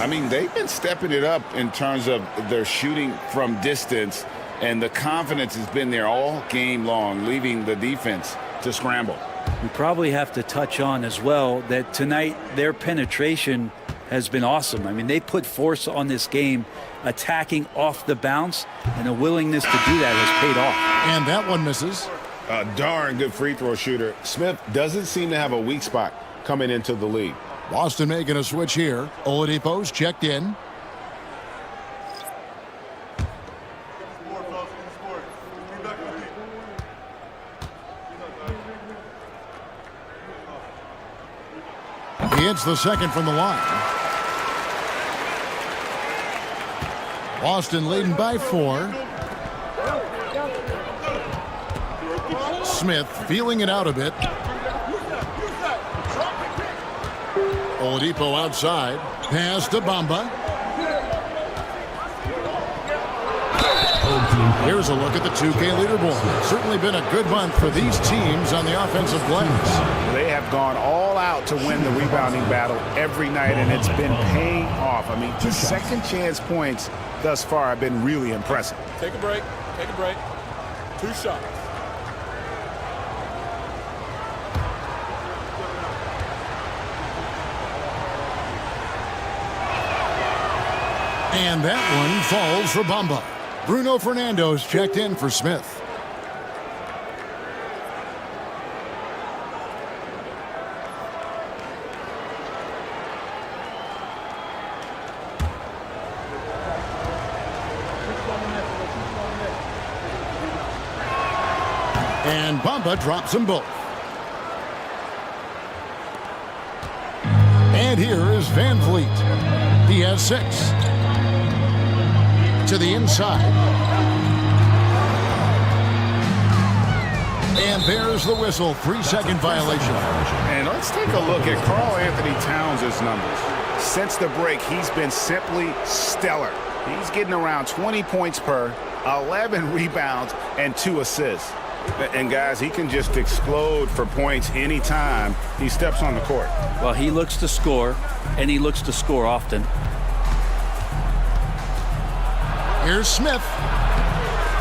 I mean, they've been stepping it up in terms of their shooting from distance, and the confidence has been there all game long, leaving the defense to scramble. We probably have to touch on as well that tonight their penetration has been awesome. I mean, they put force on this game, attacking off the bounce, and a willingness to do that has paid off. And that one misses. A darn good free throw shooter. Smith doesn't seem to have a weak spot coming into the league. Boston making a switch here. Oladipo's checked in. He hits the second from the line. Boston leading by 4. Smith feeling it out a bit. Oladipo outside. Pass to Bamba. Here's a look at the 2K leaderboard. Certainly been a good month for these teams on the offensive glass. They have gone all out to win the rebounding battle every night, and it's been paying off. I mean, the second chance points thus far have been really impressive. Take a break. Take a break. 2 shots. And that one falls for Bamba. Bruno Fernando's checked in for Smith. And Bamba drops them both. And here is Van Vliet. He has 6. To the inside. And there's the whistle. 3-second violation. And let's take a look at Karl Anthony Towns' numbers. Since the break, he's been simply stellar. He's getting around 20 points per, 11 rebounds, and 2 assists. And guys, he can just explode for points anytime he steps on the court. Well, he looks to score, and he looks to score often. Here's Smith.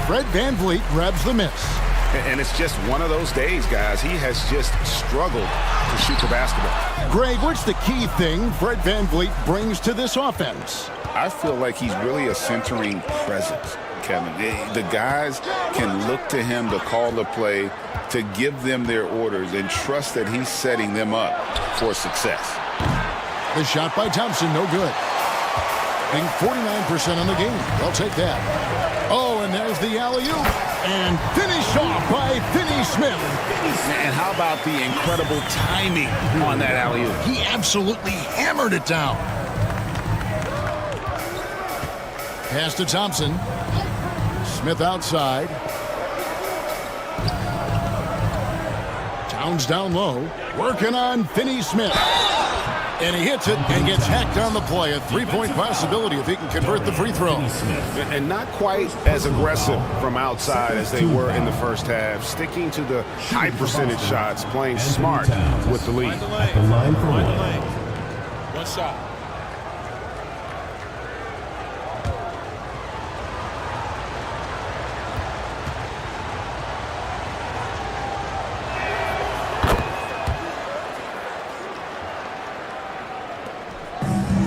Fred Van Vliet grabs the miss. And it's just one of those days, guys. He has just struggled to shoot the basketball. Greg, what's the key thing Fred Van Vliet brings to this offense? I feel like he's really a centering presence, Kevin. The guys can look to him to call the play, to give them their orders, and trust that he's setting them up for success. The shot by Thompson, no good. Being 49% on the game. They'll take that. Oh, and there's the alley-oop. And finished off by Finney Smith. And how about the incredible timing on that alley-oop? He absolutely hammered it down. Pass to Thompson. Smith outside. Towns down low. Working on Finney Smith. And he hits it and gets hacked on the play. A 3-point possibility if he can convert the free throw. And not quite as aggressive from outside as they were in the first half. Sticking to the high percentage shots, playing smart with the lead. At the line for one shot.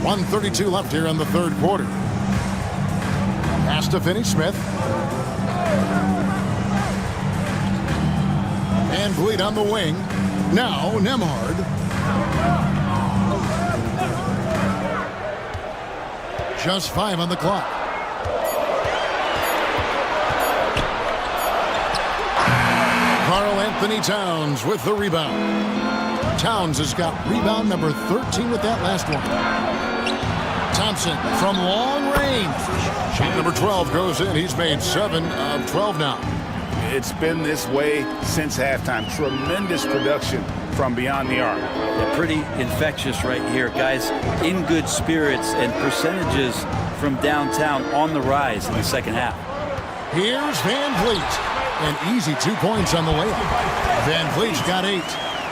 .132 left here in the third quarter. Pass to Finney Smith. Van Vliet on the wing. Now Nembhard. Just 5 on the clock. Karl Anthony Towns with the rebound. Towns has got rebound number 13 with that last one. Thompson from long range. Shot number 12 goes in. He's made 7 of 12 now. It's been this way since halftime. Tremendous production from beyond the arc. Yeah, pretty infectious right here. Guys in good spirits and percentages from downtown on the rise in the second half. Here's Van Vliet. An easy 2 points on the layup. Van Vliet's got 8.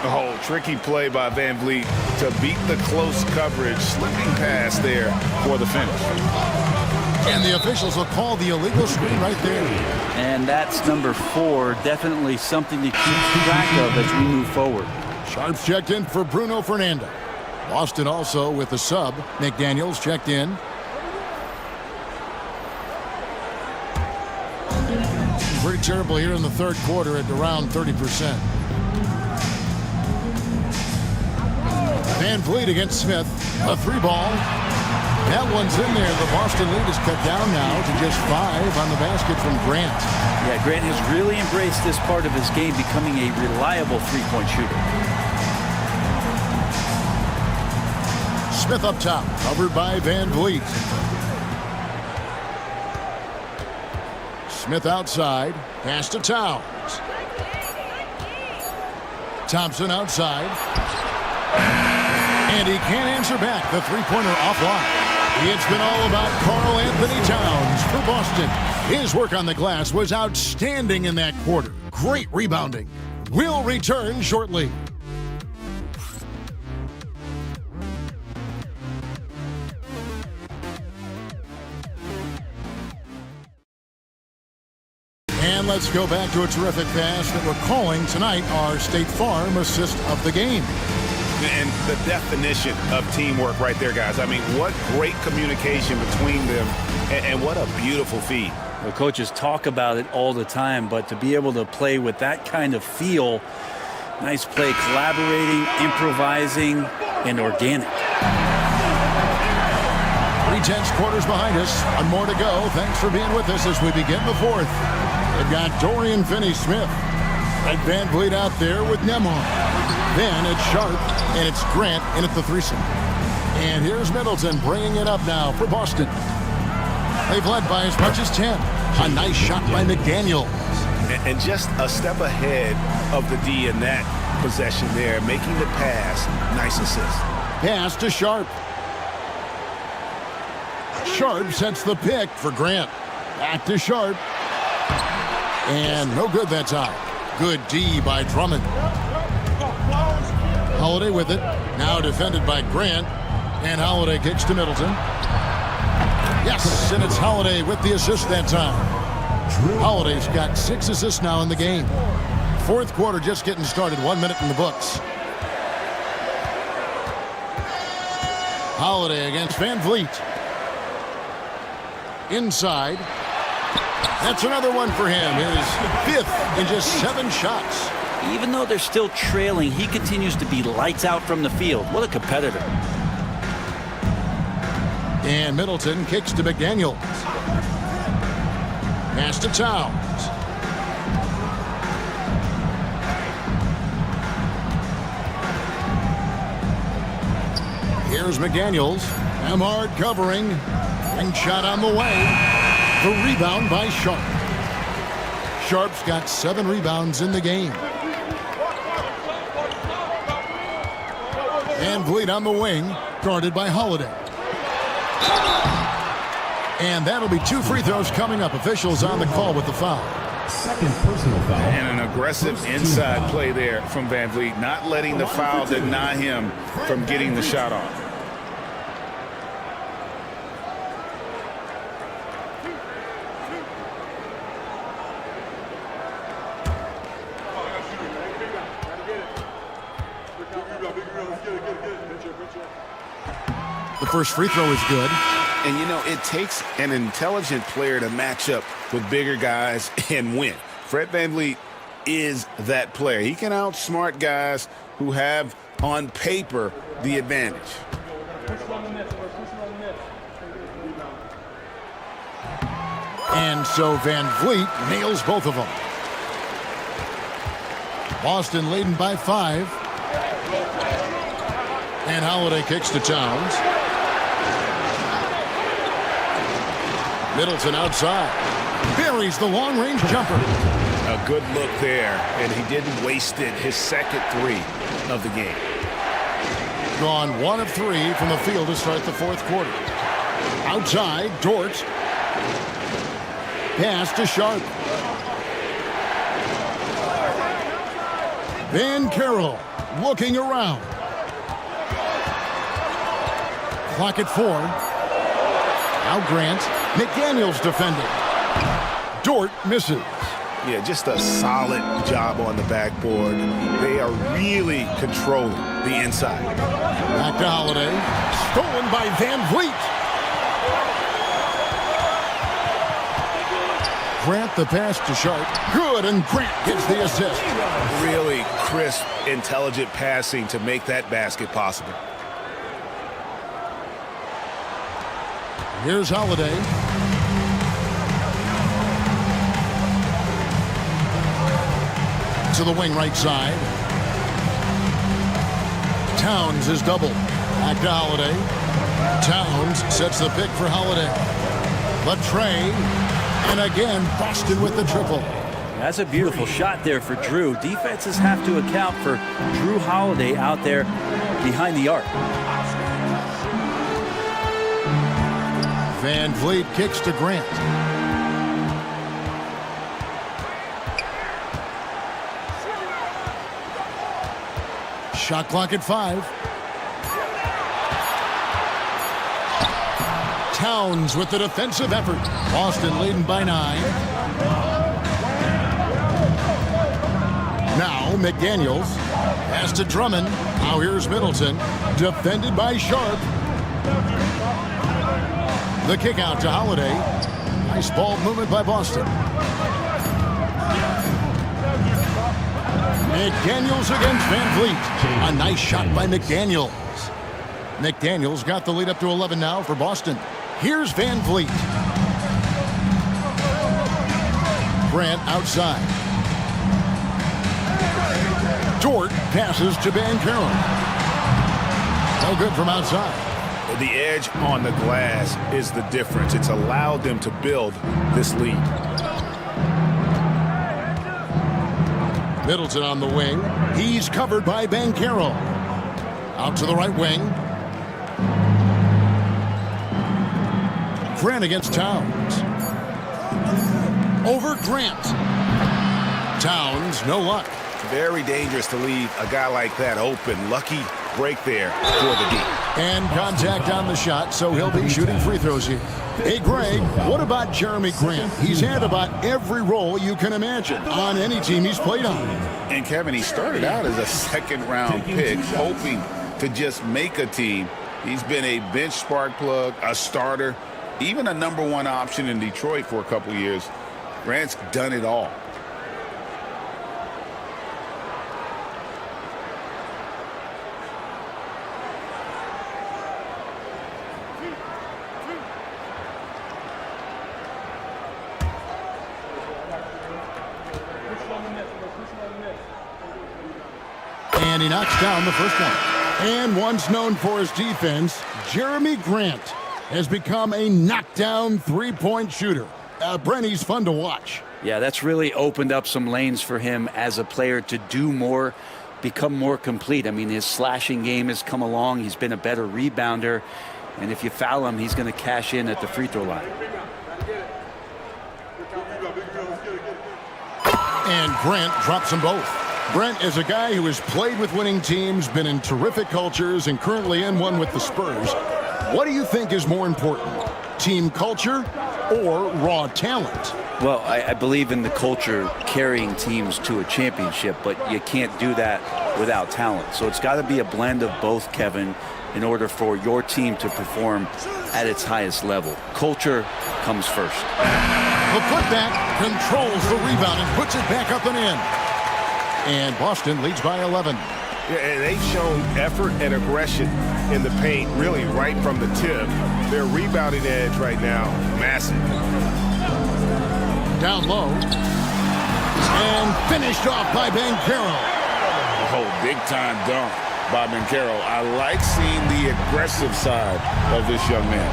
Oh, tricky play by Van Vliet to beat the close coverage. Slipping pass there for the finish. And the officials will call the illegal screen right there. And that's number 4. Definitely something to keep track of as we move forward. Sharps checked in for Bruno Fernando. Boston also with the sub. McDaniels checked in. Pretty terrible here in the third quarter at around 30%. Van Vliet against Smith. A 3-ball. That one's in there. The Boston lead is cut down now to just 5 on the basket from Grant. Yeah, Grant has really embraced this part of his game, becoming a reliable 3-point shooter. Smith up top, covered by Van Vliet. Smith outside, pass to Towns. Thompson outside. And he can't answer back. The three-pointer offline. It's been all about Karl Anthony Towns for Boston. His work on the glass was outstanding in that quarter. Great rebounding. We'll return shortly. And let's go back to a terrific pass that we're calling tonight our State Farm assist of the game. And the definition of teamwork right there, guys. I mean, what great communication between them, and what a beautiful feed. The coaches talk about it all the time, but to be able to play with that kind of feel, nice play, collaborating, improvising, and organic. 3/10 quarters behind us. One more to go. Thanks for being with us as we begin the fourth. They've got Dorian Finney-Smith. Ed Van Vliet out there with Nembhard. Then it's Sharp, and it's Grant in at the threesome. And here's Middleton bringing it up now for Boston. They've led by as much as 10. A nice shot by McDaniels. And just a step ahead of the D in that possession there, making the pass. Nice assist. Pass to Sharp. Sharp sets the pick for Grant. Back to Sharp. And no good that time. Good D by Drummond. Holiday with it. Now defended by Grant. And Holiday kicks to Middleton. Yes, and it's Holiday with the assist that time. Holiday's got 6 assists now in the game. Fourth quarter just getting started. 1 minute in the books. Holiday against Van Vliet. Inside. That's another one for him. His 5th in just 7 shots. Even though they're still trailing, he continues to be lights out from the field. What a competitor. And Middleton kicks to McDaniels. Pass to Towns. Here's McDaniels. Nembhard covering. And shot on the way. The rebound by Sharp. Sharp's got 7 rebounds in the game. Van Vliet on the wing, guarded by Holiday. And that'll be 2 free throws coming up. Officials on the call with the foul. Second personal foul. And an aggressive inside play there from Van Vliet, not letting the foul deny him from getting the shot off. The first free throw is good. And, you know, it takes an intelligent player to match up with bigger guys and win. Fred VanVleet is that player. He can outsmart guys who have, on paper, the advantage. And so Van Vliet nails both of them. Boston leading by 5. And Holiday kicks to Towns. Middleton outside. Buries the long-range jumper. A good look there, and he didn't waste it. His second 3 of the game. Gone 1 of 3 from the field to start the fourth quarter. Outside, Dort. Pass to Sharp. Van Carroll looking around. Clock at 4. Now Grant. McDaniels defending. Dort misses. Yeah, just a solid job on the backboard. They are really controlling the inside. Back to Holiday. Stolen by Van Vliet. Grant the pass to Sharp. Good, and Grant gets the assist. Really crisp, intelligent passing to make that basket possible. Here's Holiday. To the wing right side. Towns is doubled. Back to Holiday. Towns sets the pick for Holiday. But Trey, and again, Boston with the triple. That's a beautiful shot there for Drew. Defenses have to account for Drew Holiday out there behind the arc. Van Vliet kicks to Grant. Shot clock at 5. Towns with the defensive effort. Boston leading by 9. Now McDaniels pass to Drummond. Now here's Middleton. Defended by Sharp. The kick out to Holiday. Nice ball movement by Boston. McDaniels against Van Vliet. A nice shot by McDaniels. McDaniels got the lead up to 11 now for Boston. Here's Van Vliet. Grant outside. Dort passes to Banchero. No good from outside. The edge on the glass is the difference. It's allowed them to build this lead. Middleton on the wing. He's covered by Banchero. Out to the right wing. Grant against Towns. Over Grant. Towns, no luck. Very dangerous to leave a guy like that open. Lucky break there for the D. And contact on the shot, so he'll be shooting free throws here. Hey, Greg, what about Jeremy Grant? He's had about every role you can imagine on any team he's played on. And, Kevin, he started out as a second-round pick, hoping to just make a team. He's been a bench spark plug, a starter, even a number 1 option in Detroit for a couple years. Grant's done it all. And he knocks down the first one. And once known for his defense, Jeremy Grant has become a knockdown three-point shooter. Brent, he's fun to watch. Yeah, that's really opened up some lanes for him as a player to do more, become more complete. I mean, his slashing game has come along. He's been a better rebounder. And if you foul him, he's going to cash in at the free throw line. And Grant drops them both. Brent is a guy who has played with winning teams, been in terrific cultures, and currently in one with the Spurs. What do you think is more important, team culture or raw talent? Well, I believe in the culture carrying teams to a championship, but you can't do that without talent. So it's got to be a blend of both, Kevin, in order for your team to perform at its highest level. Culture comes first. The putback controls the rebound and puts it back up and in. And Boston leads by 11. Yeah, and they've shown effort and aggression in the paint, really right from the tip. Their rebounding edge right now, massive. Down low. And finished off by Banchero. Oh, big-time dunk by Banchero. I like seeing the aggressive side of this young man.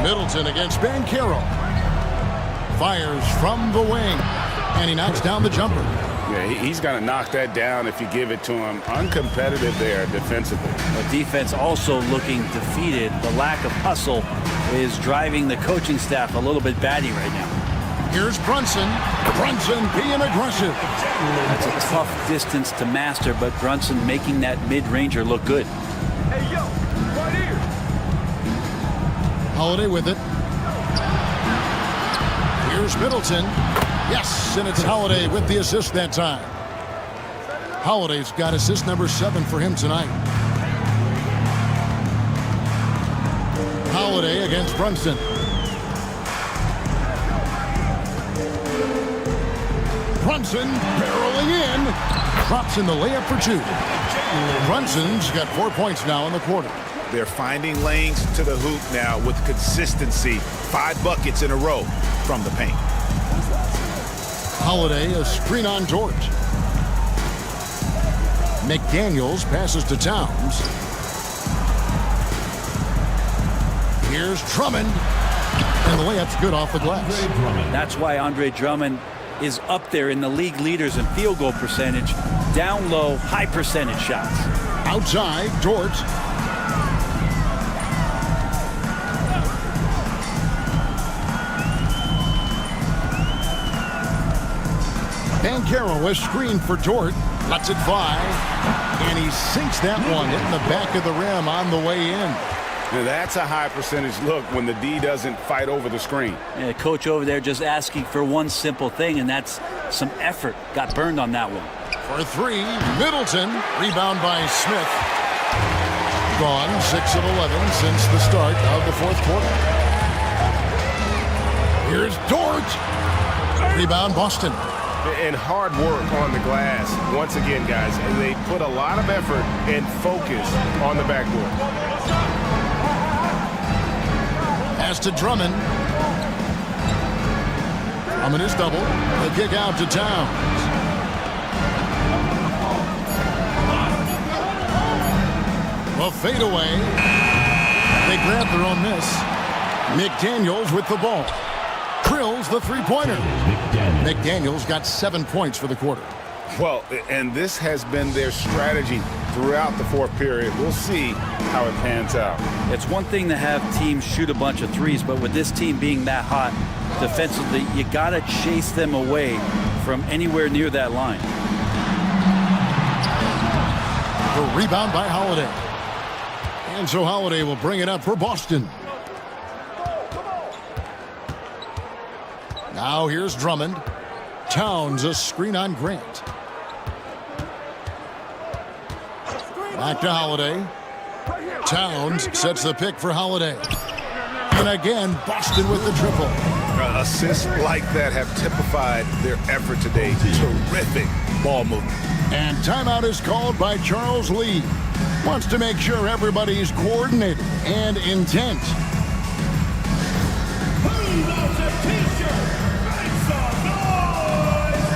Middleton against Banchero. Fires from the wing. And he knocks down the jumper. Yeah, he's going to knock that down if you give it to him. Uncompetitive there defensively. The defense also looking defeated. The lack of hustle is driving the coaching staff a little bit batty right now. Here's Brunson. Brunson being aggressive. That's a tough distance to master, but Brunson making that mid-ranger look good. Hey, yo, right here. Holiday with it. Here's Middleton. Yes, and it's Holiday with the assist that time. Holiday's got assist number 7 for him tonight. Holiday against Brunson. Brunson barreling in. Drops in the layup for 2. Brunson's got 4 points now in the quarter. They're finding lanes to the hoop now with consistency. 5 buckets in a row from the paint. Holiday, a screen on Dort. McDaniels passes to Towns. Here's Drummond. And the layup's good off the glass. That's why Andre Drummond is up there in the league leaders in field goal percentage. Down low, high percentage shots. Outside, Dort. Banchero is screened for Dort. Lets it fly. And he sinks that one in the back of the rim on the way in. Now that's a high percentage look when the D doesn't fight over the screen. Yeah, coach over there just asking for one simple thing, and that's some effort. Got burned on that one. For three, Middleton. Rebound by Smith. Gone 6 of 11 since the start of the fourth quarter. Here's Dort. Rebound Boston. And hard work on the glass. Once again, guys, they put a lot of effort and focus on the backboard. Pass to Drummond. Drummond is double. The kick out to Towns. The fadeaway. They grab their own miss. McDaniels with the ball. Drills the three-pointer. McDaniels got 7 points for the quarter. Well, and this has been their strategy throughout the fourth period. We'll see how it pans out. It's one thing to have teams shoot a bunch of threes, but with this team being that hot defensively, you got to chase them away from anywhere near that line. The rebound by Holiday. And so Holiday will bring it up for Boston. Now here's Drummond. Towns a screen on Grant. Back to Holiday. Towns sets the pick for Holiday. And again, Boston with the triple. Assists like that have typified their effort today. Terrific ball movement. And timeout is called by Charles Lee. Wants to make sure everybody's coordinated and intent. Who wants a t-shirt? Make some noise!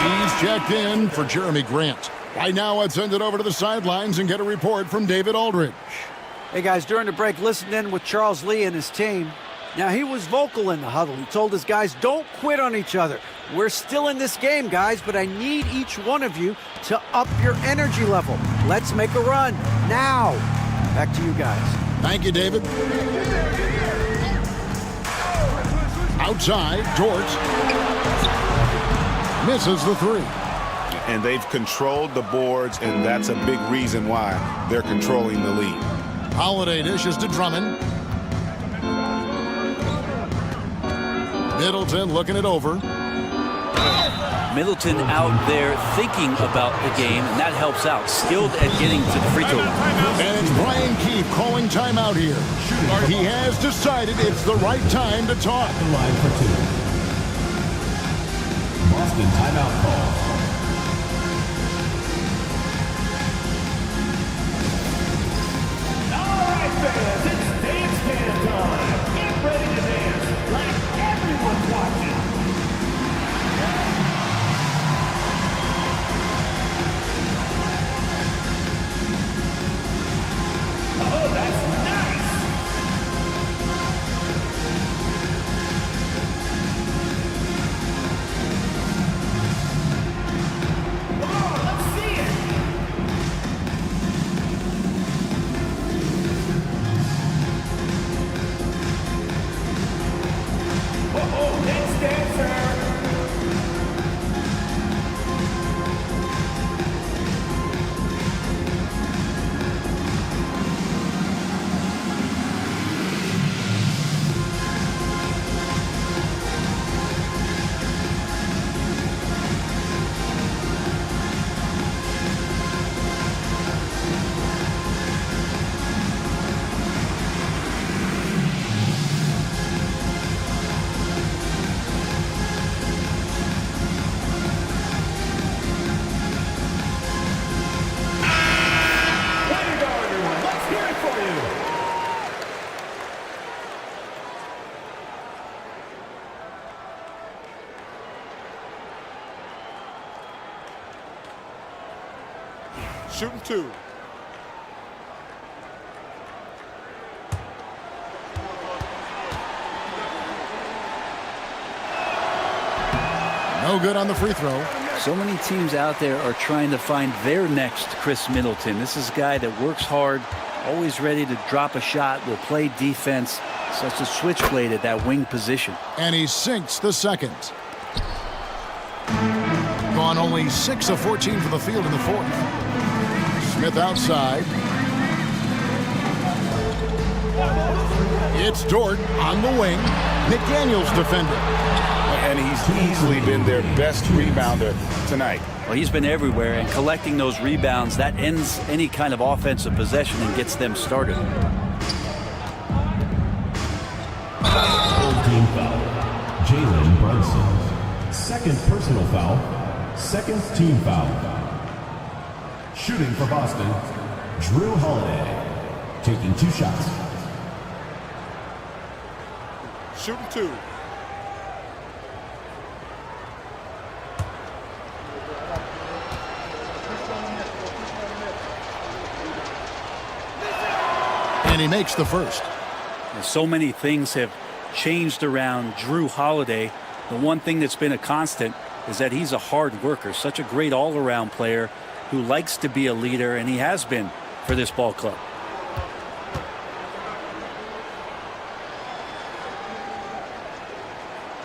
He's checked in for Jeremy Grant. Right now, let's send it over to the sidelines and get a report from David Aldridge. Hey, guys, during the break, listen in with Charles Lee and his team. Now, he was vocal in the huddle. He told his guys, don't quit on each other. We're still in this game, guys, but I need each one of you to up your energy level. Let's make a run now. Back to you guys. Thank you, David. Outside, George misses the three. And they've controlled the boards, and that's a big reason why they're controlling the lead. Holiday dishes to Drummond. Middleton looking it over. Middleton out there thinking about the game, and that helps out. Skilled at getting to the free throw line. And it's Brian Keefe calling timeout here. He has decided it's the right time to talk. Line for two. Boston timeout call. All right, fans, it's dance cam time. Get ready to dance like everyone's watching. Oh, that's nice. Shooting 2. No good on the free throw. So many teams out there are trying to find their next Chris Middleton. This is a guy that works hard, always ready to drop a shot, will play defense, such a switchblade at that wing position. And he sinks the second. Gone only 6 of 14 for the field in the fourth. Smith outside. It's Dort on the wing. McDaniels defending. And he's easily been their best rebounder tonight. Well, he's been everywhere, and collecting those rebounds, that ends any kind of offensive possession and gets them started. Full team foul. Jalen Brunson. Second personal foul. Second team foul. Shooting for Boston, Drew Holiday. Taking 2 shots. Shooting 2. And he makes the first. And so many things have changed around Drew Holiday. The one thing that's been a constant is that he's a hard worker, such a great all-around player who likes to be a leader, and he has been for this ball club.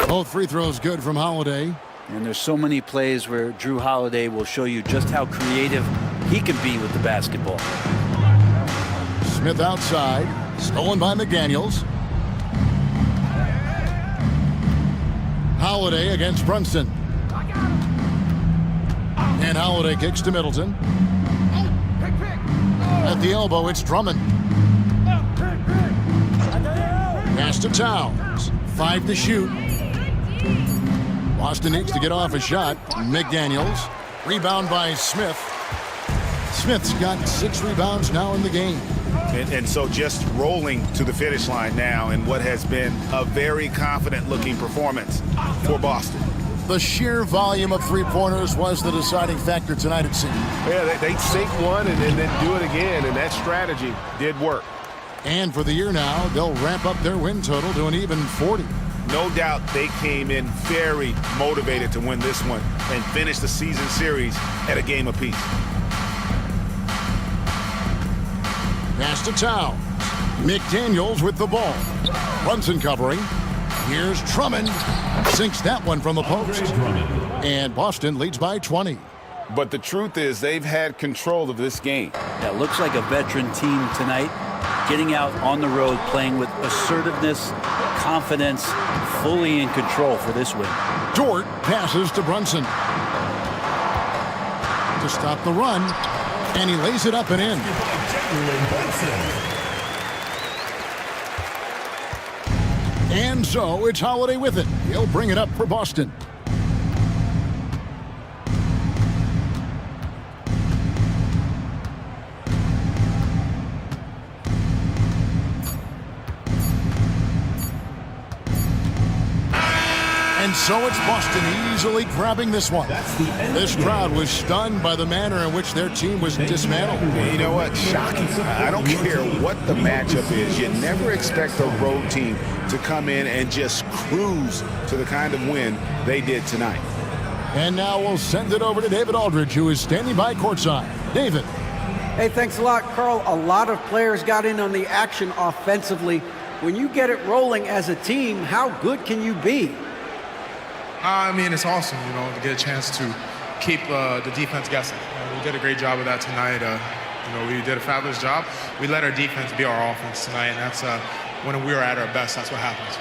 Both free throws good from Holiday. And there's so many plays where Drew Holiday will show you just how creative he can be with the basketball. Smith outside. Stolen by McDaniels. Holiday against Brunson. And Holiday kicks to Middleton. At the elbow, it's Drummond. Pass to Towns. 5 to shoot. Boston needs to get off a shot. McDaniels. Rebound by Smith. Smith's got 6 rebounds now in the game. And so just rolling to the finish line now in what has been a very confident-looking performance for Boston. The sheer volume of three-pointers was the deciding factor tonight, it seemed. Yeah, they sink one and then do it again, and that strategy did work. And for the year now, they'll ramp up their win total to an even 40. No doubt they came in very motivated to win this one and finish the season series at a game apiece. Pass to Towns. McDaniels with the ball. Brunson covering. Here's Drummond. Sinks that one from the post. And Boston leads by 20. But the truth is they've had control of this game. That looks like a veteran team tonight. Getting out on the road, playing with assertiveness, confidence, fully in control for this win. Dort passes to Brunson. To stop the run. And he lays it up and in. And so it's Holiday with it. He'll bring it up for Boston. And so it's Boston easily grabbing this one. This crowd was stunned by the manner in which their team was dismantled. You know what? Shocking. I don't care what the matchup is. You never expect a road team to come in and just cruise to the kind of win they did tonight. And now we'll send it over to David Aldridge, who is standing by courtside. David. Hey, thanks a lot, Carl. A lot of players got in on the action offensively. When you get it rolling as a team, how good can you be? I mean, it's awesome, to get a chance to keep the defense guessing. We did a great job of that tonight. We did a fabulous job. We let our defense be our offense tonight, and that's when we were at our best, that's what happens.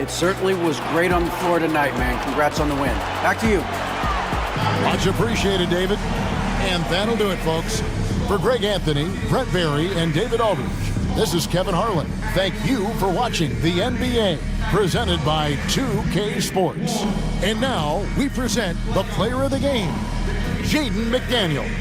It certainly was great on the floor tonight, man. Congrats on the win. Back to you. Much appreciated, David. And that'll do it, folks. For Greg Anthony, Brett Berry, and David Aldridge, this is Kevin Harlan. Thank you for watching the NBA, presented by 2K Sports. And now we present the player of the game, Jaden McDaniels.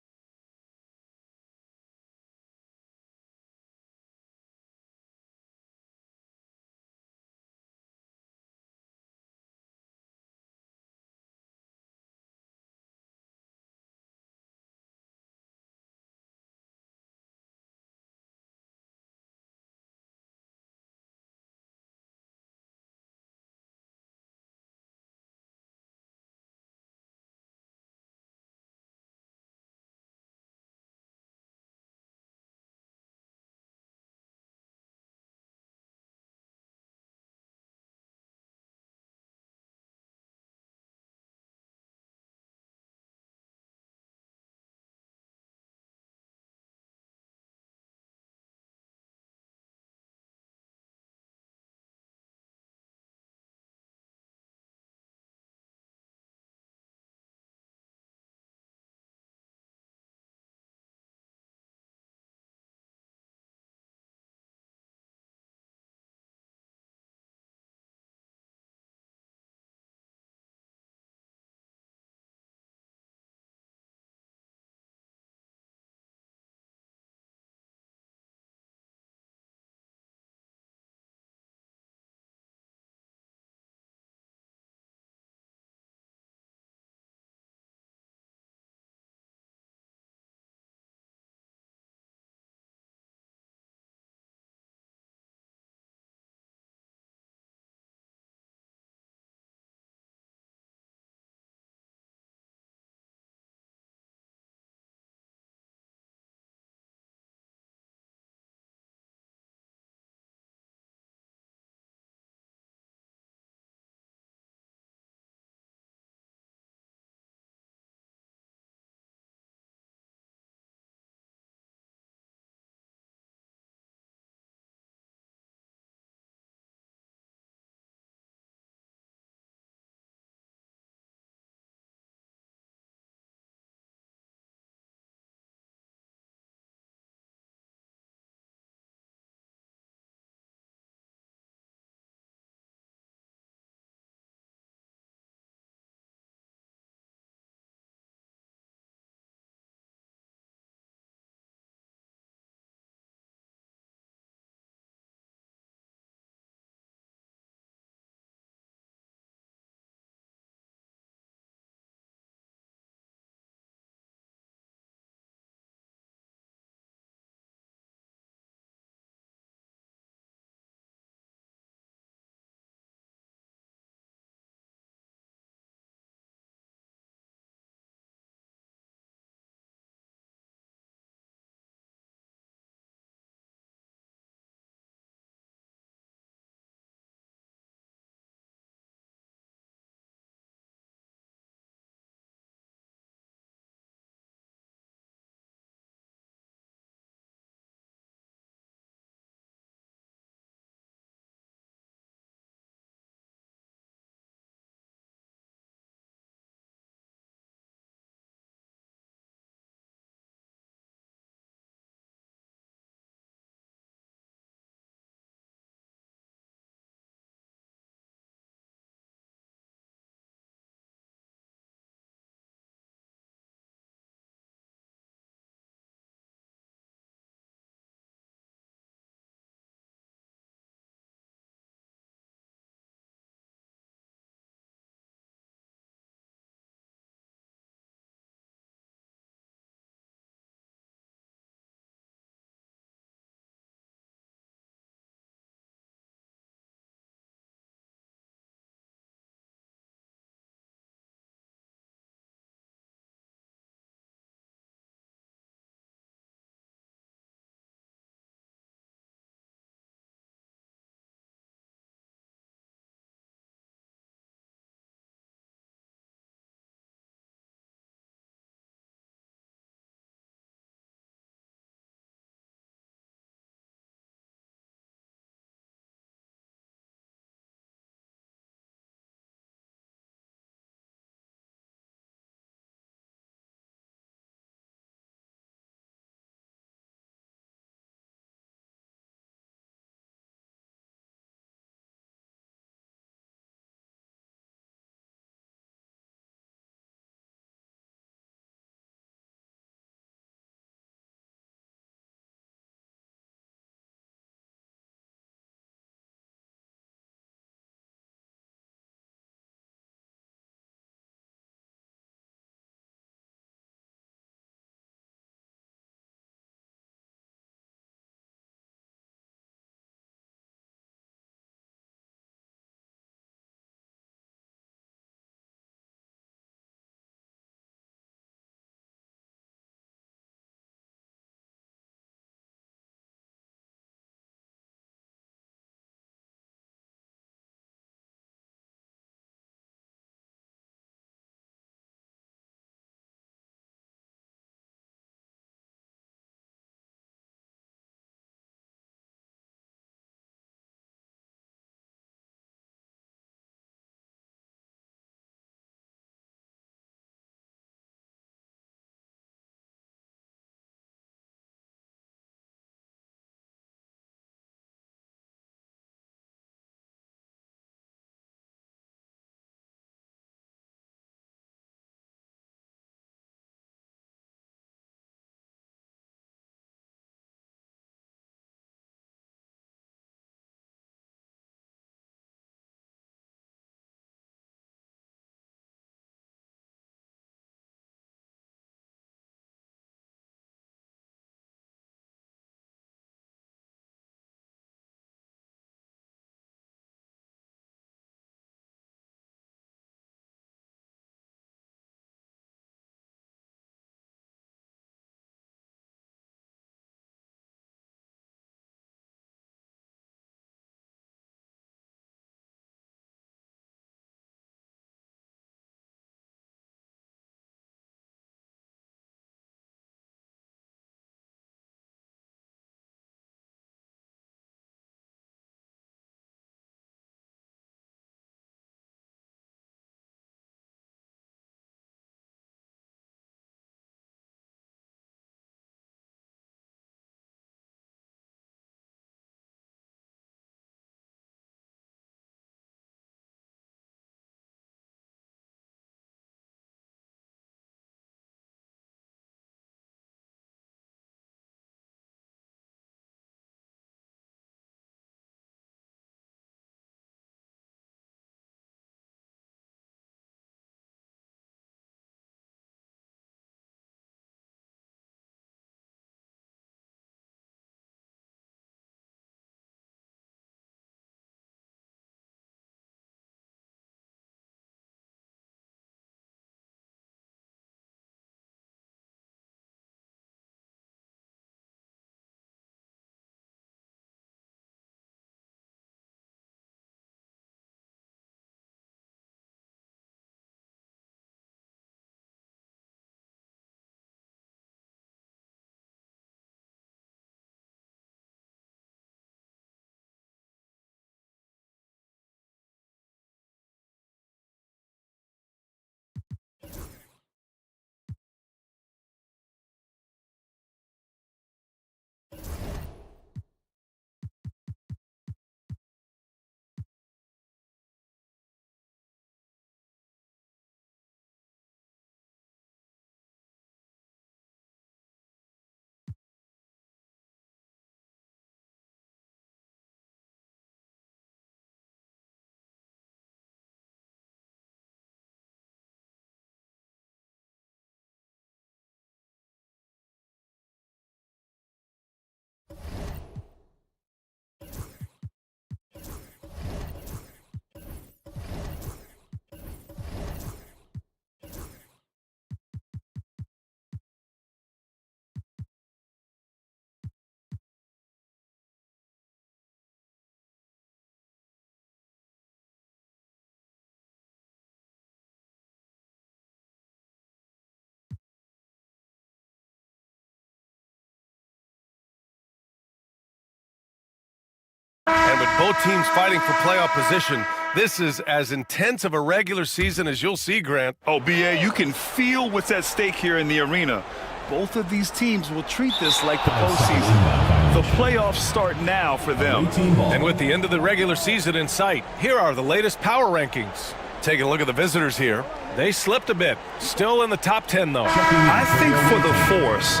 it. Both teams fighting for playoff position. This is as intense of a regular season as you'll see, Grant. Oh, B.A., you can feel what's at stake here in the arena. Both of these teams will treat this like the postseason. The playoffs start now for them. And with the end of the regular season in sight, here are the latest power rankings. Taking a look at the visitors here. They slipped a bit. Still in the top 10, though. I think for the Force,